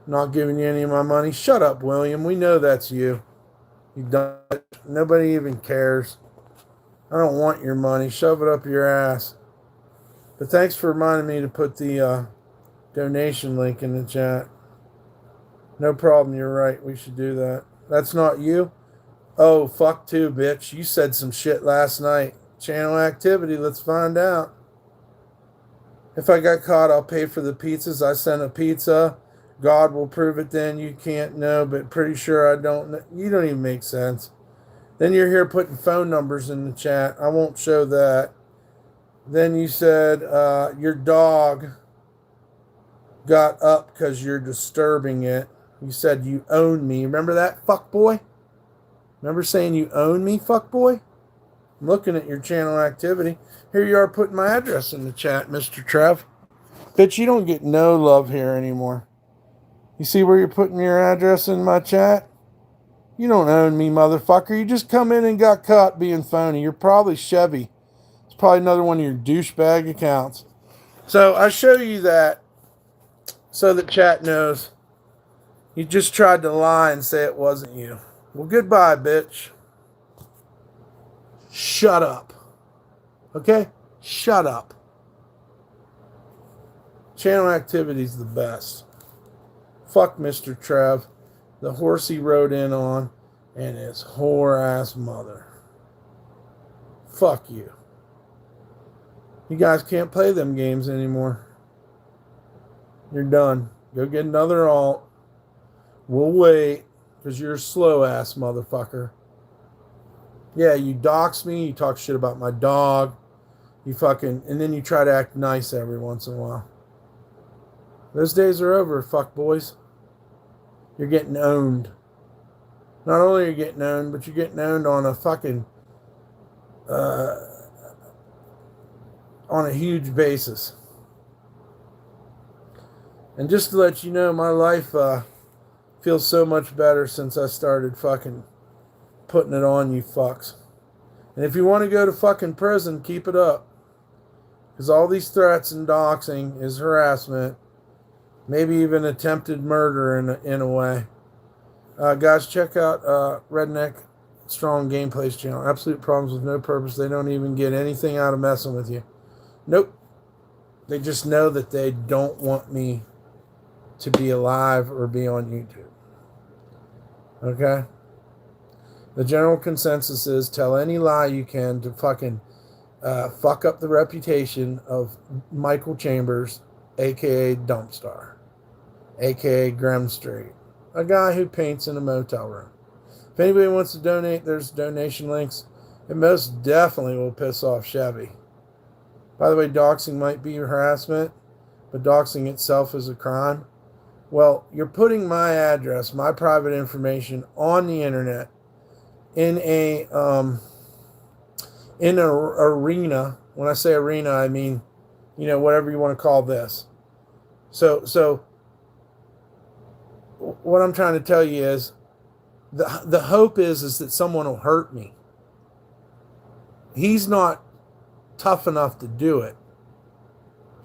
Not giving you any of my money. Shut up, William. We know that's you. You don't. Nobody even cares. I don't want your money. Shove it up your ass. But thanks for reminding me to put the donation link in the chat. No problem. You're right. We should do that. That's not you? Oh, fuck too, bitch. You said some shit last night. Channel activity. Let's find out. If I got caught, I'll pay for the pizzas. I sent a pizza. God will prove it then. You can't know, but pretty sure I don't know. You don't even make sense. Then you're here putting phone numbers in the chat. I won't show that. Then you said your dog got up because you're disturbing it. You said you own me. Remember that, fuckboy? Remember saying you own me, fuckboy? I'm looking at your channel activity. Here you are putting my address in the chat, Mr. Trev. Bitch, you don't get no love here anymore. You see where you're putting your address in my chat? You don't own me, motherfucker. You just come in and got caught being phony. You're probably Chevy. It's probably another one of your douchebag accounts. So I show you that so that chat knows you just tried to lie and say it wasn't you. Well, goodbye, bitch. Shut up. Okay? Shut up. Channel activity's the best. Fuck Mr. Trev. The horse he rode in on and his whore-ass mother. Fuck you. You guys can't play them games anymore. You're done. Go get another alt. We'll wait, because you're a slow-ass motherfucker. Yeah, you dox me, you talk shit about my dog, and then you try to act nice every once in a while. Those days are over, fuck boys. You're getting owned. Not only are you getting owned, but you're getting owned on a fucking, on a huge basis. And just to let you know, my life feels so much better since I started fucking putting it on you fucks. And if you want to go to fucking prison, keep it up. Because all these threats and doxing is harassment. Maybe even attempted murder in a way. Guys, check out Redneck Strong Gameplays channel. Absolute problems with no purpose. They don't even get anything out of messing with you. Nope. They just know that they don't want me to be alive or be on YouTube. Okay? The general consensus is tell any lie you can to fucking fuck up the reputation of Michael Chambers, a.k.a. DumpStarr, a.k.a. Grem Street, a guy who paints in a motel room. If anybody wants to donate, there's donation links. It most definitely will piss off Chevy. By the way, doxing might be harassment, but doxing itself is a crime. Well, you're putting my address, my private information on the internet in an arena. When I say arena, I mean, whatever you want to call this. So what I'm trying to tell you is the hope is that someone will hurt me. He's not tough enough to do it.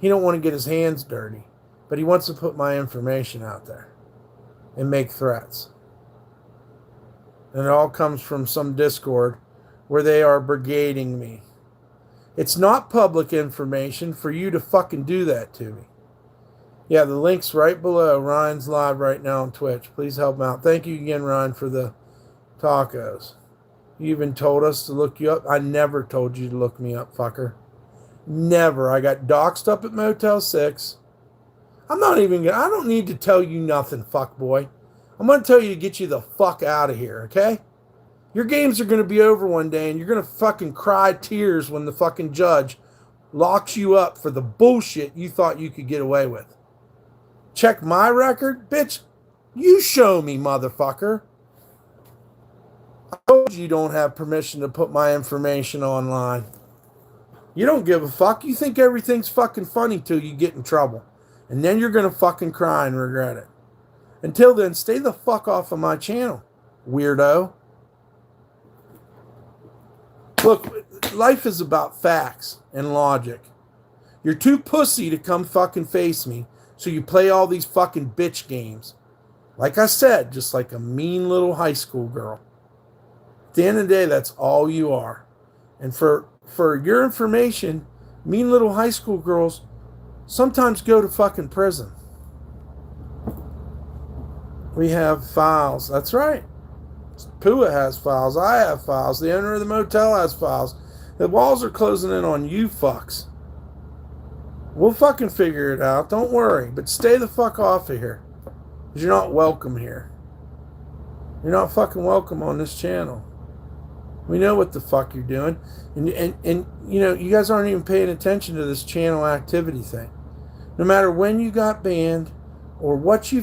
He don't want to get his hands dirty, but he wants to put my information out there and make threats. And it all comes from some Discord where they are brigading me. It's not public information for you to fucking do that to me. Yeah, the link's right below. Ryan's live right now on Twitch. Please help him out. Thank you again, Ryan, for the tacos. You even told us to look you up. I never told you to look me up, fucker. Never. I got doxxed up at Motel 6. I don't need to tell you nothing, fuckboy. I'm going to tell you to get you the fuck out of here, okay? Your games are going to be over one day, and you're going to fucking cry tears when the fucking judge locks you up for the bullshit you thought you could get away with. Check my record? Bitch, you show me, motherfucker. I told you don't have permission to put my information online. You don't give a fuck. You think everything's fucking funny till you get in trouble. And then you're going to fucking cry and regret it. Until then, stay the fuck off of my channel, weirdo. Look, life is about facts and logic. You're too pussy to come fucking face me, so you play all these fucking bitch games. Like I said, just like a mean little high school girl. At the end of the day, that's all you are. And for your information, mean little high school girls sometimes go to fucking prison. We have files. That's right. Pua has files. I have files. The owner of the motel has files. The walls are closing in on you fucks. We'll fucking figure it out. Don't worry. But stay the fuck off of here. Because you're not welcome here. You're not fucking welcome on this channel. We know what the fuck you're doing. And you know, you guys aren't even paying attention to this channel activity thing. No matter when you got banned or what you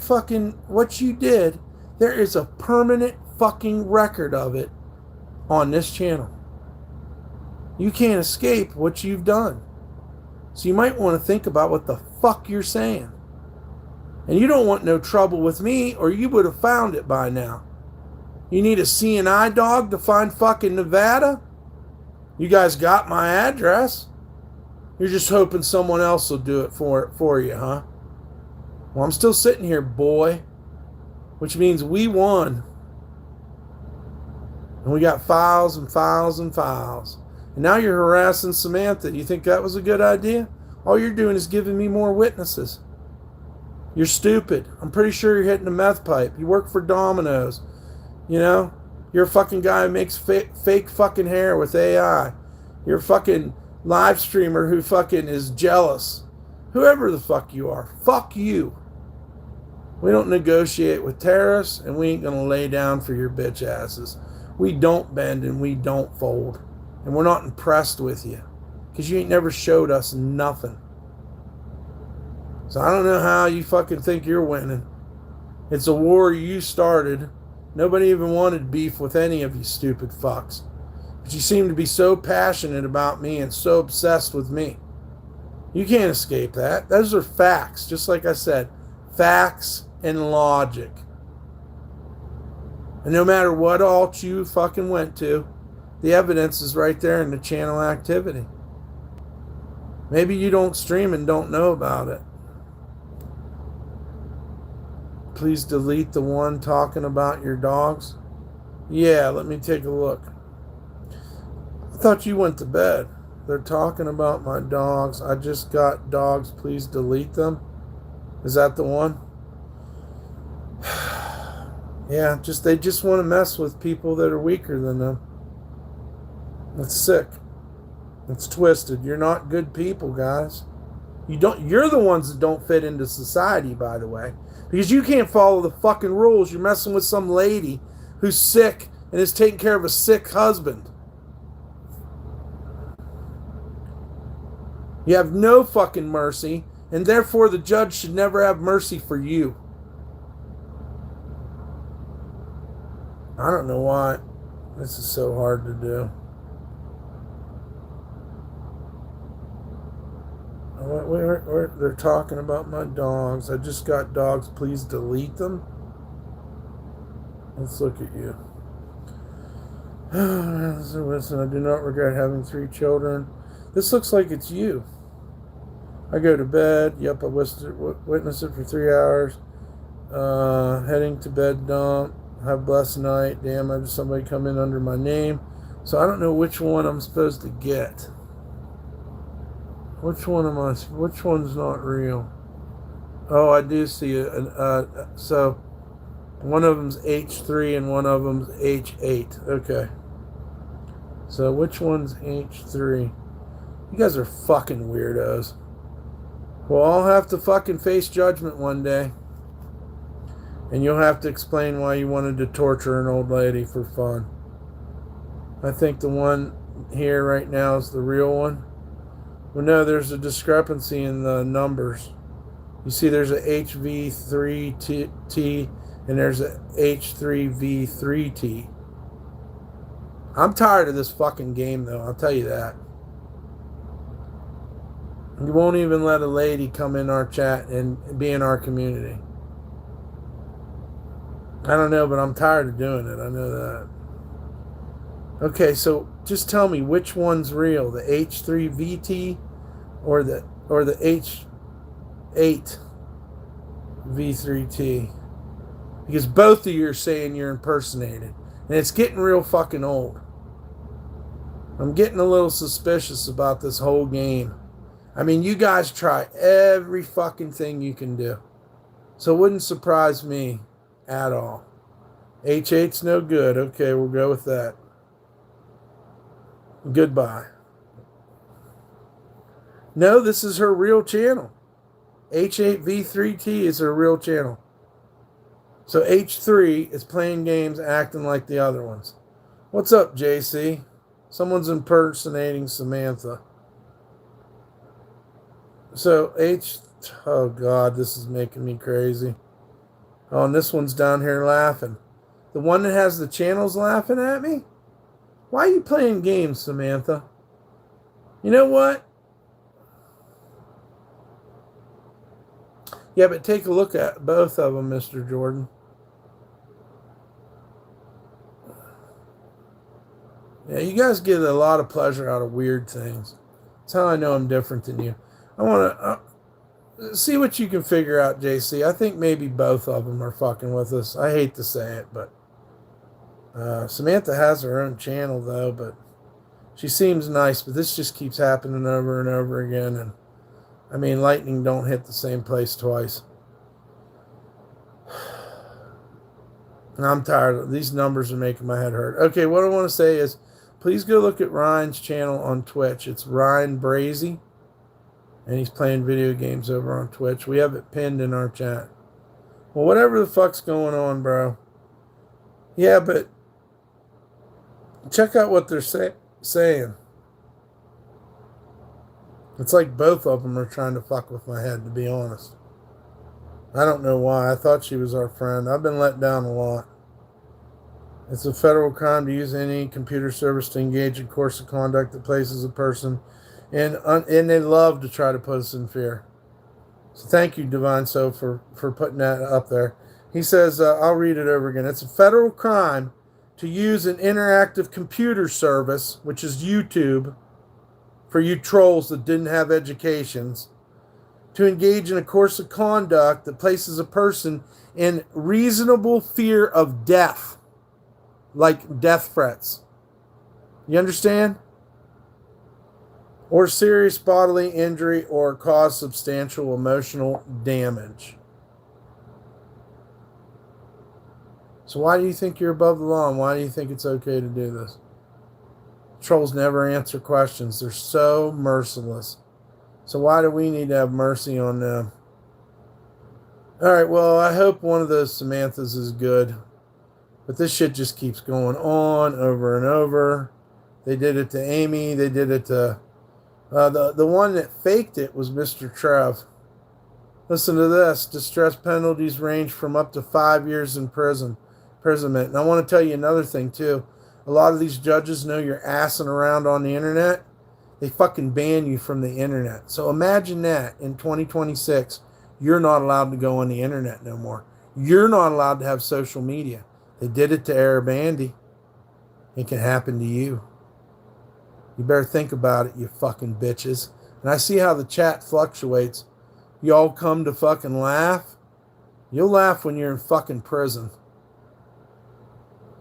did, there is a permanent fucking record of it on this channel. You can't escape what you've done. So you might want to think about what the fuck you're saying. And you don't want no trouble with me, or you would have found it by now. You need a CNI dog to find fucking Nevada? You guys got my address. You're just hoping someone else will do it for you, huh? Well, I'm still sitting here, boy. Which means we won. And we got files and files and files. And now you're harassing Samantha. You think that was a good idea? All you're doing is giving me more witnesses. You're stupid. I'm pretty sure you're hitting a meth pipe. You work for Domino's. You know? You're a fucking guy who makes fake fucking hair with AI. You're a fucking live streamer who fucking is jealous. Whoever the fuck you are. Fuck you. We don't negotiate with terrorists, and we ain't gonna lay down for your bitch asses. We don't bend and we don't fold. And we're not impressed with you. Because you ain't never showed us nothing. So I don't know how you fucking think you're winning. It's a war you started. Nobody even wanted beef with any of you stupid fucks. But you seem to be so passionate about me and so obsessed with me. You can't escape that. Those are facts, just like I said. Facts and logic. And no matter what alt you fucking went to, the evidence is right there in the channel activity. Maybe you don't stream and don't know about it. Please delete the one talking about your dogs. Yeah, let me take a look. I thought you went to bed. They're talking about my dogs. I just got dogs. Please delete them. Is that the one? Yeah, they just want to mess with people that are weaker than them. That's sick. It's twisted. You're not good people, guys. You're the ones that don't fit into society, by the way. Because you can't follow the fucking rules. You're messing with some lady who's sick and is taking care of a sick husband. You have no fucking mercy, and therefore the judge should never have mercy for you. I don't know why this is so hard to do. They're talking about my dogs. I just got dogs. Please delete them. Let's look at you. Listen, I do not regret having 3 children. This looks like it's you. I go to bed. Yep, I witnessed it for 3 hours. Heading to bed, dump. Have a blessed night. Damn, I had somebody come in under my name. So I don't know which one I'm supposed to get. Which one's not real? Oh, I do see it. So one of them's H3 and one of them's H8. Okay. So which one's H3? You guys are fucking weirdos. Well, I'll have to fucking face judgment one day. And you'll have to explain why you wanted to torture an old lady for fun. I think the one here right now is the real one. Well, no, there's a discrepancy in the numbers. You see there's a HV3T and there's a H3V3T. I'm tired of this fucking game, though. I'll tell you that. You won't even let a lady come in our chat and be in our community. I don't know, but I'm tired of doing it. I know that. Okay, so just tell me which one's real, the H3VT or the H8V3T. Because both of you are saying you're impersonated. And it's getting real fucking old. I'm getting a little suspicious about this whole game. I mean, you guys try every fucking thing you can do. So it wouldn't surprise me at all. H8's no good. Okay, we'll go with that. Goodbye. No, this is her real channel. H8V3T is her real channel. So H3 is playing games acting like the other ones. What's up, JC? Someone's impersonating Samantha. So oh God, this is making me crazy. Oh, and this one's down here laughing. The one that has the channels laughing at me? Why are you playing games, Samantha? You know what? Yeah, but take a look at both of them, Mr. Jordan. Yeah, you guys get a lot of pleasure out of weird things. That's how I know I'm different than you. I want to see what you can figure out, JC. I think maybe both of them are fucking with us. I hate to say it, but Samantha has her own channel, though, but she seems nice, but this just keeps happening over and over again. And I mean, lightning don't hit the same place twice. And I'm tired of these numbers are making my head hurt. Okay, what I want to say is please go look at Ryan's channel on Twitch. It's Ryan Brazy. And he's playing video games over on Twitch. We have it pinned in our chat. Well, whatever the fuck's going on, bro. Yeah, but check out what they're saying. It's like both of them are trying to fuck with my head, to be honest. I don't know why. I thought she was our friend. I've been let down a lot. It's a federal crime to use any computer service to engage in course of conduct that places a person, and they love to try to put us in fear. So thank you, Divine So, for putting that up there. He says, I'll read it over again. It's a federal crime to use an interactive computer service, which is YouTube, for you trolls that didn't have educations, to engage in a course of conduct that places a person in reasonable fear of death, like death threats. You understand? Or serious bodily injury or cause substantial emotional damage. So why do you think you're above the law, and why do you think it's okay to do this? Trolls never answer questions. They're so merciless. So why do we need to have mercy on them? All right, well, I hope one of those Samanthas is good. But this shit just keeps going on over and over. They did it to Amy. They did it to... the one that faked it was Mr. Trev. Listen to this. Distress penalties range from up to 5 years imprisonment. And I want to tell you another thing, too. A lot of these judges know you're assing around on the internet. They fucking ban you from the internet. So imagine that in 2026, you're not allowed to go on the internet no more. You're not allowed to have social media. They did it to Arab Andy. It can happen to you. You better think about it, you fucking bitches. And I see how the chat fluctuates. Y'all come to fucking laugh. You'll laugh when you're in fucking prison.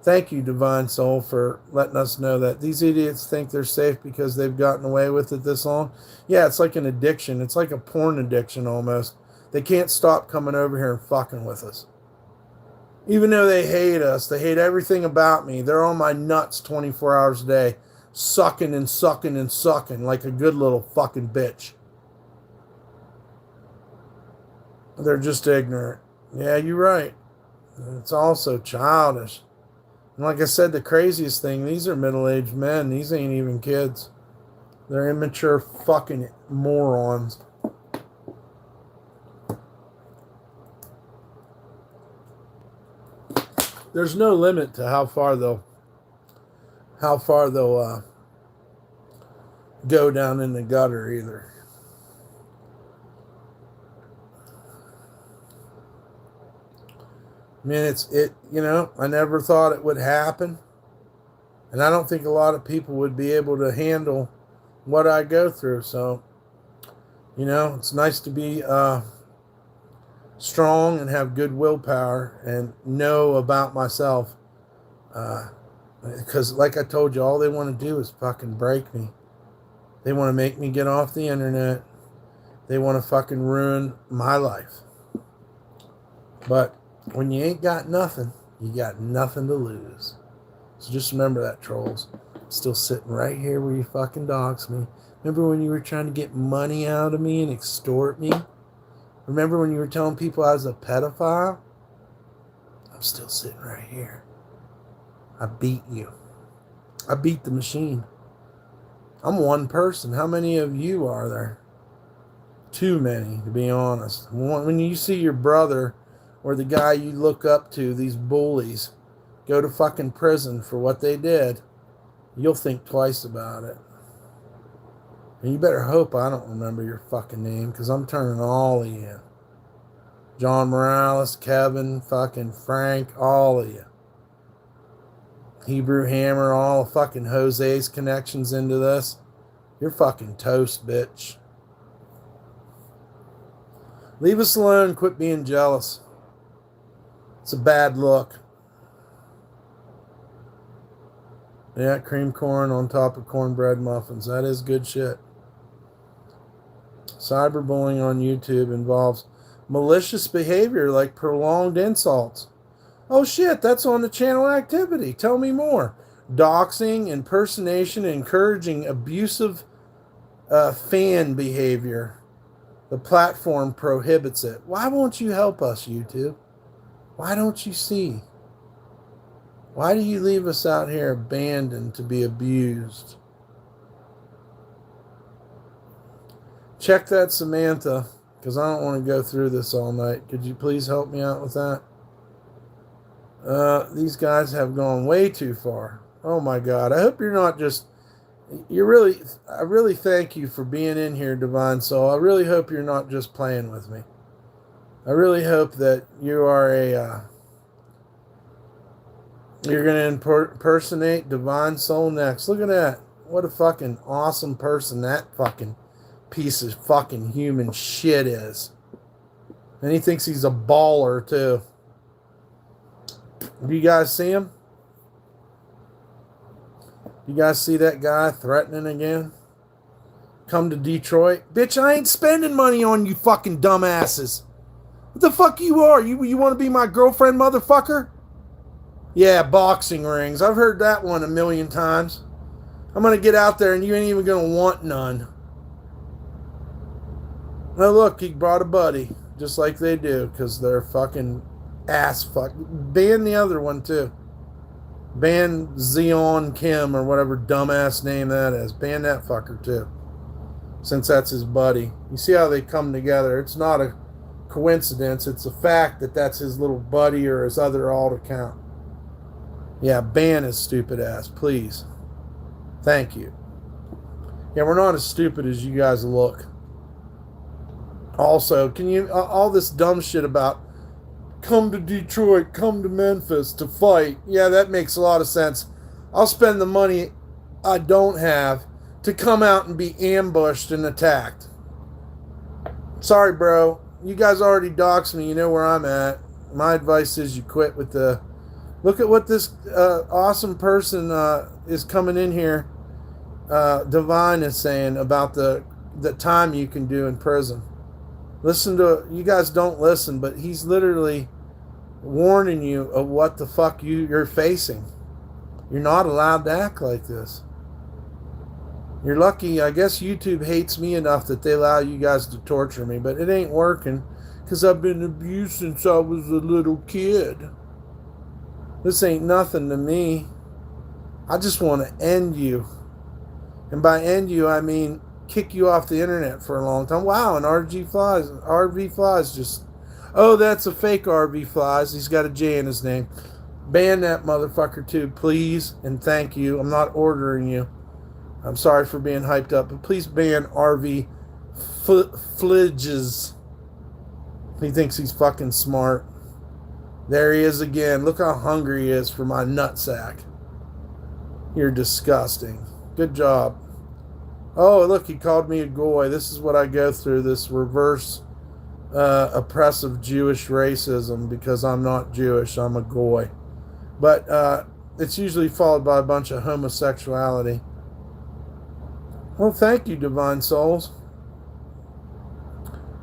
Thank you, Divine Soul, for letting us know that these idiots think they're safe because they've gotten away with it this long. Yeah, it's like an addiction. It's like a porn addiction almost. They can't stop coming over here and fucking with us. Even though they hate us, they hate everything about me. They're on my nuts 24 hours a day, sucking and sucking and sucking like a good little fucking bitch. They're just ignorant. Yeah, you're right. It's also childish. And like I said, the craziest thing, these are middle-aged men. These ain't even kids. They're immature fucking morons. There's no limit to how far they'll go down in the gutter either. I mean, I never thought it would happen. And I don't think a lot of people would be able to handle what I go through. So, it's nice to be strong and have good willpower and know about myself. Because like I told you, all they want to do is fucking break me. They want to make me get off the internet. They want to fucking ruin my life. But when you ain't got nothing, you got nothing to lose. So just remember that, trolls. I'm still sitting right here where you fucking dogs me. Remember when you were trying to get money out of me and extort me? Remember when you were telling people I was a pedophile? I'm still sitting right here. I beat you. I beat the machine. I'm one person. How many of you are there? Too many, to be honest. When you see your brother or the guy you look up to, these bullies, go to fucking prison for what they did, you'll think twice about it. And you better hope I don't remember your fucking name, because I'm turning all of you. John Morales, Kevin, fucking Frank, all of you. Hebrew Hammer, all fucking Jose's connections into this. You're fucking toast, bitch. Leave us alone. Quit being jealous. It's a bad look. Yeah, cream corn on top of cornbread muffins. That is good shit. Cyberbullying on YouTube involves malicious behavior like prolonged insults. Oh shit, that's on the channel activity. Tell me more. Doxing, impersonation, encouraging abusive fan behavior. The platform prohibits it. Why won't you help us, YouTube? Why don't you see? Why do you leave us out here abandoned to be abused? Check that, Samantha, because I don't want to go through this all night. Could you please help me out with that? These guys have gone way too far. Oh my God. I hope you're not just... I really thank you for being in here, Divine Soul. I really hope you're not just playing with me. I really hope that you are you're going to impersonate Divine Soul next. Look at that. What a fucking awesome person that fucking piece of fucking human shit is. And he thinks he's a baller, too. Do you guys see him? You guys see that guy threatening again? Come to Detroit? Bitch, I ain't spending money on you fucking dumbasses. What the fuck you are? You want to be my girlfriend, motherfucker? Yeah, boxing rings. I've heard that one a million times. I'm going to get out there and you ain't even going to want none. Now look, he brought a buddy. Just like they do, because they're fucking ass fuck. Ban the other one, too. Ban Zeon Kim, or whatever dumbass name that is. Ban that fucker, too. Since that's his buddy. You see how they come together. It's not a coincidence. It's a fact that that's his little buddy or his other alt account. Yeah, ban his stupid ass, please. Thank you. Yeah, we're not as stupid as you guys look. Also, can you... all this dumb shit about come to Detroit, come to Memphis to fight. Yeah, that makes a lot of sense. I'll spend the money I don't have to come out and be ambushed and attacked. Sorry, bro. You guys already doxed me. You know where I'm at. My advice is you quit with the Look at what this awesome person is coming in here. Divine is saying about the time you can do in prison. Listen to, you guys don't listen, but he's literally warning you of what the fuck you're facing. You're not allowed to act like this. You're lucky. I guess YouTube hates me enough that they allow you guys to torture me, but it ain't working because I've been abused since I was a little kid. This ain't nothing to me. I just want to end you. And by end you, I mean kick you off the internet for a long time. Wow, and RV Flies just... Oh, that's a fake RV Flies. He's got a J in his name. Ban that motherfucker too, please, and thank you. I'm not ordering you. I'm sorry for being hyped up, but please ban RV Fliges. He thinks he's fucking smart. There he is again. Look how hungry he is for my nutsack. You're disgusting. Good job. Oh, look, he called me a goy. This is what I go through, this reverse oppressive Jewish racism because I'm not Jewish. I'm a goy. But it's usually followed by a bunch of homosexuality. Well, thank you, Divine Souls.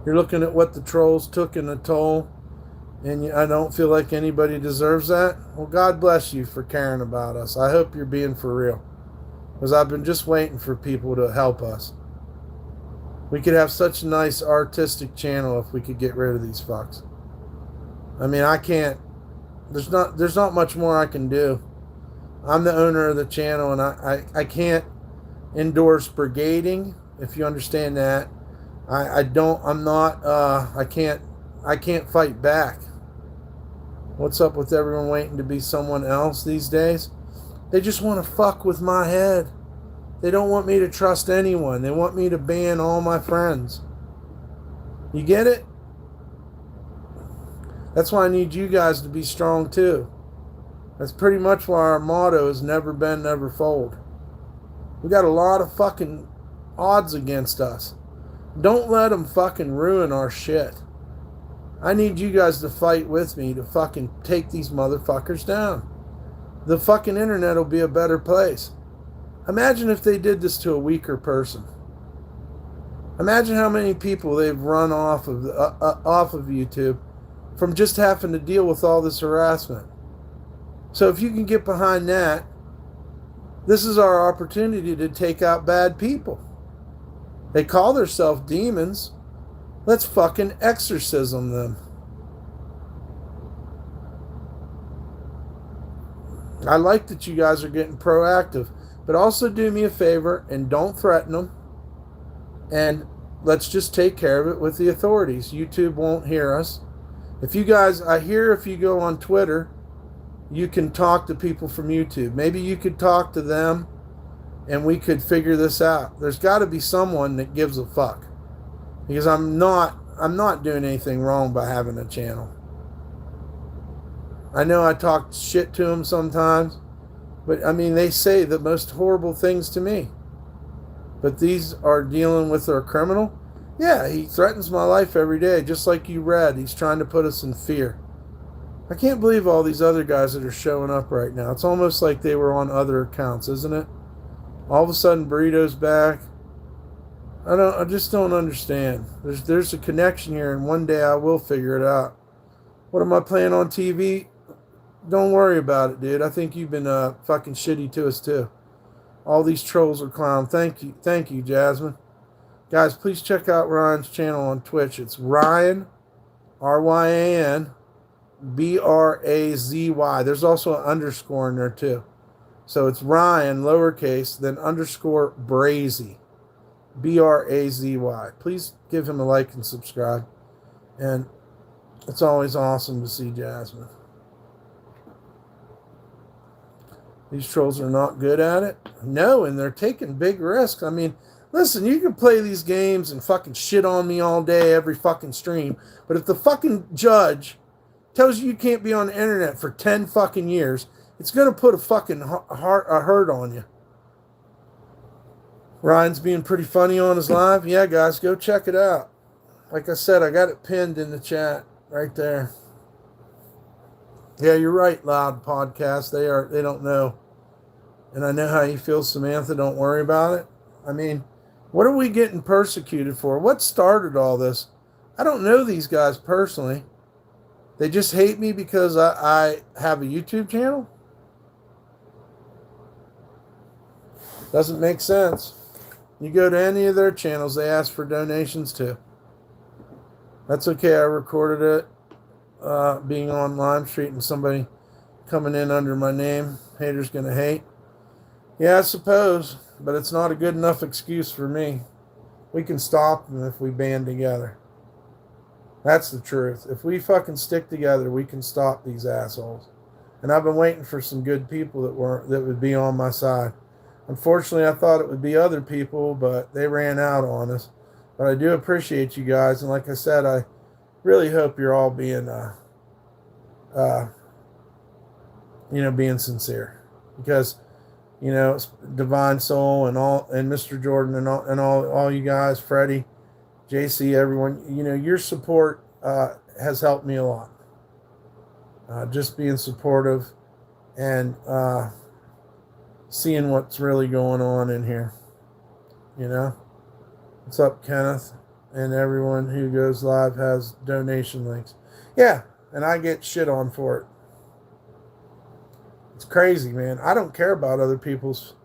You're looking at what the trolls took in a toll, and I don't feel like anybody deserves that. Well, God bless you for caring about us. I hope you're being for real, because I've been just waiting for people to help us. We could have such a nice artistic channel if we could get rid of these fucks. I mean, I can't. There's not much more I can do. I'm the owner of the channel, and I can't endorse brigading, if you understand that. I can't fight back. What's up with everyone waiting to be someone else these days? They just want to fuck with my head. They don't want me to trust anyone. They want me to ban all my friends. You get it? That's why I need you guys to be strong too. That's pretty much why our motto is never bend, never fold. We got a lot of fucking odds against us. Don't let them fucking ruin our shit. I need you guys to fight with me to fucking take these motherfuckers down. The fucking internet will be a better place. Imagine if they did this to a weaker person. Imagine how many people they've run off of YouTube from just having to deal with all this harassment. So if you can get behind that, this is our opportunity to take out bad people. They call themselves demons. Let's fucking exorcism them. I like that you guys are getting proactive, but also do me a favor and don't threaten them. And let's just take care of it with the authorities. YouTube won't hear us. If you guys, I hear if you go on Twitter, you can talk to people from YouTube. Maybe you could talk to them and we could figure this out. There's got to be someone that gives a fuck. Because I'm not doing anything wrong by having a channel. I know I talk shit to them sometimes, but I mean, they say the most horrible things to me. But these are dealing with our criminal. Yeah, he threatens my life every day, just like you read. He's trying to put us in fear. I can't believe all these other guys that are showing up right now. It's almost like they were on other accounts, isn't it? All of a sudden, Burrito's back. I just don't understand. There's a connection here, and one day I will figure it out. What am I playing on TV? Don't worry about it, dude. I think you've been fucking shitty to us too. All these trolls are clown. Thank you, Jasmine. Guys, please check out Ryan's channel on Twitch. It's Ryan, Ryan, Brazy. There's also an underscore in there too. So it's Ryan, lowercase, then underscore Brazy. Brazy. Please give him a like and subscribe. And it's always awesome to see Jasmine. These trolls are not good at it. No, and they're taking big risks. I mean, listen, you can play these games and fucking shit on me all day, every fucking stream. But if the fucking judge tells you can't be on the internet for 10 fucking years, it's going to put a fucking hurt on you. Ryan's being pretty funny on his live. Yeah, guys, go check it out. Like I said, I got it pinned in the chat right there. Yeah, you're right, Loud Podcast. They don't know. And I know how you feel, Samantha. Don't worry about it. I mean, what are we getting persecuted for? What started all this? I don't know these guys personally. They just hate me because I have a YouTube channel? Doesn't make sense. You go to any of their channels, they ask for donations too. That's okay. I recorded it being on Lime Street and somebody coming in under my name. Haters gonna hate. Yeah, I suppose, but it's not a good enough excuse for me. We can stop them if we band together. That's the truth. If we fucking stick together, we can stop these assholes. And I've been waiting for some good people that would be on my side. Unfortunately, I thought it would be other people, but they ran out on us. But I do appreciate you guys, and like I said, I really hope you're all being, being sincere, because Divine Soul and Mr. Jordan and all you guys, Freddie, JC, everyone, your support has helped me a lot. Just being supportive and seeing what's really going on in here. What's up, Kenneth? And everyone who goes live has donation links. Yeah, and I get shit on for it. It's crazy, man. I don't care about other people's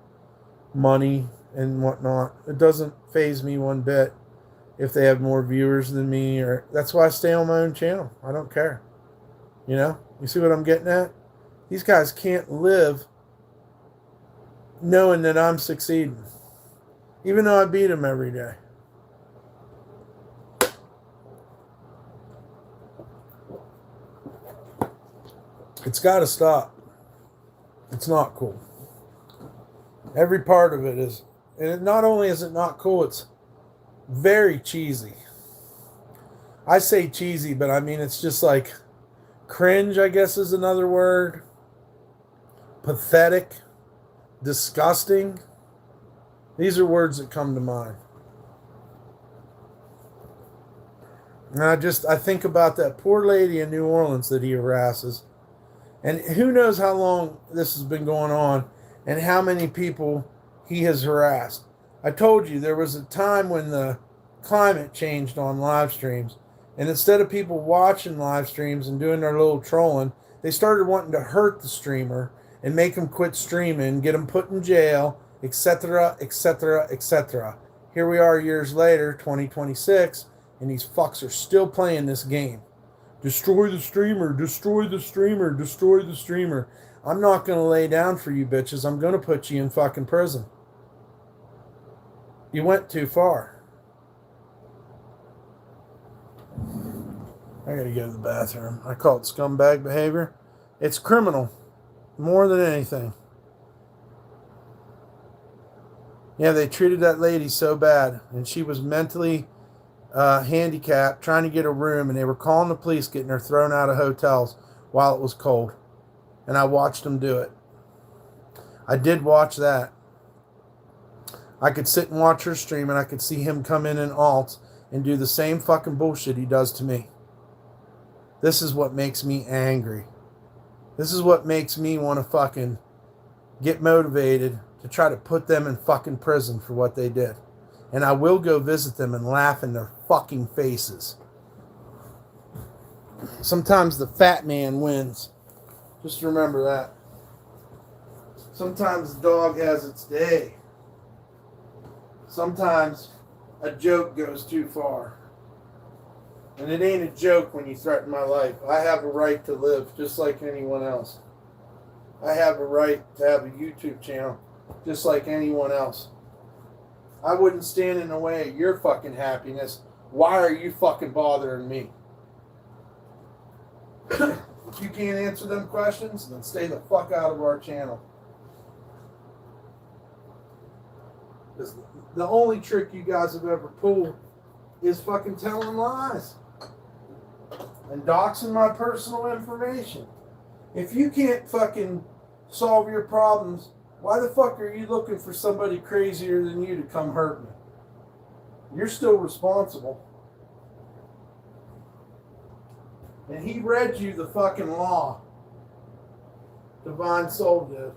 money and whatnot. It doesn't faze me one bit if they have more viewers than me, or that's why I stay on my own channel. I don't care. You see what I'm getting at? These guys can't live knowing that I'm succeeding, even though I beat them every day. It's got to stop. It's not cool. Every part of it is, and not only is it not cool, it's very cheesy. I say cheesy, but I mean it's just like cringe, I guess is another word. Pathetic, disgusting. These are words that come to mind. And I think about that poor lady in New Orleans that he harasses. And who knows how long this has been going on and how many people he has harassed. I told you there was a time when the climate changed on live streams. And instead of people watching live streams and doing their little trolling, they started wanting to hurt the streamer and make him quit streaming, get him put in jail, etc., etc., etc. Here we are years later, 2026, and these fucks are still playing this game. Destroy the streamer, destroy the streamer, destroy the streamer. I'm not going to lay down for you bitches. I'm going to put you in fucking prison. You went too far. I got to go to the bathroom. I call it scumbag behavior. It's criminal, more than anything. Yeah, they treated that lady so bad, and she was mentally handicapped, trying to get a room, and they were calling the police, getting her thrown out of hotels while it was cold. And I watched them do it. I did watch that. I could sit and watch her stream, and I could see him come in alts and do the same fucking bullshit he does to me. This is what makes me angry. This is what makes me want to fucking get motivated to try to put them in fucking prison for what they did. And I will go visit them and laugh in their fucking faces. Sometimes the fat man wins. Just remember that. Sometimes the dog has its day. Sometimes a joke goes too far. And it ain't a joke when you threaten my life. I have a right to live just like anyone else. I have a right to have a YouTube channel just like anyone else. I wouldn't stand in the way of your fucking happiness. Why are you fucking bothering me? If you can't answer them questions, then stay the fuck out of our channel. Because the only trick you guys have ever pulled is fucking telling lies and doxing my personal information. If you can't fucking solve your problems, why the fuck are you looking for somebody crazier than you to come hurt me? You're still responsible. And he read you the fucking law. Divine Soul did.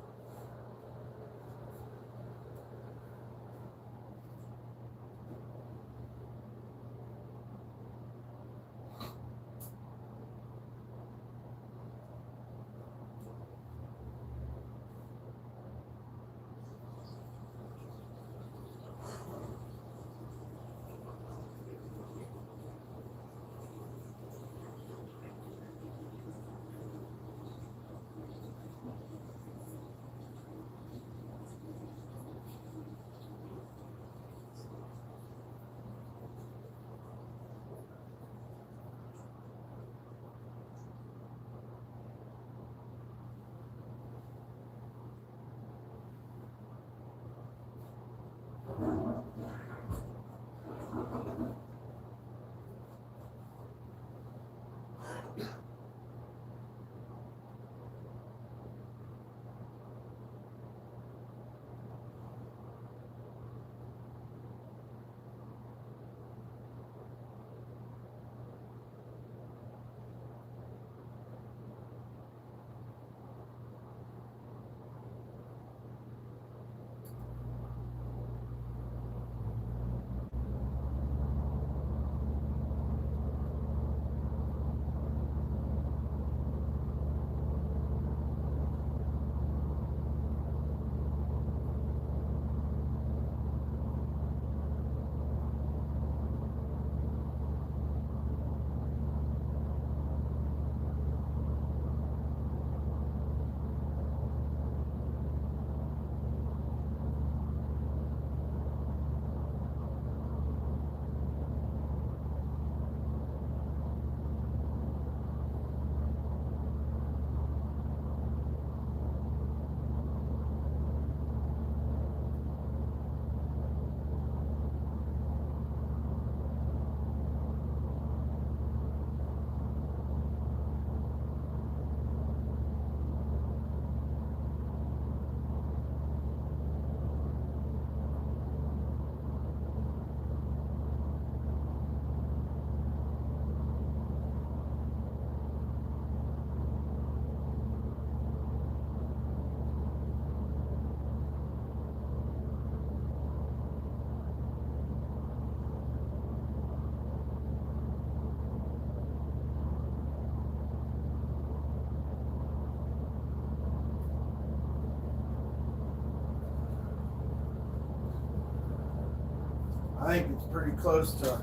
I think it's pretty close to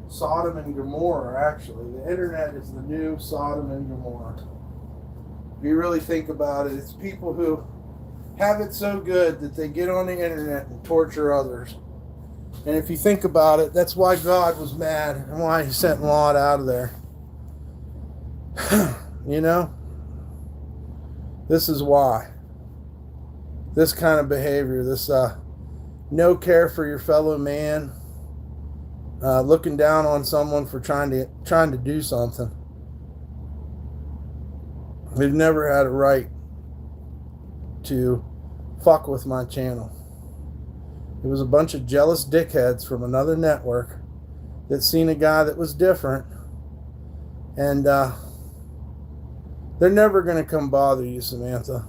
Sodom and Gomorrah, actually. The internet is the new Sodom and Gomorrah. If you really think about it, it's people who have it so good that they get on the internet and torture others. And if you think about it, that's why God was mad and why he sent Lot out of there. You know? This is why. This kind of behavior, this no care for your fellow man, looking down on someone for trying to do something. We've never had a right to fuck with my channel. It was a bunch of jealous dickheads from another network that seen a guy that was different, and they're never going to come bother you, Samantha.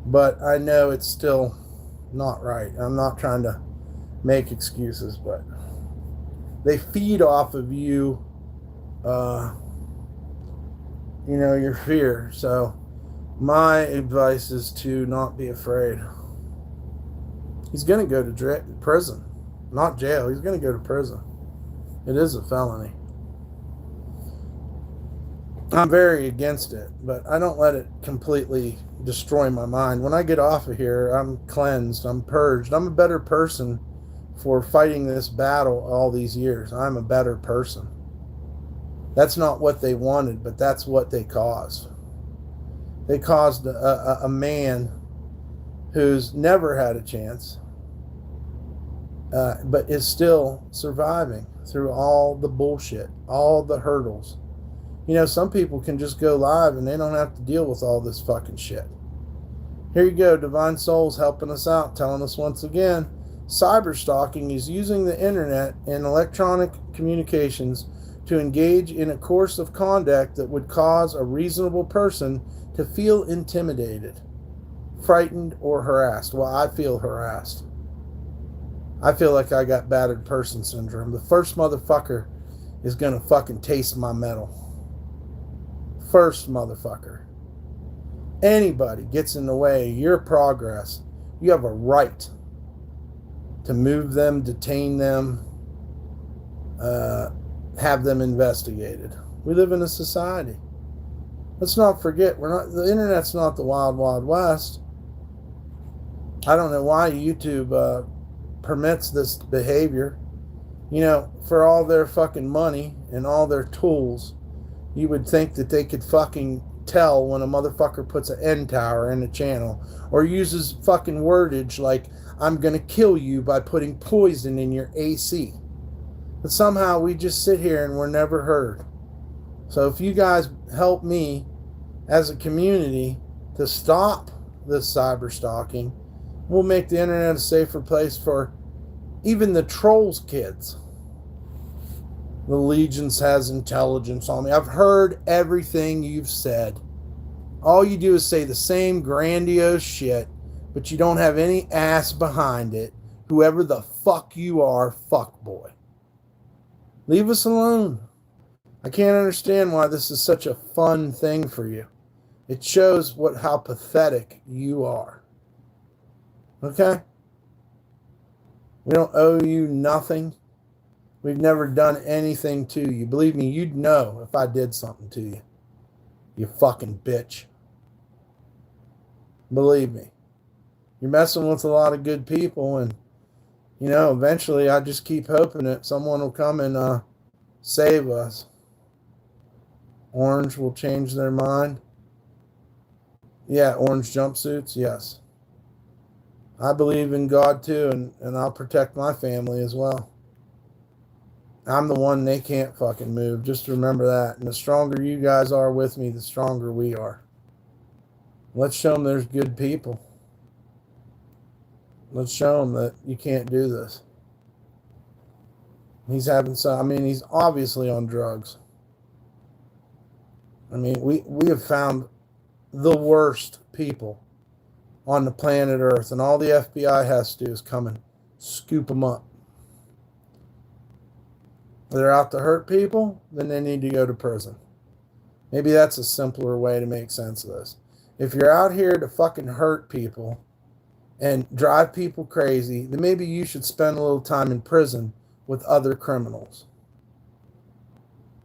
But I know it's still not right. I'm not trying to make excuses, but they feed off of you, your fear. So my advice is to not be afraid. He's going to go to prison, not jail. He's going to go to prison. It is a felony. I'm very against it, but I don't let it completely destroy my mind. When I get off of here, I'm cleansed, I'm purged. I'm a better person for fighting this battle all these years. I'm a better person. That's not what they wanted, but that's what they caused. They caused a man who's never had a chance, but is still surviving through all the bullshit, all the hurdles. You know, some people can just go live and they don't have to deal with all this fucking shit. Here you go, Divine Soul's helping us out, telling us once again, cyber stalking is using the internet and electronic communications to engage in a course of conduct that would cause a reasonable person to feel intimidated, frightened, or harassed. Well, I feel harassed. I feel like I got battered person syndrome. The first motherfucker is going to fucking taste my metal. First motherfucker. Anybody gets in the way of your progress, you have a right to move them, detain them, have them investigated. We live in a society. Let's not forget, the internet's not the wild, wild west. I don't know why YouTube permits this behavior. You know, for all their fucking money and all their tools, you would think that they could fucking tell when a motherfucker puts an end tower in a channel or uses fucking wordage like, I'm gonna kill you by putting poison in your AC. But somehow we just sit here and we're never heard. So if you guys help me as a community to stop this cyber stalking, we'll make the internet a safer place for even the trolls kids. The Legions has intelligence on me. I've heard everything you've said. All you do is say the same grandiose shit, but you don't have any ass behind it. Whoever the fuck you are, fuckboy. Leave us alone. I can't understand why this is such a fun thing for you. It shows how pathetic you are. Okay? We don't owe you nothing. We've never done anything to you. Believe me, you'd know if I did something to you. You fucking bitch. Believe me. You're messing with a lot of good people, and, you know, eventually I just keep hoping that someone will come and save us. Orange will change their mind. Yeah, orange jumpsuits, yes. I believe in God too, and I'll protect my family as well. I'm the one they can't fucking move. Just remember that. And the stronger you guys are with me, the stronger we are. Let's show them there's good people. Let's show them that you can't do this. He's he's obviously on drugs. I mean, we have found the worst people on the planet Earth, and all the FBI has to do is come and scoop them up. If they're out to hurt people, then they need to go to prison. Maybe that's a simpler way to make sense of this. If you're out here to fucking hurt people and drive people crazy, then maybe you should spend a little time in prison with other criminals.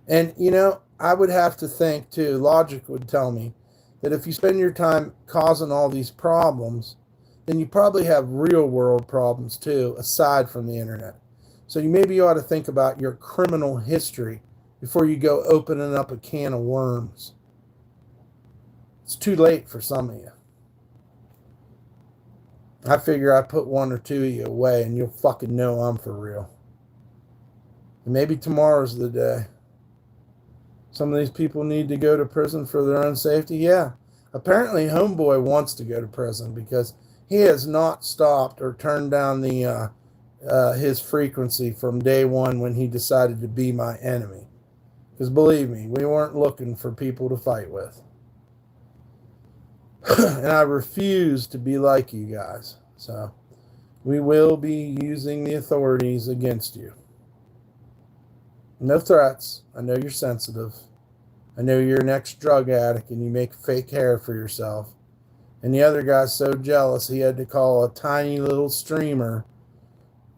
And, you know, I would have to think, too, logic would tell me that if you spend your time causing all these problems, then you probably have real world problems, too, aside from the internet. So you maybe ought to think about your criminal history before you go opening up a can of worms. It's too late for some of you. I figure I put one or two of you away and you'll fucking know I'm for real. And maybe tomorrow's the day. Some of these people need to go to prison for their own safety. Yeah, apparently Homeboy wants to go to prison because he has not stopped or turned down his frequency from day one when he decided to be my enemy. Because believe me, we weren't looking for people to fight with. And I refuse to be like you guys. So we will be using the authorities against you. No threats. I know you're sensitive. I know you're an ex-drug addict and you make fake hair for yourself. And the other guy's so jealous he had to call a tiny little streamer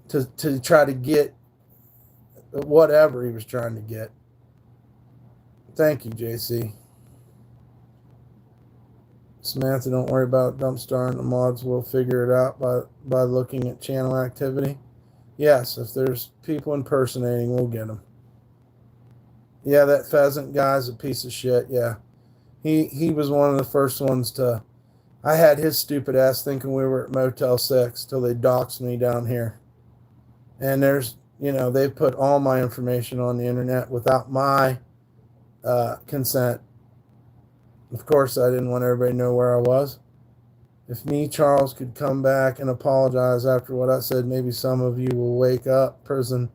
to try to get whatever he was trying to get. Thank you, JC. Samantha, don't worry about DumpStarr, and the mods will figure it out by looking at channel activity. Yes, if there's people impersonating, we'll get them. Yeah, that pheasant guy's a piece of shit. Yeah, he was one of the first ones to. I had his stupid ass thinking we were at Motel 6 till they doxed me down here. And there's, they put all my information on the internet without my consent. Of course, I didn't want everybody to know where I was. If me, Charles, could come back and apologize after what I said, maybe some of you will wake up. Prison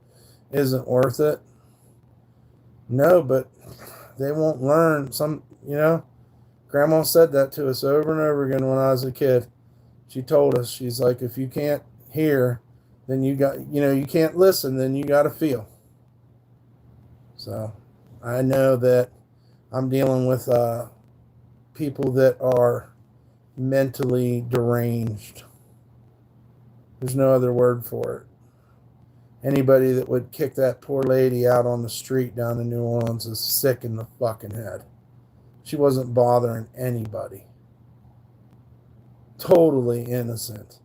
isn't worth it. No, but they won't learn. Grandma said that to us over and over again when I was a kid. She told us, she's like, if you can't hear, then you can't listen, then you got to feel. So I know that I'm dealing with people that are mentally deranged. There's no other word for it. Anybody that would kick that poor lady out on the street down in New Orleans is sick in the fucking head. She wasn't bothering anybody. Totally innocent.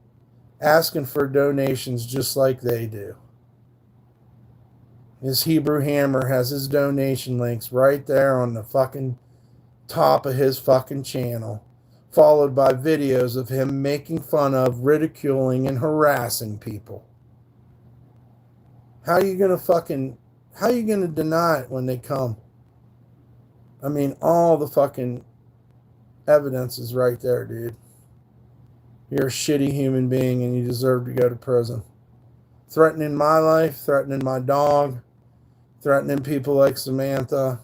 Asking for donations just like they do. His Hebrew Hammer has his donation links right there on the fucking top of his fucking channel, followed by videos of him making fun of, ridiculing, and harassing people. How are you gonna deny it when they come? I mean, all the fucking evidence is right there, dude. You're a shitty human being and you deserve to go to prison. Threatening my life, threatening my dog, threatening people like Samantha,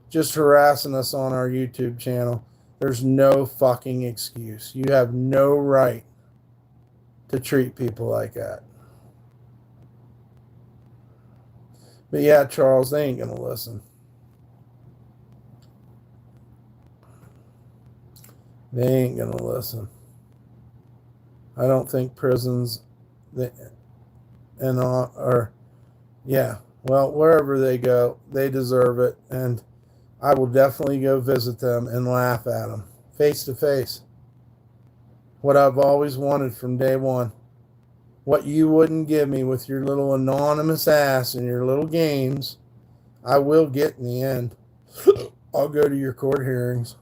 just harassing us on our YouTube channel. There's no fucking excuse. You have no right to treat people like that. But yeah, Charles, they ain't gonna listen. They ain't gonna listen. I don't think prisons, wherever they go, they deserve it, and I will definitely go visit them and laugh at them face to face. What I've always wanted from day one. What you wouldn't give me with your little anonymous ass and your little games, I will get in the end. I'll go to your court hearings.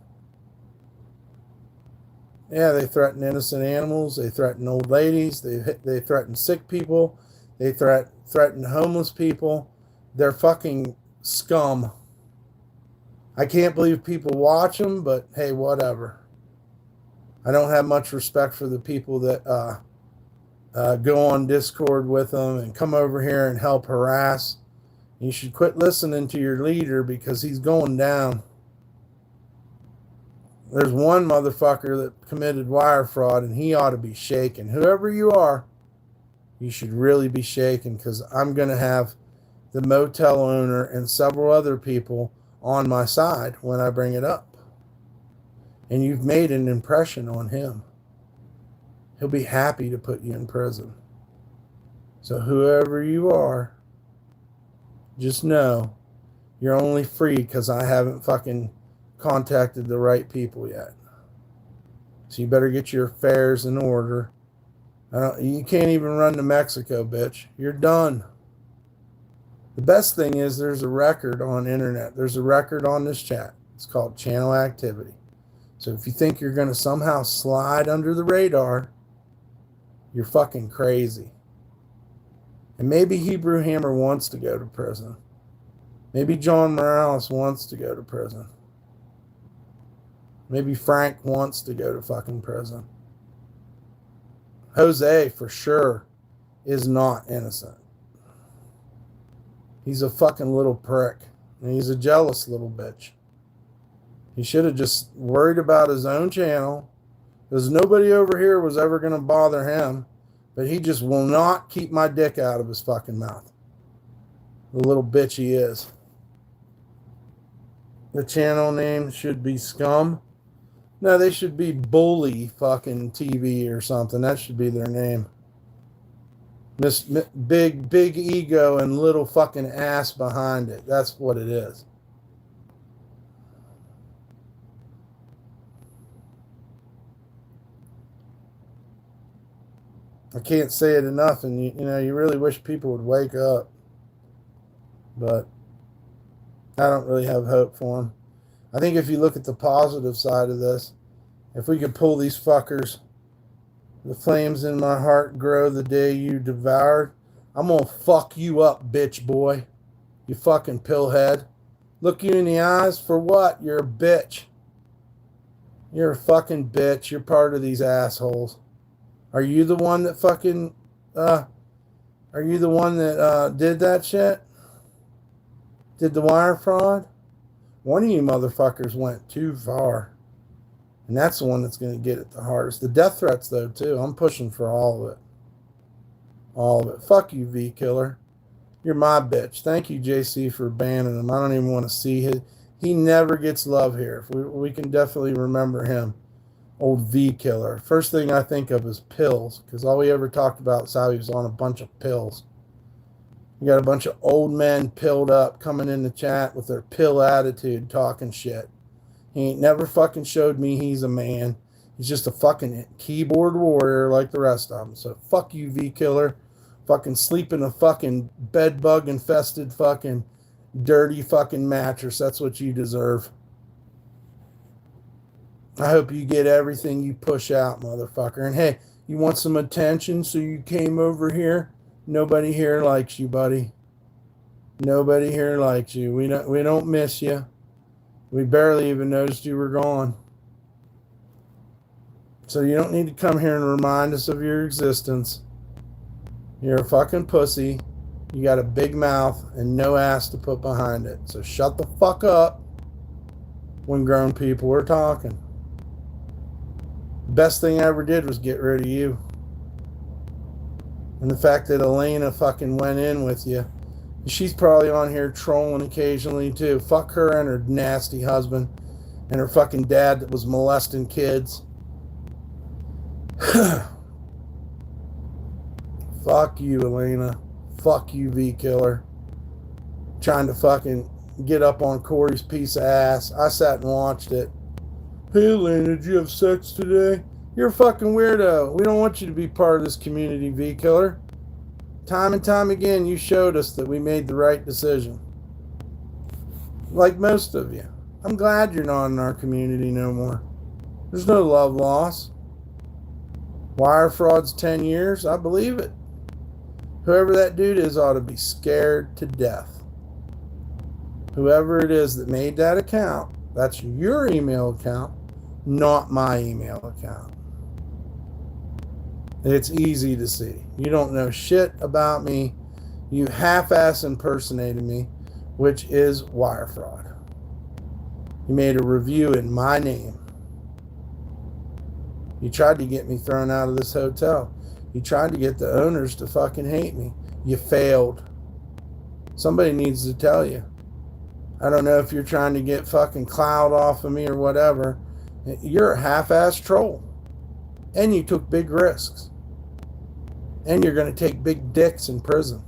Yeah, they threaten innocent animals. They threaten old ladies. They threaten sick people. They threaten homeless people. They're fucking scum. I can't believe people watch them, but hey, whatever. I don't have much respect for the people that go on Discord with them and come over here and help harass. You should quit listening to your leader because he's going down. There's one motherfucker that committed wire fraud and he ought to be shaken. Whoever you are, you should really be shaken because I'm going to have the motel owner and several other people on my side when I bring it up. And you've made an impression on him. He'll be happy to put you in prison. So whoever you are, just know you're only free because I haven't fucking contacted the right people yet. So you better get your affairs in order. You can't even run to Mexico, bitch. You're done. The best thing is there's a record on internet. There's a record on this chat. It's called channel activity. So if you think you're going to somehow slide under the radar, you're fucking crazy. And maybe Hebrew Hammer wants to go to prison. Maybe John Morales wants to go to prison. Maybe Frank wants to go to fucking prison. Jose, for sure, is not innocent. He's a fucking little prick. And he's a jealous little bitch. He should have just worried about his own channel. Because nobody over here was ever going to bother him. But he just will not keep my dick out of his fucking mouth. The little bitch he is. The channel name should be Scum. No, they should be Bully fucking TV or something. That should be their name. Big ego and little fucking ass behind it. That's what it is. I can't say it enough, and you really wish people would wake up. But I don't really have hope for them. I think if you look at the positive side of this, if we could pull these fuckers, the flames in my heart grow the day you devoured, I'm gonna fuck you up, bitch boy. You fucking pillhead. Look you in the eyes for what? You're a bitch. You're a fucking bitch. You're part of these assholes. Are you the one that fucking, are you the one that did that shit? Did the wire fraud? One of you motherfuckers went too far. And that's the one that's going to get it the hardest. The death threats, though, too. I'm pushing for all of it. All of it. Fuck you, V Killer. You're my bitch. Thank you, JC, for banning him. I don't even want to see his. He never gets love here. We can definitely remember him. Old V Killer. First thing I think of is pills, because all we ever talked about is how he was on a bunch of pills. You got a bunch of old men pilled up coming in the chat with their pill attitude talking shit. He ain't never fucking showed me he's a man. He's just a fucking keyboard warrior like the rest of them. So fuck you, V Killer. Fucking sleep in a fucking bed bug infested fucking dirty fucking mattress. That's what you deserve. I hope you get everything you push out, motherfucker. And hey, you want some attention, so you came over here? Nobody here likes you, buddy. Nobody here likes you. We don't miss you. We barely even noticed you were gone. So you don't need to come here and remind us of your existence. You're a fucking pussy. You got a big mouth and no ass to put behind it. So shut the fuck up when grown people are talking. Best thing I ever did was get rid of you. And the fact that Elena fucking went in with you. She's probably on here trolling occasionally too. Fuck her and her nasty husband. And her fucking dad that was molesting kids. Fuck you, Elena. Fuck you, V Killer. Trying to fucking get up on Corey's piece of ass. I sat and watched it. Hey, Elena, did you have sex today? You're a fucking weirdo. We don't want you to be part of this community, V Killer. Time and time again, you showed us that we made the right decision. Like most of you. I'm glad you're not in our community no more. There's no love loss. Wire fraud's 10 years? I believe it. Whoever that dude is ought to be scared to death. Whoever it is that made that account, that's your email account, not my email account. It's easy to see. You don't know shit about me. You half-ass impersonated me, which is wire fraud. You made a review in my name. You tried to get me thrown out of this hotel. You tried to get the owners to fucking hate me. You failed. Somebody needs to tell you. I don't know if you're trying to get fucking clout off of me or whatever. You're a half-ass troll. And you took big risks. And you're going to take big dicks in prison.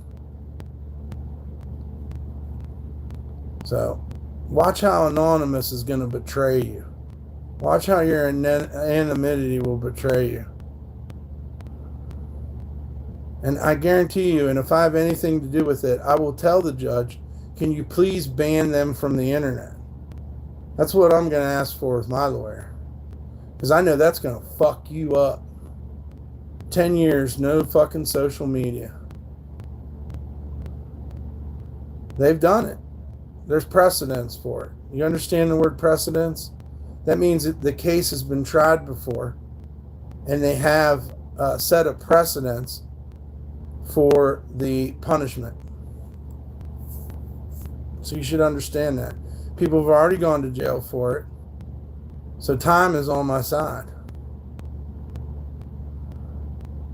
So, watch how Anonymous is going to betray you. Watch how your anonymity will betray you. And I guarantee you, and if I have anything to do with it, I will tell the judge, can you please ban them from the internet? That's what I'm going to ask for with my lawyer. Because I know that's going to fuck you up. 10 years, no fucking social media. They've done it. There's precedence for it. You understand the word precedence? That means that the case has been tried before. And they have set a precedence for the punishment. So you should understand that. People have already gone to jail for it. So time is on my side.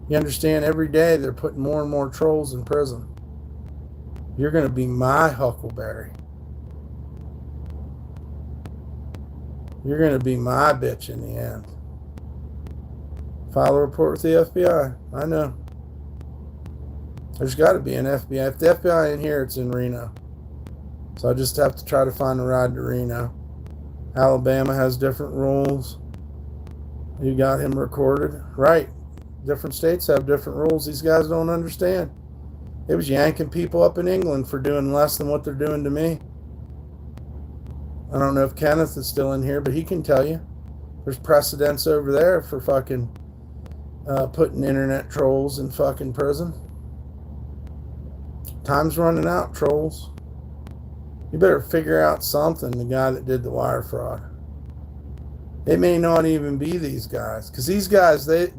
You understand, every day they're putting more and more trolls in prison. You're going to be my huckleberry. You're going to be my bitch in the end. File a report with the FBI. I know. There's got to be an FBI. If the FBI ain't here, it's in Reno. So I just have to try to find a ride to Reno. Alabama has different rules. You got him recorded. Right. Different states have different rules. These guys don't understand. It was yanking people up in England for doing less than what they're doing to me. I don't know if Kenneth is still in here, but he can tell you. There's precedents over there for fucking putting internet trolls in fucking prison. Time's running out, trolls. You better figure out something, the guy that did the wire fraud. It may not even be these guys. Because these guys, they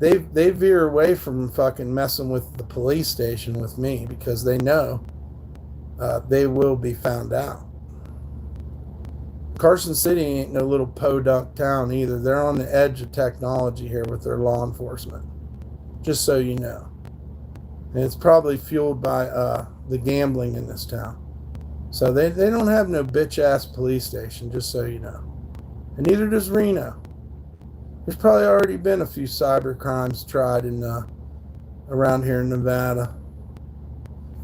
veer away from fucking messing with the police station with me because they know they will be found out. Carson City ain't no little podunk town either. They're on the edge of technology here with their law enforcement. Just so you know. And it's probably fueled by the gambling in this town. So they don't have no bitch-ass police station, just so you know. And neither does Reno. There's probably already been a few cyber crimes tried in around here in Nevada.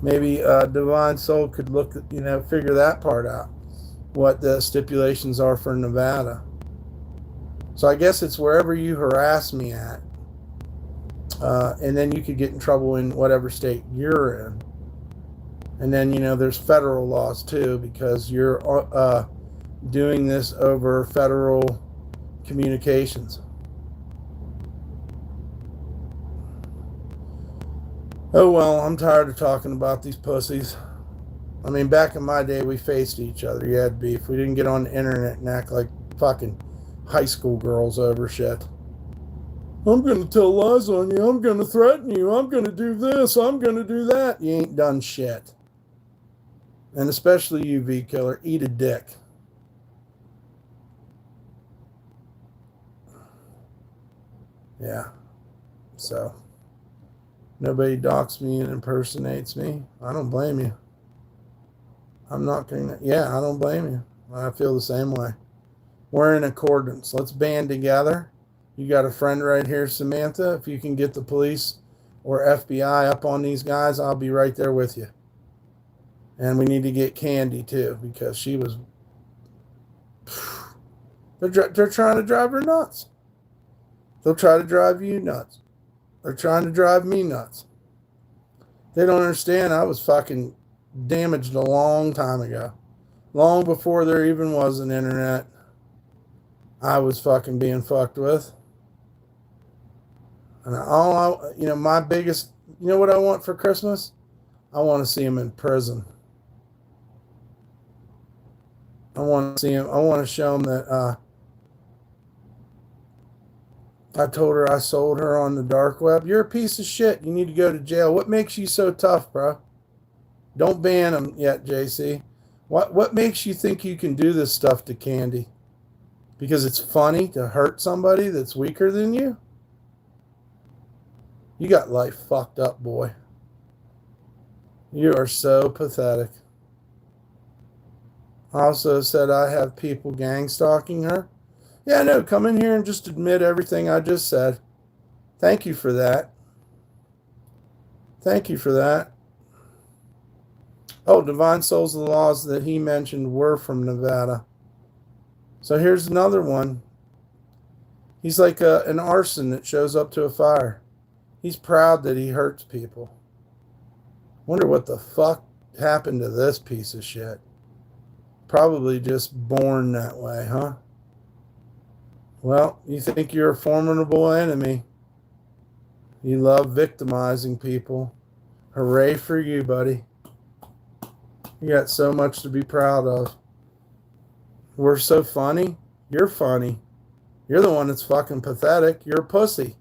Maybe Divine Soul could look, figure that part out. What the stipulations are for Nevada. So I guess it's wherever you harass me at. And then you could get in trouble in whatever state you're in. And then, there's federal laws too, because you're doing this over federal communications. Oh well, I'm tired of talking about these pussies. I mean, back in my day, we faced each other. You had beef. We didn't get on the internet and act like fucking high school girls over shit. I'm going to tell lies on you. I'm going to threaten you. I'm going to do this. I'm going to do that. You ain't done shit. And especially you, V Killer. Eat a dick. Yeah. So, nobody docks me and impersonates me. I don't blame you. I'm not going to... Yeah, I don't blame you. I feel the same way. We're in accordance. Let's band together. You got a friend right here, Samantha. If you can get the police or FBI up on these guys, I'll be right there with you. And we need to get Candy, too, because she was... They're trying to drive her nuts. They'll try to drive you nuts. They're trying to drive me nuts. They don't understand I was fucking damaged a long time ago. Long before there even was an internet. I was fucking being fucked with. And my biggest... You know what I want for Christmas? I want to see him in prison. I want to see him. I want to show him that I told her I sold her on the dark web. You're a piece of shit. You need to go to jail. What makes you so tough, bro? Don't ban him yet, JC. What makes you think you can do this stuff to Candy? Because it's funny to hurt somebody that's weaker than you? You got life fucked up, boy. You are so pathetic. Also said I have people gang stalking her. Yeah, no, come in here and just admit everything I just said. Thank you for that. Thank you for that. Oh, Divine Souls, the laws that he mentioned were from Nevada. So here's another one. He's like an arson that shows up to a fire. He's proud that he hurts people. Wonder what the fuck happened to this piece of shit. Probably just born that way, huh? Well, you think you're a formidable enemy. You love victimizing people. Hooray for you, buddy. You got so much to be proud of. We're so funny. You're funny. You're the one that's fucking pathetic. You're a pussy.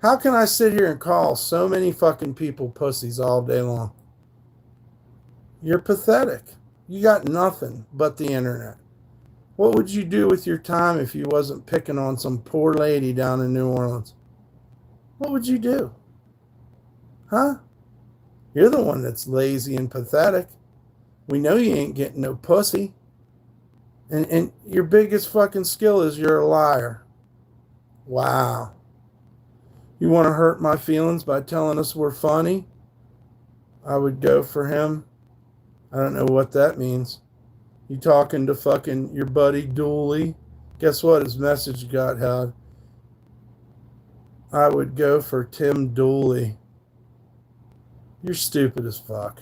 How can I sit here and call so many fucking people pussies all day long? You're pathetic. You got nothing but the internet. What would you do with your time if you wasn't picking on some poor lady down in New Orleans? What would you do? Huh? You're the one that's lazy and pathetic. We know you ain't getting no pussy. And your biggest fucking skill is you're a liar. Wow. You want to hurt my feelings by telling us we're funny? I would go for him. I don't know what that means. You talking to fucking your buddy Dooley? Guess what? His message got held. I would go for Tim Dooley. You're stupid as fuck.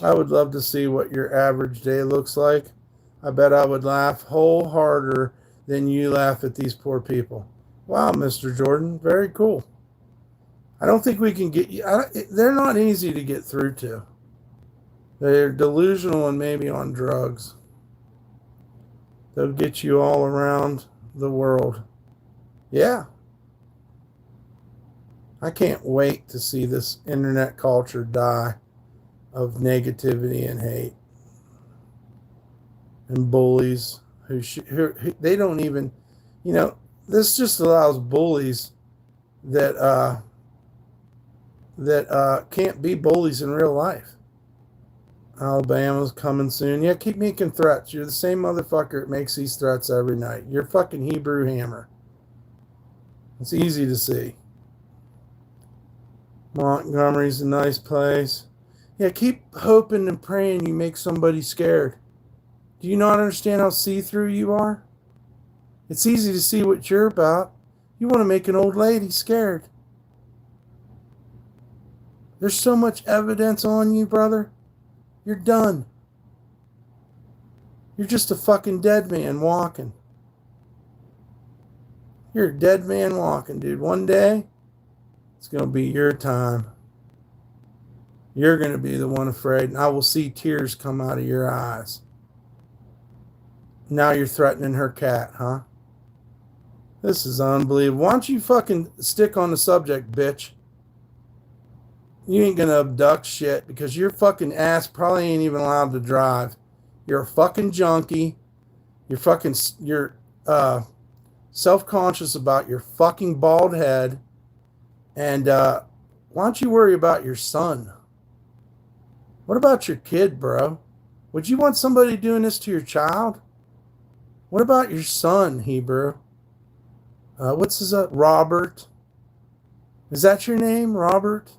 I would love to see what your average day looks like. I bet I would laugh whole harder than you laugh at these poor people. Wow, Mr. Jordan. Very cool. I don't think we can get you. They're not easy to get through to. They're delusional and maybe on drugs. They'll get you all around the world. Yeah. I can't wait to see this internet culture die of negativity and hate. and bullies who they don't even, this just allows bullies that can't be bullies in real life. Alabama's coming soon. Yeah, keep making threats. You're the same motherfucker that makes these threats every night. You're fucking Hebrew Hammer. It's easy to see. Montgomery's a nice place. Yeah, keep hoping and praying you make somebody scared. Do you not understand how see-through you are? It's easy to see what you're about. You want to make an old lady scared. There's so much evidence on you, brother. You're done. You're just a fucking dead man walking. You're a dead man walking, dude. One day, it's going to be your time. You're going to be the one afraid, and I will see tears come out of your eyes. Now you're threatening her cat, huh? This is unbelievable. Why don't you fucking stick on the subject, bitch? You ain't going to abduct shit because your fucking ass probably ain't even allowed to drive. You're a fucking junkie. You're self-conscious about your fucking bald head. And why don't you worry about your son? What about your kid, bro? Would you want somebody doing this to your child? What about your son, Hebrew? What's his Robert? Is that your name, Robert?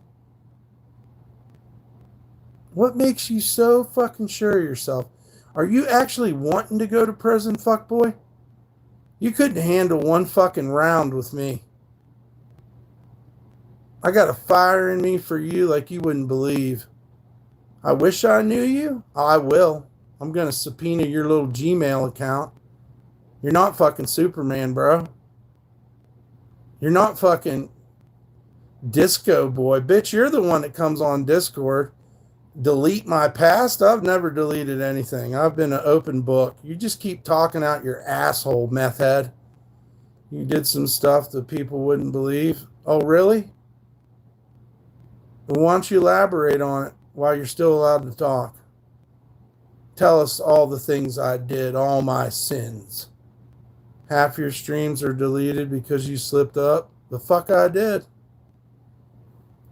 What makes you so fucking sure of yourself? Are you actually wanting to go to prison, fuckboy? You couldn't handle one fucking round with me. I got a fire in me for you like you wouldn't believe. I wish I knew you. I will. I'm going to subpoena your little Gmail account. You're not fucking Superman, bro. You're not fucking Disco Boy. Bitch, you're the one that comes on Discord. Delete my past? I've never deleted anything. I've been an open book. You just keep talking out your asshole, meth head. You did some stuff that people wouldn't believe. Oh, really? Well, why don't you elaborate on it while you're still allowed to talk? Tell us all the things I did, all my sins. Half your streams are deleted because you slipped up. The fuck I did.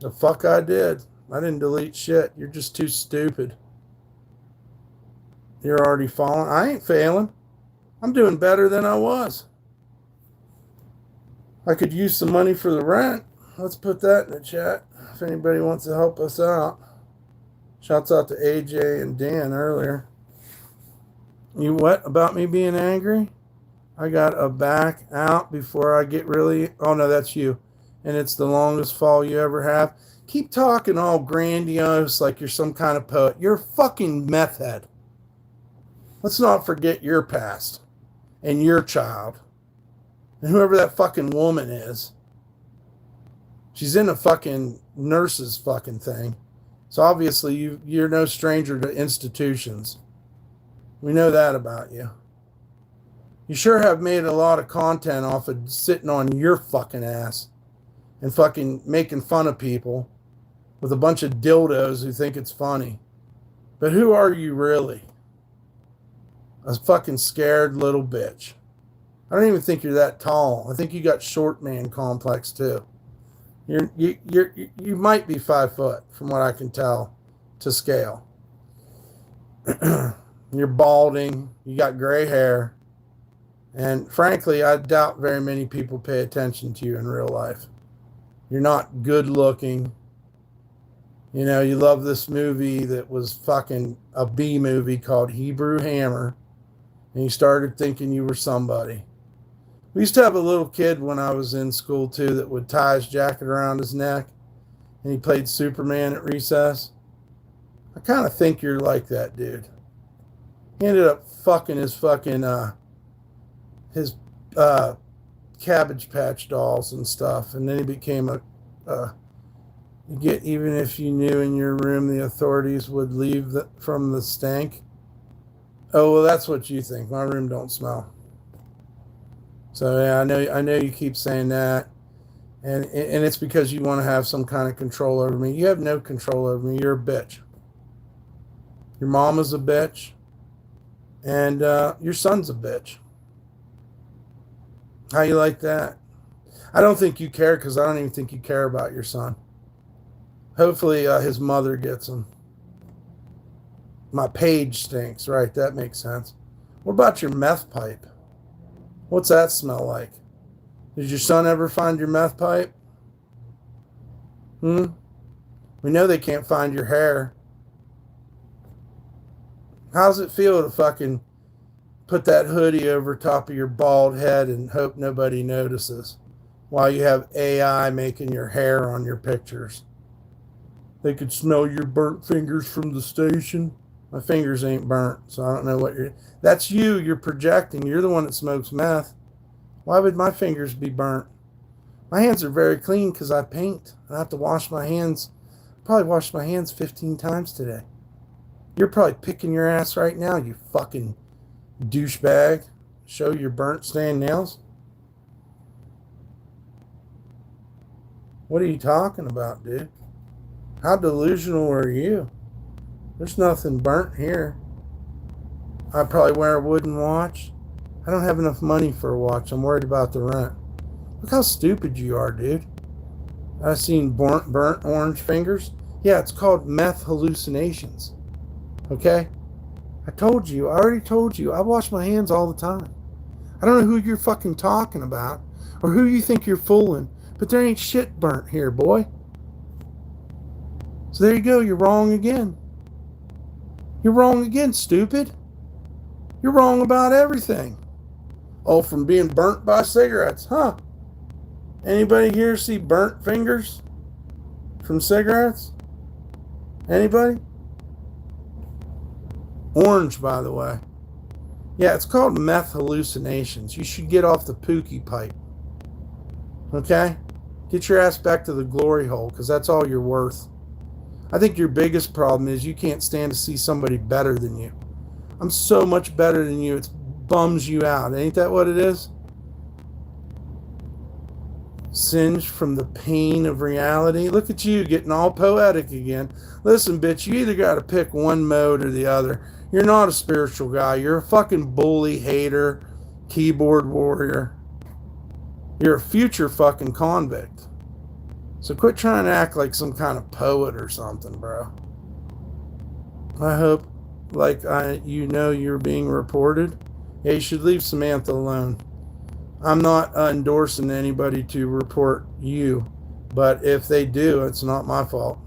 The fuck I did. I didn't delete shit. You're just too stupid. You're already falling. I ain't failing. I'm doing better than I was. I could use some money for the rent. Let's put that in the chat if anybody wants to help us out. Shouts out to AJ and Dan earlier. You what about me being angry? I got a back out before I get really... Oh, no, that's you. And it's the longest fall you ever have. Keep talking all grandiose like you're some kind of poet. You're a fucking meth head. Let's not forget your past and your child. And whoever that fucking woman is. She's in a fucking nurse's fucking thing. So obviously you're no stranger to institutions. We know that about you. You sure have made a lot of content off of sitting on your fucking ass and fucking making fun of people with a bunch of dildos who think it's funny. But who are you really? A fucking scared little bitch. I don't even think you're that tall. I think you got short man complex too. You might be 5 foot from what I can tell to scale. You're balding. You got gray hair. And frankly, I doubt very many people pay attention to you in real life. You're not good looking. You know, you love this movie that was fucking a B movie called Hebrew Hammer. And you started thinking you were somebody. We used to have a little kid when I was in school too that would tie his jacket around his neck. And he played Superman at recess. I kind of think you're like that, dude. He ended up fucking his Cabbage Patch dolls and stuff, and then he became even if you knew in your room the authorities would leave from the stank. Oh, well, that's what you think. My room don't smell. So yeah, I know you keep saying that, and it's because you want to have some kind of control over me. You have no control over me. You're a bitch. Your mama's a bitch. And your son's a bitch. How you like that? I don't think you care because I don't even think you care about your son. Hopefully his mother gets him. My page stinks, right? That makes sense. What about your meth pipe? What's that smell like? Did your son ever find your meth pipe? We know they can't find your hair. How's it feel to fucking put that hoodie over top of your bald head and hope nobody notices while you have AI making your hair on your pictures? They could smell your burnt fingers from the station. My fingers ain't burnt, so I don't know what you're... That's you. You're projecting. You're the one that smokes meth. Why would my fingers be burnt? My hands are very clean because I paint. I have to wash my hands. Probably washed my hands 15 times today. You're probably picking your ass right now, you fucking douchebag. Show your burnt stained nails. What are you talking about, dude? How delusional are you? There's nothing burnt here. I probably wear a wooden watch. I don't have enough money for a watch. I'm worried about the rent. Look how stupid you are, dude. I've seen burnt orange fingers. Yeah, it's called meth hallucinations. Okay? I already told you, I wash my hands all the time. I don't know who you're fucking talking about or who you think you're fooling, but there ain't shit burnt here, boy. So there you go, you're wrong again. You're wrong again, stupid. You're wrong about everything. Oh, from being burnt by cigarettes, huh? Anybody here see burnt fingers from cigarettes? Anybody? Orange, by the way. Yeah, it's called meth hallucinations. You should get off the Pookie pipe. Okay? Get your ass back to the glory hole, because that's all you're worth. I think your biggest problem is you can't stand to see somebody better than you. I'm so much better than you, it bums you out. Ain't that what it is? Singed from the pain of reality. Look at you getting all poetic again. Listen, bitch, you either got to pick one mode or the other. You're not a spiritual guy. You're a fucking bully, hater, keyboard warrior. You're a future fucking convict. So quit trying to act like some kind of poet or something, bro. I hope, you know you're being reported. Yeah, you should leave Samantha alone. I'm not endorsing anybody to report you, but if they do, it's not my fault.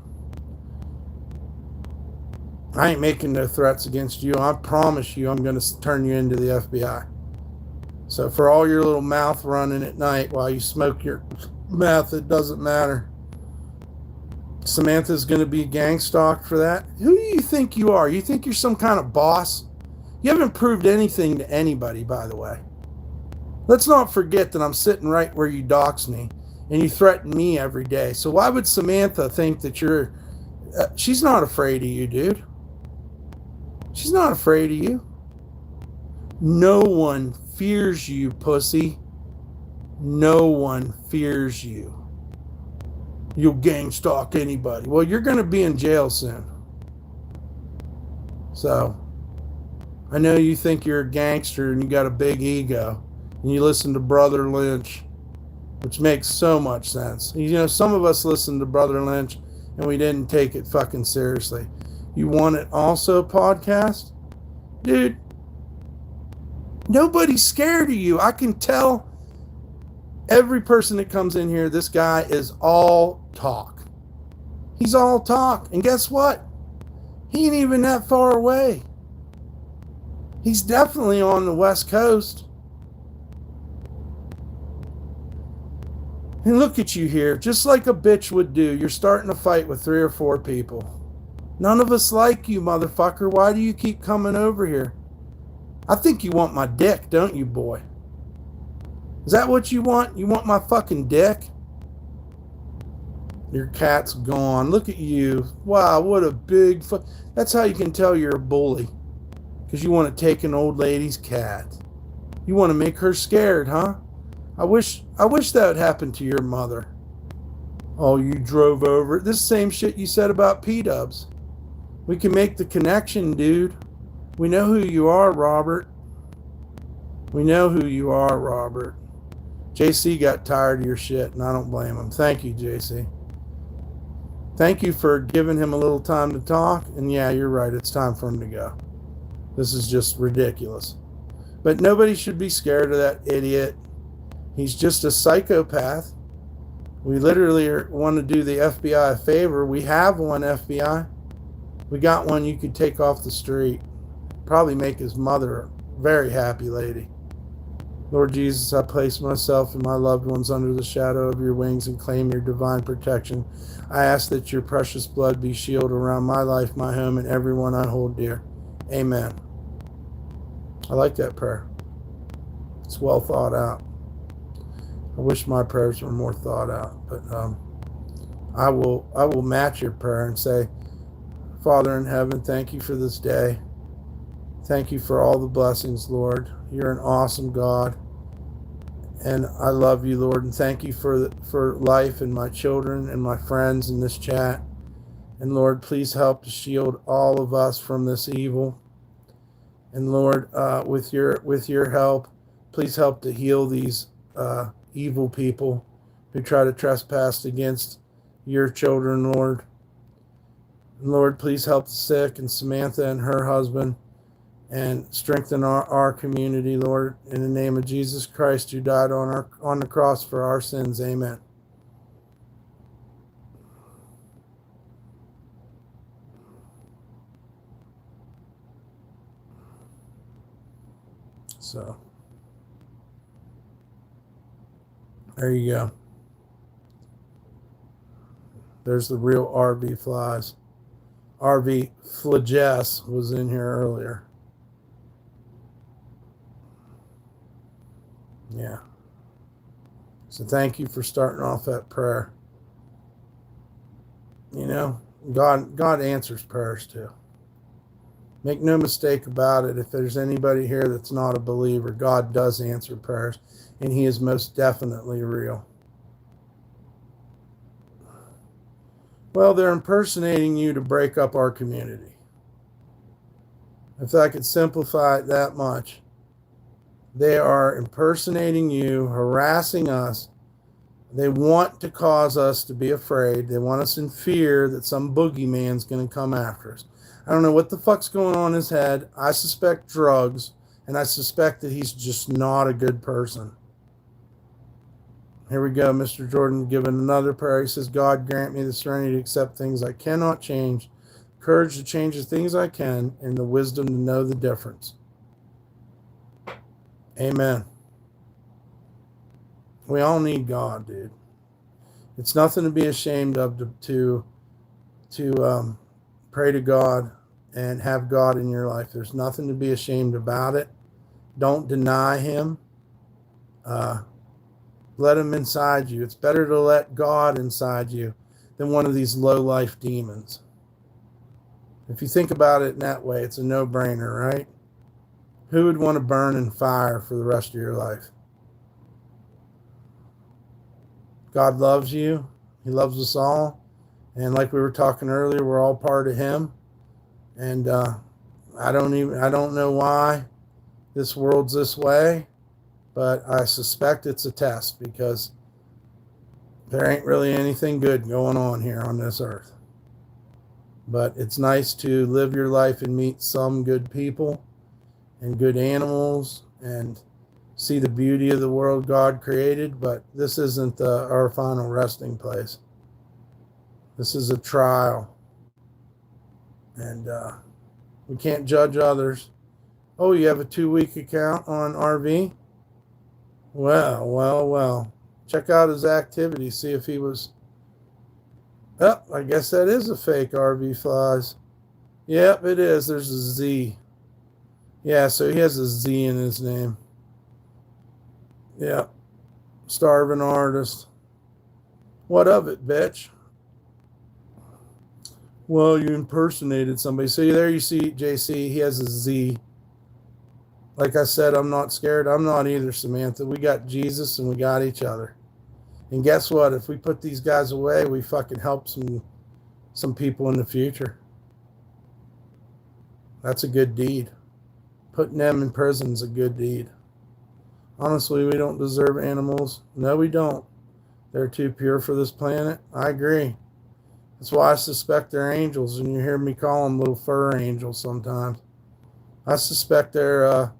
I ain't making no threats against you. I promise you I'm going to turn you into the FBI. So for all your little mouth running at night while you smoke your meth, it doesn't matter. Samantha's going to be gang stalked for that. Who do you think you are? You think you're some kind of boss? You haven't proved anything to anybody, by the way. Let's not forget that I'm sitting right where you dox me and you threaten me every day. So why would Samantha think that you're... she's not afraid of you, dude. She's not afraid of you. No one fears you, pussy. No one fears you. You'll gang stalk anybody. Well, you're going to be in jail soon. So, I know you think you're a gangster and you got a big ego. And you listen to Brother Lynch, which makes so much sense. You know, some of us listened to Brother Lynch and we didn't take it fucking seriously. You want it also podcast? Dude, nobody's scared of you. I can tell every person that comes in here, this guy is all talk. He's all talk. And guess what? He ain't even that far away. He's definitely on the West Coast. And look at you here, just like a bitch would do. You're starting a fight with 3 or 4 people. None of us like you, motherfucker. Why do you keep coming over here? I think you want my dick, don't you, boy? Is that what you want? You want my fucking dick? Your cat's gone. Look at you. Wow, what a big... That's how you can tell you're a bully. Because you want to take an old lady's cat. You want to make her scared, huh? I wish that would happen to your mother. Oh, you drove over. This same shit you said about P-dubs. We can make the connection, dude. We know who you are, Robert. We know who you are, Robert. JC got tired of your shit, and I don't blame him. Thank you, JC. Thank you for giving him a little time to talk. And yeah, you're right. It's time for him to go. This is just ridiculous. But nobody should be scared of that idiot. He's just a psychopath. We literally want to do the FBI a favor. We have one, FBI. We got one you could take off the street. Probably make his mother a very happy lady. Lord Jesus, I place myself and my loved ones under the shadow of your wings and claim your divine protection. I ask that your precious blood be shield around my life, my home, and everyone I hold dear. Amen. I like that prayer. It's well thought out. I wish my prayers were more thought out, but I will match your prayer and say, Father in heaven, thank you for this day. Thank you for all the blessings, Lord. You're an awesome God. And I love you, Lord. And thank you for life and my children and my friends in this chat. And Lord, please help to shield all of us from this evil. And Lord, with your help, please help to heal these evil people who try to trespass against your children, Lord. And Lord, please help the sick and Samantha and her husband, and strengthen our community, Lord, in the name of Jesus Christ, who died on the cross for our sins. Amen. So, there you go. There's the real RV flies. RV Flagess was in here earlier. Yeah. So thank you for starting off that prayer. You know, God answers prayers too. Make no mistake about it. If there's anybody here that's not a believer, God does answer prayers, and he is most definitely real. Well, they're impersonating you to break up our community. If I could simplify it that much, they are impersonating you, harassing us. They want to cause us to be afraid. They want us in fear that some boogeyman's going to come after us. I don't know what the fuck's going on in his head. I suspect drugs, and I suspect that he's just not a good person. Here we go, Mr. Jordan giving another prayer. He says, God, grant me the serenity to accept things I cannot change, courage to change the things I can, and the wisdom to know the difference. Amen. We all need God, dude. It's nothing to be ashamed of to pray to God and have God in your life. There's nothing to be ashamed about it. Don't deny him. Let him inside you. It's better to let God inside you than one of these low-life demons. If you think about it in that way, it's a no-brainer, right? Who would want to burn in fire for the rest of your life? God loves you. He loves us all. And like we were talking earlier, we're all part of him. And I don't know why this world's this way, but I suspect it's a test, because there ain't really anything good going on here on this earth. But it's nice to live your life and meet some good people and good animals and see the beauty of the world God created. But this isn't our final resting place. This is a trial. And we can't judge others. Oh, you have a 2-week account on RV? Well. Check out his activity. See if he was... Oh, I guess that is a fake RV Flies. Yep, it is. There's a Z. Yeah, so he has a Z in his name. Yep. Starving artist. What of it, bitch? Well, you impersonated somebody. So there you see, JC, he has a Z. Like I said, I'm not scared. I'm not either, Samantha. We got Jesus and we got each other. And guess what? If we put these guys away, we fucking help some people in the future. That's a good deed. Putting them in prison is a good deed. Honestly, we don't deserve animals. No, we don't. They're too pure for this planet. I agree. That's why I suspect they're angels, and you hear me call them little fur angels sometimes. I suspect they're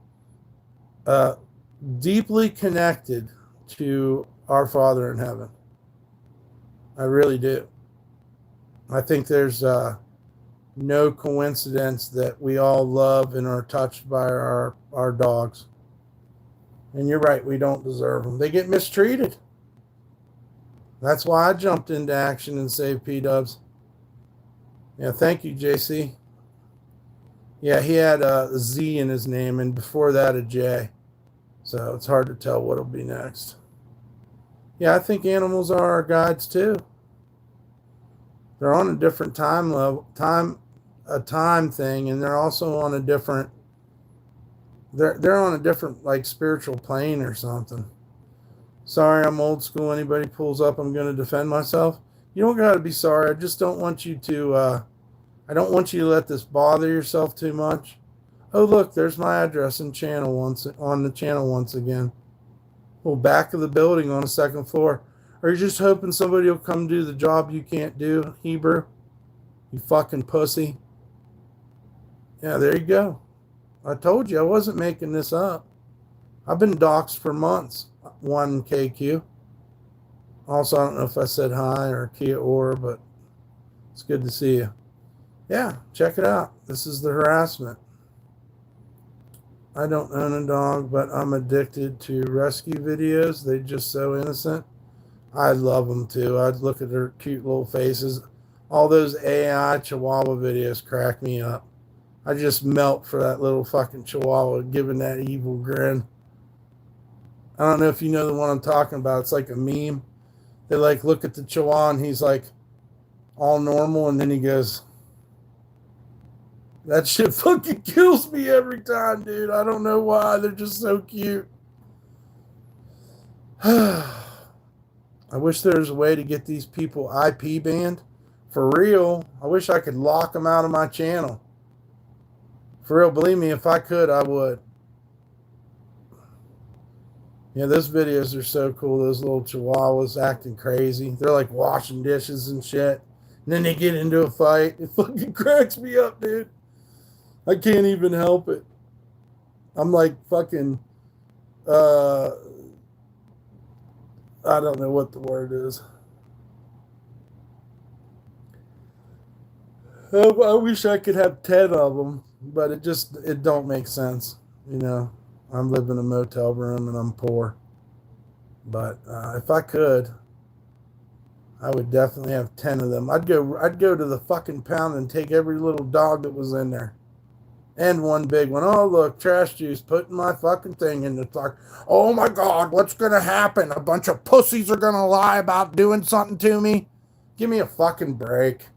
deeply connected to our Father in heaven. I really do. I think there's no coincidence that we all love and are touched by our dogs. And you're right, we don't deserve them. They get mistreated. That's why I jumped into action and saved P-Dubs. Yeah, thank you, JC. Yeah, he had a Z in his name, and before that a J. So it's hard to tell what'll be next. Yeah, I think animals are our guides too. They're on a different time level, a time thing, and they're also on a different. They're on a different like spiritual plane or something. Sorry, I'm old school. Anybody pulls up, I'm going to defend myself. You don't got to be sorry. I just don't want you to. I don't want you to let this bother yourself too much. Oh, look, there's my address and channel on the channel once again. Well, back of the building on the second floor. Are you just hoping somebody will come do the job you can't do, Hebrew? You fucking pussy. Yeah, there you go. I told you I wasn't making this up. I've been doxxed for months. 1KQ. Also, I don't know if I said hi or Kia or, but it's good to see you. Yeah, check it out. This is the harassment. I don't own a dog, but I'm addicted to rescue videos. They're just so innocent. I love them too. I look at their cute little faces. All those AI Chihuahua videos crack me up. I just melt for that little fucking Chihuahua giving that evil grin. I don't know if you know the one I'm talking about. It's like a meme. They like look at the Chihuahua and he's like all normal, and then he goes. That shit fucking kills me every time, dude. I don't know why. They're just so cute. I wish there was a way to get these people IP banned. For real. I wish I could lock them out of my channel. For real, believe me, if I could, I would. Yeah, those videos are so cool. Those little Chihuahuas acting crazy. They're like washing dishes and shit. And then they get into a fight. It fucking cracks me up, dude. I can't even help it. I'm like fucking, I don't know what the word is. I wish I could have 10 of them, but it don't make sense. You know, I'm living in a motel room and I'm poor. But if I could, I would definitely have 10 of them. I'd go to the fucking pound and take every little dog that was in there. And one big one. Oh, look, trash juice putting my fucking thing in the truck. Oh, my God, what's going to happen? A bunch of pussies are going to lie about doing something to me? Give me a fucking break.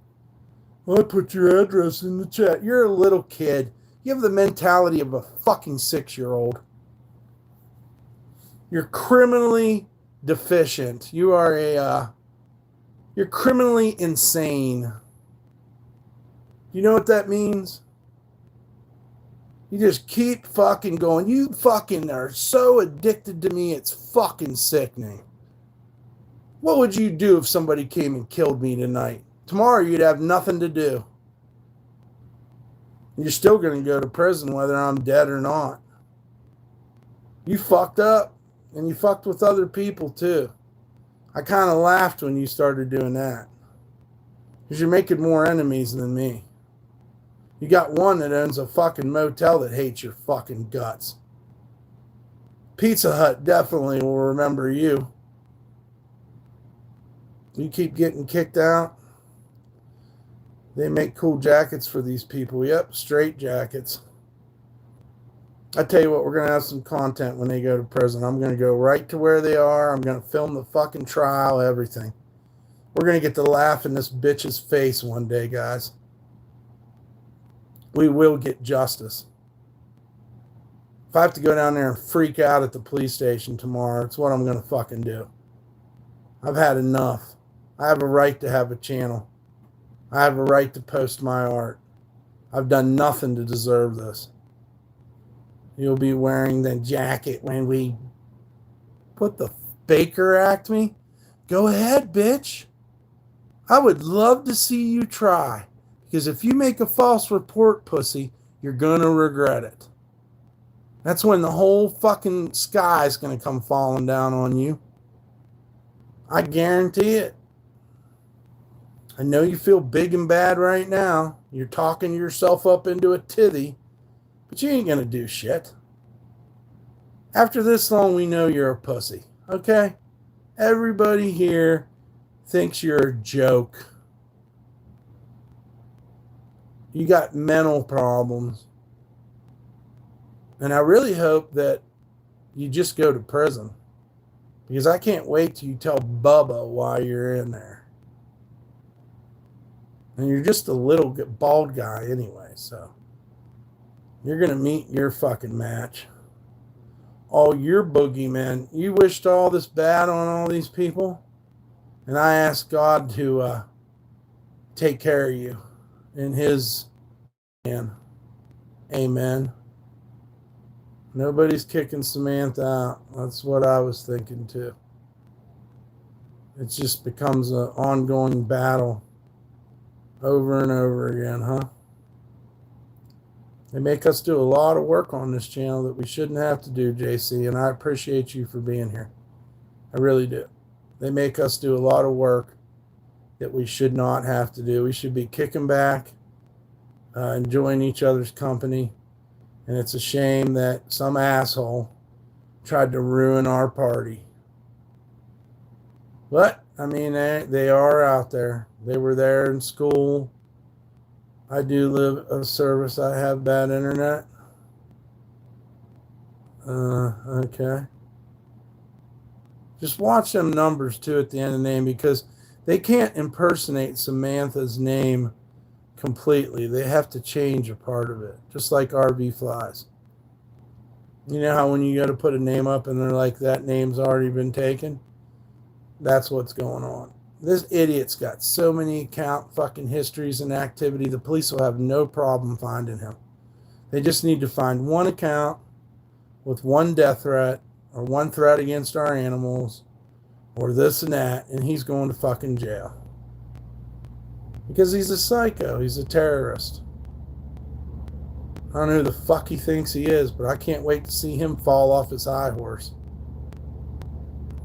I put your address in the chat. You're a little kid. You have the mentality of a fucking 6-year-old. You're criminally deficient. You are you're criminally insane. You know what that means? You just keep fucking going. You fucking are so addicted to me, it's fucking sickening. What would you do if somebody came and killed me tonight? Tomorrow you'd have nothing to do. You're still going to go to prison whether I'm dead or not. You fucked up, and you fucked with other people too. I kind of laughed when you started doing that. Because you're making more enemies than me. You got one that owns a fucking motel that hates your fucking guts. Pizza Hut definitely will remember you. You keep getting kicked out. They make cool jackets for these people. Yep, straight jackets. I tell you what, we're going to have some content when they go to prison. I'm going to go right to where they are. I'm going to film the fucking trial, everything. We're going to get to laugh in this bitch's face one day, guys. We will get justice. If I have to go down there and freak out at the police station tomorrow, it's what I'm going to fucking do. I've had enough. I have a right to have a channel. I have a right to post my art. I've done nothing to deserve this. You'll be wearing the jacket when we put the Baker Act me? Go ahead, bitch. I would love to see you try. Because if you make a false report, pussy, you're going to regret it. That's when the whole fucking sky is going to come falling down on you. I guarantee it. I know you feel big and bad right now. You're talking yourself up into a titty, but you ain't going to do shit. After this long, we know you're a pussy, okay? Everybody here thinks you're a joke. You got mental problems. And I really hope that you just go to prison. Because I can't wait till you tell Bubba why you're in there. And you're just a little bald guy anyway, so you're going to meet your fucking match. Oh, you're boogeymen. You wished all this bad on all these people. And I ask God to take care of you in his hand. Amen. Nobody's kicking Samantha out. That's what I was thinking too. It just becomes an ongoing battle over and over again, huh? They make us do a lot of work on this channel that we shouldn't have to do, JC, and I appreciate you for being here. I really do. They make us do a lot of work that we should not have to do. We should be kicking back, enjoying each other's company. And it's a shame that some asshole tried to ruin our party. But, I mean, they are out there. They were there in school. I do live a service. I have bad internet. Okay. Just watch them numbers, too, at the end of the name, because they can't impersonate Samantha's name completely. They have to change a part of it, just like RV Flies. You know how when you go to put a name up and they're like, that name's already been taken? That's what's going on. This idiot's got so many account fucking histories and activity, the police will have no problem finding him. They just need to find one account with one death threat or one threat against our animals or this and that, and he's going to fucking jail. Because he's a psycho. He's a terrorist. I don't know who the fuck he thinks he is, but I can't wait to see him fall off his high horse.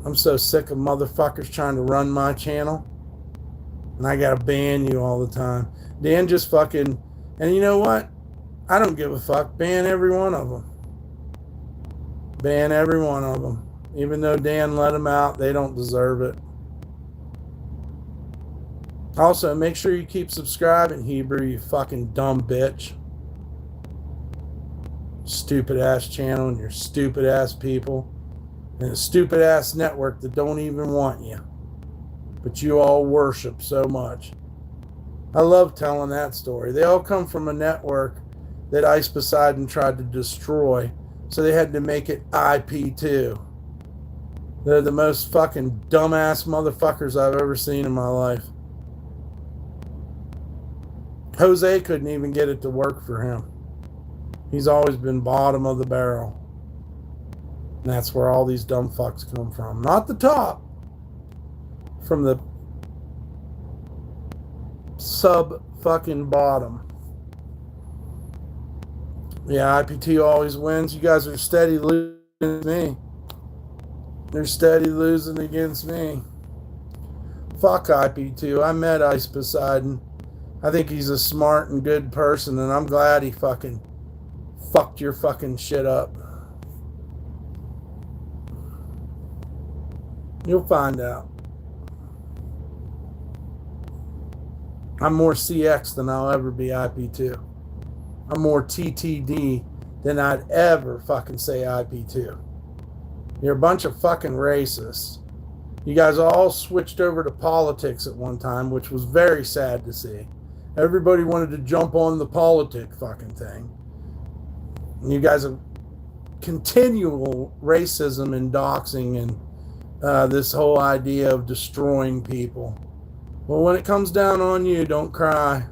I'm so sick of motherfuckers trying to run my channel. And I gotta ban you all the time. Dan just fucking... And you know what? I don't give a fuck. Ban every one of them. Ban every one of them. Even though Dan let them out, they don't deserve it. Also, make sure you keep subscribing, Hebrew, you fucking dumb bitch. Stupid ass channel and your stupid ass people. And a stupid ass network that don't even want you. But you all worship so much. I love telling that story. They all come from a network that Ice Poseidon tried to destroy. So they had to make it IP2. They're the most fucking dumbass motherfuckers I've ever seen in my life. Jose couldn't even get it to work for him. He's always been bottom of the barrel. And that's where all these dumb fucks come from. Not the top. From the sub fucking bottom. Yeah, IPT always wins. You guys are steady losing against me. They're steady losing against me. Fuck IP2. I met Ice Poseidon. I think he's a smart and good person, and I'm glad he fucking fucked your fucking shit up. You'll find out. I'm more CX than I'll ever be IP2. I'm more TTD than I'd ever fucking say IP2. You're a bunch of fucking racists. You guys all switched over to politics at one time, which was very sad to see. Everybody wanted to jump on the politic fucking thing. And you guys have continual racism and doxing and this whole idea of destroying people. Well, when it comes down on you, don't cry.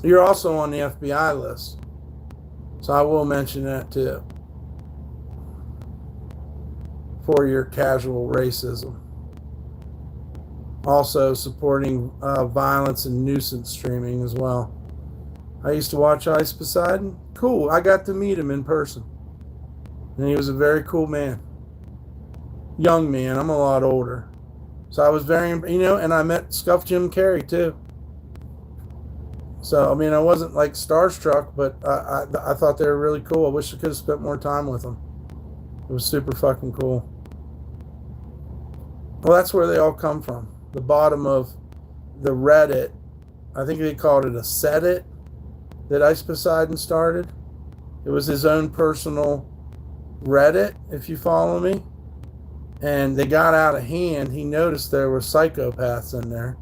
You're also on the FBI list. So I will mention that too for your casual racism. Also supporting violence and nuisance streaming as well. I used to watch Ice Poseidon. Cool. I got to meet him in person. And he was a very cool man. Young man. I'm a lot older. So I was very, and I met Scuff Jim Carrey too. So, I mean, I wasn't like starstruck, but I thought they were really cool. I wish I could have spent more time with them. It was super fucking cool. Well, that's where they all come from. The bottom of the Reddit, I think they called it a Sedit that Ice Poseidon started. It was his own personal Reddit, if you follow me. And they got out of hand. He noticed there were psychopaths in there,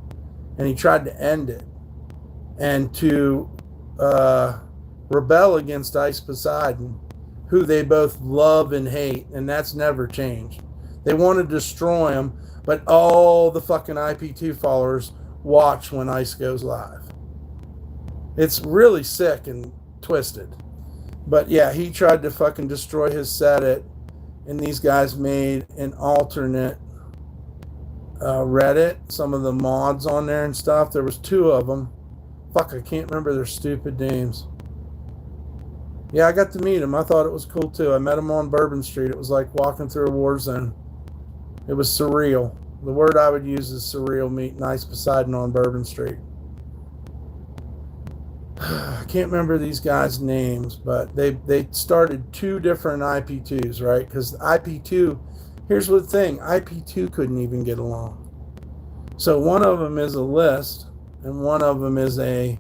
and he tried to end it. And to rebel against Ice Poseidon, who they both love and hate, and that's never changed. They want to destroy him, but all the fucking IP2 followers watch when Ice goes live. It's really sick and twisted. But yeah, he tried to fucking destroy his Sedit, and these guys made an alternate Reddit, some of the mods on there and stuff. There was 2 of them. Fuck, I can't remember their stupid names. Yeah, I got to meet him. I thought it was cool too. I met him on Bourbon Street. It was like walking through a war zone. It was surreal. The word I would use is surreal, meeting Ice Poseidon on Bourbon Street. I can't remember these guys' names, but they started 2 different IP2s, right? Because IP2, here's the thing, IP2 couldn't even get along. So one of them is a list, and one of them is a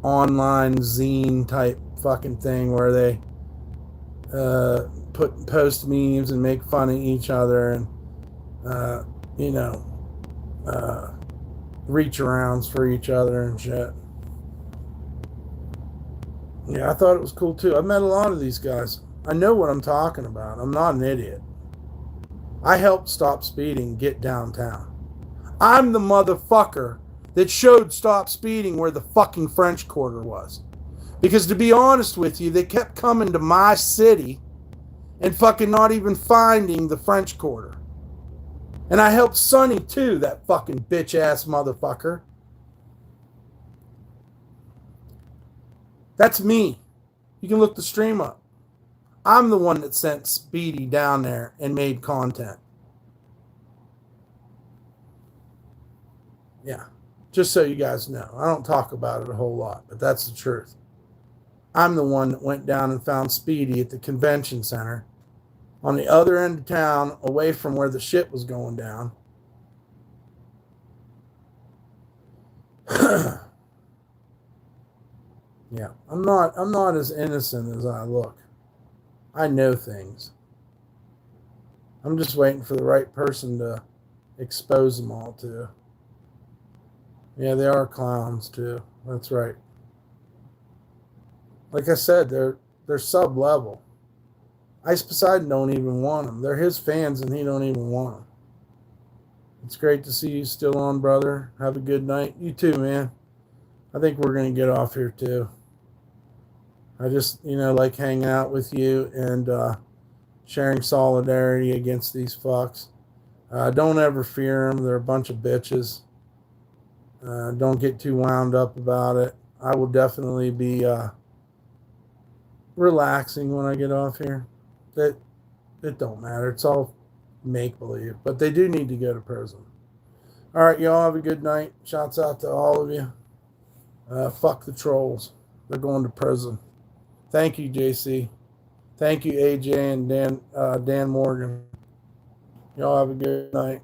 online zine type fucking thing where they post memes and make fun of each other and reach arounds for each other and shit. Yeah, I thought it was cool too. I've met a lot of these guys. I know what I'm talking about. I'm not an idiot. I helped Stop Speeding get downtown. I'm the motherfucker that showed Stop Speeding where the fucking French Quarter was. Because to be honest with you, they kept coming to my city and fucking not even finding the French Quarter. And I helped Sonny too, that fucking bitch-ass motherfucker. That's me. You can look the stream up. I'm the one that sent Speedy down there and made content. Yeah. Just so you guys know. I don't talk about it a whole lot, but that's the truth. I'm the one that went down and found Speedy at the convention center on the other end of town, away from where the shit was going down. Yeah, I'm not as innocent as I look. I know things. I'm just waiting for the right person to expose them all to. Yeah, they are clowns too. That's right. Like I said, they're sub-level. Ice Poseidon don't even want them. They're his fans and he don't even want them. It's great to see you still on, brother. Have a good night. You too, man. I think we're going to get off here too. I just, like hanging out with you and sharing solidarity against these fucks. Don't ever fear them. They're a bunch of bitches. Don't get too wound up about it. I will definitely be relaxing when I get off here. It don't matter. It's all make-believe. But they do need to go to prison. All right, y'all have a good night. Shouts out to all of you. Fuck the trolls. They're going to prison. Thank you, JC. Thank you, AJ and Dan Morgan. Y'all have a good night.